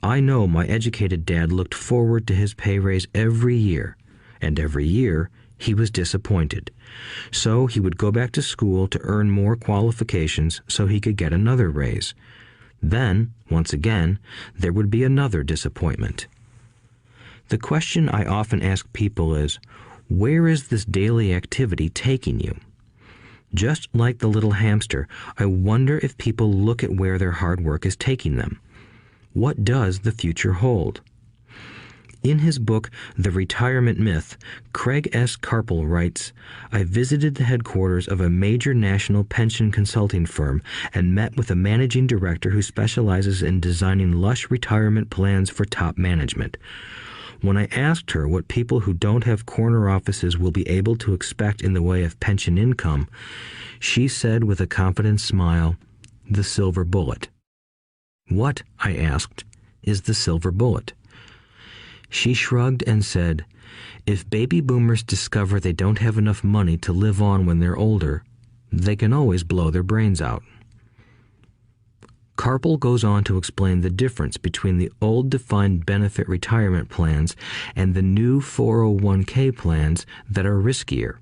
I know my educated dad looked forward to his pay raise every year, and every year he was disappointed. So he would go back to school to earn more qualifications so he could get another raise. Then, once again, there would be another disappointment. The question I often ask people is, where is this daily activity taking you? Just like the little hamster, I wonder if people look at where their hard work is taking them. What does the future hold? In his book, The Retirement Myth, Craig S. Carpel writes, "I visited the headquarters of a major national pension consulting firm and met with a managing director who specializes in designing lush retirement plans for top management. When I asked her what people who don't have corner offices will be able to expect in the way of pension income, she said with a confident smile, 'The silver bullet.'" "What," I asked, "is the silver bullet?" She shrugged and said, "If baby boomers discover they don't have enough money to live on when they're older, they can always blow their brains out." Carpel goes on to explain the difference between the old defined benefit retirement plans and the new 401k plans that are riskier.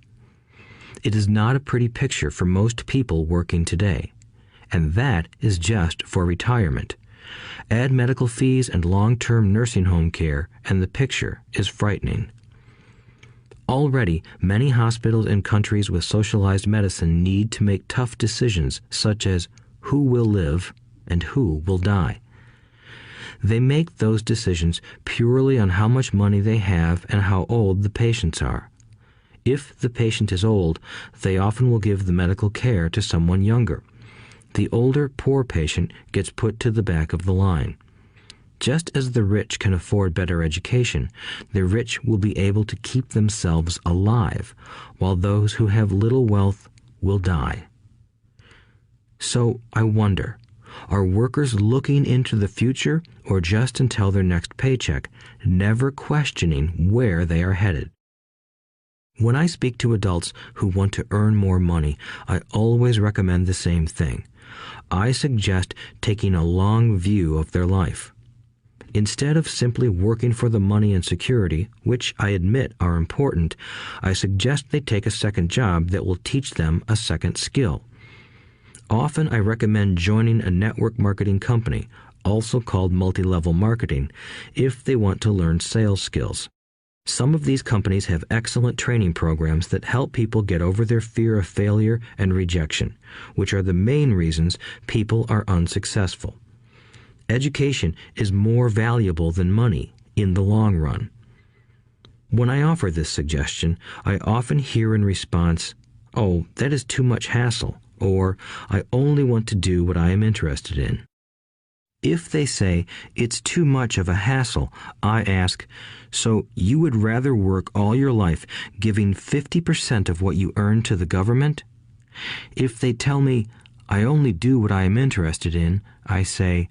It is not a pretty picture for most people working today, and that is just for retirement. Add medical fees and long-term nursing home care, and the picture is frightening. Already, many hospitals in countries with socialized medicine need to make tough decisions such as who will live and who will die. They make those decisions purely on how much money they have and how old the patients are. If the patient is old, they often will give the medical care to someone younger. The older, poor patient gets put to the back of the line. Just as the rich can afford better education, the rich will be able to keep themselves alive, while those who have little wealth will die. So I wonder, are workers looking into the future or just until their next paycheck, never questioning where they are headed? When I speak to adults who want to earn more money, I always recommend the same thing. I suggest taking a long view of their life. Instead of simply working for the money and security, which I admit are important, I suggest they take a second job that will teach them a second skill. Often I recommend joining a network marketing company, also called multi-level marketing, if they want to learn sales skills. Some of these companies have excellent training programs that help people get over their fear of failure and rejection, which are the main reasons people are unsuccessful. Education is more valuable than money in the long run. When I offer this suggestion, I often hear in response, "Oh, that is too much hassle," or "I only want to do what I am interested in." If they say it's too much of a hassle, I ask, so you would rather work all your life giving 50% of what you earn to the government? If they tell me, I only do what I am interested in, I say,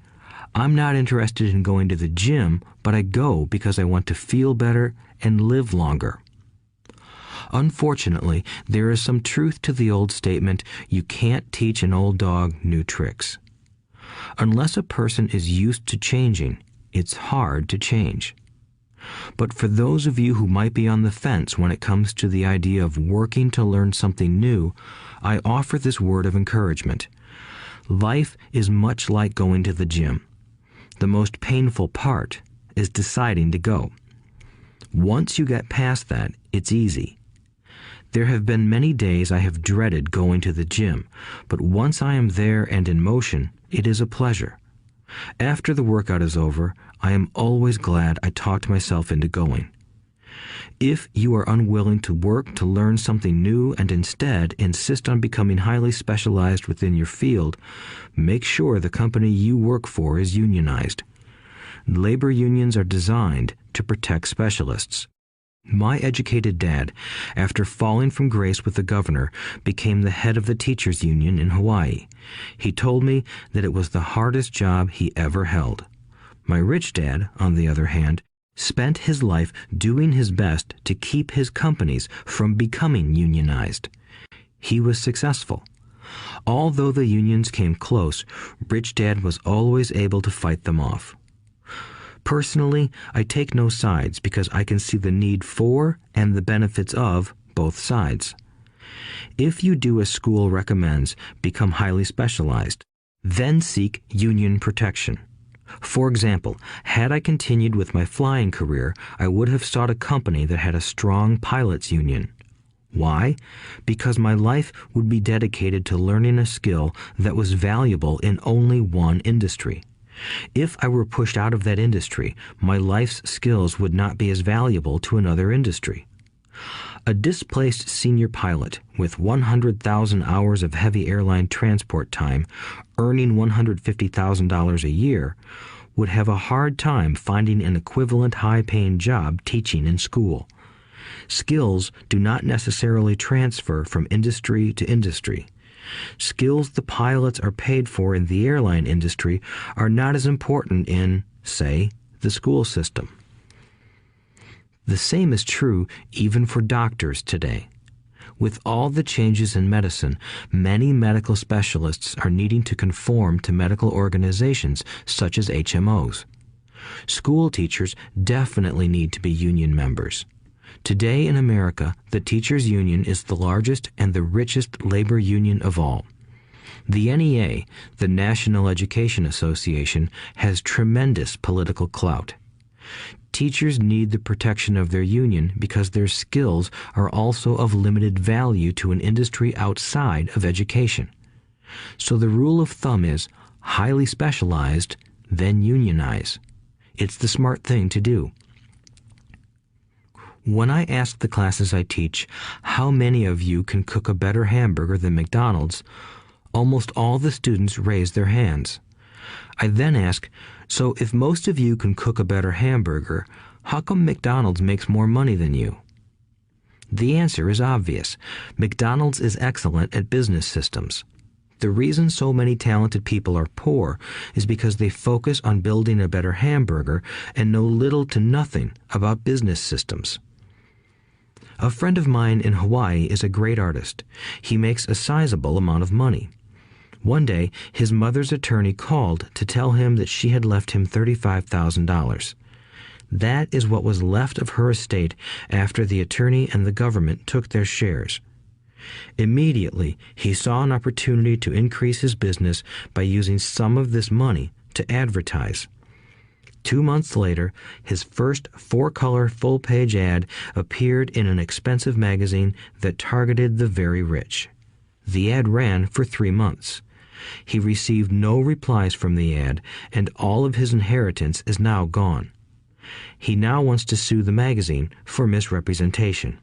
I'm not interested in going to the gym, but I go because I want to feel better and live longer. Unfortunately, there is some truth to the old statement, you can't teach an old dog new tricks. Unless a person is used to changing, it's hard to change. But for those of you who might be on the fence when it comes to the idea of working to learn something new, I offer this word of encouragement. Life is much like going to the gym. The most painful part is deciding to go. Once you get past that, it's easy. There have been many days I have dreaded going to the gym, but once I am there and in motion, it is a pleasure. After the workout is over, I am always glad I talked myself into going. If you are unwilling to work to learn something new and instead insist on becoming highly specialized within your field, make sure the company you work for is unionized. Labor unions are designed to protect specialists. My educated dad, after falling from grace with the governor, became the head of the teachers' union in Hawaii. He told me that it was the hardest job he ever held. My rich dad, on the other hand, spent his life doing his best to keep his companies from becoming unionized. He was successful. Although the unions came close, Rich Dad was always able to fight them off. Personally, I take no sides because I can see the need for and the benefits of both sides. If you do as school recommends, become highly specialized, then seek union protection. For example, had I continued with my flying career, I would have sought a company that had a strong pilots union. Why? Because my life would be dedicated to learning a skill that was valuable in only one industry. If I were pushed out of that industry, my life's skills would not be as valuable to another industry. A displaced senior pilot with 100,000 hours of heavy airline transport time, earning $150,000 a year, would have a hard time finding an equivalent high-paying job teaching in school. Skills do not necessarily transfer from industry to industry. Skills the pilots are paid for in the airline industry are not as important in, say, the school system. The same is true even for doctors today. With all the changes in medicine, many medical specialists are needing to conform to medical organizations such as HMOs. School teachers definitely need to be union members. Today in America, the teachers' union is the largest and the richest labor union of all. The NEA, the National Education Association, has tremendous political clout. Teachers need the protection of their union because their skills are also of limited value to an industry outside of education. So the rule of thumb is highly specialized, then unionize. It's the smart thing to do. When I ask the classes I teach, how many of you can cook a better hamburger than McDonald's, almost all the students raise their hands. I then ask, so if most of you can cook a better hamburger, how come McDonald's makes more money than you? The answer is obvious. McDonald's is excellent at business systems. The reason so many talented people are poor is because they focus on building a better hamburger and know little to nothing about business systems. A friend of mine in Hawaii is a great artist. He makes a sizable amount of money. One day, his mother's attorney called to tell him that she had left him $35,000. That is what was left of her estate after the attorney and the government took their shares. Immediately, he saw an opportunity to increase his business by using some of this money to advertise. 2 months later, his first 4-color full-page ad appeared in an expensive magazine that targeted the very rich. The ad ran for 3 months. He received no replies from the ad, and all of his inheritance is now gone. He now wants to sue the magazine for misrepresentation.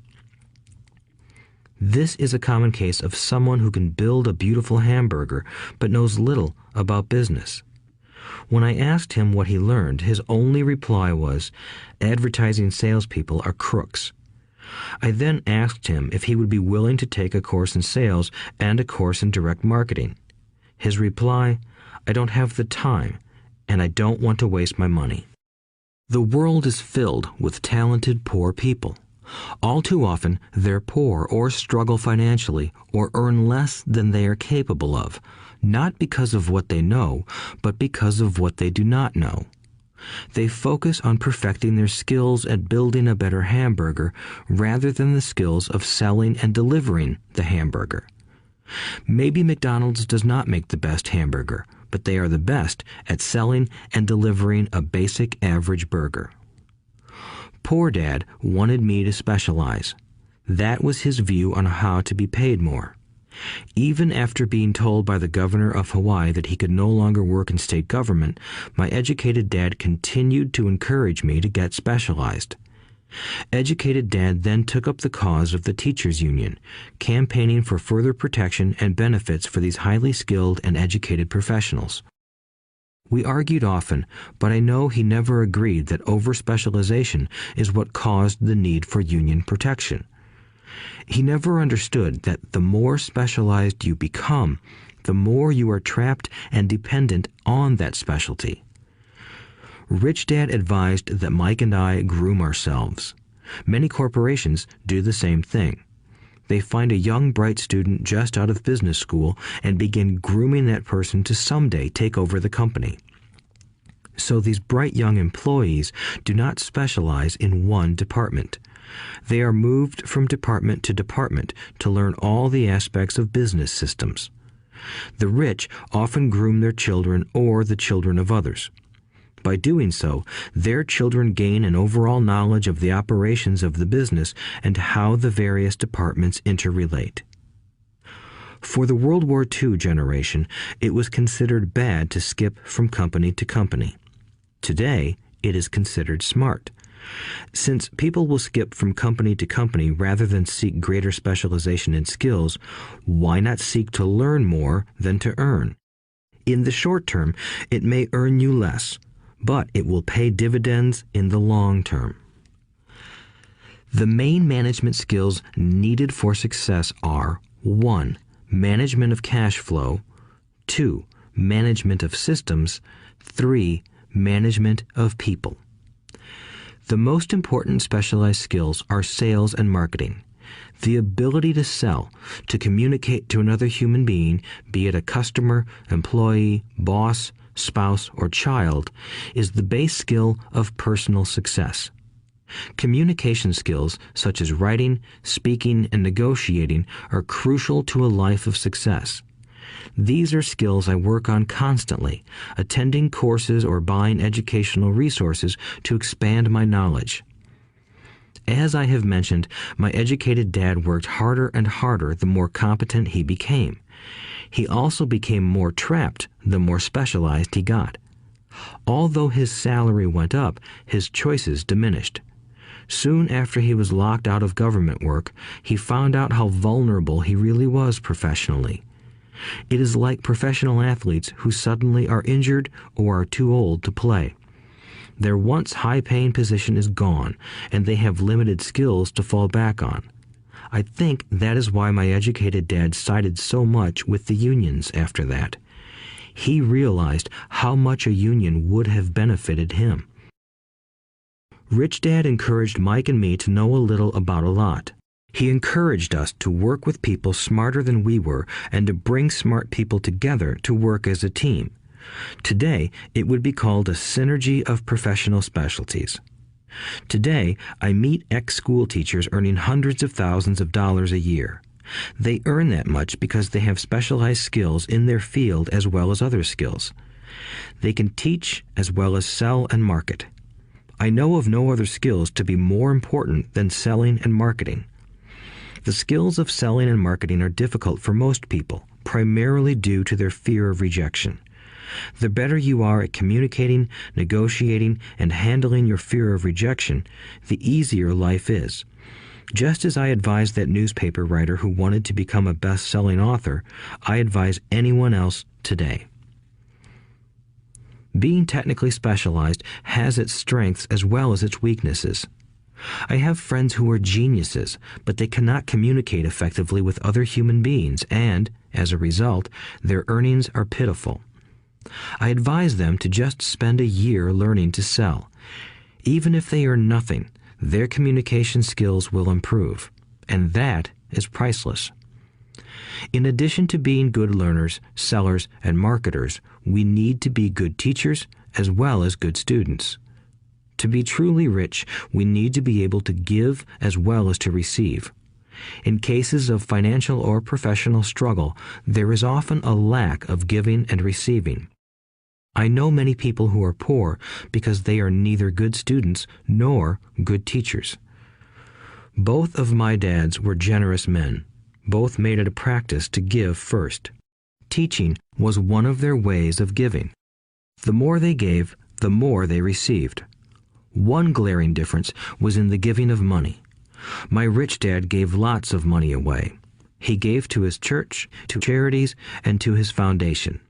This is a common case of someone who can build a beautiful hamburger but knows little about business. When I asked him what he learned, his only reply was, "Advertising salespeople are crooks." I then asked him if he would be willing to take a course in sales and a course in direct marketing. His reply, "I don't have the time, and I don't want to waste my money." The world is filled with talented poor people. All too often, they're poor or struggle financially or earn less than they are capable of, not because of what they know, but because of what they do not know. They focus on perfecting their skills at building a better hamburger rather than the skills of selling and delivering the hamburger. Maybe McDonald's does not make the best hamburger, but they are the best at selling and delivering a basic average burger. Poor Dad wanted me to specialize. That was his view on how to be paid more. Even after being told by the governor of Hawaii that he could no longer work in state government, my educated dad continued to encourage me to get specialized. Educated Dad then took up the cause of the teachers' union, campaigning for further protection and benefits for these highly skilled and educated professionals. We argued often, but I know he never agreed that over-specialization is what caused the need for union protection. He never understood that the more specialized you become, the more you are trapped and dependent on that specialty. Rich Dad advised that Mike and I groom ourselves. Many corporations do the same thing. They find a young, bright student just out of business school and begin grooming that person to someday take over the company. So these bright young employees do not specialize in one department. They are moved from department to department to learn all the aspects of business systems. The rich often groom their children or the children of others. By doing so, their children gain an overall knowledge of the operations of the business and how the various departments interrelate. For the World War II generation, it was considered bad to skip from company to company. Today, it is considered smart. Since people will skip from company to company rather than seek greater specialization in skills, why not seek to learn more than to earn? In the short term, it may earn you less, but it will pay dividends in the long term. The main management skills needed for success are 1. Management of cash flow, 2. Management of systems, 3. Management of people. The most important specialized skills are sales and marketing. The ability to sell, to communicate to another human being, be it a customer, employee, boss, spouse, or child, is the base skill of personal success. Communication skills such as writing, speaking, and negotiating are crucial to a life of success. These are skills I work on constantly, attending courses or buying educational resources to expand my knowledge. As I have mentioned, my educated dad worked harder and harder the more competent he became. He also became more trapped the more specialized he got. Although his salary went up, his choices diminished. Soon after he was locked out of government work, he found out how vulnerable he really was professionally. It is like professional athletes who suddenly are injured or are too old to play. Their once high-paying position is gone, and they have limited skills to fall back on. I think that is why my educated dad sided so much with the unions after that. He realized how much a union would have benefited him. Rich Dad encouraged Mike and me to know a little about a lot. He encouraged us to work with people smarter than we were and to bring smart people together to work as a team. Today, it would be called a synergy of professional specialties. Today, I meet ex-school teachers earning hundreds of thousands of dollars a year. They earn that much because they have specialized skills in their field as well as other skills. They can teach as well as sell and market. I know of no other skills to be more important than selling and marketing. The skills of selling and marketing are difficult for most people, primarily due to their fear of rejection. The better you are at communicating, negotiating, and handling your fear of rejection, the easier life is. Just as I advise that newspaper writer who wanted to become a best-selling author, I advise anyone else today. Being technically specialized has its strengths as well as its weaknesses. I have friends who are geniuses, but they cannot communicate effectively with other human beings, and, as a result, their earnings are pitiful. I advise them to just spend a year learning to sell. Even if they earn nothing, their communication skills will improve, and that is priceless. In addition to being good learners, sellers, and marketers, we need to be good teachers as well as good students. To be truly rich, we need to be able to give as well as to receive. In cases of financial or professional struggle, there is often a lack of giving and receiving. I know many people who are poor because they are neither good students nor good teachers. Both of my dads were generous men. Both made it a practice to give first. Teaching was one of their ways of giving. The more they gave, the more they received. One glaring difference was in the giving of money. My rich dad gave lots of money away. He gave to his church, to charities, and to his foundation.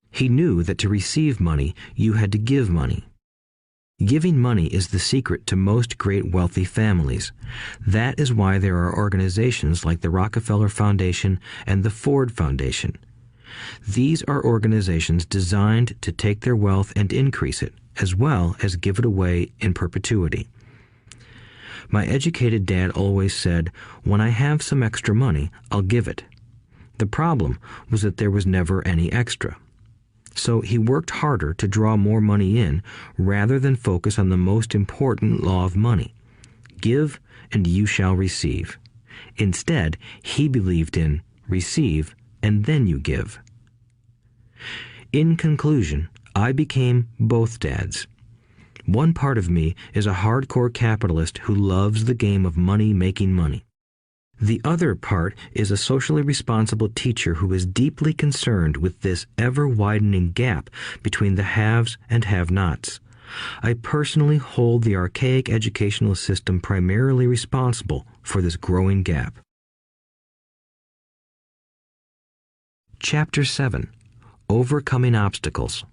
He knew that to receive money, you had to give money. Giving money is the secret to most great wealthy families. That is why there are organizations like the Rockefeller Foundation and the Ford Foundation. These are organizations designed to take their wealth and increase it, as well as give it away in perpetuity. My educated dad always said, "When I have some extra money, I'll give it." The problem was that there was never any extra. So he worked harder to draw more money in rather than focus on the most important law of money. Give and you shall receive. Instead, he believed in receive and then you give. In conclusion, I became both dads. One part of me is a hardcore capitalist who loves the game of money making money. The other part is a socially responsible teacher who is deeply concerned with this ever-widening gap between the haves and have-nots. I personally hold the archaic educational system primarily responsible for this growing gap. Chapter 7. Overcoming Obstacles.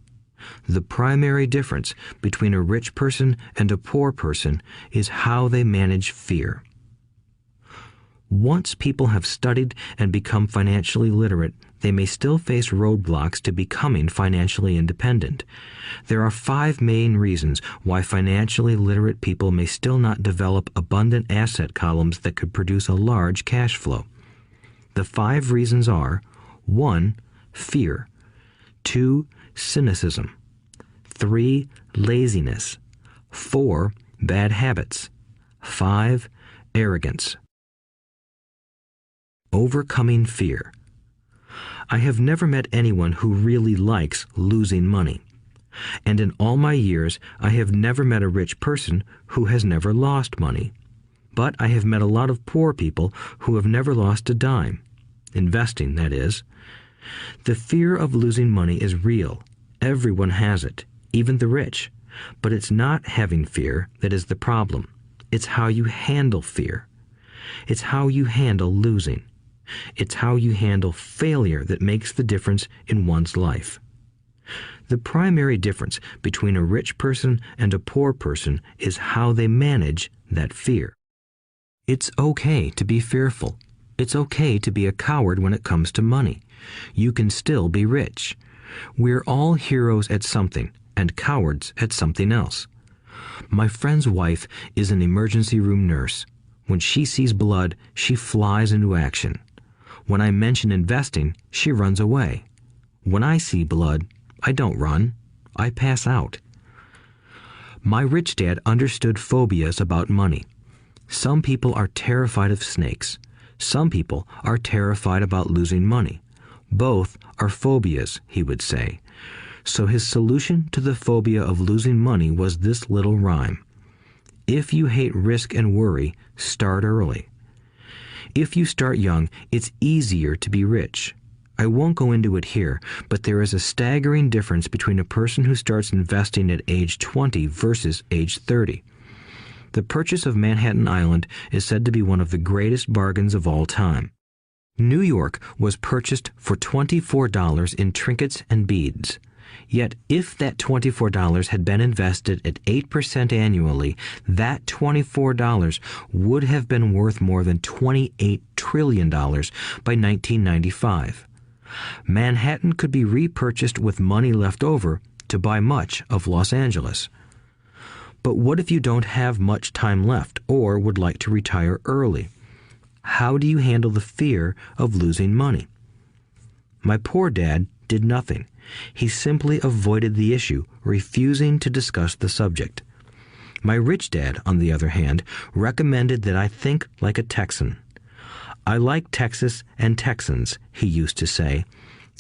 The primary difference between a rich person and a poor person is how they manage fear. Once people have studied and become financially literate, they may still face roadblocks to becoming financially independent. There are 5 main reasons why financially literate people may still not develop abundant asset columns that could produce a large cash flow. The 5 reasons are: 1. Fear. 2. Cynicism. 3. Laziness. 4. Bad habits. 5. Arrogance. Overcoming fear. I have never met anyone who really likes losing money. And in all my years, I have never met a rich person who has never lost money. But I have met a lot of poor people who have never lost a dime. Investing, that is. The fear of losing money is real. Everyone has it, even the rich. But it's not having fear that is the problem. It's how you handle fear. It's how you handle losing. It's how you handle failure that makes the difference in one's life. The primary difference between a rich person and a poor person is how they manage that fear. It's okay to be fearful. It's okay to be a coward when it comes to money. You can still be rich. We're all heroes at something and cowards at something else. My friend's wife is an emergency room nurse. When she sees blood, she flies into action. When I mention investing, she runs away. When I see blood, I don't run. I pass out. My rich dad understood phobias about money. Some people are terrified of snakes. Some people are terrified about losing money. Both are phobias, he would say. So his solution to the phobia of losing money was this little rhyme. If you hate risk and worry, start early. If you start young, it's easier to be rich. I won't go into it here, but there is a staggering difference between a person who starts investing at age 20 versus age 30. The purchase of Manhattan Island is said to be one of the greatest bargains of all time. New York was purchased for $24 in trinkets and beads. Yet if that $24 had been invested at 8% annually, that $24 would have been worth more than $28 trillion by 1995. Manhattan could be repurchased with money left over to buy much of Los Angeles. But what if you don't have much time left or would like to retire early? How do you handle the fear of losing money? My poor dad did nothing. He simply avoided the issue, refusing to discuss the subject. My rich dad, on the other hand, recommended that I think like a Texan. I like Texas and Texans, he used to say.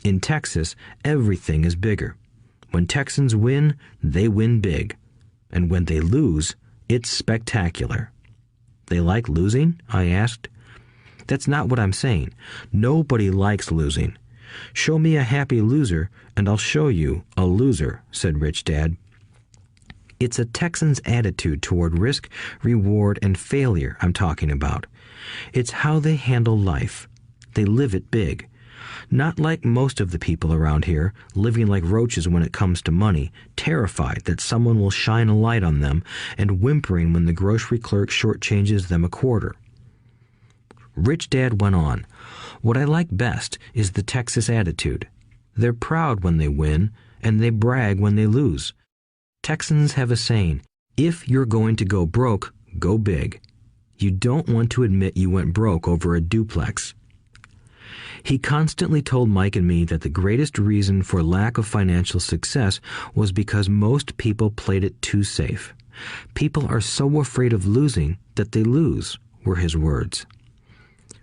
In Texas, everything is bigger. When Texans win, they win big. And when they lose, it's spectacular. They like losing? I asked. That's not what I'm saying. Nobody likes losing. Show me a happy loser, and I'll show you a loser, said Rich Dad. It's a Texan's attitude toward risk, reward, and failure I'm talking about. It's how they handle life. They live it big. Not like most of the people around here, living like roaches when it comes to money, terrified that someone will shine a light on them and whimpering when the grocery clerk shortchanges them a quarter. Rich Dad went on, "What I like best is the Texas attitude. They're proud when they win, and they brag when they lose. Texans have a saying, if you're going to go broke, go big. You don't want to admit you went broke over a duplex." He constantly told Mike and me that the greatest reason for lack of financial success was because most people played it too safe. People are so afraid of losing that they lose, were his words.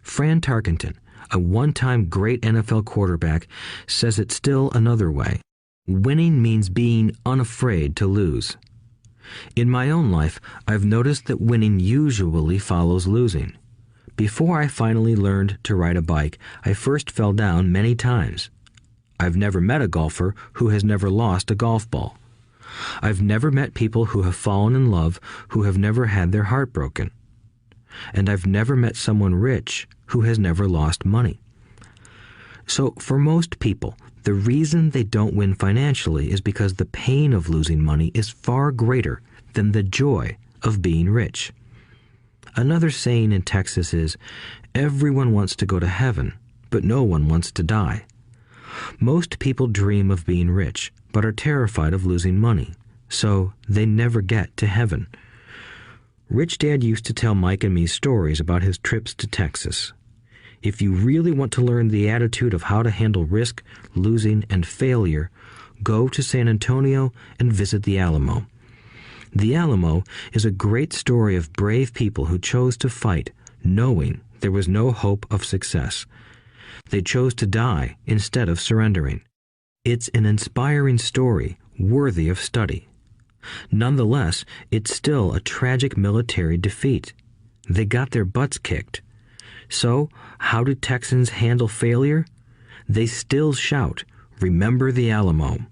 Fran Tarkenton, a one-time great NFL quarterback, says it still another way. Winning means being unafraid to lose. In my own life, I've noticed that winning usually follows losing. Before I finally learned to ride a bike, I first fell down many times. I've never met a golfer who has never lost a golf ball. I've never met people who have fallen in love who have never had their heart broken. And I've never met someone rich who has never lost money. So for most people, the reason they don't win financially is because the pain of losing money is far greater than the joy of being rich. Another saying in Texas is, everyone wants to go to heaven, but no one wants to die. Most people dream of being rich, but are terrified of losing money, so they never get to heaven. Rich Dad used to tell Mike and me stories about his trips to Texas. If you really want to learn the attitude of how to handle risk, losing, and failure, go to San Antonio and visit the Alamo. The Alamo is a great story of brave people who chose to fight, knowing there was no hope of success. They chose to die instead of surrendering. It's an inspiring story worthy of study. Nonetheless, it's still a tragic military defeat. They got their butts kicked. So, how do Texans handle failure? They still shout, "Remember the Alamo."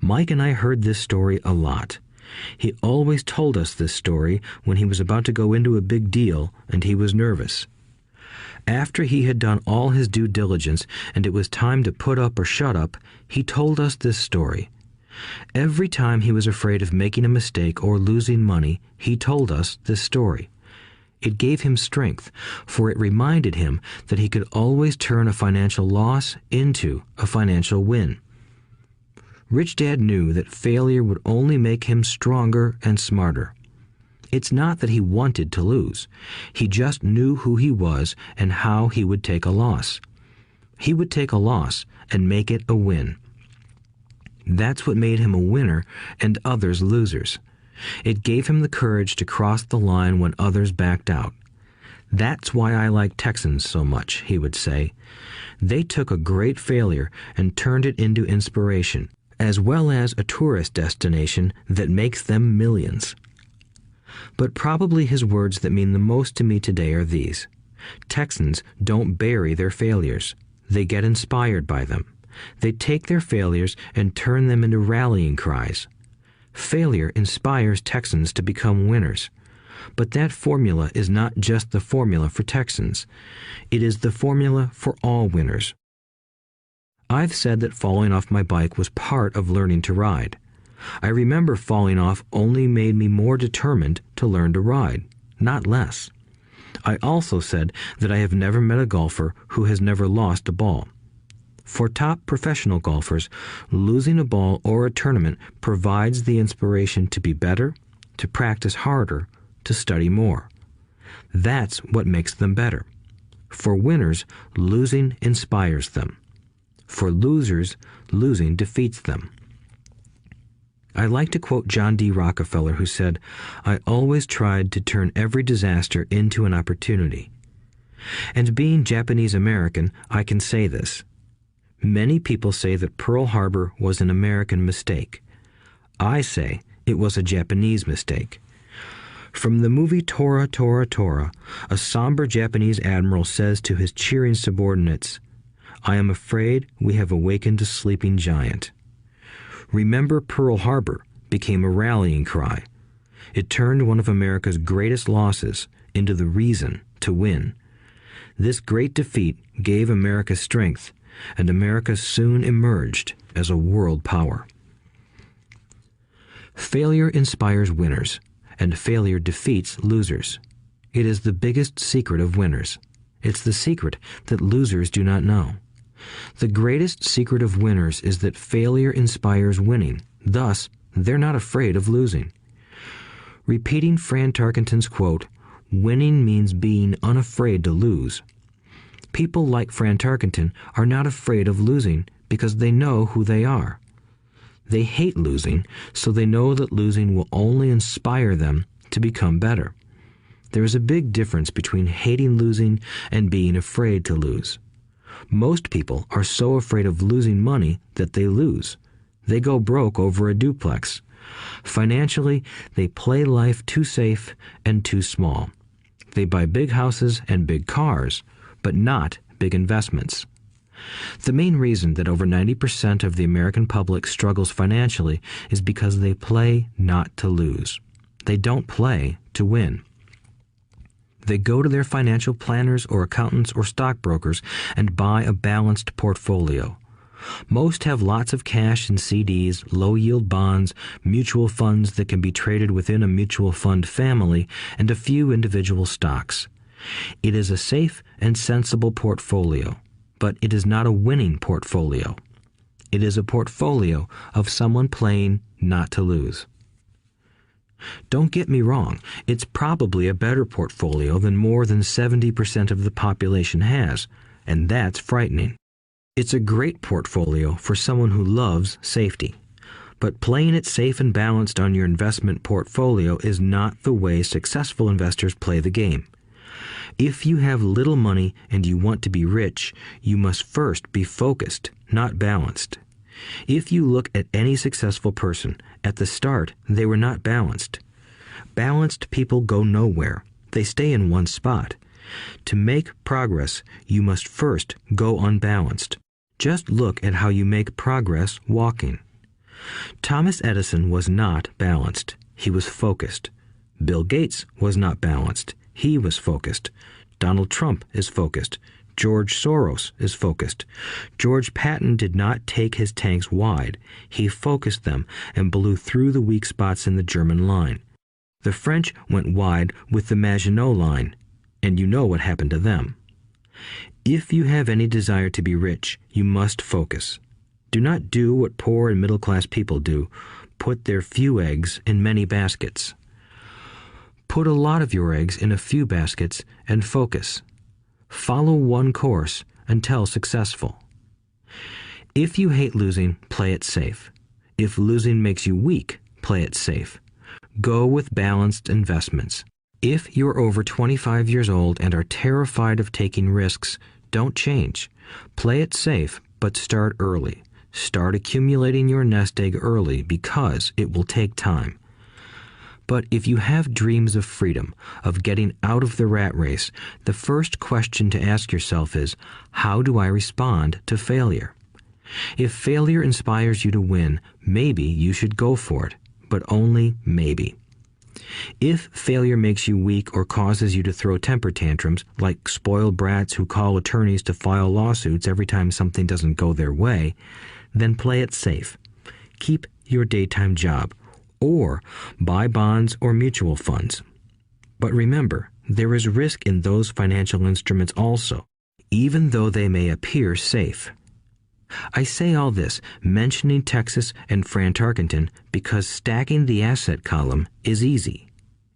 Mike and I heard this story a lot. He always told us this story when he was about to go into a big deal and he was nervous. After he had done all his due diligence and it was time to put up or shut up, he told us this story. Every time he was afraid of making a mistake or losing money, he told us this story. It gave him strength, for it reminded him that he could always turn a financial loss into a financial win. Rich Dad knew that failure would only make him stronger and smarter. It's not that he wanted to lose. He just knew who he was and how he would take a loss. He would take a loss and make it a win. That's what made him a winner and others losers. It gave him the courage to cross the line when others backed out. That's why I like Texans so much, he would say. They took a great failure and turned it into inspiration, as well as a tourist destination that makes them millions. But probably his words that mean the most to me today are these. Texans don't bury their failures. They get inspired by them. They take their failures and turn them into rallying cries. Failure inspires Texans to become winners. But that formula is not just the formula for Texans. It is the formula for all winners. I've said that falling off my bike was part of learning to ride. I remember falling off only made me more determined to learn to ride, not less. I also said that I have never met a golfer who has never lost a ball. For top professional golfers, losing a ball or a tournament provides the inspiration to be better, to practice harder, to study more. That's what makes them better. For winners, losing inspires them. For losers, losing defeats them. I like to quote John D. Rockefeller, who said, "I always tried to turn every disaster into an opportunity." And being Japanese American, I can say this. Many people say that Pearl Harbor was an American mistake. I say it was a Japanese mistake. From the movie Tora, Tora, Tora, a somber Japanese admiral says to his cheering subordinates, "I am afraid we have awakened a sleeping giant." Remember Pearl Harbor became a rallying cry. It turned one of America's greatest losses into the reason to win. This great defeat gave America strength, and America soon emerged as a world power. Failure inspires winners, and failure defeats losers. It is the biggest secret of winners. It's the secret that losers do not know. The greatest secret of winners is that failure inspires winning. Thus, they're not afraid of losing. Repeating Fran Tarkenton's quote, "Winning means being unafraid to lose." People like Fran Tarkenton are not afraid of losing because they know who they are. They hate losing, so they know that losing will only inspire them to become better. There is a big difference between hating losing and being afraid to lose. Most people are so afraid of losing money that they lose. They go broke over a duplex. Financially, they play life too safe and too small. They buy big houses and big cars, but not big investments. The main reason that over 90% of the American public struggles financially is because they play not to lose. They don't play to win. They go to their financial planners or accountants or stockbrokers and buy a balanced portfolio. Most have lots of cash in CDs, low-yield bonds, mutual funds that can be traded within a mutual fund family, and a few individual stocks. It is a safe and sensible portfolio, but it is not a winning portfolio. It is a portfolio of someone playing not to lose. Don't get me wrong, it's probably a better portfolio than more than 70% of the population has, and that's frightening. It's a great portfolio for someone who loves safety. But playing it safe and balanced on your investment portfolio is not the way successful investors play the game. If you have little money and you want to be rich, you must first be focused, not balanced. If you look at any successful person, at the start, they were not balanced. Balanced people go nowhere. They stay in one spot. To make progress, you must first go unbalanced. Just look at how you make progress walking. Thomas Edison was not balanced. He was focused. Bill Gates was not balanced. He was focused. Donald Trump is focused. George Soros is focused. George Patton did not take his tanks wide. He focused them and blew through the weak spots in the German line. The French went wide with the Maginot Line, and you know what happened to them. If you have any desire to be rich, you must focus. Do not do what poor and middle-class people do, put their few eggs in many baskets. Put a lot of your eggs in a few baskets and focus. Follow one course until successful. If you hate losing, play it safe. If losing makes you weak, play it safe. Go with balanced investments. If you're over 25 years old and are terrified of taking risks, don't change. Play it safe, but start early. Start accumulating your nest egg early because it will take time. But if you have dreams of freedom, of getting out of the rat race, the first question to ask yourself is, how do I respond to failure? If failure inspires you to win, maybe you should go for it, but only maybe. If failure makes you weak or causes you to throw temper tantrums, like spoiled brats who call attorneys to file lawsuits every time something doesn't go their way, then play it safe. Keep your daytime job, or buy bonds or mutual funds. But remember, there is risk in those financial instruments also, even though they may appear safe. I say all this, mentioning Texas and Fran Tarkenton, because stacking the asset column is easy.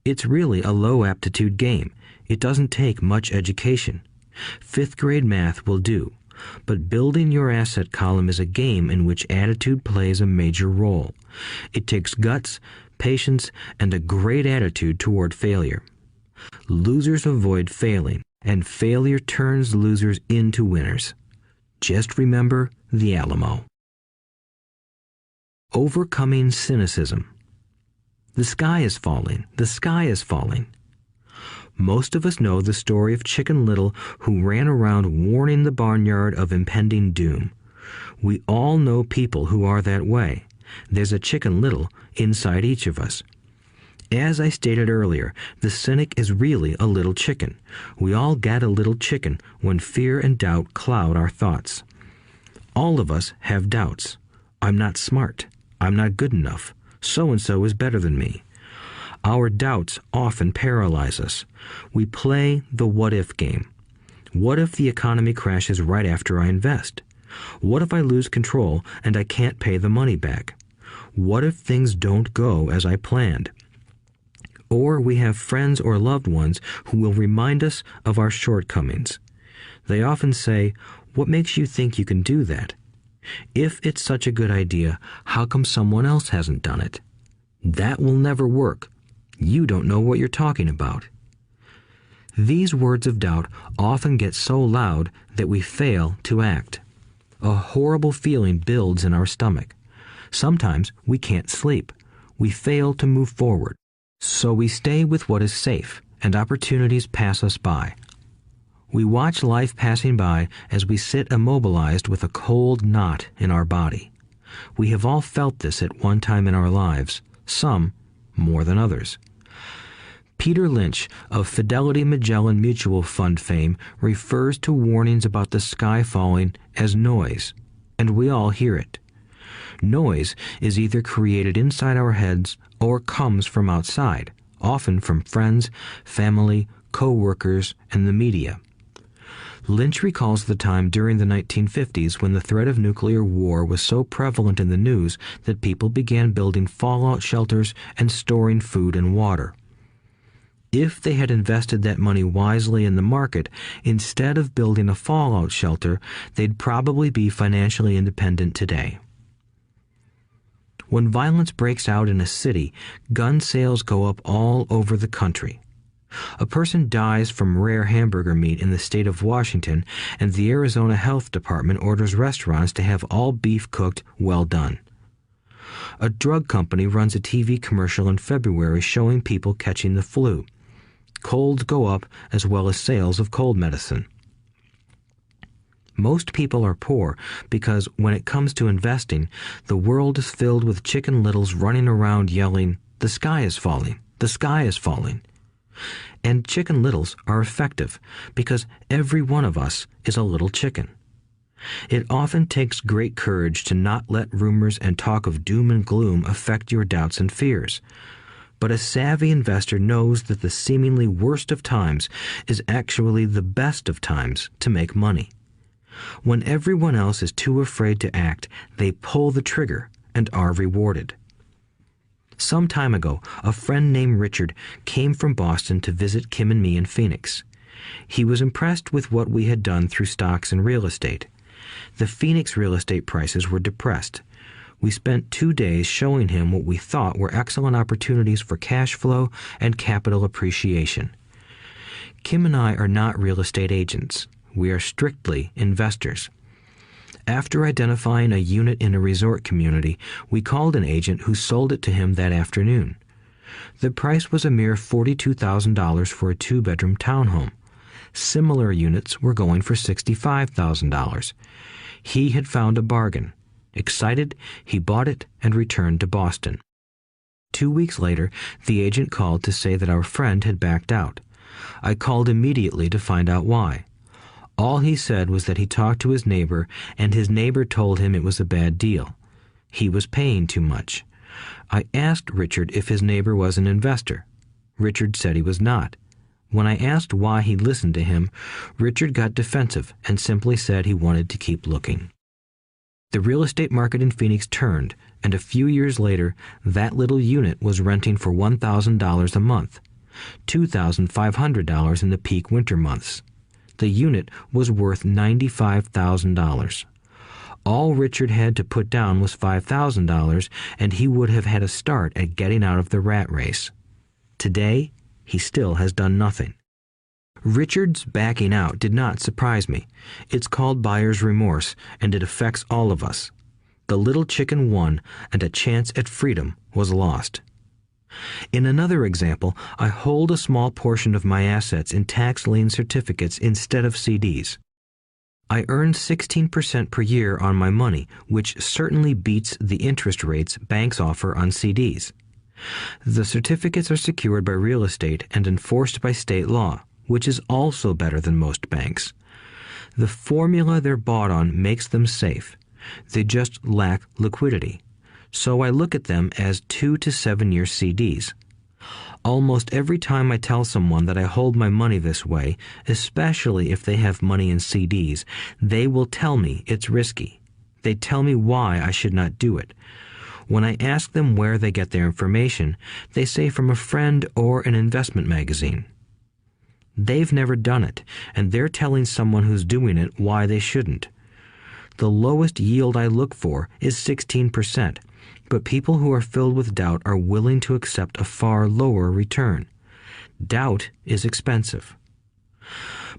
It's really a low-aptitude game. It doesn't take much education. Fifth-grade math will do. But building your asset column is a game in which attitude plays a major role. It takes guts, patience, and a great attitude toward failure. Losers avoid failing, and failure turns losers into winners. Just remember the Alamo. Overcoming cynicism. The sky is falling. The sky is falling. Most of us know the story of Chicken Little, who ran around warning the barnyard of impending doom. We all know people who are that way. There's a Chicken Little inside each of us. As I stated earlier, the cynic is really a little chicken. We all get a little chicken when fear and doubt cloud our thoughts. All of us have doubts. I'm not smart. I'm not good enough. So-and-so is better than me. Our doubts often paralyze us. We play the what-if game. What if the economy crashes right after I invest? What if I lose control and I can't pay the money back? What if things don't go as I planned? Or we have friends or loved ones who will remind us of our shortcomings. They often say, "What makes you think you can do that? If it's such a good idea, how come someone else hasn't done it? That will never work. You don't know what you're talking about." These words of doubt often get so loud that we fail to act. A horrible feeling builds in our stomach. Sometimes we can't sleep. We fail to move forward. So we stay with what is safe, and opportunities pass us by. We watch life passing by as we sit immobilized with a cold knot in our body. We have all felt this at one time in our lives, some more than others. Peter Lynch of Fidelity Magellan Mutual Fund fame refers to warnings about the sky falling as noise, and we all hear it. Noise is either created inside our heads or comes from outside, often from friends, family, co-workers, and the media. Lynch recalls the time during the 1950s when the threat of nuclear war was so prevalent in the news that people began building fallout shelters and storing food and water. If they had invested that money wisely in the market, instead of building a fallout shelter, they'd probably be financially independent today. When violence breaks out in a city, gun sales go up all over the country. A person dies from rare hamburger meat in the state of Washington, and the Arizona Health Department orders restaurants to have all beef cooked well done. A drug company runs a TV commercial in February showing people catching the flu. Colds go up as well as sales of cold medicine. Most people are poor because when it comes to investing, the world is filled with Chicken Littles running around yelling, "The sky is falling, the sky is falling." And Chicken Littles are effective because every one of us is a little chicken. It often takes great courage to not let rumors and talk of doom and gloom affect your doubts and fears. But a savvy investor knows that the seemingly worst of times is actually the best of times to make money. When everyone else is too afraid to act, they pull the trigger and are rewarded. Some time ago, a friend named Richard came from Boston to visit Kim and me in Phoenix. He was impressed with what we had done through stocks and real estate. The Phoenix real estate prices were depressed. We spent 2 days showing him what we thought were excellent opportunities for cash flow and capital appreciation. Kim and I are not real estate agents. We are strictly investors. After identifying a unit in a resort community, we called an agent who sold it to him that afternoon. The price was a mere $42,000 for a 2-bedroom townhome. Similar units were going for $65,000. He had found a bargain. Excited, he bought it and returned to Boston. 2 weeks later, the agent called to say that our friend had backed out. I called immediately to find out why. All he said was that he talked to his neighbor, and his neighbor told him it was a bad deal. He was paying too much. I asked Richard if his neighbor was an investor. Richard said he was not. When I asked why he listened to him, Richard got defensive and simply said he wanted to keep looking. The real estate market in Phoenix turned, and a few years later, that little unit was renting for $1,000 a month, $2,500 in the peak winter months. The unit was worth $95,000. All Richard had to put down was $5,000, and he would have had a start at getting out of the rat race. Today, he still has done nothing. Richard's backing out did not surprise me. It's called buyer's remorse, and it affects all of us. The little chicken won, and a chance at freedom was lost. In another example, I hold a small portion of my assets in tax lien certificates instead of CDs. I earn 16% per year on my money, which certainly beats the interest rates banks offer on CDs. The certificates are secured by real estate and enforced by state law, which is also better than most banks. The formula they're bought on makes them safe. They just lack liquidity. So I look at them as 2 to 7 year CDs. Almost every time I tell someone that I hold my money this way, especially if they have money in CDs, they will tell me it's risky. They tell me why I should not do it. When I ask them where they get their information, they say from a friend or an investment magazine. They've never done it, and they're telling someone who's doing it why they shouldn't. The lowest yield I look for is 16%, but people who are filled with doubt are willing to accept a far lower return. Doubt is expensive.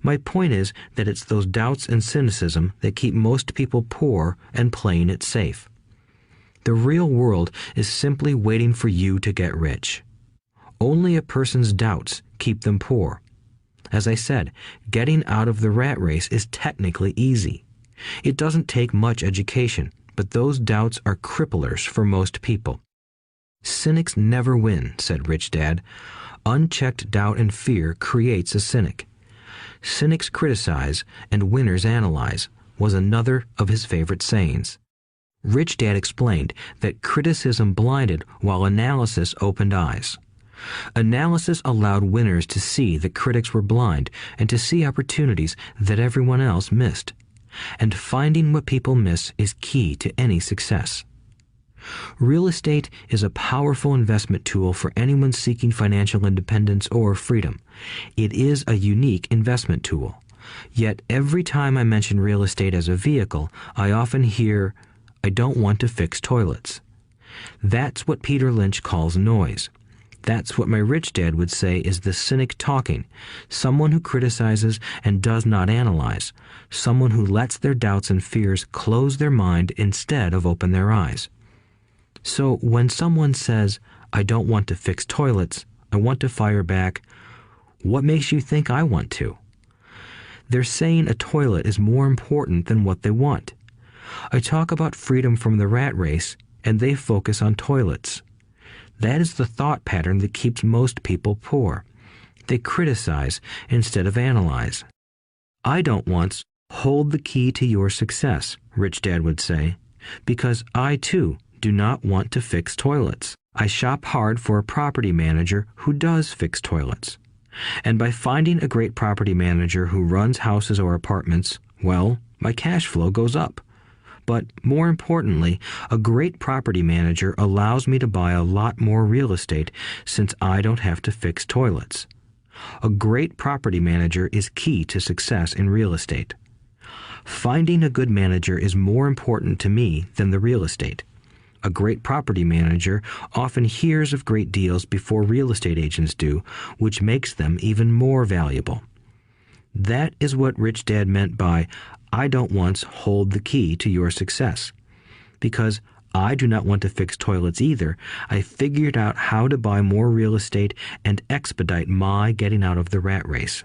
My point is that it's those doubts and cynicism that keep most people poor and playing it safe. The real world is simply waiting for you to get rich. Only a person's doubts keep them poor. As I said, getting out of the rat race is technically easy. It doesn't take much education, but those doubts are cripplers for most people. Cynics never win, said Rich Dad. Unchecked doubt and fear creates a cynic. Cynics criticize and winners analyze was another of his favorite sayings. Rich Dad explained that criticism blinded while analysis opened eyes. Analysis allowed winners to see that critics were blind and to see opportunities that everyone else missed. And finding what people miss is key to any success. Real estate is a powerful investment tool for anyone seeking financial independence or freedom. It is a unique investment tool. Yet every time I mention real estate as a vehicle, I often hear, "I don't want to fix toilets." That's what Peter Lynch calls noise. That's what my rich dad would say is the cynic talking, someone who criticizes and does not analyze, someone who lets their doubts and fears close their mind instead of open their eyes. So when someone says, "I don't want to fix toilets, I want to fire back," what makes you think I want to? They're saying a toilet is more important than what they want. I talk about freedom from the rat race, and they focus on toilets. That is the thought pattern that keeps most people poor. They criticize instead of analyze. I don't once hold the key to your success, Rich Dad would say, because I too do not want to fix toilets. I shop hard for a property manager who does fix toilets. And by finding a great property manager who runs houses or apartments, well, my cash flow goes up. But more importantly, a great property manager allows me to buy a lot more real estate since I don't have to fix toilets. A great property manager is key to success in real estate. Finding a good manager is more important to me than the real estate. A great property manager often hears of great deals before real estate agents do, which makes them even more valuable. That is what Rich Dad meant by, I don't once hold the key to your success. Because I do not want to fix toilets either, I figured out how to buy more real estate and expedite my getting out of the rat race.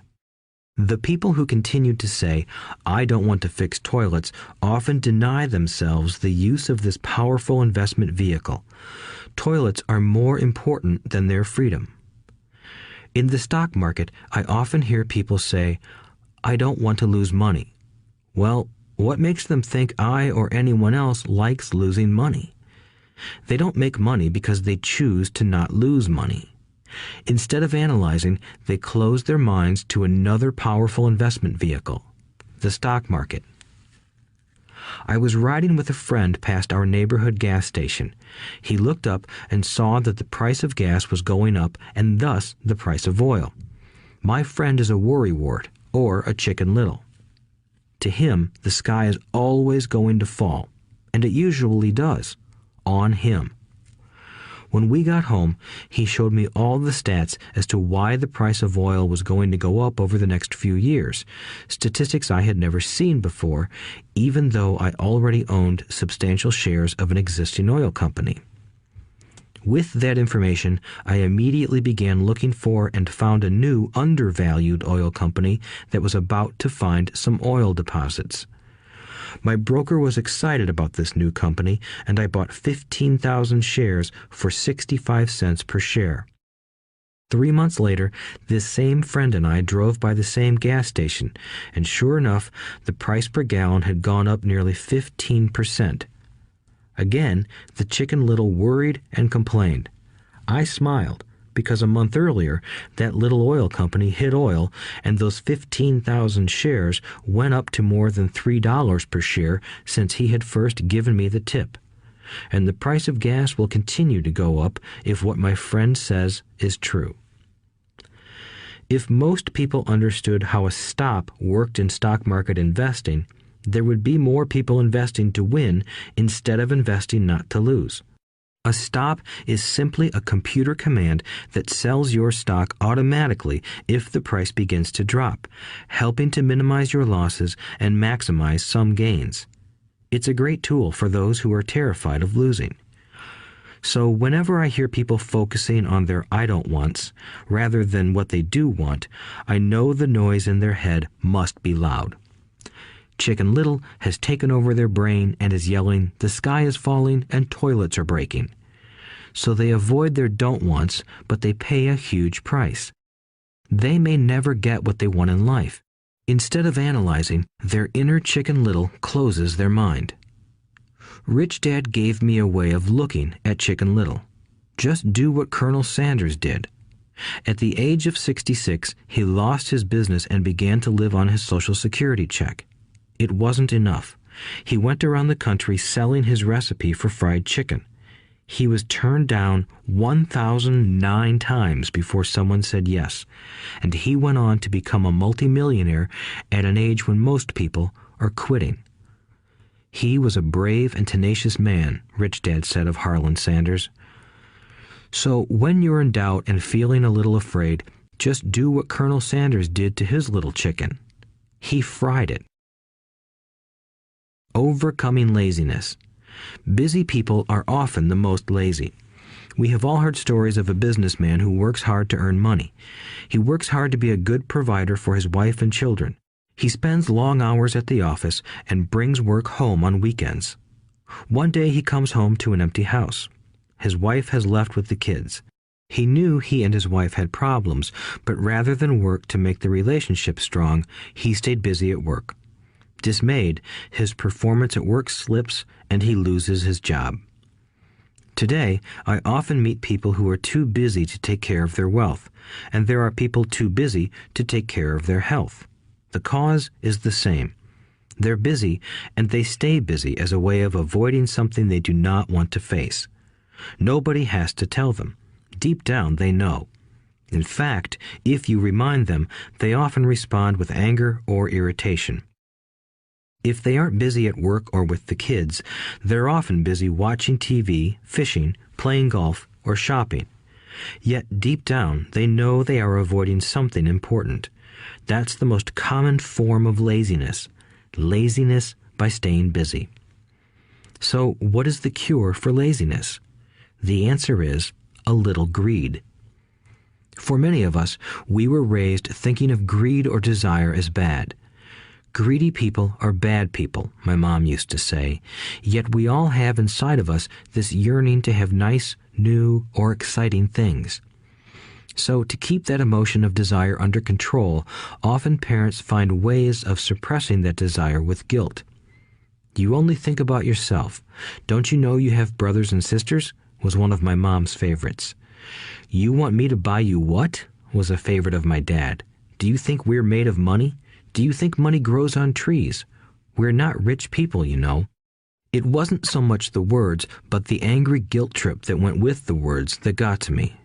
The people who continue to say, I don't want to fix toilets, often deny themselves the use of this powerful investment vehicle. Toilets are more important than their freedom. In the stock market, I often hear people say, I don't want to lose money. Well, what makes them think I or anyone else likes losing money? They don't make money because they choose to not lose money. Instead of analyzing, they close their minds to another powerful investment vehicle, the stock market. I was riding with a friend past our neighborhood gas station. He looked up and saw that the price of gas was going up and thus the price of oil. My friend is a worrywart, or a Chicken Little. To him, the sky is always going to fall, and it usually does, on him. When we got home, he showed me all the stats as to why the price of oil was going to go up over the next few years, statistics I had never seen before, even though I already owned substantial shares of an existing oil company. With that information, I immediately began looking for and found a new undervalued oil company that was about to find some oil deposits. My broker was excited about this new company, and I bought 15,000 shares for 65 cents per share. 3 months later, this same friend and I drove by the same gas station, and sure enough, the price per gallon had gone up nearly 15%. Again, the Chicken Little worried and complained. I smiled, because a month earlier, that little oil company hit oil, and those 15,000 shares went up to more than $3 per share since he had first given me the tip. And the price of gas will continue to go up if what my friend says is true. If most people understood how a stop worked in stock market investing, there would be more people investing to win instead of investing not to lose. A stop is simply a computer command that sells your stock automatically if the price begins to drop, helping to minimize your losses and maximize some gains. It's a great tool for those who are terrified of losing. So whenever I hear people focusing on their I don't wants rather than what they do want, I know the noise in their head must be loud. Chicken Little has taken over their brain and is yelling, the sky is falling and toilets are breaking. So they avoid their don't wants, but they pay a huge price. They may never get what they want in life. Instead of analyzing, their inner Chicken Little closes their mind. Rich Dad gave me a way of looking at Chicken Little. Just do what Colonel Sanders did. At the age of 66, he lost his business and began to live on his Social Security check. It wasn't enough. He went around the country selling his recipe for fried chicken. He was turned down 1,009 times before someone said yes, and he went on to become a multimillionaire at an age when most people are quitting. He was a brave and tenacious man, Rich Dad said of Harlan Sanders. So when you're in doubt and feeling a little afraid, just do what Colonel Sanders did to his little chicken. He fried it. Overcoming laziness. Busy people are often the most lazy. We have all heard stories of a businessman who works hard to earn money. He works hard to be a good provider for his wife and children. He spends long hours at the office and brings work home on weekends. One day he comes home to an empty house. His wife has left with the kids. He knew he and his wife had problems, but rather than work to make the relationship strong, he stayed busy at work. Dismayed, his performance at work slips and he loses his job. Today, I often meet people who are too busy to take care of their wealth, and there are people too busy to take care of their health. The cause is the same. They're busy, and they stay busy as a way of avoiding something they do not want to face. Nobody has to tell them. Deep down, they know. In fact, if you remind them, they often respond with anger or irritation. If they aren't busy at work or with the kids, they're often busy watching TV, fishing, playing golf, or shopping. Yet deep down, they know they are avoiding something important. That's the most common form of laziness. Laziness by staying busy. So, what is the cure for laziness? The answer is a little greed. For many of us, we were raised thinking of greed or desire as bad. Greedy people are bad people, my mom used to say, yet we all have inside of us this yearning to have nice, new, or exciting things. So, to keep that emotion of desire under control, often parents find ways of suppressing that desire with guilt. You only think about yourself. Don't you know you have brothers and sisters? Was one of my mom's favorites. You want me to buy you what? Was a favorite of my dad. Do you think we're made of money? Do you think money grows on trees? We're not rich people, you know. It wasn't so much the words, but the angry guilt trip that went with the words that got to me.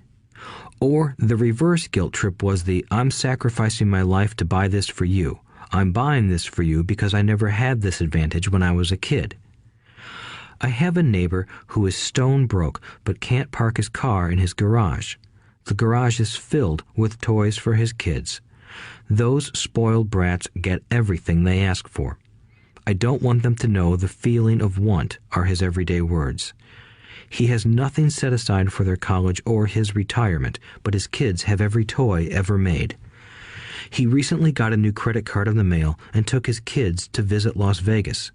Or the reverse guilt trip was the, I'm sacrificing my life to buy this for you. I'm buying this for you because I never had this advantage when I was a kid. I have a neighbor who is stone broke but can't park his car in his garage. The garage is filled with toys for his kids. Those spoiled brats get everything they ask for. I don't want them to know the feeling of want are his everyday words. He has nothing set aside for their college or his retirement, but his kids have every toy ever made. He recently got a new credit card in the mail and took his kids to visit Las Vegas.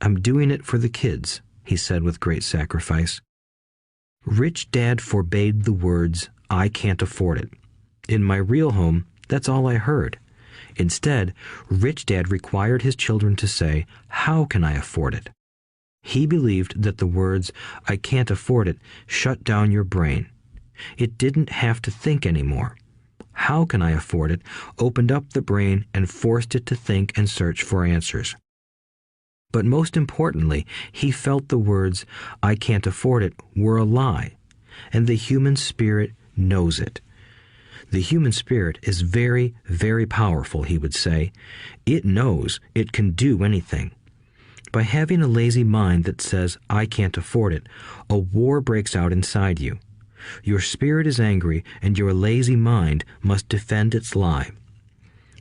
I'm doing it for the kids, he said with great sacrifice. Rich Dad forbade the words, I can't afford it. In my real home, that's all I heard. Instead, Rich Dad required his children to say, how can I afford it? He believed that the words, I can't afford it, shut down your brain. It didn't have to think anymore. How can I afford it opened up the brain and forced it to think and search for answers. But most importantly, he felt the words, I can't afford it, were a lie, and the human spirit knows it. The human spirit is very, very powerful, he would say. It knows it can do anything. By having a lazy mind that says, I can't afford it, a war breaks out inside you. Your spirit is angry, and your lazy mind must defend its lie.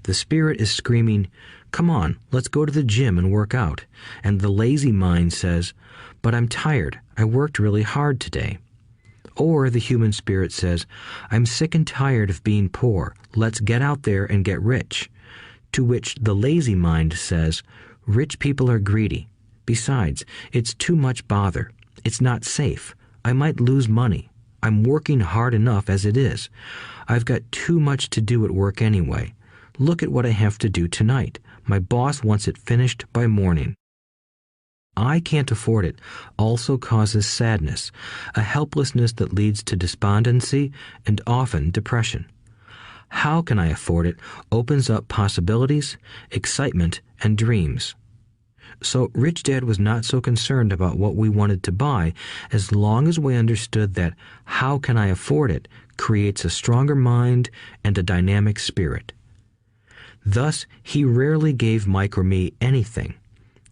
The spirit is screaming, come on, let's go to the gym and work out. And the lazy mind says, but I'm tired. I worked really hard today. Or the human spirit says, I'm sick and tired of being poor. Let's get out there and get rich. To which the lazy mind says, rich people are greedy. Besides, it's too much bother. It's not safe. I might lose money. I'm working hard enough as it is. I've got too much to do at work anyway. Look at what I have to do tonight. My boss wants it finished by morning. I can't afford it also causes sadness, a helplessness that leads to despondency and often depression. How can I afford it opens up possibilities, excitement, and dreams. So Rich Dad was not so concerned about what we wanted to buy as long as we understood that how can I afford it creates a stronger mind and a dynamic spirit. Thus, he rarely gave Mike or me anything.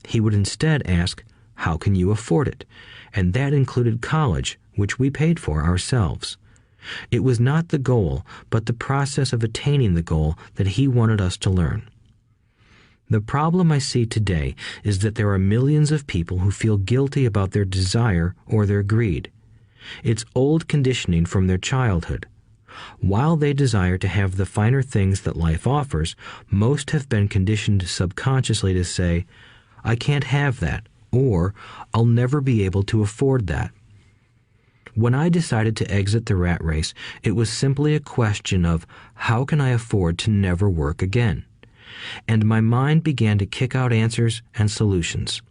He would instead ask, how can you afford it? And that included college, which we paid for ourselves. It was not the goal, but the process of attaining the goal that he wanted us to learn. The problem I see today is that there are millions of people who feel guilty about their desire or their greed. It's old conditioning from their childhood. While they desire to have the finer things that life offers, most have been conditioned subconsciously to say, I can't have that, or I'll never be able to afford that. When I decided to exit the rat race, it was simply a question of how can I afford to never work again? And my mind began to kick out answers and solutions.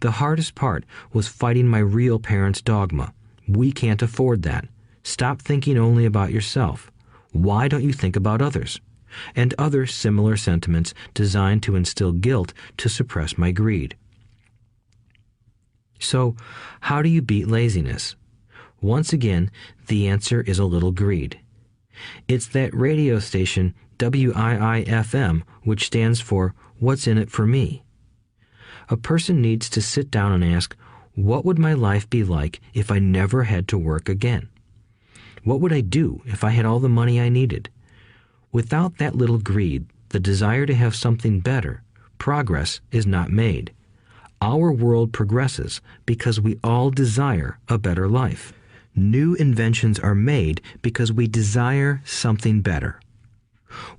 The hardest part was fighting my real parents' dogma. We can't afford that. Stop thinking only about yourself. Why don't you think about others? And other similar sentiments designed to instill guilt to suppress my greed. So, how do you beat laziness? Once again, the answer is a little greed. It's that radio station WIIFM, which stands for What's in it for me? A person needs to sit down and ask, what would my life be like if I never had to work again? What would I do if I had all the money I needed? Without that little greed, the desire to have something better, progress is not made. Our world progresses because we all desire a better life. New inventions are made because we desire something better.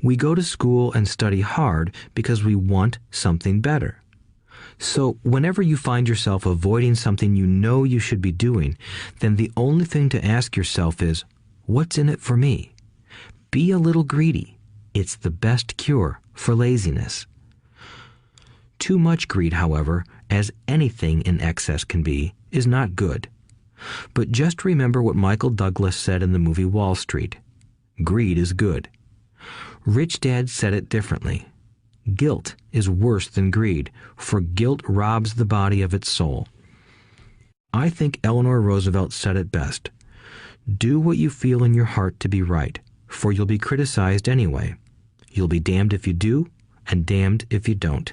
We go to school and study hard because we want something better. So whenever you find yourself avoiding something you know you should be doing, then the only thing to ask yourself is, what's in it for me? Be a little greedy. It's the best cure for laziness. Too much greed, however, as anything in excess can be, is not good. But just remember what Michael Douglas said in the movie Wall Street. Greed is good. Rich Dad said it differently. Guilt is worse than greed, for guilt robs the body of its soul. I think Eleanor Roosevelt said it best. Do what you feel in your heart to be right, for you'll be criticized anyway. You'll be damned if you do, and damned if you don't.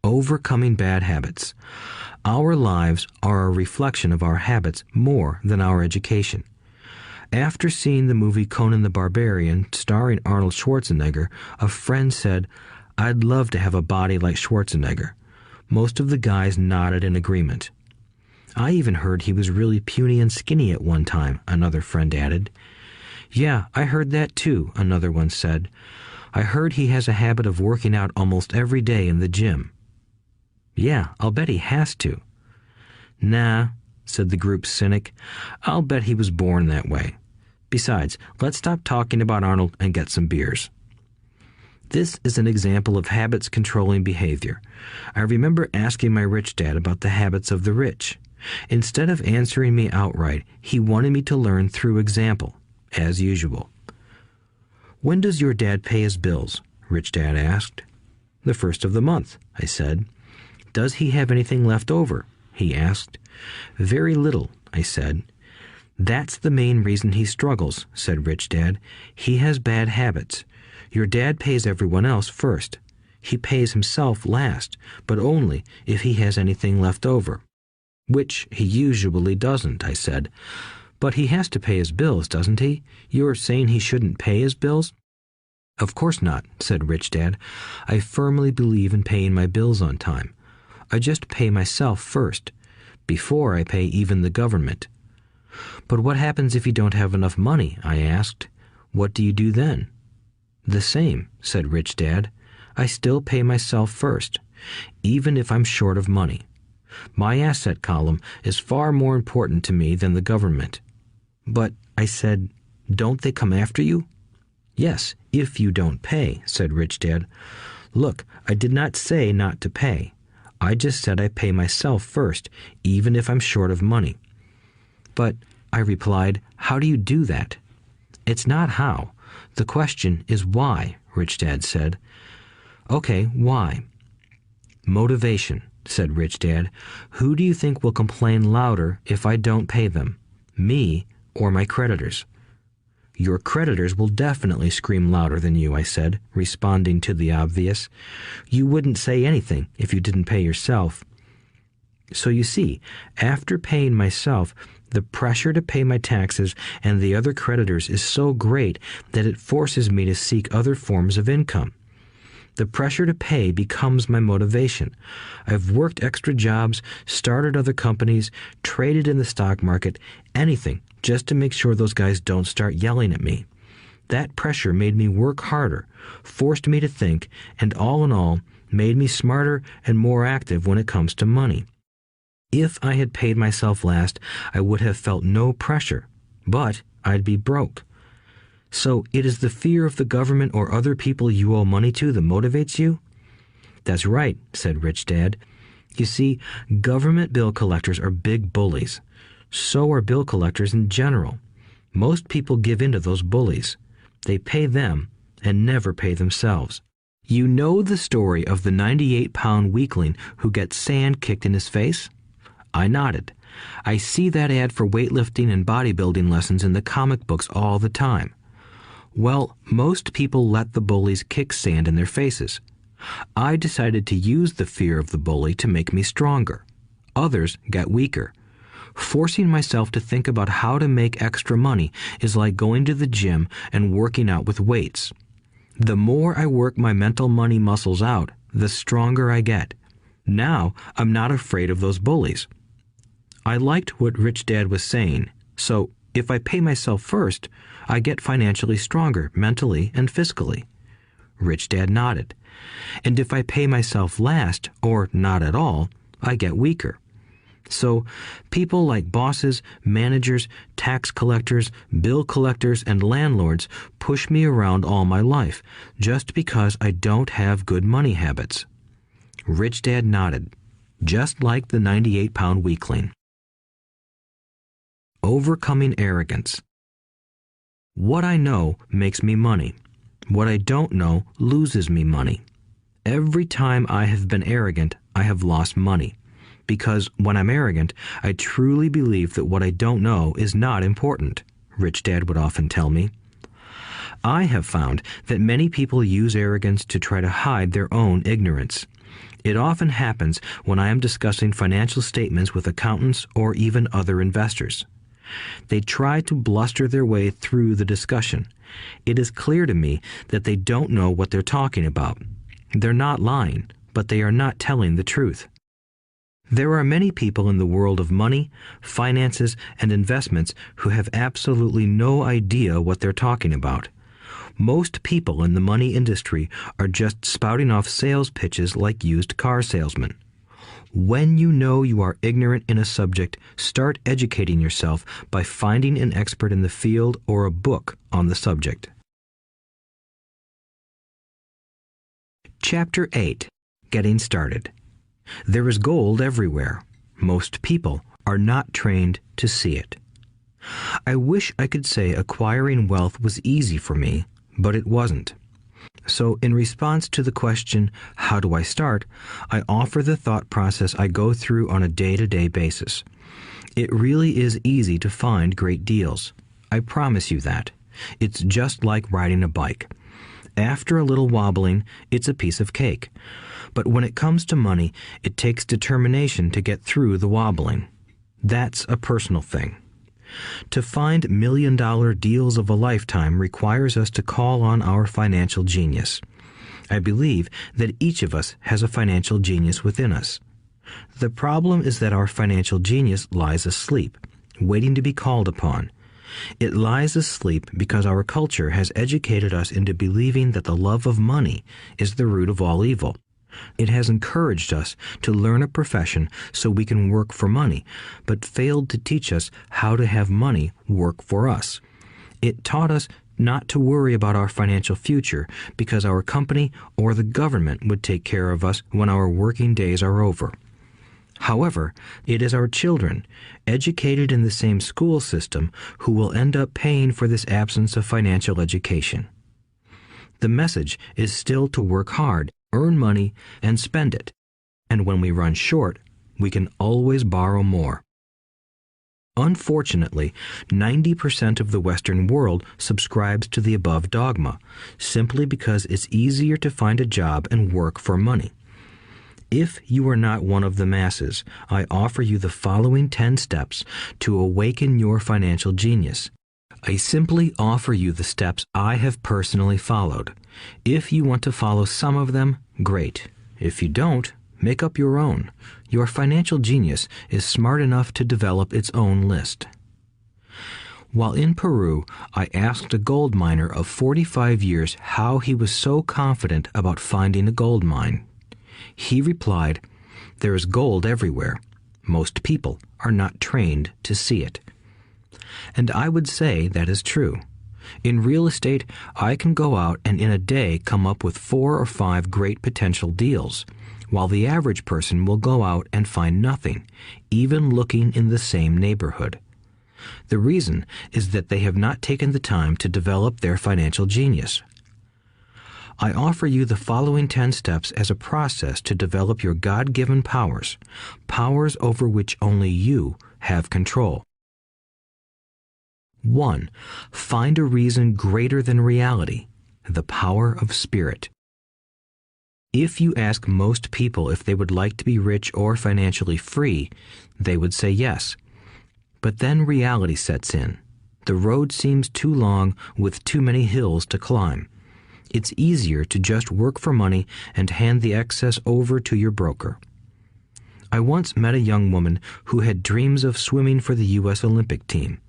Overcoming bad habits. Our lives are a reflection of our habits more than our education. After seeing the movie Conan the Barbarian, starring Arnold Schwarzenegger, a friend said, "I'd love to have a body like Schwarzenegger." Most of the guys nodded in agreement. "I even heard he was really puny and skinny at one time," another friend added. "Yeah, I heard that too," another one said. "I heard he has a habit of working out almost every day in the gym." "Yeah, I'll bet he has to." "Nah," said the group's cynic. "I'll bet he was born that way. Besides, let's stop talking about Arnold and get some beers." This is an example of habits controlling behavior. I remember asking my rich dad about the habits of the rich. Instead of answering me outright, he wanted me to learn through example, as usual. "When does your dad pay his bills?" Rich Dad asked. "The first of the month," I said. "Does he have anything left over?" he asked. "Very little," I said. "That's the main reason he struggles," said Rich Dad. "He has bad habits. Your dad pays everyone else first. He pays himself last, but only if he has anything left over." "Which he usually doesn't," I said. "But he has to pay his bills, doesn't he? You're saying he shouldn't pay his bills?" "Of course not," said Rich Dad. "I firmly believe in paying my bills on time. I just pay myself first, before I pay even the government." "But what happens if you don't have enough money?" I asked. "What do you do then?" "The same," said Rich Dad. "I still pay myself first, even if I'm short of money. My asset column is far more important to me than the government." "But," I said, "don't they come after you?" "Yes, if you don't pay," said Rich Dad. "Look, I did not say not to pay. I just said I pay myself first, even if I'm short of money." "But," I replied, "how do you do that?" "It's not how. The question is why," Rich Dad said. "Okay, why?" "Motivation," said Rich Dad. "Who do you think will complain louder if I don't pay them? Me or my creditors?" "Your creditors will definitely scream louder than you," I said, responding to the obvious. "You wouldn't say anything if you didn't pay yourself." So you see, after paying myself, the pressure to pay my taxes and the other creditors is so great that it forces me to seek other forms of income. The pressure to pay becomes my motivation. I've worked extra jobs, started other companies, traded in the stock market, anything, just to make sure those guys don't start yelling at me. That pressure made me work harder, forced me to think, and all in all, made me smarter and more active when it comes to money. If I had paid myself last, I would have felt no pressure, but I'd be broke. So it is the fear of the government or other people you owe money to that motivates you? "That's right," said Rich Dad. You see, government bill collectors are big bullies. So are bill collectors in general. Most people give in to those bullies. They pay them and never pay themselves. You know the story of the 98-pound weakling who gets sand kicked in his face? I nodded. I see that ad for weightlifting and bodybuilding lessons in the comic books all the time. Well, most people let the bullies kick sand in their faces. I decided to use the fear of the bully to make me stronger. Others got weaker. Forcing myself to think about how to make extra money is like going to the gym and working out with weights. The more I work my mental money muscles out, the stronger I get. Now I'm not afraid of those bullies. I liked what Rich Dad was saying, so if I pay myself first, I get financially stronger mentally and fiscally. Rich Dad nodded. And if I pay myself last, or not at all, I get weaker. So people like bosses, managers, tax collectors, bill collectors, and landlords push me around all my life just because I don't have good money habits. Rich Dad nodded, just like the 98-pound weakling. Overcoming arrogance. What I know makes me money. What I don't know loses me money. Every time I have been arrogant, I have lost money. Because when I'm arrogant, I truly believe that what I don't know is not important, Rich Dad would often tell me. I have found that many people use arrogance to try to hide their own ignorance. It often happens when I am discussing financial statements with accountants or even other investors. They try to bluster their way through the discussion. It is clear to me that they don't know what they're talking about. They're not lying, but they are not telling the truth. There are many people in the world of money, finances, and investments who have absolutely no idea what they're talking about. Most people in the money industry are just spouting off sales pitches like used car salesmen. When you know you are ignorant in a subject, start educating yourself by finding an expert in the field or a book on the subject. Chapter 8. Getting Started. There is gold everywhere. Most people are not trained to see it. I wish I could say acquiring wealth was easy for me, but it wasn't. So in response to the question, how do I start, I offer the thought process I go through on a day-to-day basis. It really is easy to find great deals. I promise you that. It's just like riding a bike. After a little wobbling, it's a piece of cake. But when it comes to money, it takes determination to get through the wobbling. That's a personal thing. To find million-dollar deals of a lifetime requires us to call on our financial genius. I believe that each of us has a financial genius within us. The problem is that our financial genius lies asleep, waiting to be called upon. It lies asleep because our culture has educated us into believing that the love of money is the root of all evil. It has encouraged us to learn a profession so we can work for money, but failed to teach us how to have money work for us. It taught us not to worry about our financial future because our company or the government would take care of us when our working days are over. However, it is our children, educated in the same school system, who will end up paying for this absence of financial education. The message is still to work hard, earn money, and spend it. And when we run short, we can always borrow more. Unfortunately, 90% of the Western world subscribes to the above dogma, simply because it's easier to find a job and work for money. If you are not one of the masses, I offer you the following 10 steps to awaken your financial genius. I simply offer you the steps I have personally followed. If you want to follow some of them, great. If you don't, make up your own. Your financial genius is smart enough to develop its own list. While in Peru, I asked a gold miner of 45 years how he was so confident about finding a gold mine. He replied, "There is gold everywhere. Most people are not trained to see it." And I would say that is true. In real estate, I can go out and in a day come up with 4 or 5 great potential deals. while the average person will go out and find nothing, even looking in the same neighborhood. The reason is that they have not taken the time to develop their financial genius. I offer you the following 10 steps as a process to develop your God-given powers, powers over which only you have control. 1. Find a reason greater than reality, the power of spirit. If you ask most people if they would like to be rich or financially free, they would say yes. But then reality sets in. The road seems too long with too many hills to climb. It's easier to just work for money and hand the excess over to your broker. I once met a young woman who had dreams of swimming for the U.S. Olympic team.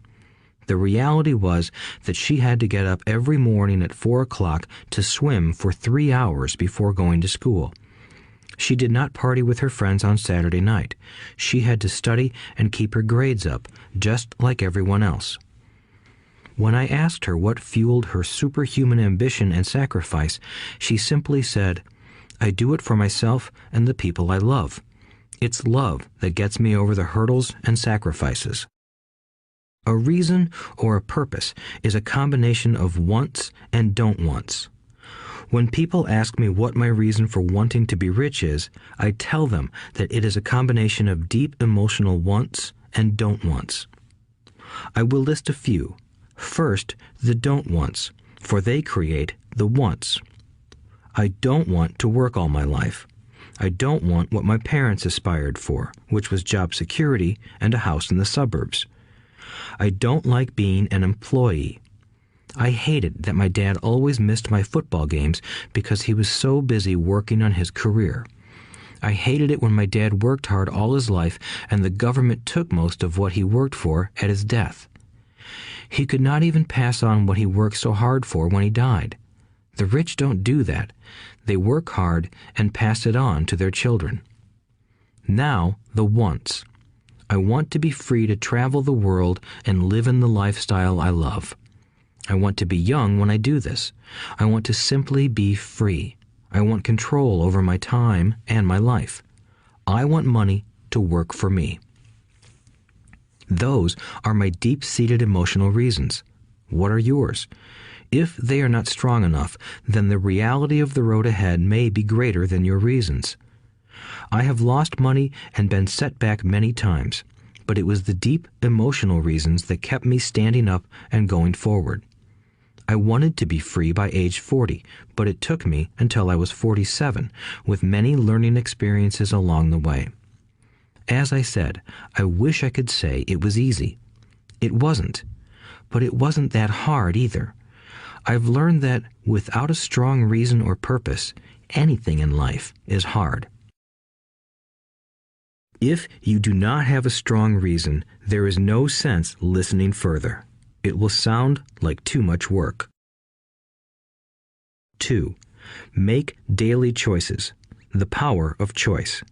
The reality was that she had to get up every morning at 4 o'clock to swim for 3 hours before going to school. She did not party with her friends on Saturday night. She had to study and keep her grades up, just like everyone else. When I asked her what fueled her superhuman ambition and sacrifice, she simply said, "I do it for myself and the people I love. It's love that gets me over the hurdles and sacrifices." A reason or a purpose is a combination of wants and don't wants. When people ask me what my reason for wanting to be rich is, I tell them that it is a combination of deep emotional wants and don't wants. I will list a few. First, the don't wants, for they create the wants. I don't want to work all my life. I don't want what my parents aspired for, which was job security and a house in the suburbs. I don't like being an employee. I hated that my dad always missed my football games because he was so busy working on his career. I hated it when my dad worked hard all his life and the government took most of what he worked for at his death. He could not even pass on what he worked so hard for when he died. The rich don't do that. They work hard and pass it on to their children. Now, the wants. I want to be free to travel the world and live in the lifestyle I love. I want to be young when I do this. I want to simply be free. I want control over my time and my life. I want money to work for me. Those are my deep-seated emotional reasons. What are yours? If they are not strong enough, then the reality of the road ahead may be greater than your reasons. I have lost money and been set back many times, but it was the deep emotional reasons that kept me standing up and going forward. I wanted to be free by age 40, but it took me until I was 47, with many learning experiences along the way. As I said, I wish I could say it was easy. It wasn't, but it wasn't that hard either. I've learned that without a strong reason or purpose, anything in life is hard. If you do not have a strong reason, there is no sense listening further. It will sound like too much work. 2. Make daily choices. The power of choice.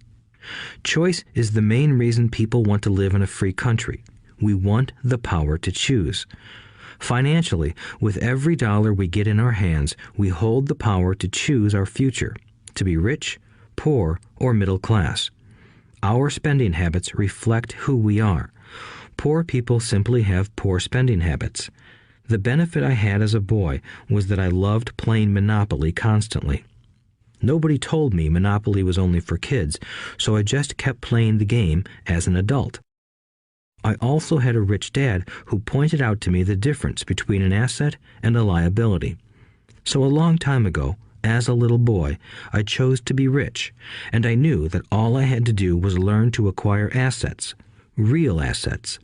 Choice is the main reason people want to live in a free country. We want the power to choose. Financially, with every dollar we get in our hands, we hold the power to choose our future, to be rich, poor, or middle class. Our spending habits reflect who we are. Poor people simply have poor spending habits. The benefit I had as a boy was that I loved playing Monopoly constantly. Nobody told me Monopoly was only for kids, so I just kept playing the game as an adult. I also had a rich dad who pointed out to me the difference between an asset and a liability. So a long time ago, as a little boy, I chose to be rich, and I knew that all I had to do was learn to acquire assets, real assets.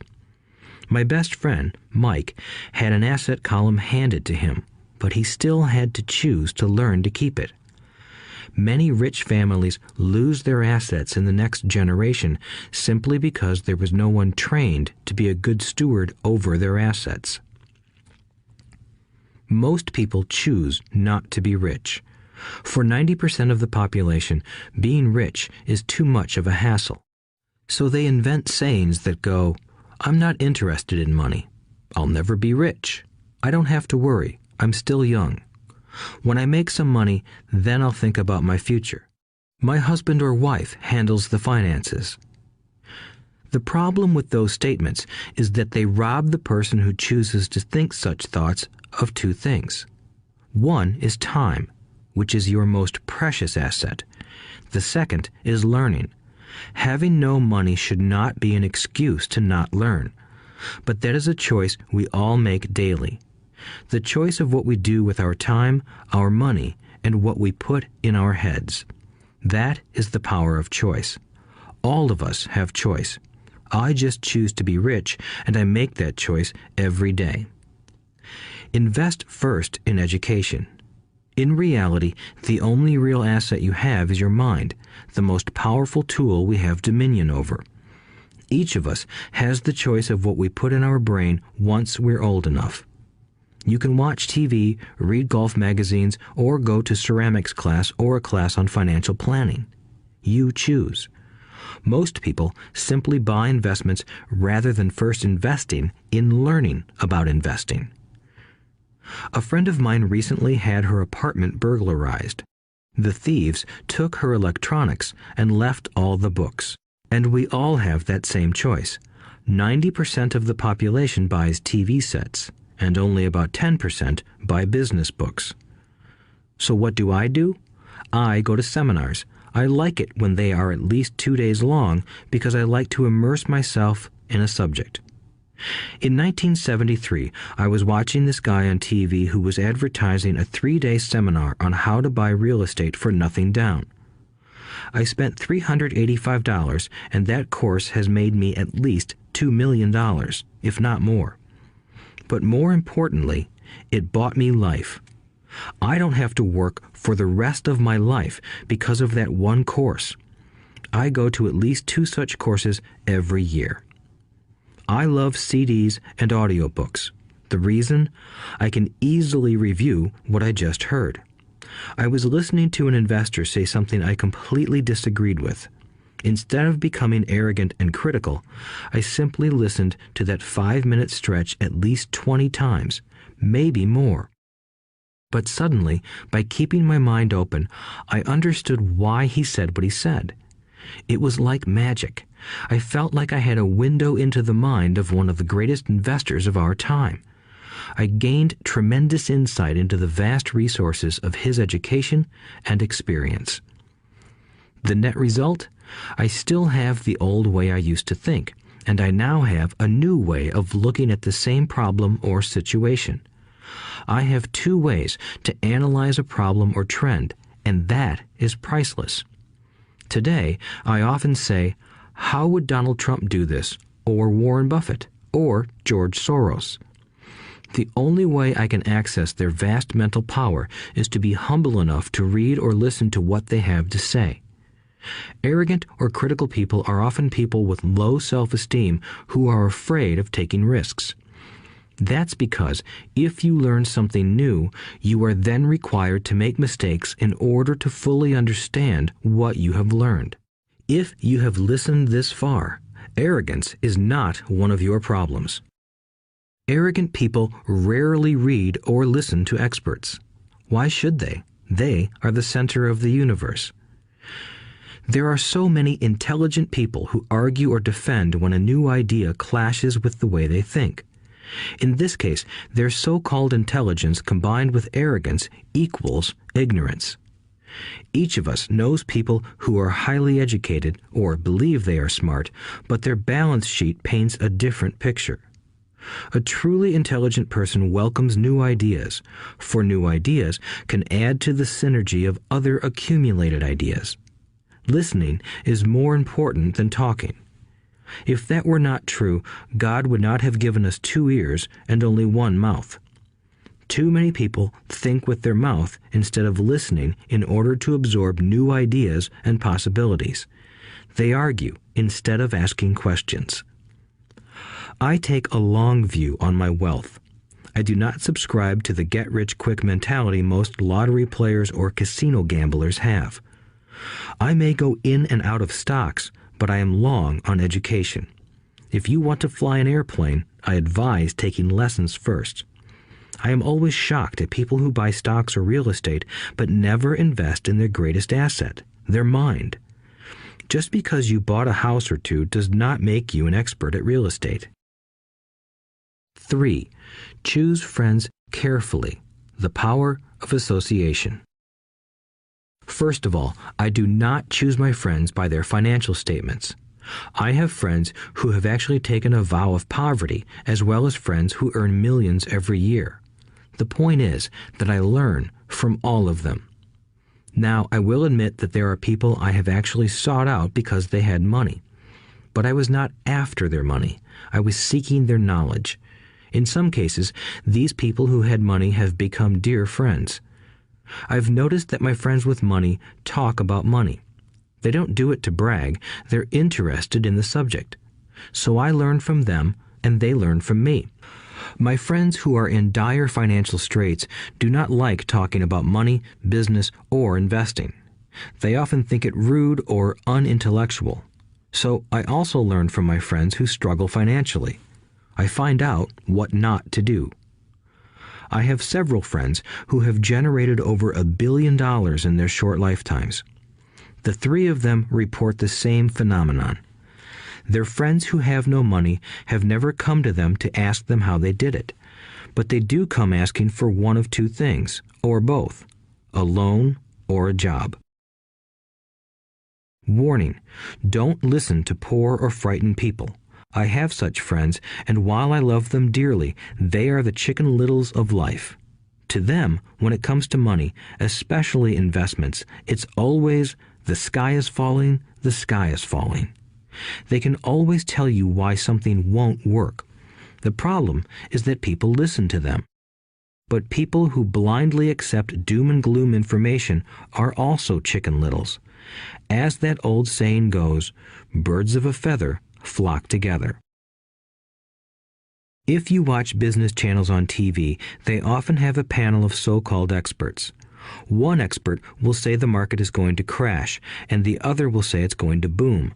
My best friend, Mike, had an asset column handed to him, but he still had to choose to learn to keep it. Many rich families lose their assets in the next generation simply because there was no one trained to be a good steward over their assets. Most people choose not to be rich. For 90% of the population, being rich is too much of a hassle. So they invent sayings that go, "I'm not interested in money. I'll never be rich. I don't have to worry. I'm still young. When I make some money, then I'll think about my future." My husband or wife handles the finances. The problem with those statements is that they rob the person who chooses to think such thoughts of two things. One is time, which is your most precious asset. The second is learning. Having no money should not be an excuse to not learn, but that is a choice we all make daily. The choice of what we do with our time, our money, and what we put in our heads. That is the power of choice. All of us have choice. I just choose to be rich, and I make that choice every day. Invest first in education. In reality, the only real asset you have is your mind, the most powerful tool we have dominion over. Each of us has the choice of what we put in our brain once we're old enough. You can watch TV, read golf magazines, or go to ceramics class or a class on financial planning. You choose. Most people simply buy investments rather than first investing in learning about investing. A friend of mine recently had her apartment burglarized. The thieves took her electronics and left all the books. And we all have that same choice. 90% of the population buys TV sets, and only about 10% buy business books. So what do? I go to seminars. I like it when they are at least 2 days long because I like to immerse myself in a subject. In 1973, I was watching this guy on TV who was advertising a 3-day seminar on how to buy real estate for nothing down. I spent $385, and that course has made me at least $2 million, if not more. But more importantly, it bought me life. I don't have to work for the rest of my life because of that one course. I go to at least 2 such courses every year. I love CDs and audiobooks. The reason? I can easily review what I just heard. I was listening to an investor say something I completely disagreed with. Instead of becoming arrogant and critical, I simply listened to that 5-minute stretch at least 20 times, maybe more. But suddenly, by keeping my mind open, I understood why he said what he said. It was like magic. I felt like I had a window into the mind of one of the greatest investors of our time. I gained tremendous insight into the vast resources of his education and experience. The net result? I still have the old way I used to think, and I now have a new way of looking at the same problem or situation. I have 2 ways to analyze a problem or trend, and that is priceless. Today, I often say, how would Donald Trump do this, or Warren Buffett, or George Soros? The only way I can access their vast mental power is to be humble enough to read or listen to what they have to say. Arrogant or critical people are often people with low self-esteem who are afraid of taking risks. That's because if you learn something new, you are then required to make mistakes in order to fully understand what you have learned. If you have listened this far, arrogance is not one of your problems. Arrogant people rarely read or listen to experts. Why should they? They are the center of the universe. There are so many intelligent people who argue or defend when a new idea clashes with the way they think. In this case, their so-called intelligence combined with arrogance equals ignorance. Each of us knows people who are highly educated or believe they are smart, but their balance sheet paints a different picture. A truly intelligent person welcomes new ideas, for new ideas can add to the synergy of other accumulated ideas. Listening is more important than talking. If that were not true, God would not have given us 2 ears and only 1 mouth. Too many people think with their mouth instead of listening in order to absorb new ideas and possibilities. They argue instead of asking questions. I take a long view on my wealth. I do not subscribe to the get-rich-quick mentality most lottery players or casino gamblers have. I may go in and out of stocks, but I am long on education. If you want to fly an airplane, I advise taking lessons first. I am always shocked at people who buy stocks or real estate but never invest in their greatest asset, their mind. Just because you bought a house or two does not make you an expert at real estate. 3. Choose friends carefully. The power of association. First of all, I do not choose my friends by their financial statements. I have friends who have actually taken a vow of poverty, as well as friends who earn millions every year. The point is that I learn from all of them. Now, I will admit that there are people I have actually sought out because they had money. But I was not after their money. I was seeking their knowledge. In some cases, these people who had money have become dear friends. I've noticed that my friends with money talk about money. They don't do it to brag. They're interested in the subject. So I learn from them, and they learn from me. My friends who are in dire financial straits do not like talking about money, business, or investing. They often think it rude or unintellectual. So I also learn from my friends who struggle financially. I find out what not to do. I have several friends who have generated over $1 billion in their short lifetimes. The 3 of them report the same phenomenon. Their friends who have no money have never come to them to ask them how they did it, but they do come asking for one of 2 things, or both, a loan or a job. Warning: don't listen to poor or frightened people. I have such friends, and while I love them dearly, they are the Chicken Littles of life. To them, when it comes to money, especially investments, it's always, the sky is falling, the sky is falling. They can always tell you why something won't work. The problem is that people listen to them. But people who blindly accept doom and gloom information are also Chicken Littles. As that old saying goes, birds of a feather flock together. If you watch business channels on TV, they often have a panel of so-called experts. One expert will say the market is going to crash, and the other will say it's going to boom.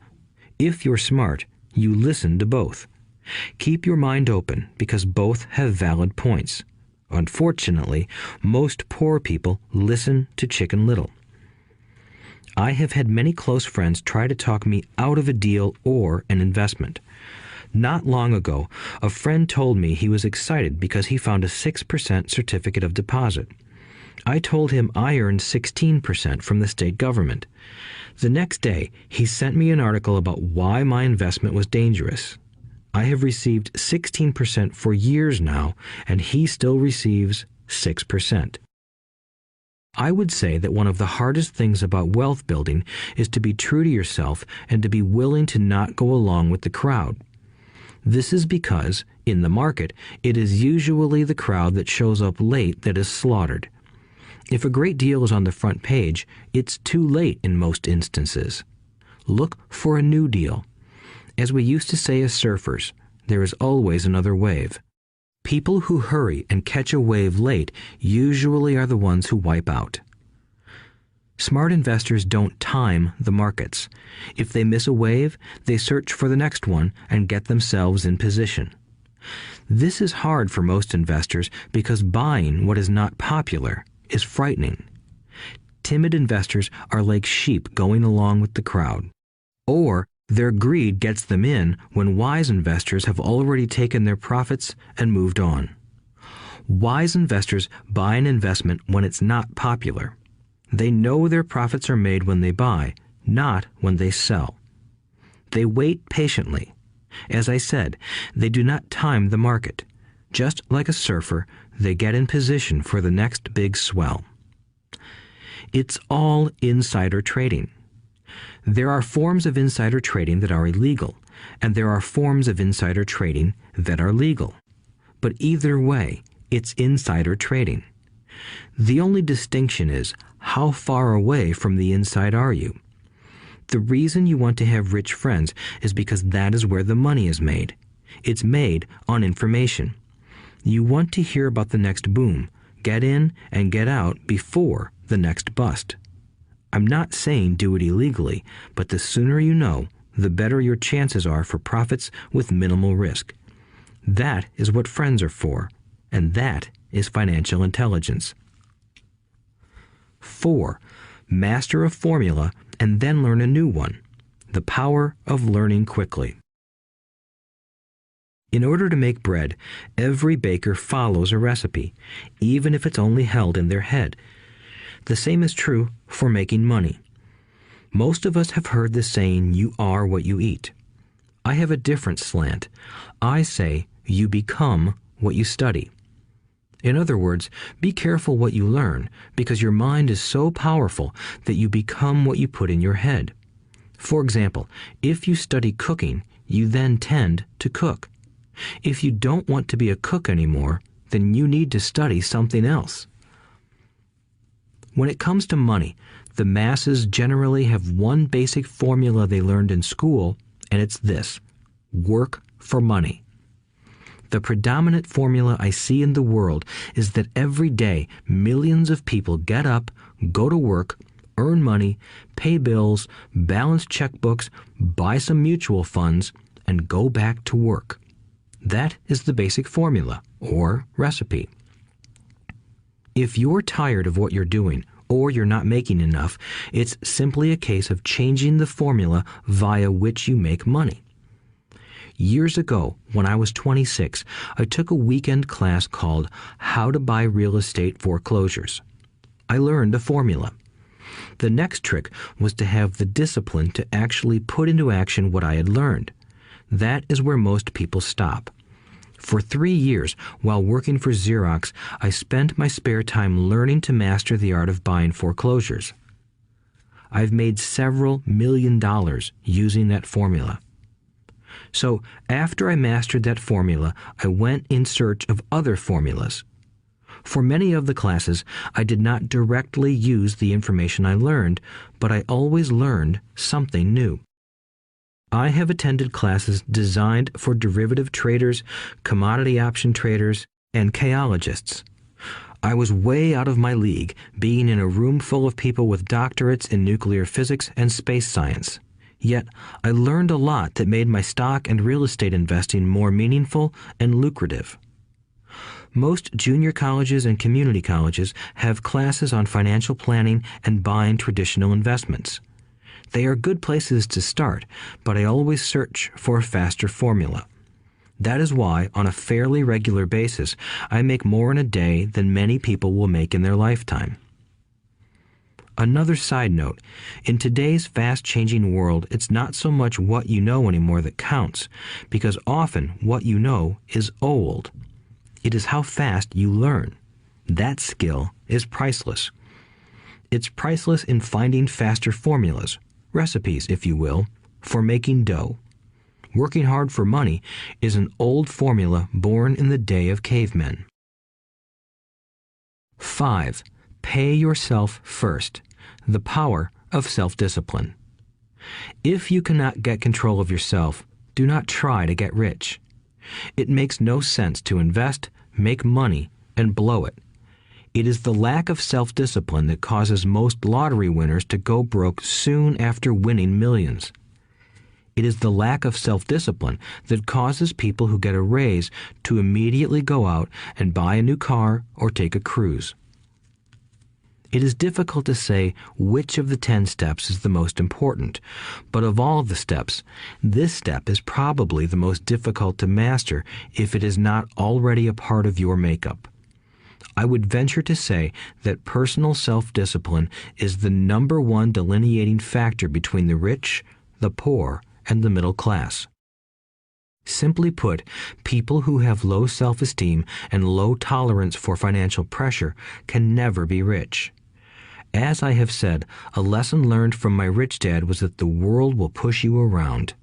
If you're smart, you listen to both. Keep your mind open, because both have valid points. Unfortunately, most poor people listen to Chicken Little. I have had many close friends try to talk me out of a deal or an investment. Not long ago, a friend told me he was excited because he found a 6% certificate of deposit. I told him I earned 16% from the state government. The next day, he sent me an article about why my investment was dangerous. I have received 16% for years now, and he still receives 6%. I would say that one of the hardest things about wealth building is to be true to yourself and to be willing to not go along with the crowd. This is because, in the market, it is usually the crowd that shows up late that is slaughtered. If a great deal is on the front page, it's too late in most instances. Look for a new deal. As we used to say as surfers, there is always another wave. People who hurry and catch a wave late usually are the ones who wipe out. Smart investors don't time the markets. If they miss a wave, they search for the next one and get themselves in position. This is hard for most investors because buying what is not popular is frightening. Timid investors are like sheep going along with the crowd. Or their greed gets them in when wise investors have already taken their profits and moved on. Wise investors buy an investment when it's not popular. They know their profits are made when they buy, not when they sell. They wait patiently. As I said, they do not time the market. Just like a surfer, they get in position for the next big swell. It's all insider trading. There are forms of insider trading that are illegal, and there are forms of insider trading that are legal. But either way, it's insider trading. The only distinction is, how far away from the inside are you? The reason you want to have rich friends is because that is where the money is made. It's made on information. You want to hear about the next boom, get in and get out before the next bust. I'm not saying do it illegally, but the sooner you know, the better your chances are for profits with minimal risk. That is what friends are for, and that is financial intelligence. 4. Master a formula and then learn a new one. The power of learning quickly. In order to make bread, every baker follows a recipe, even if it's only held in their head. The same is true for making money. Most of us have heard the saying, "You are what you eat." I have a different slant. I say, "You become what you study." In other words, be careful what you learn, because your mind is so powerful that you become what you put in your head. For example, if you study cooking, you then tend to cook. If you don't want to be a cook anymore, then you need to study something else. When it comes to money, the masses generally have one basic formula they learned in school, and it's this: work for money. The predominant formula I see in the world is that every day millions of people get up, go to work, earn money, pay bills, balance checkbooks, buy some mutual funds, and go back to work. That is the basic formula, or recipe. If you're tired of what you're doing, or you're not making enough, it's simply a case of changing the formula via which you make money. Years ago, when I was 26, I took a weekend class called How to Buy Real Estate Foreclosures. I learned a formula. The next trick was to have the discipline to actually put into action what I had learned. That is where most people stop. For 3 years, while working for Xerox, I spent my spare time learning to master the art of buying foreclosures. I've made several $million using that formula. So, after I mastered that formula, I went in search of other formulas. For many of the classes, I did not directly use the information I learned, but I always learned something new. I have attended classes designed for derivative traders, commodity option traders, and chaologists. I was way out of my league, being in a room full of people with doctorates in nuclear physics and space science. Yet, I learned a lot that made my stock and real estate investing more meaningful and lucrative. Most junior colleges and community colleges have classes on financial planning and buying traditional investments. They are good places to start, but I always search for a faster formula. That is why, on a fairly regular basis, I make more in a day than many people will make in their lifetime. Another side note, in today's fast-changing world, it's not so much what you know anymore that counts, because often what you know is old. It is how fast you learn. That skill is priceless. It's priceless in finding faster formulas, recipes, if you will, for making dough. Working hard for money is an old formula born in the day of cavemen. 5. Pay yourself first. The power of self-discipline. If you cannot get control of yourself, do not try to get rich. It makes no sense to invest, make money, and blow it. It is the lack of self-discipline that causes most lottery winners to go broke soon after winning millions. It is the lack of self-discipline that causes people who get a raise to immediately go out and buy a new car or take a cruise. It is difficult to say which of the 10 steps is the most important, but of all the steps, this step is probably the most difficult to master if it is not already a part of your makeup. I would venture to say that personal self-discipline is the number one delineating factor between the rich, the poor, and the middle class. Simply put, people who have low self-esteem and low tolerance for financial pressure can never be rich. As I have said, a lesson learned from my rich dad was that the world will push you around.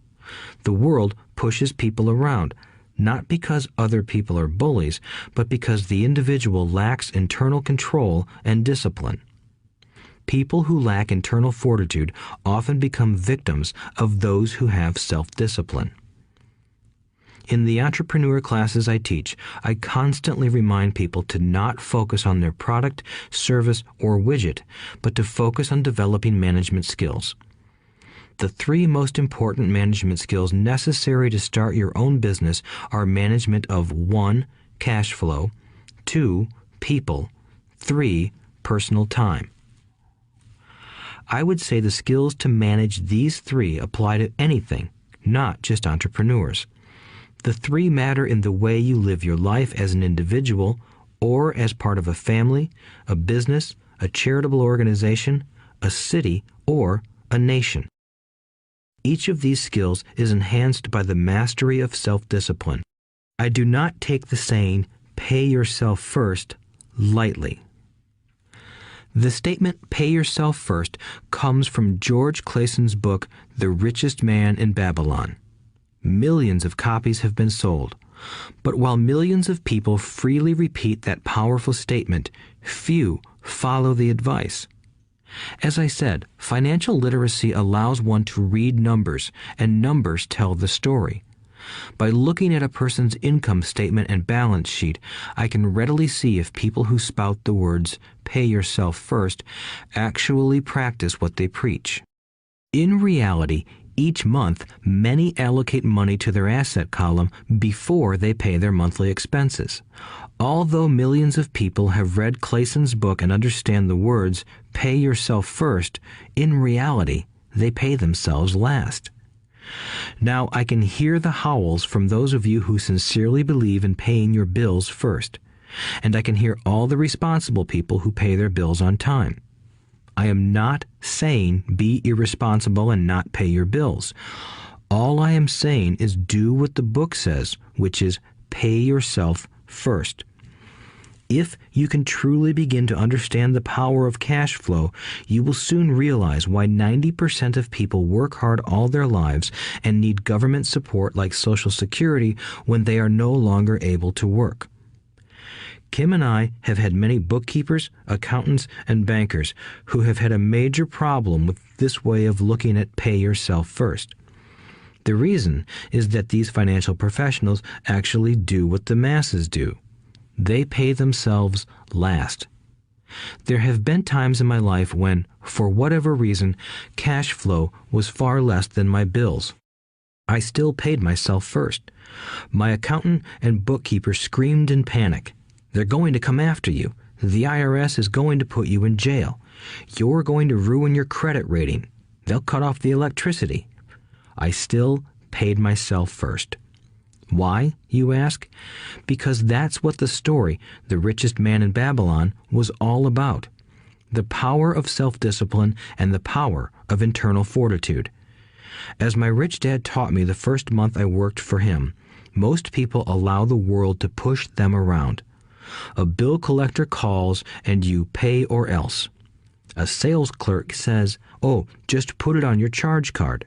The world pushes people around, not because other people are bullies, but because the individual lacks internal control and discipline. People who lack internal fortitude often become victims of those who have self-discipline. In the entrepreneur classes I teach, I constantly remind people to not focus on their product, service, or widget, but to focus on developing management skills. The 3 most important management skills necessary to start your own business are management of 1. Cash flow, 2. People. 3. Personal time. I would say the skills to manage these 3 apply to anything, not just entrepreneurs. The 3 matter in the way you live your life as an individual or as part of a family, a business, a charitable organization, a city, or a nation. Each of these skills is enhanced by the mastery of self-discipline. I do not take the saying, "pay yourself first," lightly. The statement, "pay yourself first," comes from George Clayson's book, The Richest Man in Babylon. Millions of copies have been sold. But while millions of people freely repeat that powerful statement, few follow the advice. As I said, financial literacy allows one to read numbers, and numbers tell the story. By looking at a person's income statement and balance sheet, I can readily see if people who spout the words, "pay yourself first," actually practice what they preach. In reality, each month, many allocate money to their asset column before they pay their monthly expenses. Although millions of people have read Clayson's book and understand the words, "pay yourself first," in reality, they pay themselves last. Now, I can hear the howls from those of you who sincerely believe in paying your bills first, and I can hear all the responsible people who pay their bills on time. I am not saying be irresponsible and not pay your bills. All I am saying is do what the book says, which is pay yourself first. If you can truly begin to understand the power of cash flow, you will soon realize why 90% of people work hard all their lives and need government support like Social Security when they are no longer able to work. Kim and I have had many bookkeepers, accountants, and bankers who have had a major problem with this way of looking at pay yourself first. The reason is that these financial professionals actually do what the masses do. They pay themselves last. There have been times in my life when, for whatever reason, cash flow was far less than my bills. I still paid myself first. My accountant and bookkeeper screamed in panic. "They're going to come after you. The IRS is going to put you in jail. You're going to ruin your credit rating. They'll cut off the electricity." I still paid myself first. Why, you ask? Because that's what the story, The Richest Man in Babylon, was all about. The power of self-discipline and the power of internal fortitude. As my rich dad taught me the first month I worked for him, most people allow the world to push them around. A bill collector calls and you pay or else. A sales clerk says, "Oh, just put it on your charge card."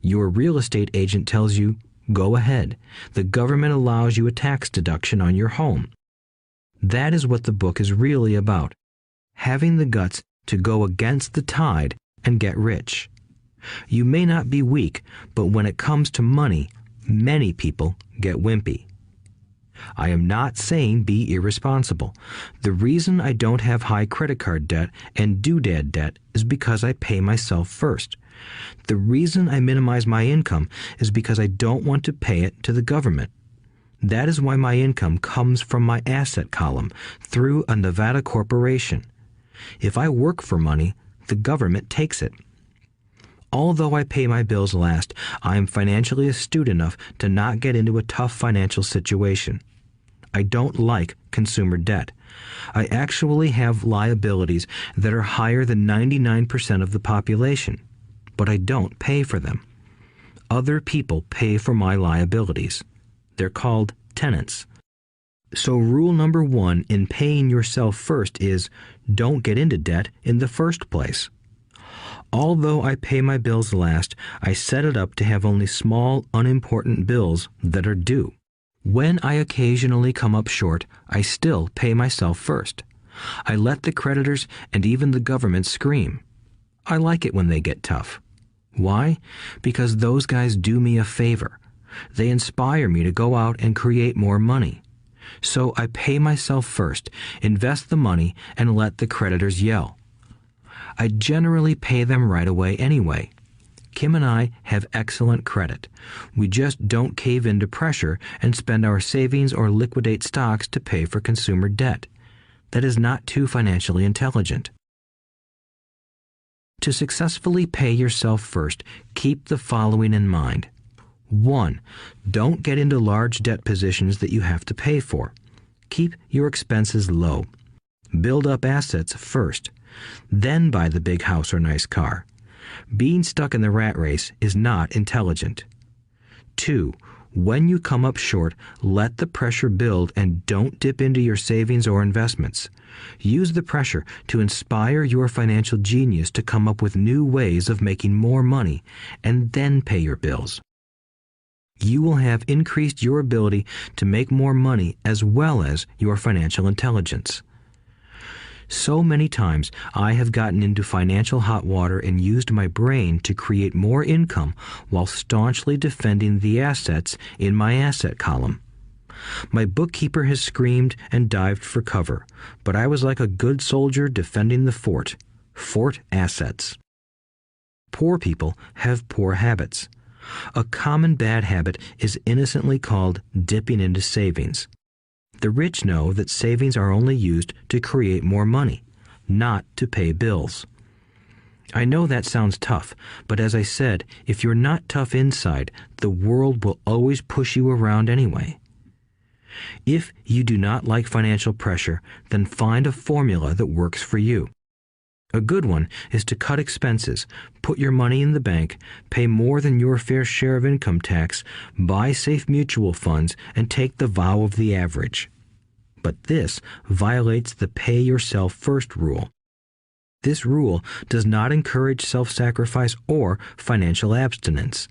Your real estate agent tells you, "Go ahead. The government allows you a tax deduction on your home." That is what the book is really about. Having the guts to go against the tide and get rich. You may not be weak, but when it comes to money, many people get wimpy. I am not saying be irresponsible. The reason I don't have high credit card debt and doodad debt is because I pay myself first. The reason I minimize my income is because I don't want to pay it to the government. That is why my income comes from my asset column through a Nevada corporation. If I work for money, the government takes it. Although I pay my bills last, I am financially astute enough to not get into a tough financial situation. I don't like consumer debt. I actually have liabilities that are higher than 99% of the population, but I don't pay for them. Other people pay for my liabilities. They're called tenants. So rule number 1 in paying yourself first is don't get into debt in the first place. Although I pay my bills last, I set it up to have only small, unimportant bills that are due. When I occasionally come up short, I still pay myself first. I let the creditors and even the government scream. I like it when they get tough. Why? Because those guys do me a favor. They inspire me to go out and create more money. So I pay myself first, invest the money, and let the creditors yell. I generally pay them right away anyway. Kim and I have excellent credit. We just don't cave into pressure and spend our savings or liquidate stocks to pay for consumer debt. That is not too financially intelligent. To successfully pay yourself first, keep the following in mind. 1. Don't get into large debt positions that you have to pay for. Keep your expenses low. Build up assets first. Then buy the big house or nice car. Being stuck in the rat race is not intelligent. 2. When you come up short, let the pressure build and don't dip into your savings or investments. Use the pressure to inspire your financial genius to come up with new ways of making more money and then pay your bills. You will have increased your ability to make more money as well as your financial intelligence. So many times I have gotten into financial hot water and used my brain to create more income while staunchly defending the assets in my asset column. My bookkeeper has screamed and dived for cover, but I was like a good soldier defending the fort. Fort assets. Poor people have poor habits. A common bad habit is innocently called dipping into savings. The rich know that savings are only used to create more money, not to pay bills. I know that sounds tough, but as I said, if you're not tough inside, the world will always push you around anyway. If you do not like financial pressure, then find a formula that works for you. A good one is to cut expenses, put your money in the bank, pay more than your fair share of income tax, buy safe mutual funds, and take the vow of the average. But this violates the pay yourself first rule. This rule does not encourage self-sacrifice or financial abstinence.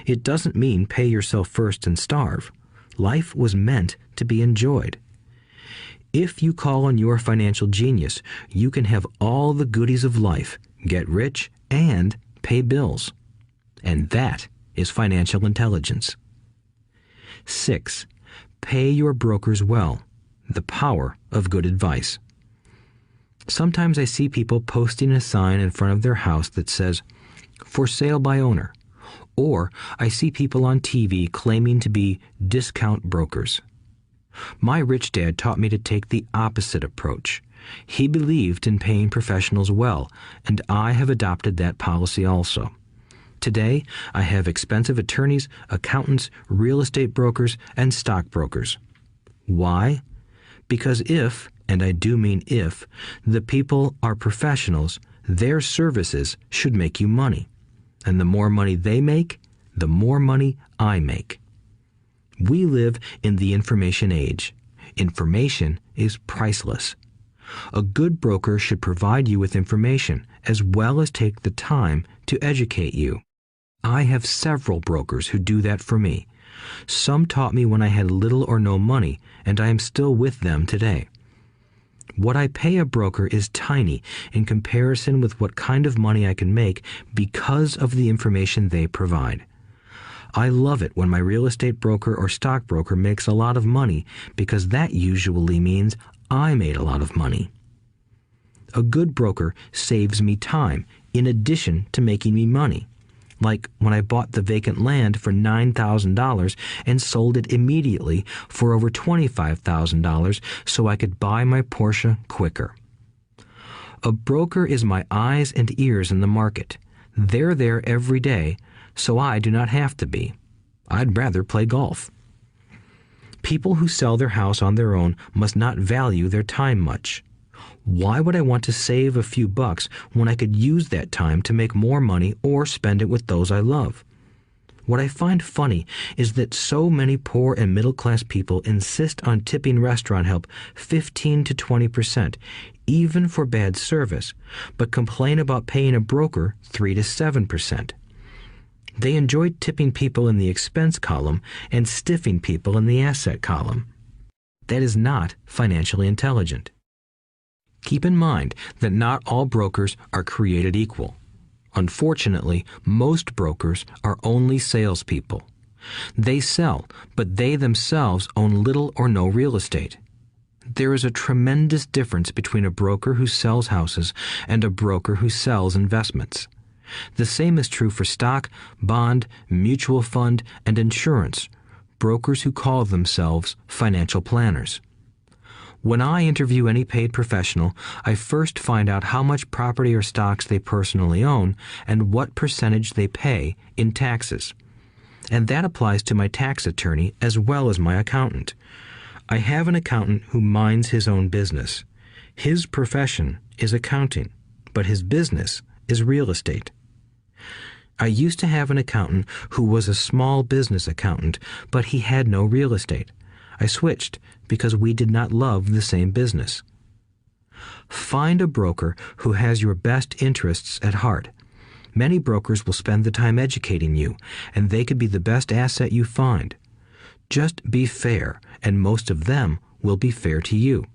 It doesn't mean pay yourself first and starve. Life was meant to be enjoyed. If you call on your financial genius, you can have all the goodies of life, get rich, and pay bills. And that is financial intelligence. 6. Pay your brokers well. The power of good advice. Sometimes I see people posting a sign in front of their house that says, "For sale by owner." Or I see people on TV claiming to be discount brokers. My rich dad taught me to take the opposite approach. He believed in paying professionals well, and I have adopted that policy also. Today, I have expensive attorneys, accountants, real estate brokers, and stockbrokers. Why? Because if, and I do mean if, the people are professionals, their services should make you money. And the more money they make, the more money I make. We live in the information age. Information is priceless. A good broker should provide you with information as well as take the time to educate you. I have several brokers who do that for me. Some taught me when I had little or no money, and I am still with them today. What I pay a broker is tiny in comparison with what kind of money I can make because of the information they provide. I love it when my real estate broker or stockbroker makes a lot of money because that usually means I made a lot of money. A good broker saves me time in addition to making me money. Like when I bought the vacant land for $9,000 and sold it immediately for over $25,000 so I could buy my Porsche quicker. A broker is my eyes and ears in the market. They're there every day, so I do not have to be. I'd rather play golf. People who sell their house on their own must not value their time much. Why would I want to save a few bucks when I could use that time to make more money or spend it with those I love? What I find funny is that so many poor and middle-class people insist on tipping restaurant help 15 to 20%, even for bad service, but complain about paying a broker 3 to 7%. They enjoy tipping people in the expense column and stiffing people in the asset column. That is not financially intelligent. Keep in mind that not all brokers are created equal. Unfortunately, most brokers are only salespeople. They sell, but they themselves own little or no real estate. There is a tremendous difference between a broker who sells houses and a broker who sells investments. The same is true for stock, bond, mutual fund, and insurance, brokers who call themselves financial planners. When I interview any paid professional, I first find out how much property or stocks they personally own and what percentage they pay in taxes. And that applies to my tax attorney as well as my accountant. I have an accountant who minds his own business. His profession is accounting, but his business is real estate. I used to have an accountant who was a small business accountant, but he had no real estate. I switched because we did not love the same business. Find a broker who has your best interests at heart. Many brokers will spend the time educating you, and they could be the best asset you find. Just be fair, and most of them will be fair to you.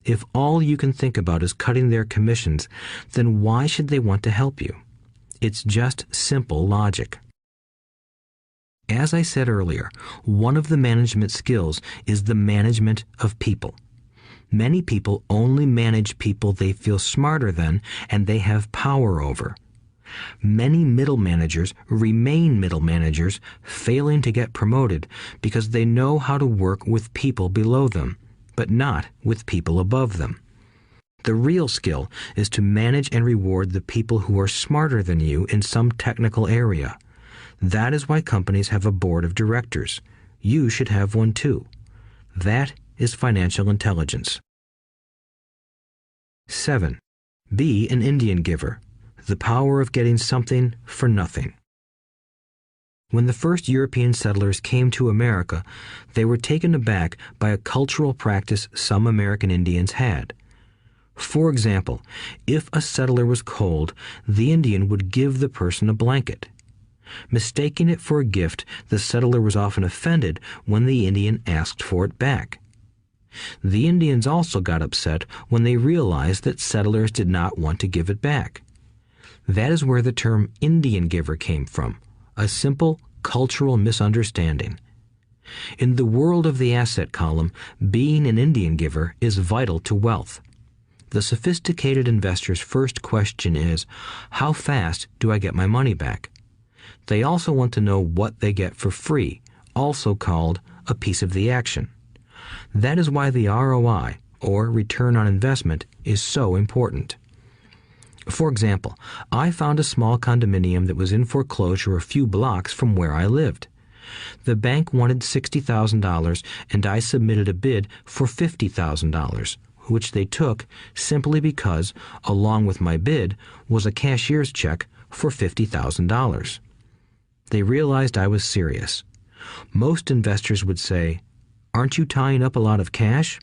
If all you can think about is cutting their commissions, then why should they want to help you? It's just simple logic. As I said earlier, one of the management skills is the management of people. Many people only manage people they feel smarter than and they have power over. Many middle managers remain middle managers, failing to get promoted because they know how to work with people below them, but not with people above them. The real skill is to manage and reward the people who are smarter than you in some technical area. That is why companies have a board of directors. You should have one too. That is financial intelligence. 7. Be an Indian giver. The power of getting something for nothing. When the first European settlers came to America, they were taken aback by a cultural practice some American Indians had. For example, if a settler was cold, the Indian would give the person a blanket. Mistaking it for a gift, the settler was often offended when the Indian asked for it back. The Indians also got upset when they realized that settlers did not want to give it back. That is where the term Indian giver came from, a simple cultural misunderstanding. In the world of the asset column, being an Indian giver is vital to wealth. The sophisticated investor's first question is, how fast do I get my money back? They also want to know what they get for free, also called a piece of the action. That is why the ROI, or return on investment, is so important. For example, I found a small condominium that was in foreclosure a few blocks from where I lived. The bank wanted $60,000 and I submitted a bid for $50,000, which they took simply because, along with my bid, was a cashier's check for $50,000. They realized I was serious. Most investors would say, "Aren't you tying up a lot of cash?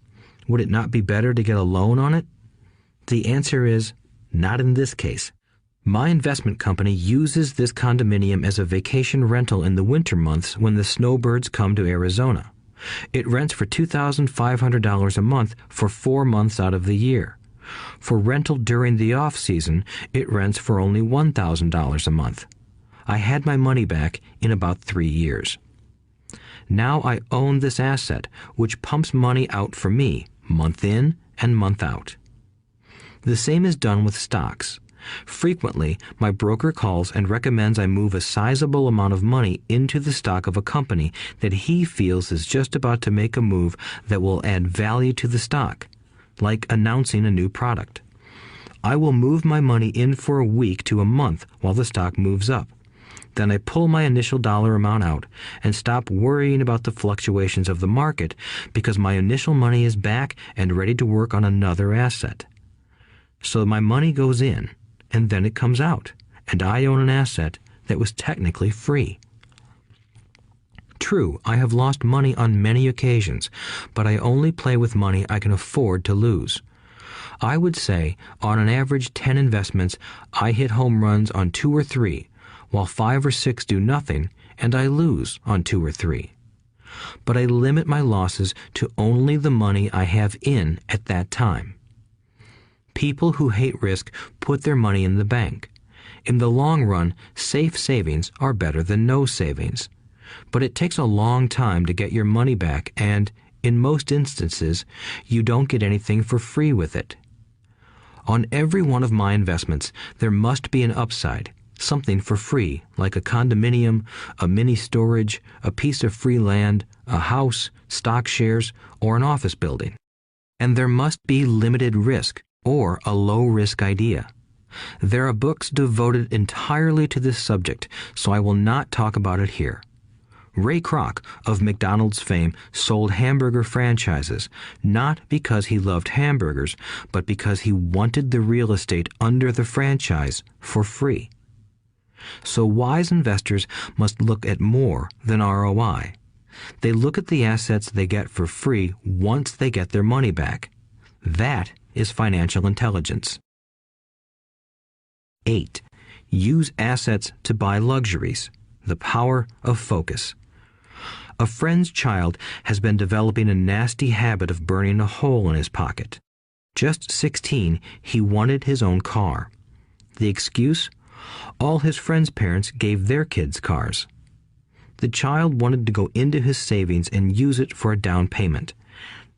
Would it not be better to get a loan on it?" The answer is, not in this case. My investment company uses this condominium as a vacation rental in the winter months when the snowbirds come to Arizona. It rents for $2,500 a month for 4 months out of the year. For rental during the off-season, it rents for only $1,000 a month. I had my money back in about 3 years. Now I own this asset, which pumps money out for me, month in and month out. The same is done with stocks. Frequently, my broker calls and recommends I move a sizable amount of money into the stock of a company that he feels is just about to make a move that will add value to the stock, like announcing a new product. I will move my money in for a week to a month while the stock moves up. Then I pull my initial dollar amount out and stop worrying about the fluctuations of the market because my initial money is back and ready to work on another asset. So my money goes in, and then it comes out, and I own an asset that was technically free. True, I have lost money on many occasions, but I only play with money I can afford to lose. I would say, on an average 10 investments, I hit home runs on 2 or 3, while 5 or 6 do nothing, and I lose on 2 or 3. But I limit my losses to only the money I have in at that time. People who hate risk put their money in the bank. In the long run, safe savings are better than no savings. But it takes a long time to get your money back, and, in most instances, you don't get anything for free with it. On every one of my investments, there must be an upside, something for free, like a condominium, a mini storage, a piece of free land, a house, stock shares, or an office building. And there must be limited risk or a low-risk idea. There are books devoted entirely to this subject, so I will not talk about it here. Ray Kroc, of McDonald's fame, sold hamburger franchises, not because he loved hamburgers, but because he wanted the real estate under the franchise for free. So wise investors must look at more than ROI. They look at the assets they get for free once they get their money back. That is financial intelligence. 8. Use assets to buy luxuries. The power of focus. A friend's child has been developing a nasty habit of burning a hole in his pocket. Just 16, he wanted his own car. The excuse? All his friends' parents gave their kids cars. The child wanted to go into his savings and use it for a down payment.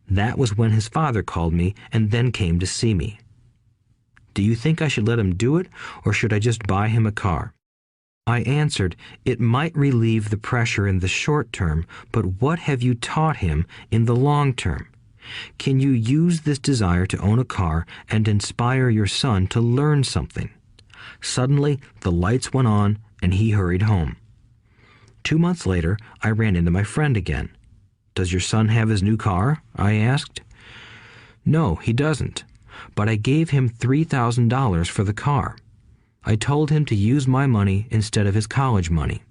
That was when his father called me and then came to see me. Do you think I should let him do it, or should I just buy him a car? I answered, it might relieve the pressure in the short term, but what have you taught him in the long term? Can you use this desire to own a car and inspire your son to learn something? Suddenly, the lights went on and he hurried home. 2 months later, I ran into my friend again. Does your son have his new car? I asked. No, he doesn't, but I gave him $3,000 for the car. I told him to use my money instead of his college money.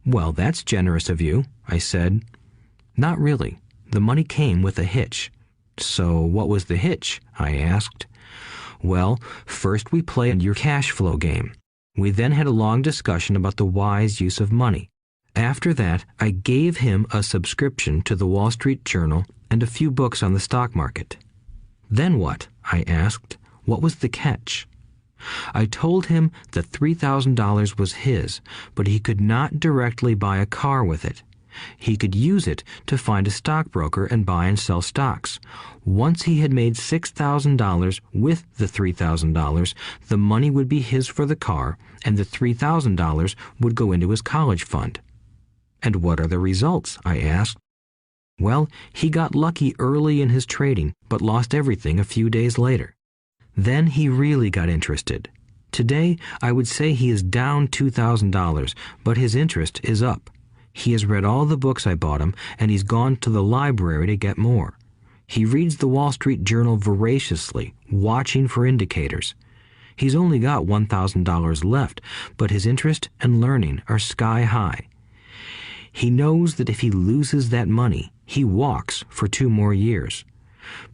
Well, that's generous of you, I said. Not really. The money came with a hitch. So what was the hitch? I asked. Well, first we played your cash flow game. We then had a long discussion about the wise use of money. After that, I gave him a subscription to the Wall Street Journal and a few books on the stock market. Then what? I asked. What was the catch? I told him the $3,000 was his, but he could not directly buy a car with it. He could use it to find a stockbroker and buy and sell stocks. Once he had made $6,000 with the $3,000, the money would be his for the car, and the $3,000 would go into his college fund. And what are the results? I asked. Well, he got lucky early in his trading, but lost everything a few days later. Then he really got interested. Today, I would say he is down $2,000, but his interest is up. He has read all the books I bought him, and he's gone to the library to get more. He reads the Wall Street Journal voraciously, watching for indicators. He's only got $1,000 left, but his interest and learning are sky high. He knows that if he loses that money, he walks for 2 more years.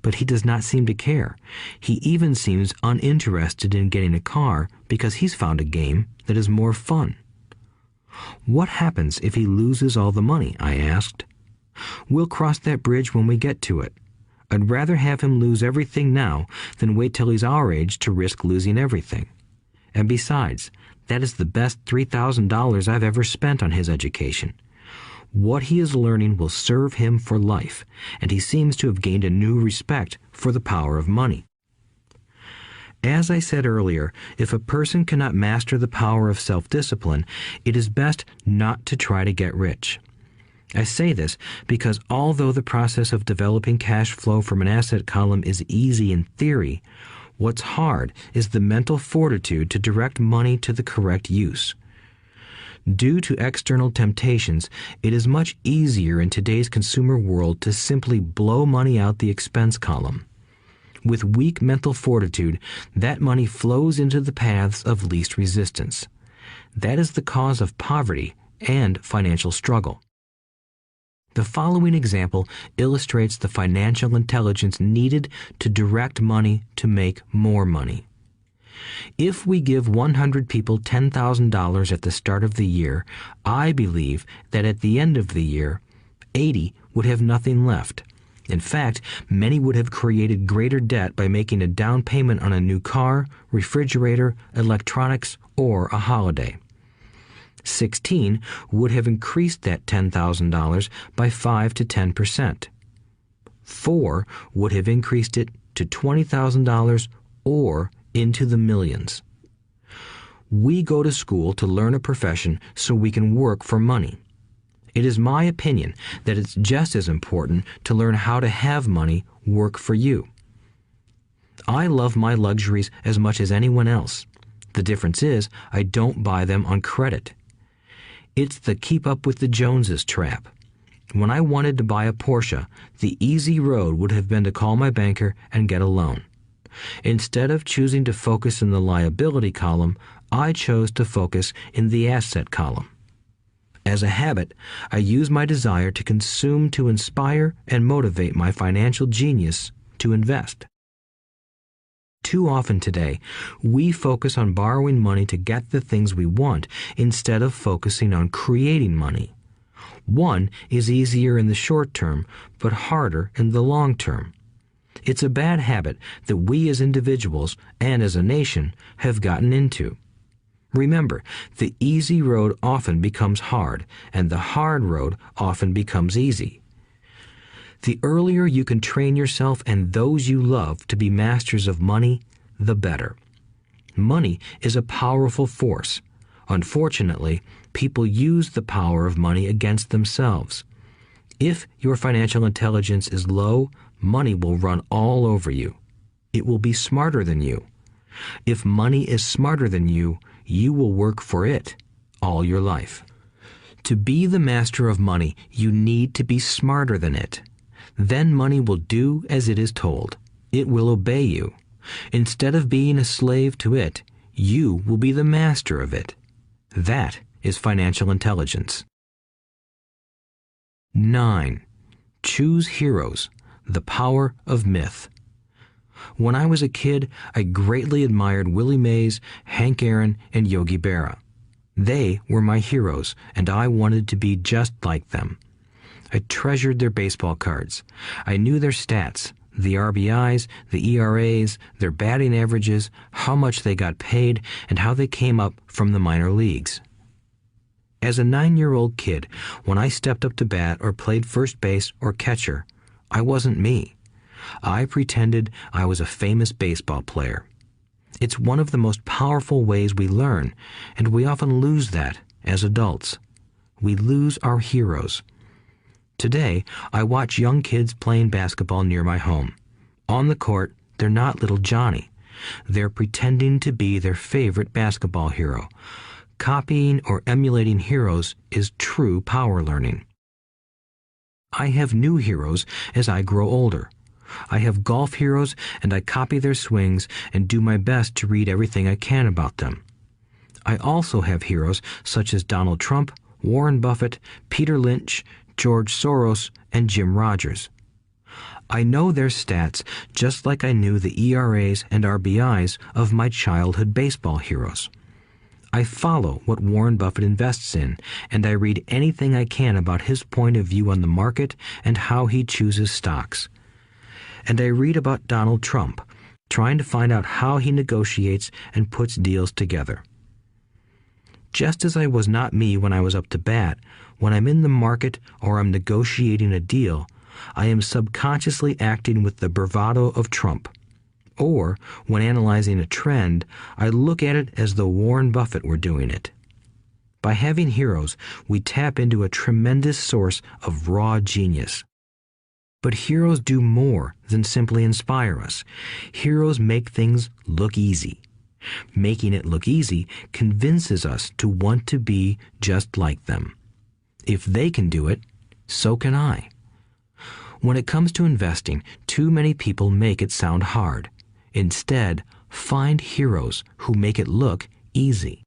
But he does not seem to care. He even seems uninterested in getting a car because he's found a game that is more fun. What happens if he loses all the money? I asked. We'll cross that bridge when we get to it. I'd rather have him lose everything now than wait till he's our age to risk losing everything. And besides, that is the best $3,000 I've ever spent on his education. What he is learning will serve him for life, and he seems to have gained a new respect for the power of money. As I said earlier, if a person cannot master the power of self-discipline, it is best not to try to get rich. I say this because although the process of developing cash flow from an asset column is easy in theory, what's hard is the mental fortitude to direct money to the correct use. Due to external temptations, it is much easier in today's consumer world to simply blow money out the expense column. With weak mental fortitude, that money flows into the paths of least resistance. That is the cause of poverty and financial struggle. The following example illustrates the financial intelligence needed to direct money to make more money. If we give 100 people $10,000 at the start of the year, I believe that at the end of the year, 80 would have nothing left. In fact, many would have created greater debt by making a down payment on a new car, refrigerator, electronics, or a holiday. 16 would have increased that $10,000 by 5 to 10%. 4 would have increased it to $20,000 or into the millions. We go to school to learn a profession so we can work for money. It is my opinion that it's just as important to learn how to have money work for you. I love my luxuries as much as anyone else. The difference is I don't buy them on credit. It's the keep up with the Joneses trap. When I wanted to buy a Porsche, the easy road would have been to call my banker and get a loan. Instead of choosing to focus in the liability column, I chose to focus in the asset column. As a habit, I use my desire to consume to inspire and motivate my financial genius to invest. Too often today, we focus on borrowing money to get the things we want instead of focusing on creating money. One is easier in the short term, but harder in the long term. It's a bad habit that we as individuals and as a nation have gotten into. Remember, the easy road often becomes hard, and the hard road often becomes easy. The earlier you can train yourself and those you love to be masters of money, the better. Money is a powerful force. Unfortunately, people use the power of money against themselves. If your financial intelligence is low, money will run all over you. It will be smarter than you. If money is smarter than you will work for it all your life. To be the master of money, you need to be smarter than it. Then money will do as it is told. It will obey you. Instead of being a slave to it, you will be the master of it. That is financial intelligence. 9. Choose heroes. The power of myth. When I was a kid, I greatly admired Willie Mays, Hank Aaron, and Yogi Berra. They were my heroes, and I wanted to be just like them. I treasured their baseball cards. I knew their stats, the RBIs, the ERAs, their batting averages, how much they got paid, and how they came up from the minor leagues. As a 9-year-old kid, when I stepped up to bat or played first base or catcher, I wasn't me. I pretended I was a famous baseball player. It's one of the most powerful ways we learn, and we often lose that as adults. We lose our heroes. Today, I watch young kids playing basketball near my home. On the court, they're not little Johnny. They're pretending to be their favorite basketball hero. Copying or emulating heroes is true power learning. I have new heroes as I grow older. I have golf heroes, and I copy their swings and do my best to read everything I can about them. I also have heroes such as Donald Trump, Warren Buffett, Peter Lynch, George Soros, and Jim Rogers. I know their stats just like I knew the ERAs and RBIs of my childhood baseball heroes. I follow what Warren Buffett invests in, and I read anything I can about his point of view on the market and how he chooses stocks. And I read about Donald Trump, trying to find out how he negotiates and puts deals together. Just as I was not me when I was up to bat, when I'm in the market or I'm negotiating a deal, I am subconsciously acting with the bravado of Trump. Or, when analyzing a trend, I look at it as though Warren Buffett were doing it. By having heroes, we tap into a tremendous source of raw genius. But heroes do more than simply inspire us. Heroes make things look easy. Making it look easy convinces us to want to be just like them. If they can do it, so can I. When it comes to investing, too many people make it sound hard. Instead, find heroes who make it look easy.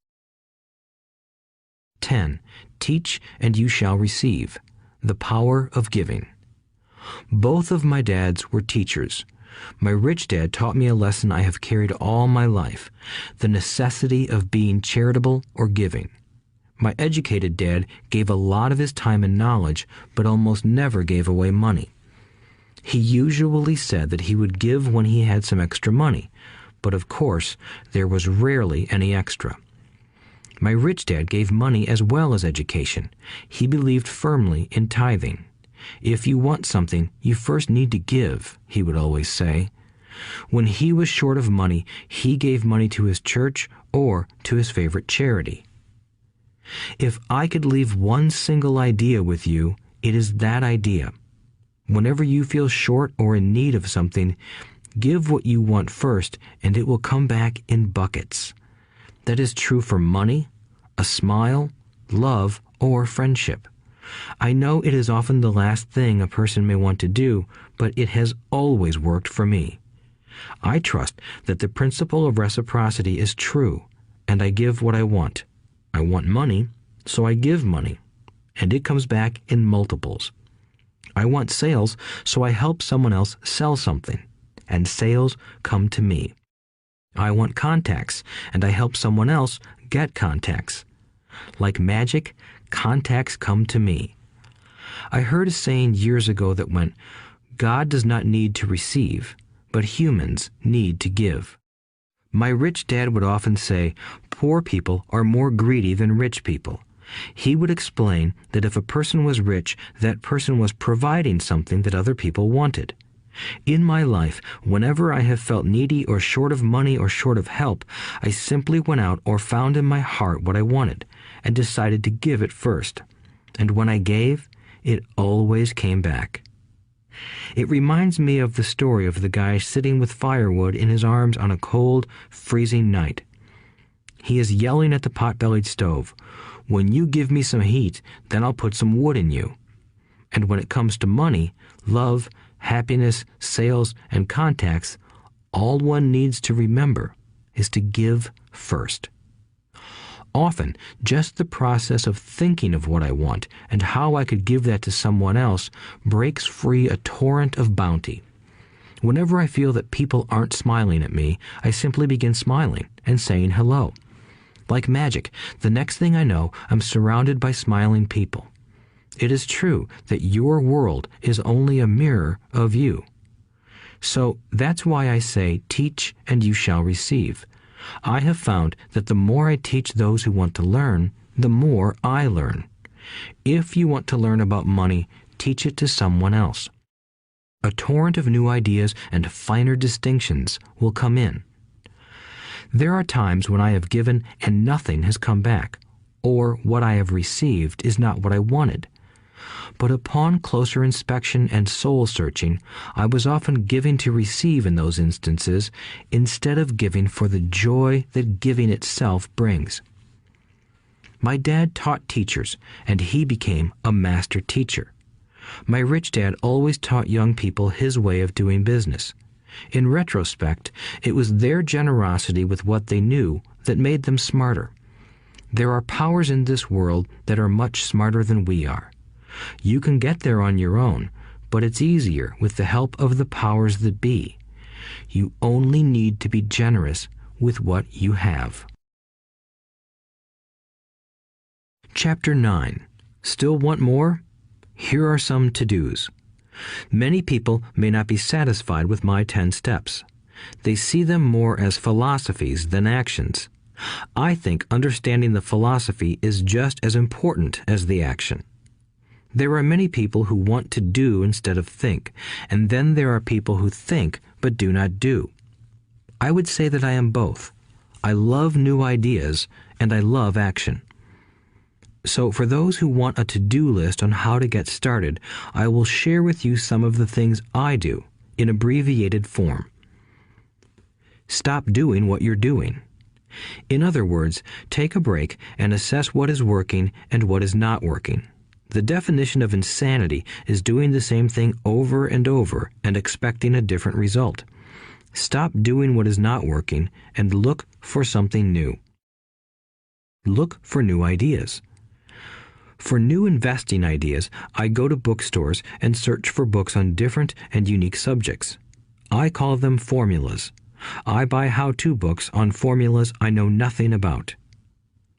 10. Teach and you shall receive. The power of giving. Both of my dads were teachers. My rich dad taught me a lesson I have carried all my life, the necessity of being charitable or giving. My educated dad gave a lot of his time and knowledge, but almost never gave away money. He usually said that he would give when he had some extra money, but of course, there was rarely any extra. My rich dad gave money as well as education. He believed firmly in tithing. If you want something, you first need to give, he would always say. When he was short of money, he gave money to his church or to his favorite charity. If I could leave one single idea with you, it is that idea. Whenever you feel short or in need of something, give what you want first, and it will come back in buckets. That is true for money, a smile, love, or friendship. I know it is often the last thing a person may want to do, but it has always worked for me. I trust that the principle of reciprocity is true, and I give what I want. I want money, so I give money, and it comes back in multiples. I want sales, so I help someone else sell something, and sales come to me. I want contacts, and I help someone else get contacts. Like magic, contacts come to me. I heard a saying years ago that went, "God does not need to receive, but humans need to give." My rich dad would often say, poor people are more greedy than rich people. He would explain that if a person was rich, that person was providing something that other people wanted. In my life, whenever I have felt needy or short of money or short of help, I simply went out or found in my heart what I wanted and decided to give it first. And when I gave, it always came back. It reminds me of the story of the guy sitting with firewood in his arms on a cold, freezing night. He is yelling at the pot-bellied stove, "When you give me some heat, then I'll put some wood in you." And when it comes to money, love, happiness, sales, and contacts, all one needs to remember is to give first. Often, just the process of thinking of what I want and how I could give that to someone else breaks free a torrent of bounty. Whenever I feel that people aren't smiling at me, I simply begin smiling and saying hello. Like magic, the next thing I know, I'm surrounded by smiling people. It is true that your world is only a mirror of you. So that's why I say, teach and you shall receive. I have found that the more I teach those who want to learn, the more I learn. If you want to learn about money, teach it to someone else. A torrent of new ideas and finer distinctions will come in. There are times when I have given and nothing has come back, or what I have received is not what I wanted. But upon closer inspection and soul-searching, I was often giving to receive in those instances, instead of giving for the joy that giving itself brings. My dad taught teachers, and he became a master teacher. My rich dad always taught young people his way of doing business. In retrospect, it was their generosity with what they knew that made them smarter. There are powers in this world that are much smarter than we are. You can get there on your own, but it's easier with the help of the powers that be. You only need to be generous with what you have. Chapter 9. Still want more? Here are some to-dos. Many people may not be satisfied with my 10 steps. They see them more as philosophies than actions. I think understanding the philosophy is just as important as the action. There are many people who want to do instead of think, and then there are people who think but do not do. I would say that I am both. I love new ideas, and I love action. So for those who want a to-do list on how to get started, I will share with you some of the things I do in abbreviated form. Stop doing what you're doing. In other words, take a break and assess what is working and what is not working. The definition of insanity is doing the same thing over and over and expecting a different result. Stop doing what is not working and look for something new. Look for new ideas. For new investing ideas, I go to bookstores and search for books on different and unique subjects. I call them formulas. I buy how-to books on formulas I know nothing about.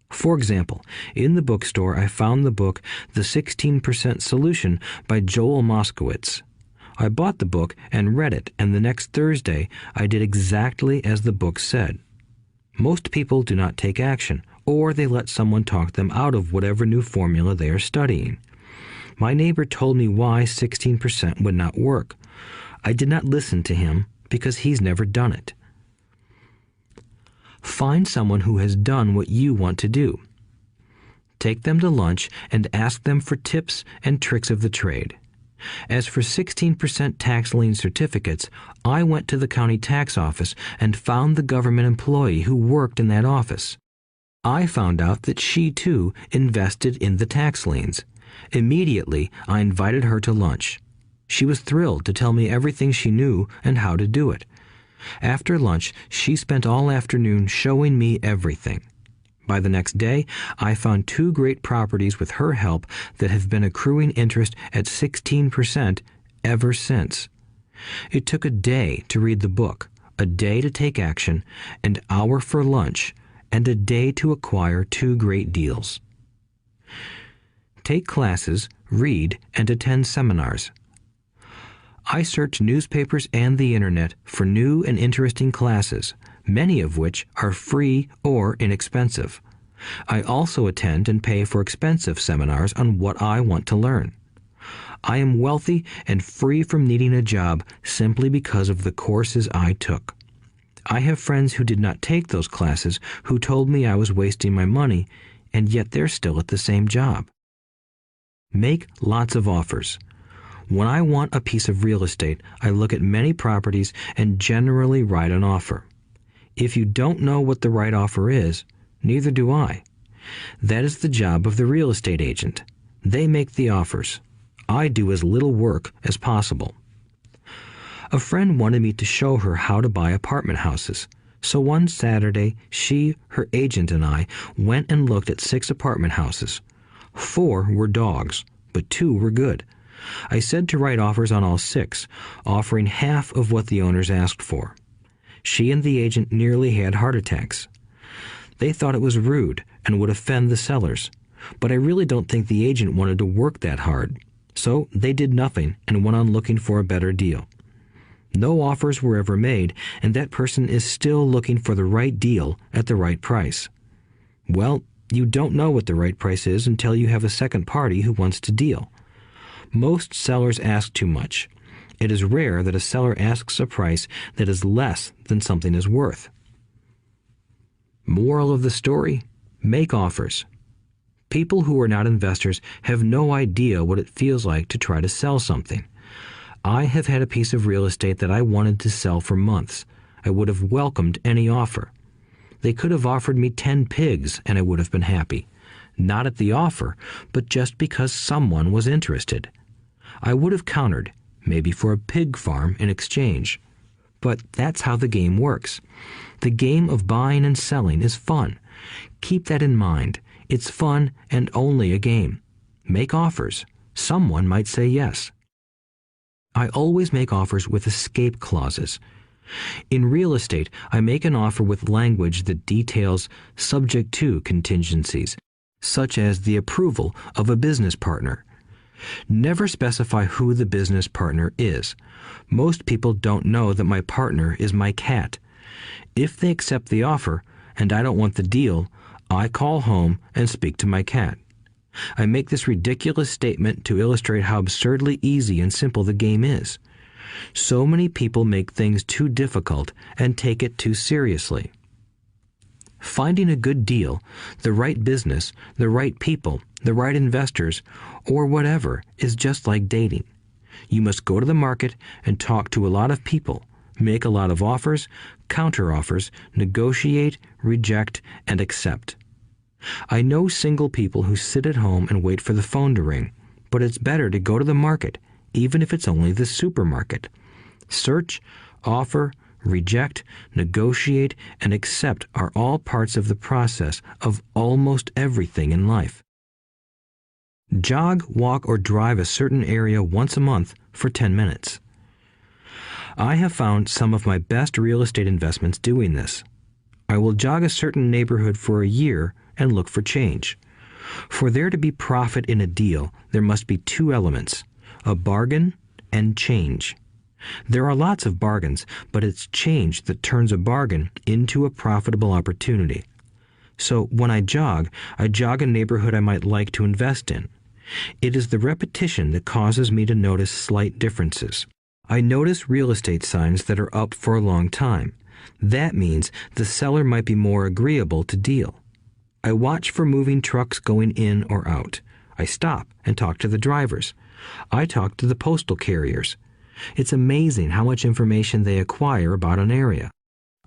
For example, in the bookstore I found the book The 16% Solution by Joel Moskowitz. I bought the book and read it, and the next Thursday I did exactly as the book said. Most people do not take action, or they let someone talk them out of whatever new formula they are studying. My neighbor told me why 16% would not work. I did not listen to him, because he's never done it. Find someone who has done what you want to do. Take them to lunch and ask them for tips and tricks of the trade. As for 16% tax lien certificates, I went to the county tax office and found the government employee who worked in that office. I found out that she too invested in the tax liens. Immediately, I invited her to lunch. She was thrilled to tell me everything she knew and how to do it. After lunch, she spent all afternoon showing me everything. By the next day, I found 2 great properties with her help that have been accruing interest at 16% ever since. It took a day to read the book, a day to take action, an hour for lunch, and a day to acquire 2 great deals. Take classes, read, and attend seminars. I search newspapers and the internet for new and interesting classes, many of which are free or inexpensive. I also attend and pay for expensive seminars on what I want to learn. I am wealthy and free from needing a job simply because of the courses I took. I have friends who did not take those classes who told me I was wasting my money, and yet they're still at the same job. Make lots of offers. When I want a piece of real estate, I look at many properties and generally write an offer. If you don't know what the right offer is, neither do I. That is the job of the real estate agent. They make the offers. I do as little work as possible. A friend wanted me to show her how to buy apartment houses. So one Saturday, she, her agent, and I went and looked at 6 apartment houses. 4 were dogs, but 2 were good. I said to write offers on all 6, offering half of what the owners asked for. She and the agent nearly had heart attacks. They thought it was rude and would offend the sellers, but I really don't think the agent wanted to work that hard. So they did nothing and went on looking for a better deal. No offers were ever made, and that person is still looking for the right deal at the right price. Well, you don't know what the right price is until you have a second party who wants to deal. Most sellers ask too much. It is rare that a seller asks a price that is less than something is worth. Moral of the story: make offers. People who are not investors have no idea what it feels like to try to sell something. I have had a piece of real estate that I wanted to sell for months. I would have welcomed any offer. They could have offered me 10 pigs and I would have been happy. Not at the offer, but just because someone was interested. I would have countered, maybe for a pig farm in exchange. But that's how the game works. The game of buying and selling is fun. Keep that in mind. It's fun and only a game. Make offers. Someone might say yes. I always make offers with escape clauses. In real estate, I make an offer with language that details subject to contingencies, such as the approval of a business partner. Never specify who the business partner is. Most people don't know that my partner is my cat. If they accept the offer and I don't want the deal, I call home and speak to my cat. I make this ridiculous statement to illustrate how absurdly easy and simple the game is. So many people make things too difficult and take it too seriously. Finding a good deal, the right business, the right people, the right investors, or whatever is just like dating. You must go to the market and talk to a lot of people, make a lot of offers, counter-offers, negotiate, reject, and accept. I know single people who sit at home and wait for the phone to ring, but it's better to go to the market, even if it's only the supermarket. Search, offer, reject, negotiate, and accept are all parts of the process of almost everything in life. Jog, walk, or drive a certain area once a month for 10 minutes. I have found some of my best real estate investments doing this. I will jog a certain neighborhood for a year and look for change. For there to be profit in a deal, there must be 2 elements: a bargain and change. There are lots of bargains, but it's change that turns a bargain into a profitable opportunity. So when I jog a neighborhood I might like to invest in. It is the repetition that causes me to notice slight differences. I notice real estate signs that are up for a long time. That means the seller might be more agreeable to deal. I watch for moving trucks going in or out. I stop and talk to the drivers. I talk to the postal carriers. It's amazing how much information they acquire about an area.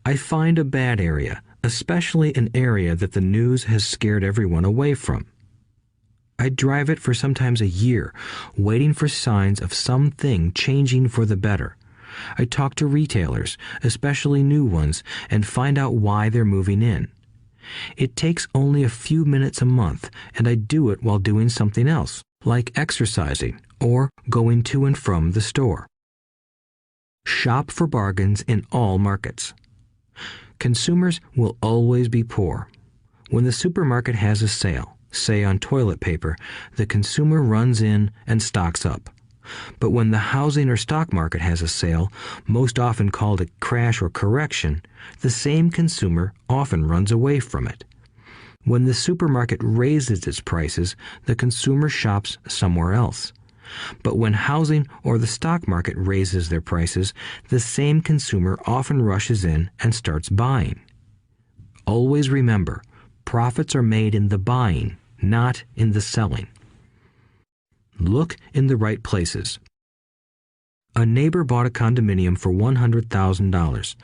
I find a bad area, especially an area that the news has scared everyone away from. I drive it for sometimes a year, waiting for signs of something changing for the better. I talk to retailers, especially new ones, and find out why they're moving in. It takes only a few minutes a month, and I do it while doing something else, like exercising or going to and from the store. Shop for bargains in all markets. Consumers will always be poor. When the supermarket has a sale, say on toilet paper, the consumer runs in and stocks up. But when the housing or stock market has a sale, most often called a crash or correction, the same consumer often runs away from it. When the supermarket raises its prices, the consumer shops somewhere else. But when housing or the stock market raises their prices, the same consumer often rushes in and starts buying. Always remember, profits are made in the buying, not in the selling. Look in the right places. A neighbor bought a condominium for $100,000.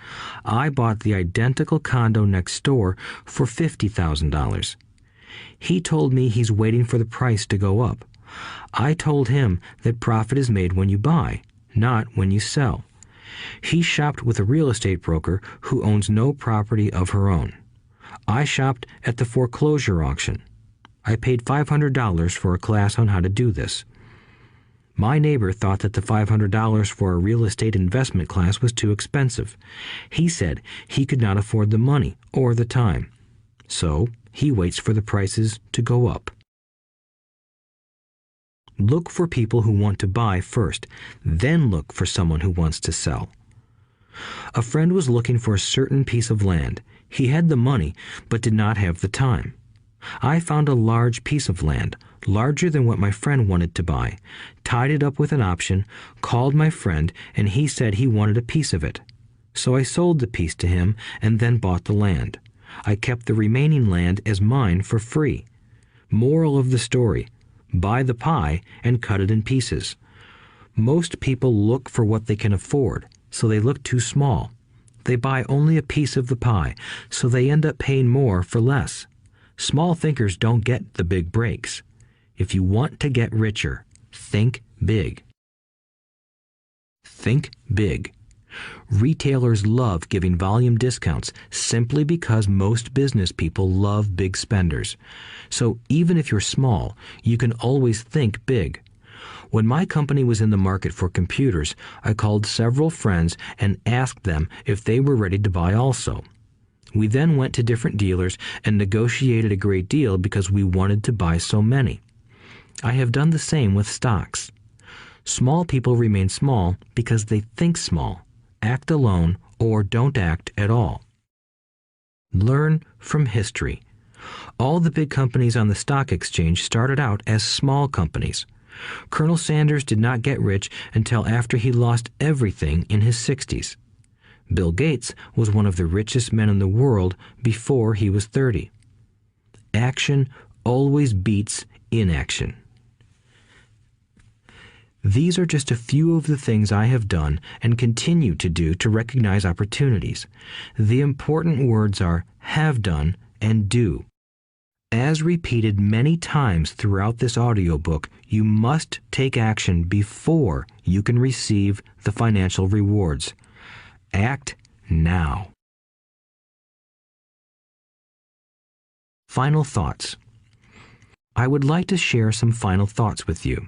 I bought the identical condo next door for $50,000. He told me he's waiting for the price to go up. I told him that profit is made when you buy, not when you sell. He shopped with a real estate broker who owns no property of her own. I shopped at the foreclosure auction. I paid $500 for a class on how to do this. My neighbor thought that the $500 for a real estate investment class was too expensive. He said he could not afford the money or the time. So he waits for the prices to go up. Look for people who want to buy first, then look for someone who wants to sell. A friend was looking for a certain piece of land. He had the money, but did not have the time. I found a large piece of land, larger than what my friend wanted to buy, tied it up with an option, called my friend, and he said he wanted a piece of it. So I sold the piece to him and then bought the land. I kept the remaining land as mine for free. Moral of the story: buy the pie and cut it in pieces. Most people look for what they can afford, so they look too small. They buy only a piece of the pie, so they end up paying more for less. Small thinkers don't get the big breaks. If you want to get richer, think big. Think big. Retailers love giving volume discounts simply because most business people love big spenders. So even if you're small, you can always think big. When my company was in the market for computers, I called several friends and asked them if they were ready to buy also. We then went to different dealers and negotiated a great deal because we wanted to buy so many. I have done the same with stocks. Small people remain small because they think small, act alone, or don't act at all. Learn from history. All the big companies on the stock exchange started out as small companies. Colonel Sanders did not get rich until after he lost everything in his 60s. Bill Gates was one of the richest men in the world before he was 30. Action always beats inaction. These are just a few of the things I have done and continue to do to recognize opportunities. The important words are have done and do. As repeated many times throughout this audiobook, you must take action before you can receive the financial rewards. Act now. Final thoughts. I would like to share some final thoughts with you.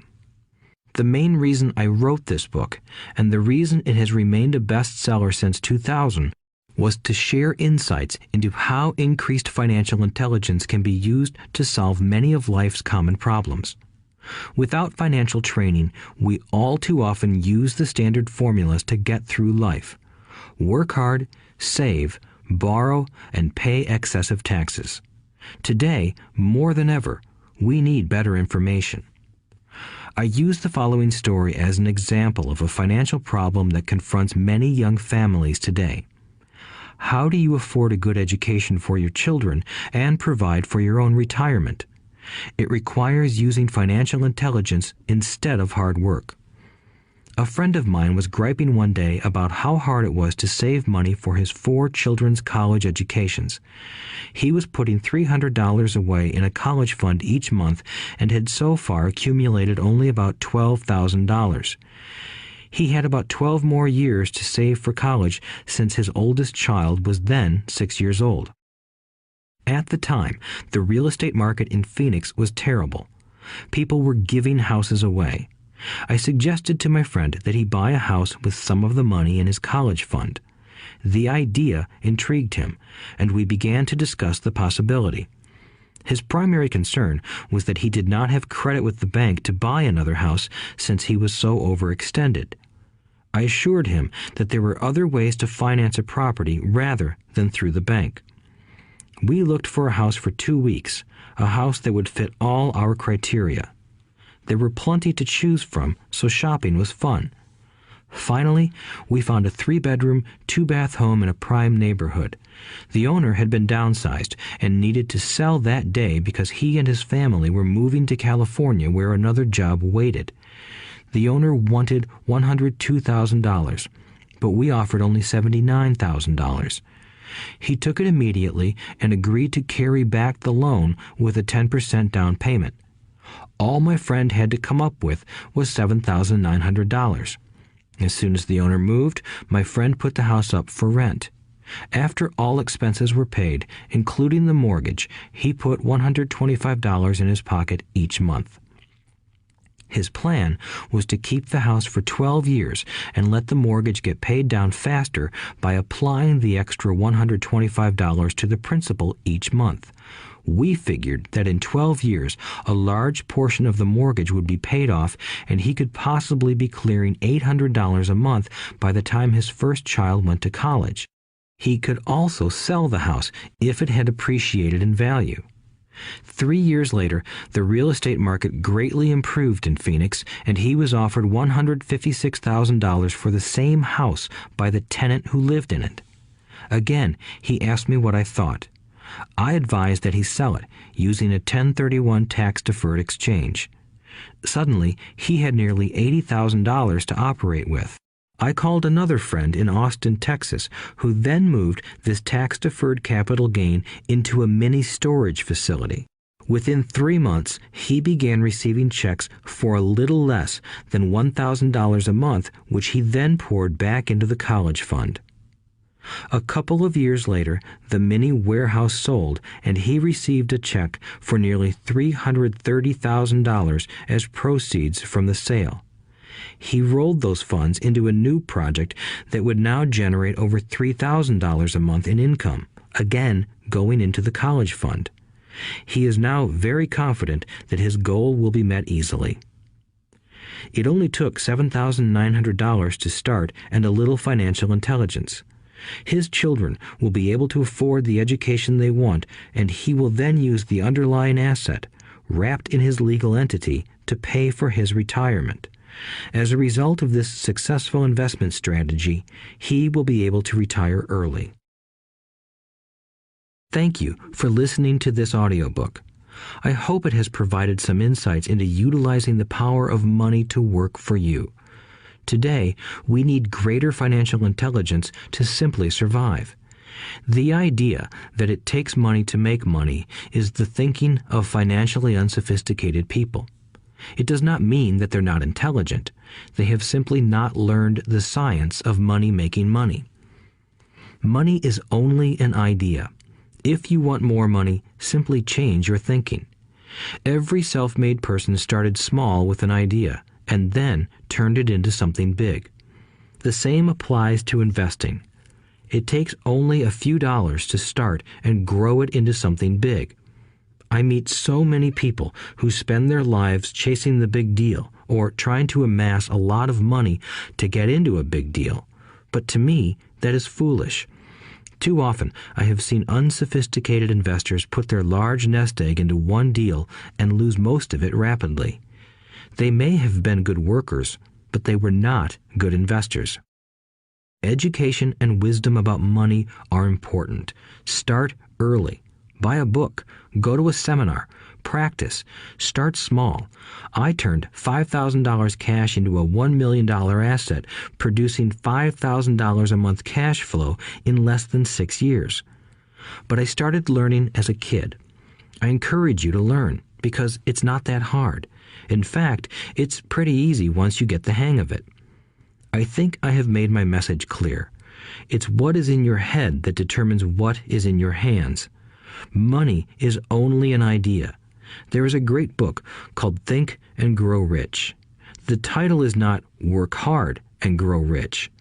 The main reason I wrote this book, and the reason it has remained a bestseller since 2000, was to share insights into how increased financial intelligence can be used to solve many of life's common problems. Without financial training, we all too often use the standard formulas to get through life. Work hard, save, borrow, and pay excessive taxes. Today, more than ever, we need better information. I use the following story as an example of a financial problem that confronts many young families today. How do you afford a good education for your children and provide for your own retirement? It requires using financial intelligence instead of hard work. A friend of mine was griping one day about how hard it was to save money for his 4 children's college educations. He was putting $300 away in a college fund each month and had so far accumulated only about $12,000. He had about 12 more years to save for college since his oldest child was then 6 years old. At the time, the real estate market in Phoenix was terrible. People were giving houses away. I suggested to my friend that he buy a house with some of the money in his college fund. The idea intrigued him, and we began to discuss the possibility. His primary concern was that he did not have credit with the bank to buy another house since he was so overextended. I assured him that there were other ways to finance a property rather than through the bank. We looked for a house for 2 weeks, a house that would fit all our criteria. There were plenty to choose from, so shopping was fun. Finally, we found a 3-bedroom, 2-bath home in a prime neighborhood. The owner had been downsized and needed to sell that day because he and his family were moving to California where another job waited. The owner wanted $102,000, but we offered only $79,000. He took it immediately and agreed to carry back the loan with a 10% down payment. All my friend had to come up with was $7,900. As soon as the owner moved, my friend put the house up for rent. After all expenses were paid, including the mortgage, he put $125 in his pocket each month. His plan was to keep the house for 12 years and let the mortgage get paid down faster by applying the extra $125 to the principal each month. We figured that in 12 years, a large portion of the mortgage would be paid off and he could possibly be clearing $800 a month by the time his first child went to college. He could also sell the house if it had appreciated in value. 3 years later, the real estate market greatly improved in Phoenix, and he was offered $156,000 for the same house by the tenant who lived in it. Again, he asked me what I thought. I advised that he sell it, using a 1031 tax-deferred exchange. Suddenly, he had nearly $80,000 to operate with. I called another friend in Austin, Texas, who then moved this tax-deferred capital gain into a mini storage facility. Within 3 months, he began receiving checks for a little less than $1,000 a month, which he then poured back into the college fund. A couple of years later, the mini warehouse sold, and he received a check for nearly $330,000 as proceeds from the sale. He rolled those funds into a new project that would now generate over $3,000 a month in income, again going into the college fund. He is now very confident that his goal will be met easily. It only took $7,900 to start and a little financial intelligence. His children will be able to afford the education they want, and he will then use the underlying asset, wrapped in his legal entity, to pay for his retirement. As a result of this successful investment strategy, he will be able to retire early. Thank you for listening to this audiobook. I hope it has provided some insights into utilizing the power of money to work for you. Today, we need greater financial intelligence to simply survive. The idea that it takes money to make money is the thinking of financially unsophisticated people. It does not mean that they're not intelligent. They have simply not learned the science of money making money. Money is only an idea. If you want more money, simply change your thinking. Every self-made person started small with an idea and then turned it into something big. The same applies to investing. It takes only a few dollars to start and grow it into something big. I meet so many people who spend their lives chasing the big deal or trying to amass a lot of money to get into a big deal. But to me, that is foolish. Too often, I have seen unsophisticated investors put their large nest egg into one deal and lose most of it rapidly. They may have been good workers, but they were not good investors. Education and wisdom about money are important. Start early. Buy a book. Go to a seminar. Practice. Start small. I turned $5,000 cash into a $1 million asset, producing $5,000 a month cash flow in less than 6 years. But I started learning as a kid. I encourage you to learn because it's not that hard. In fact, it's pretty easy once you get the hang of it. I think I have made my message clear. It's what is in your head that determines what is in your hands. Money is only an idea. There is a great book called Think and Grow Rich. The title is not Work Hard and Grow Rich.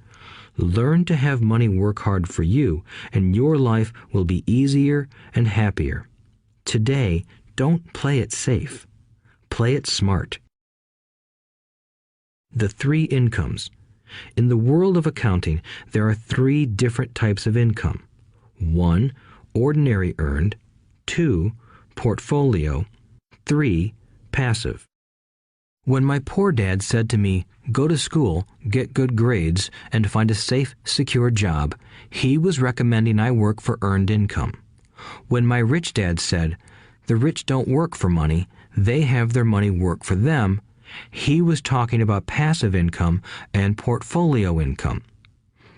Learn to have money work hard for you, and your life will be easier and happier. Today, don't play it safe. Play it smart. The 3 incomes. In the world of accounting, there are 3 different types of income. 1. Ordinary earned. 2. Portfolio. 3. Passive. When my poor dad said to me, "Go to school, get good grades, and find a safe, secure job," he was recommending I work for earned income. When my rich dad said, "The rich don't work for money, they have their money work for them," he was talking about passive income and portfolio income.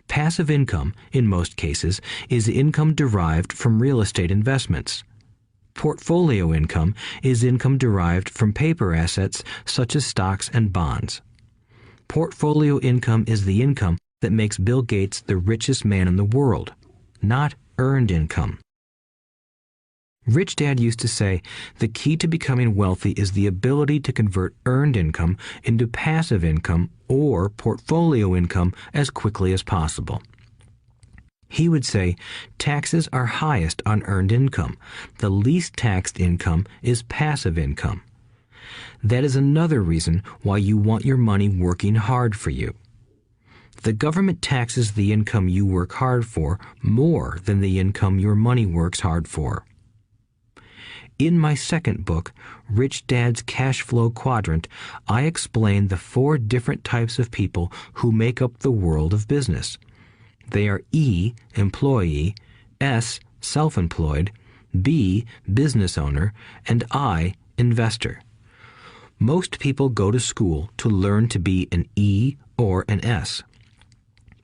Passive income, in most cases, is income derived from real estate investments. Portfolio income is income derived from paper assets such as stocks and bonds. Portfolio income is the income that makes Bill Gates the richest man in the world, not earned income. Rich Dad used to say, the key to becoming wealthy is the ability to convert earned income into passive income or portfolio income as quickly as possible. He would say, taxes are highest on earned income. The least taxed income is passive income. That is another reason why you want your money working hard for you. The government taxes the income you work hard for more than the income your money works hard for. In my second book, Rich Dad's Cash Flow Quadrant, I explain the 4 different types of people who make up the world of business. They are E, employee, S, self-employed, B, business owner, and I, investor. Most people go to school to learn to be an E or an S.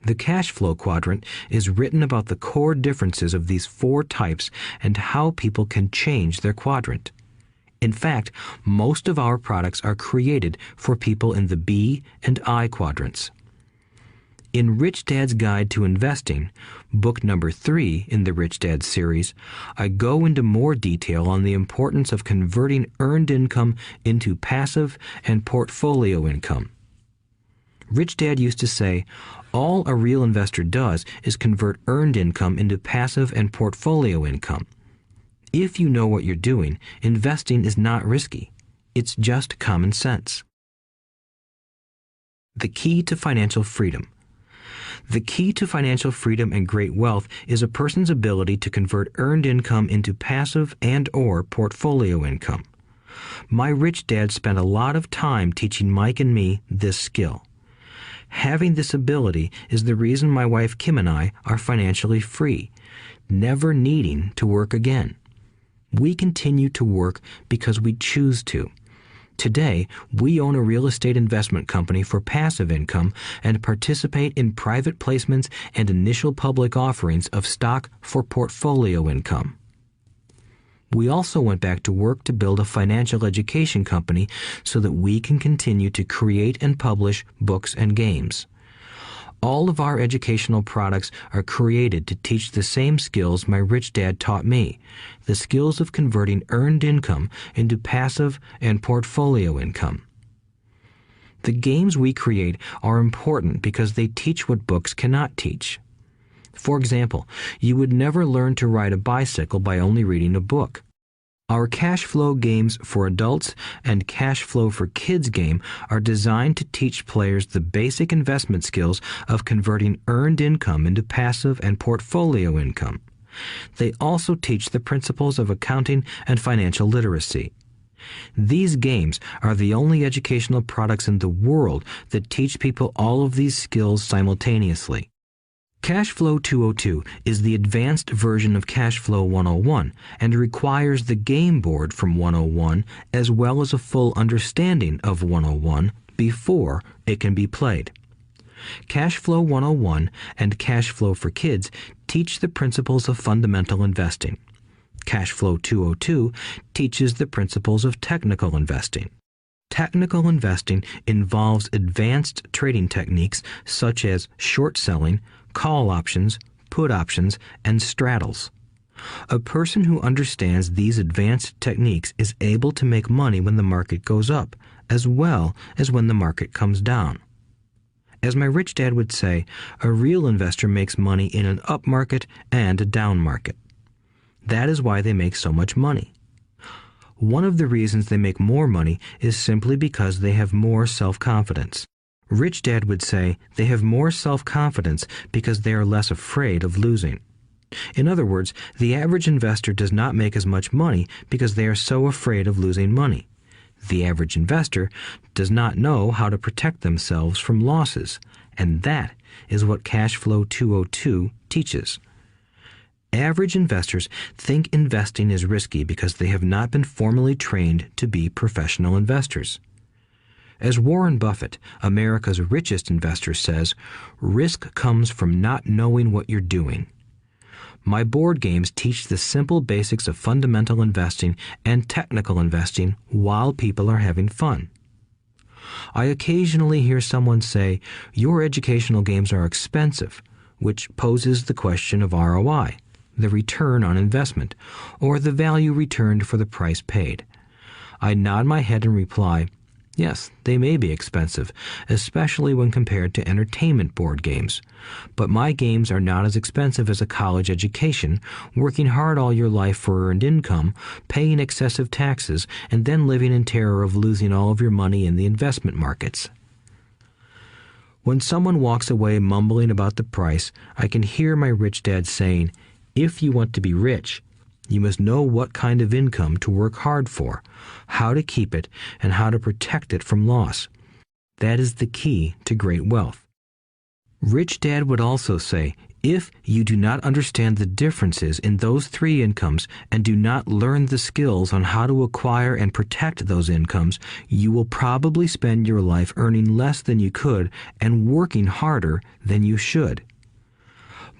The cash flow quadrant is written about the core differences of these 4 types and how people can change their quadrant. In fact, most of our products are created for people in the B and I quadrants. In Rich Dad's Guide to Investing, book number 3 in the Rich Dad series, I go into more detail on the importance of converting earned income into passive and portfolio income. Rich Dad used to say, all a real investor does is convert earned income into passive and portfolio income. If you know what you're doing, investing is not risky. It's just common sense. The key to financial freedom. The key to financial freedom and great wealth is a person's ability to convert earned income into passive and/or portfolio income. My rich dad spent a lot of time teaching Mike and me this skill. Having this ability is the reason my wife Kim and I are financially free, never needing to work again. We continue to work because we choose to. Today, we own a real estate investment company for passive income and participate in private placements and initial public offerings of stock for portfolio income. We also went back to work to build a financial education company so that we can continue to create and publish books and games. All of our educational products are created to teach the same skills my rich dad taught me, the skills of converting earned income into passive and portfolio income. The games we create are important because they teach what books cannot teach. For example, you would never learn to ride a bicycle by only reading a book. Our cash flow games for adults and cash flow for kids game are designed to teach players the basic investment skills of converting earned income into passive and portfolio income. They also teach the principles of accounting and financial literacy. These games are the only educational products in the world that teach people all of these skills simultaneously. Cash Flow 202 is the advanced version of Cash Flow 101 and requires the game board from 101 as well as a full understanding of 101 before it can be played. Cash Flow 101 and Cash Flow for Kids teach the principles of fundamental investing. Cash Flow 202 teaches the principles of technical investing. Technical investing involves advanced trading techniques such as short selling, call options, put options, and straddles. A person who understands these advanced techniques is able to make money when the market goes up, as well as when the market comes down. As my rich dad would say, a real investor makes money in an up market and a down market. That is why they make so much money. One of the reasons they make more money is simply because they have more self-confidence. Rich Dad would say they have more self-confidence because they are less afraid of losing. In other words, the average investor does not make as much money because they are so afraid of losing money. The average investor does not know how to protect themselves from losses, and that is what Cash Flow 202 teaches. Average investors think investing is risky because they have not been formally trained to be professional investors. As Warren Buffett, America's richest investor, says, risk comes from not knowing what you're doing. My board games teach the simple basics of fundamental investing and technical investing while people are having fun. I occasionally hear someone say, your educational games are expensive, which poses the question of ROI, the return on investment, or the value returned for the price paid. I nod my head and reply, yes, they may be expensive, especially when compared to entertainment board games. But my games are not as expensive as a college education, working hard all your life for earned income, paying excessive taxes, and then living in terror of losing all of your money in the investment markets. When someone walks away mumbling about the price, I can hear my rich dad saying, if you want to be rich, you must know what kind of income to work hard for, how to keep it, and how to protect it from loss. That is the key to great wealth. Rich Dad would also say, if you do not understand the differences in those three incomes and do not learn the skills on how to acquire and protect those incomes, you will probably spend your life earning less than you could and working harder than you should.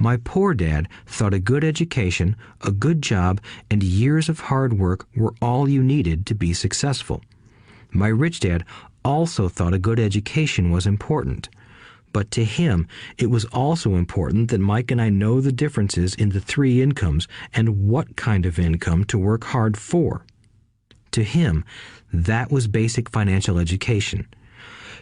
My poor dad thought a good education, a good job, and years of hard work were all you needed to be successful. My rich dad also thought a good education was important. But to him, it was also important that Mike and I know the differences in the three incomes and what kind of income to work hard for. To him, that was basic financial education.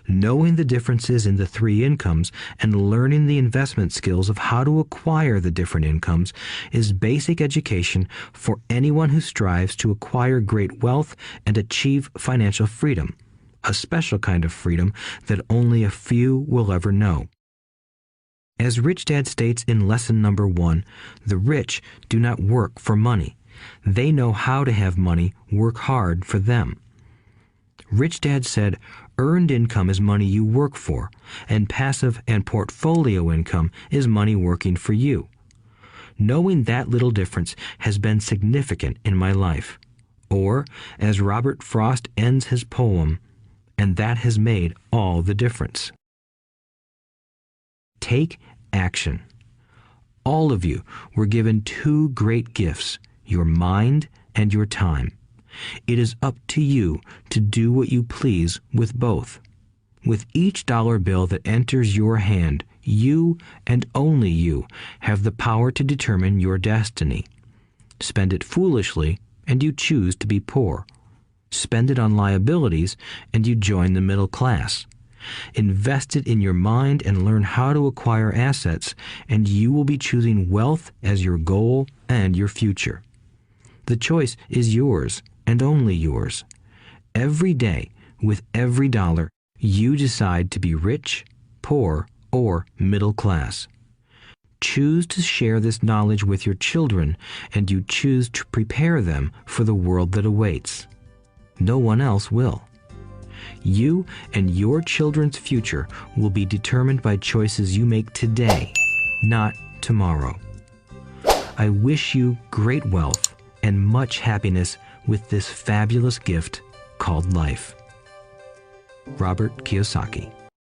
Knowing the differences in the three incomes and learning the investment skills of how to acquire the different incomes is basic education for anyone who strives to acquire great wealth and achieve financial freedom, a special kind of freedom that only a few will ever know. As Rich Dad states in lesson number 1, the rich do not work for money. They know how to have money work hard for them. Rich Dad said, earned income is money you work for, and passive and portfolio income is money working for you. Knowing that little difference has been significant in my life. Or, as Robert Frost ends his poem, and that has made all the difference. Take action. All of you were given two great gifts, your mind and your time. It is up to you to do what you please with both. With each dollar bill that enters your hand, you and only you have the power to determine your destiny. Spend it foolishly, and you choose to be poor. Spend it on liabilities, and you join the middle class. Invest it in your mind and learn how to acquire assets, and you will be choosing wealth as your goal and your future. The choice is yours and only yours. Every day, with every dollar, you decide to be rich, poor, or middle class. Choose to share this knowledge with your children, and you choose to prepare them for the world that awaits. No one else will. You and your children's future will be determined by choices you make today, not tomorrow. I wish you great wealth and much happiness with this fabulous gift called life. Robert Kiyosaki.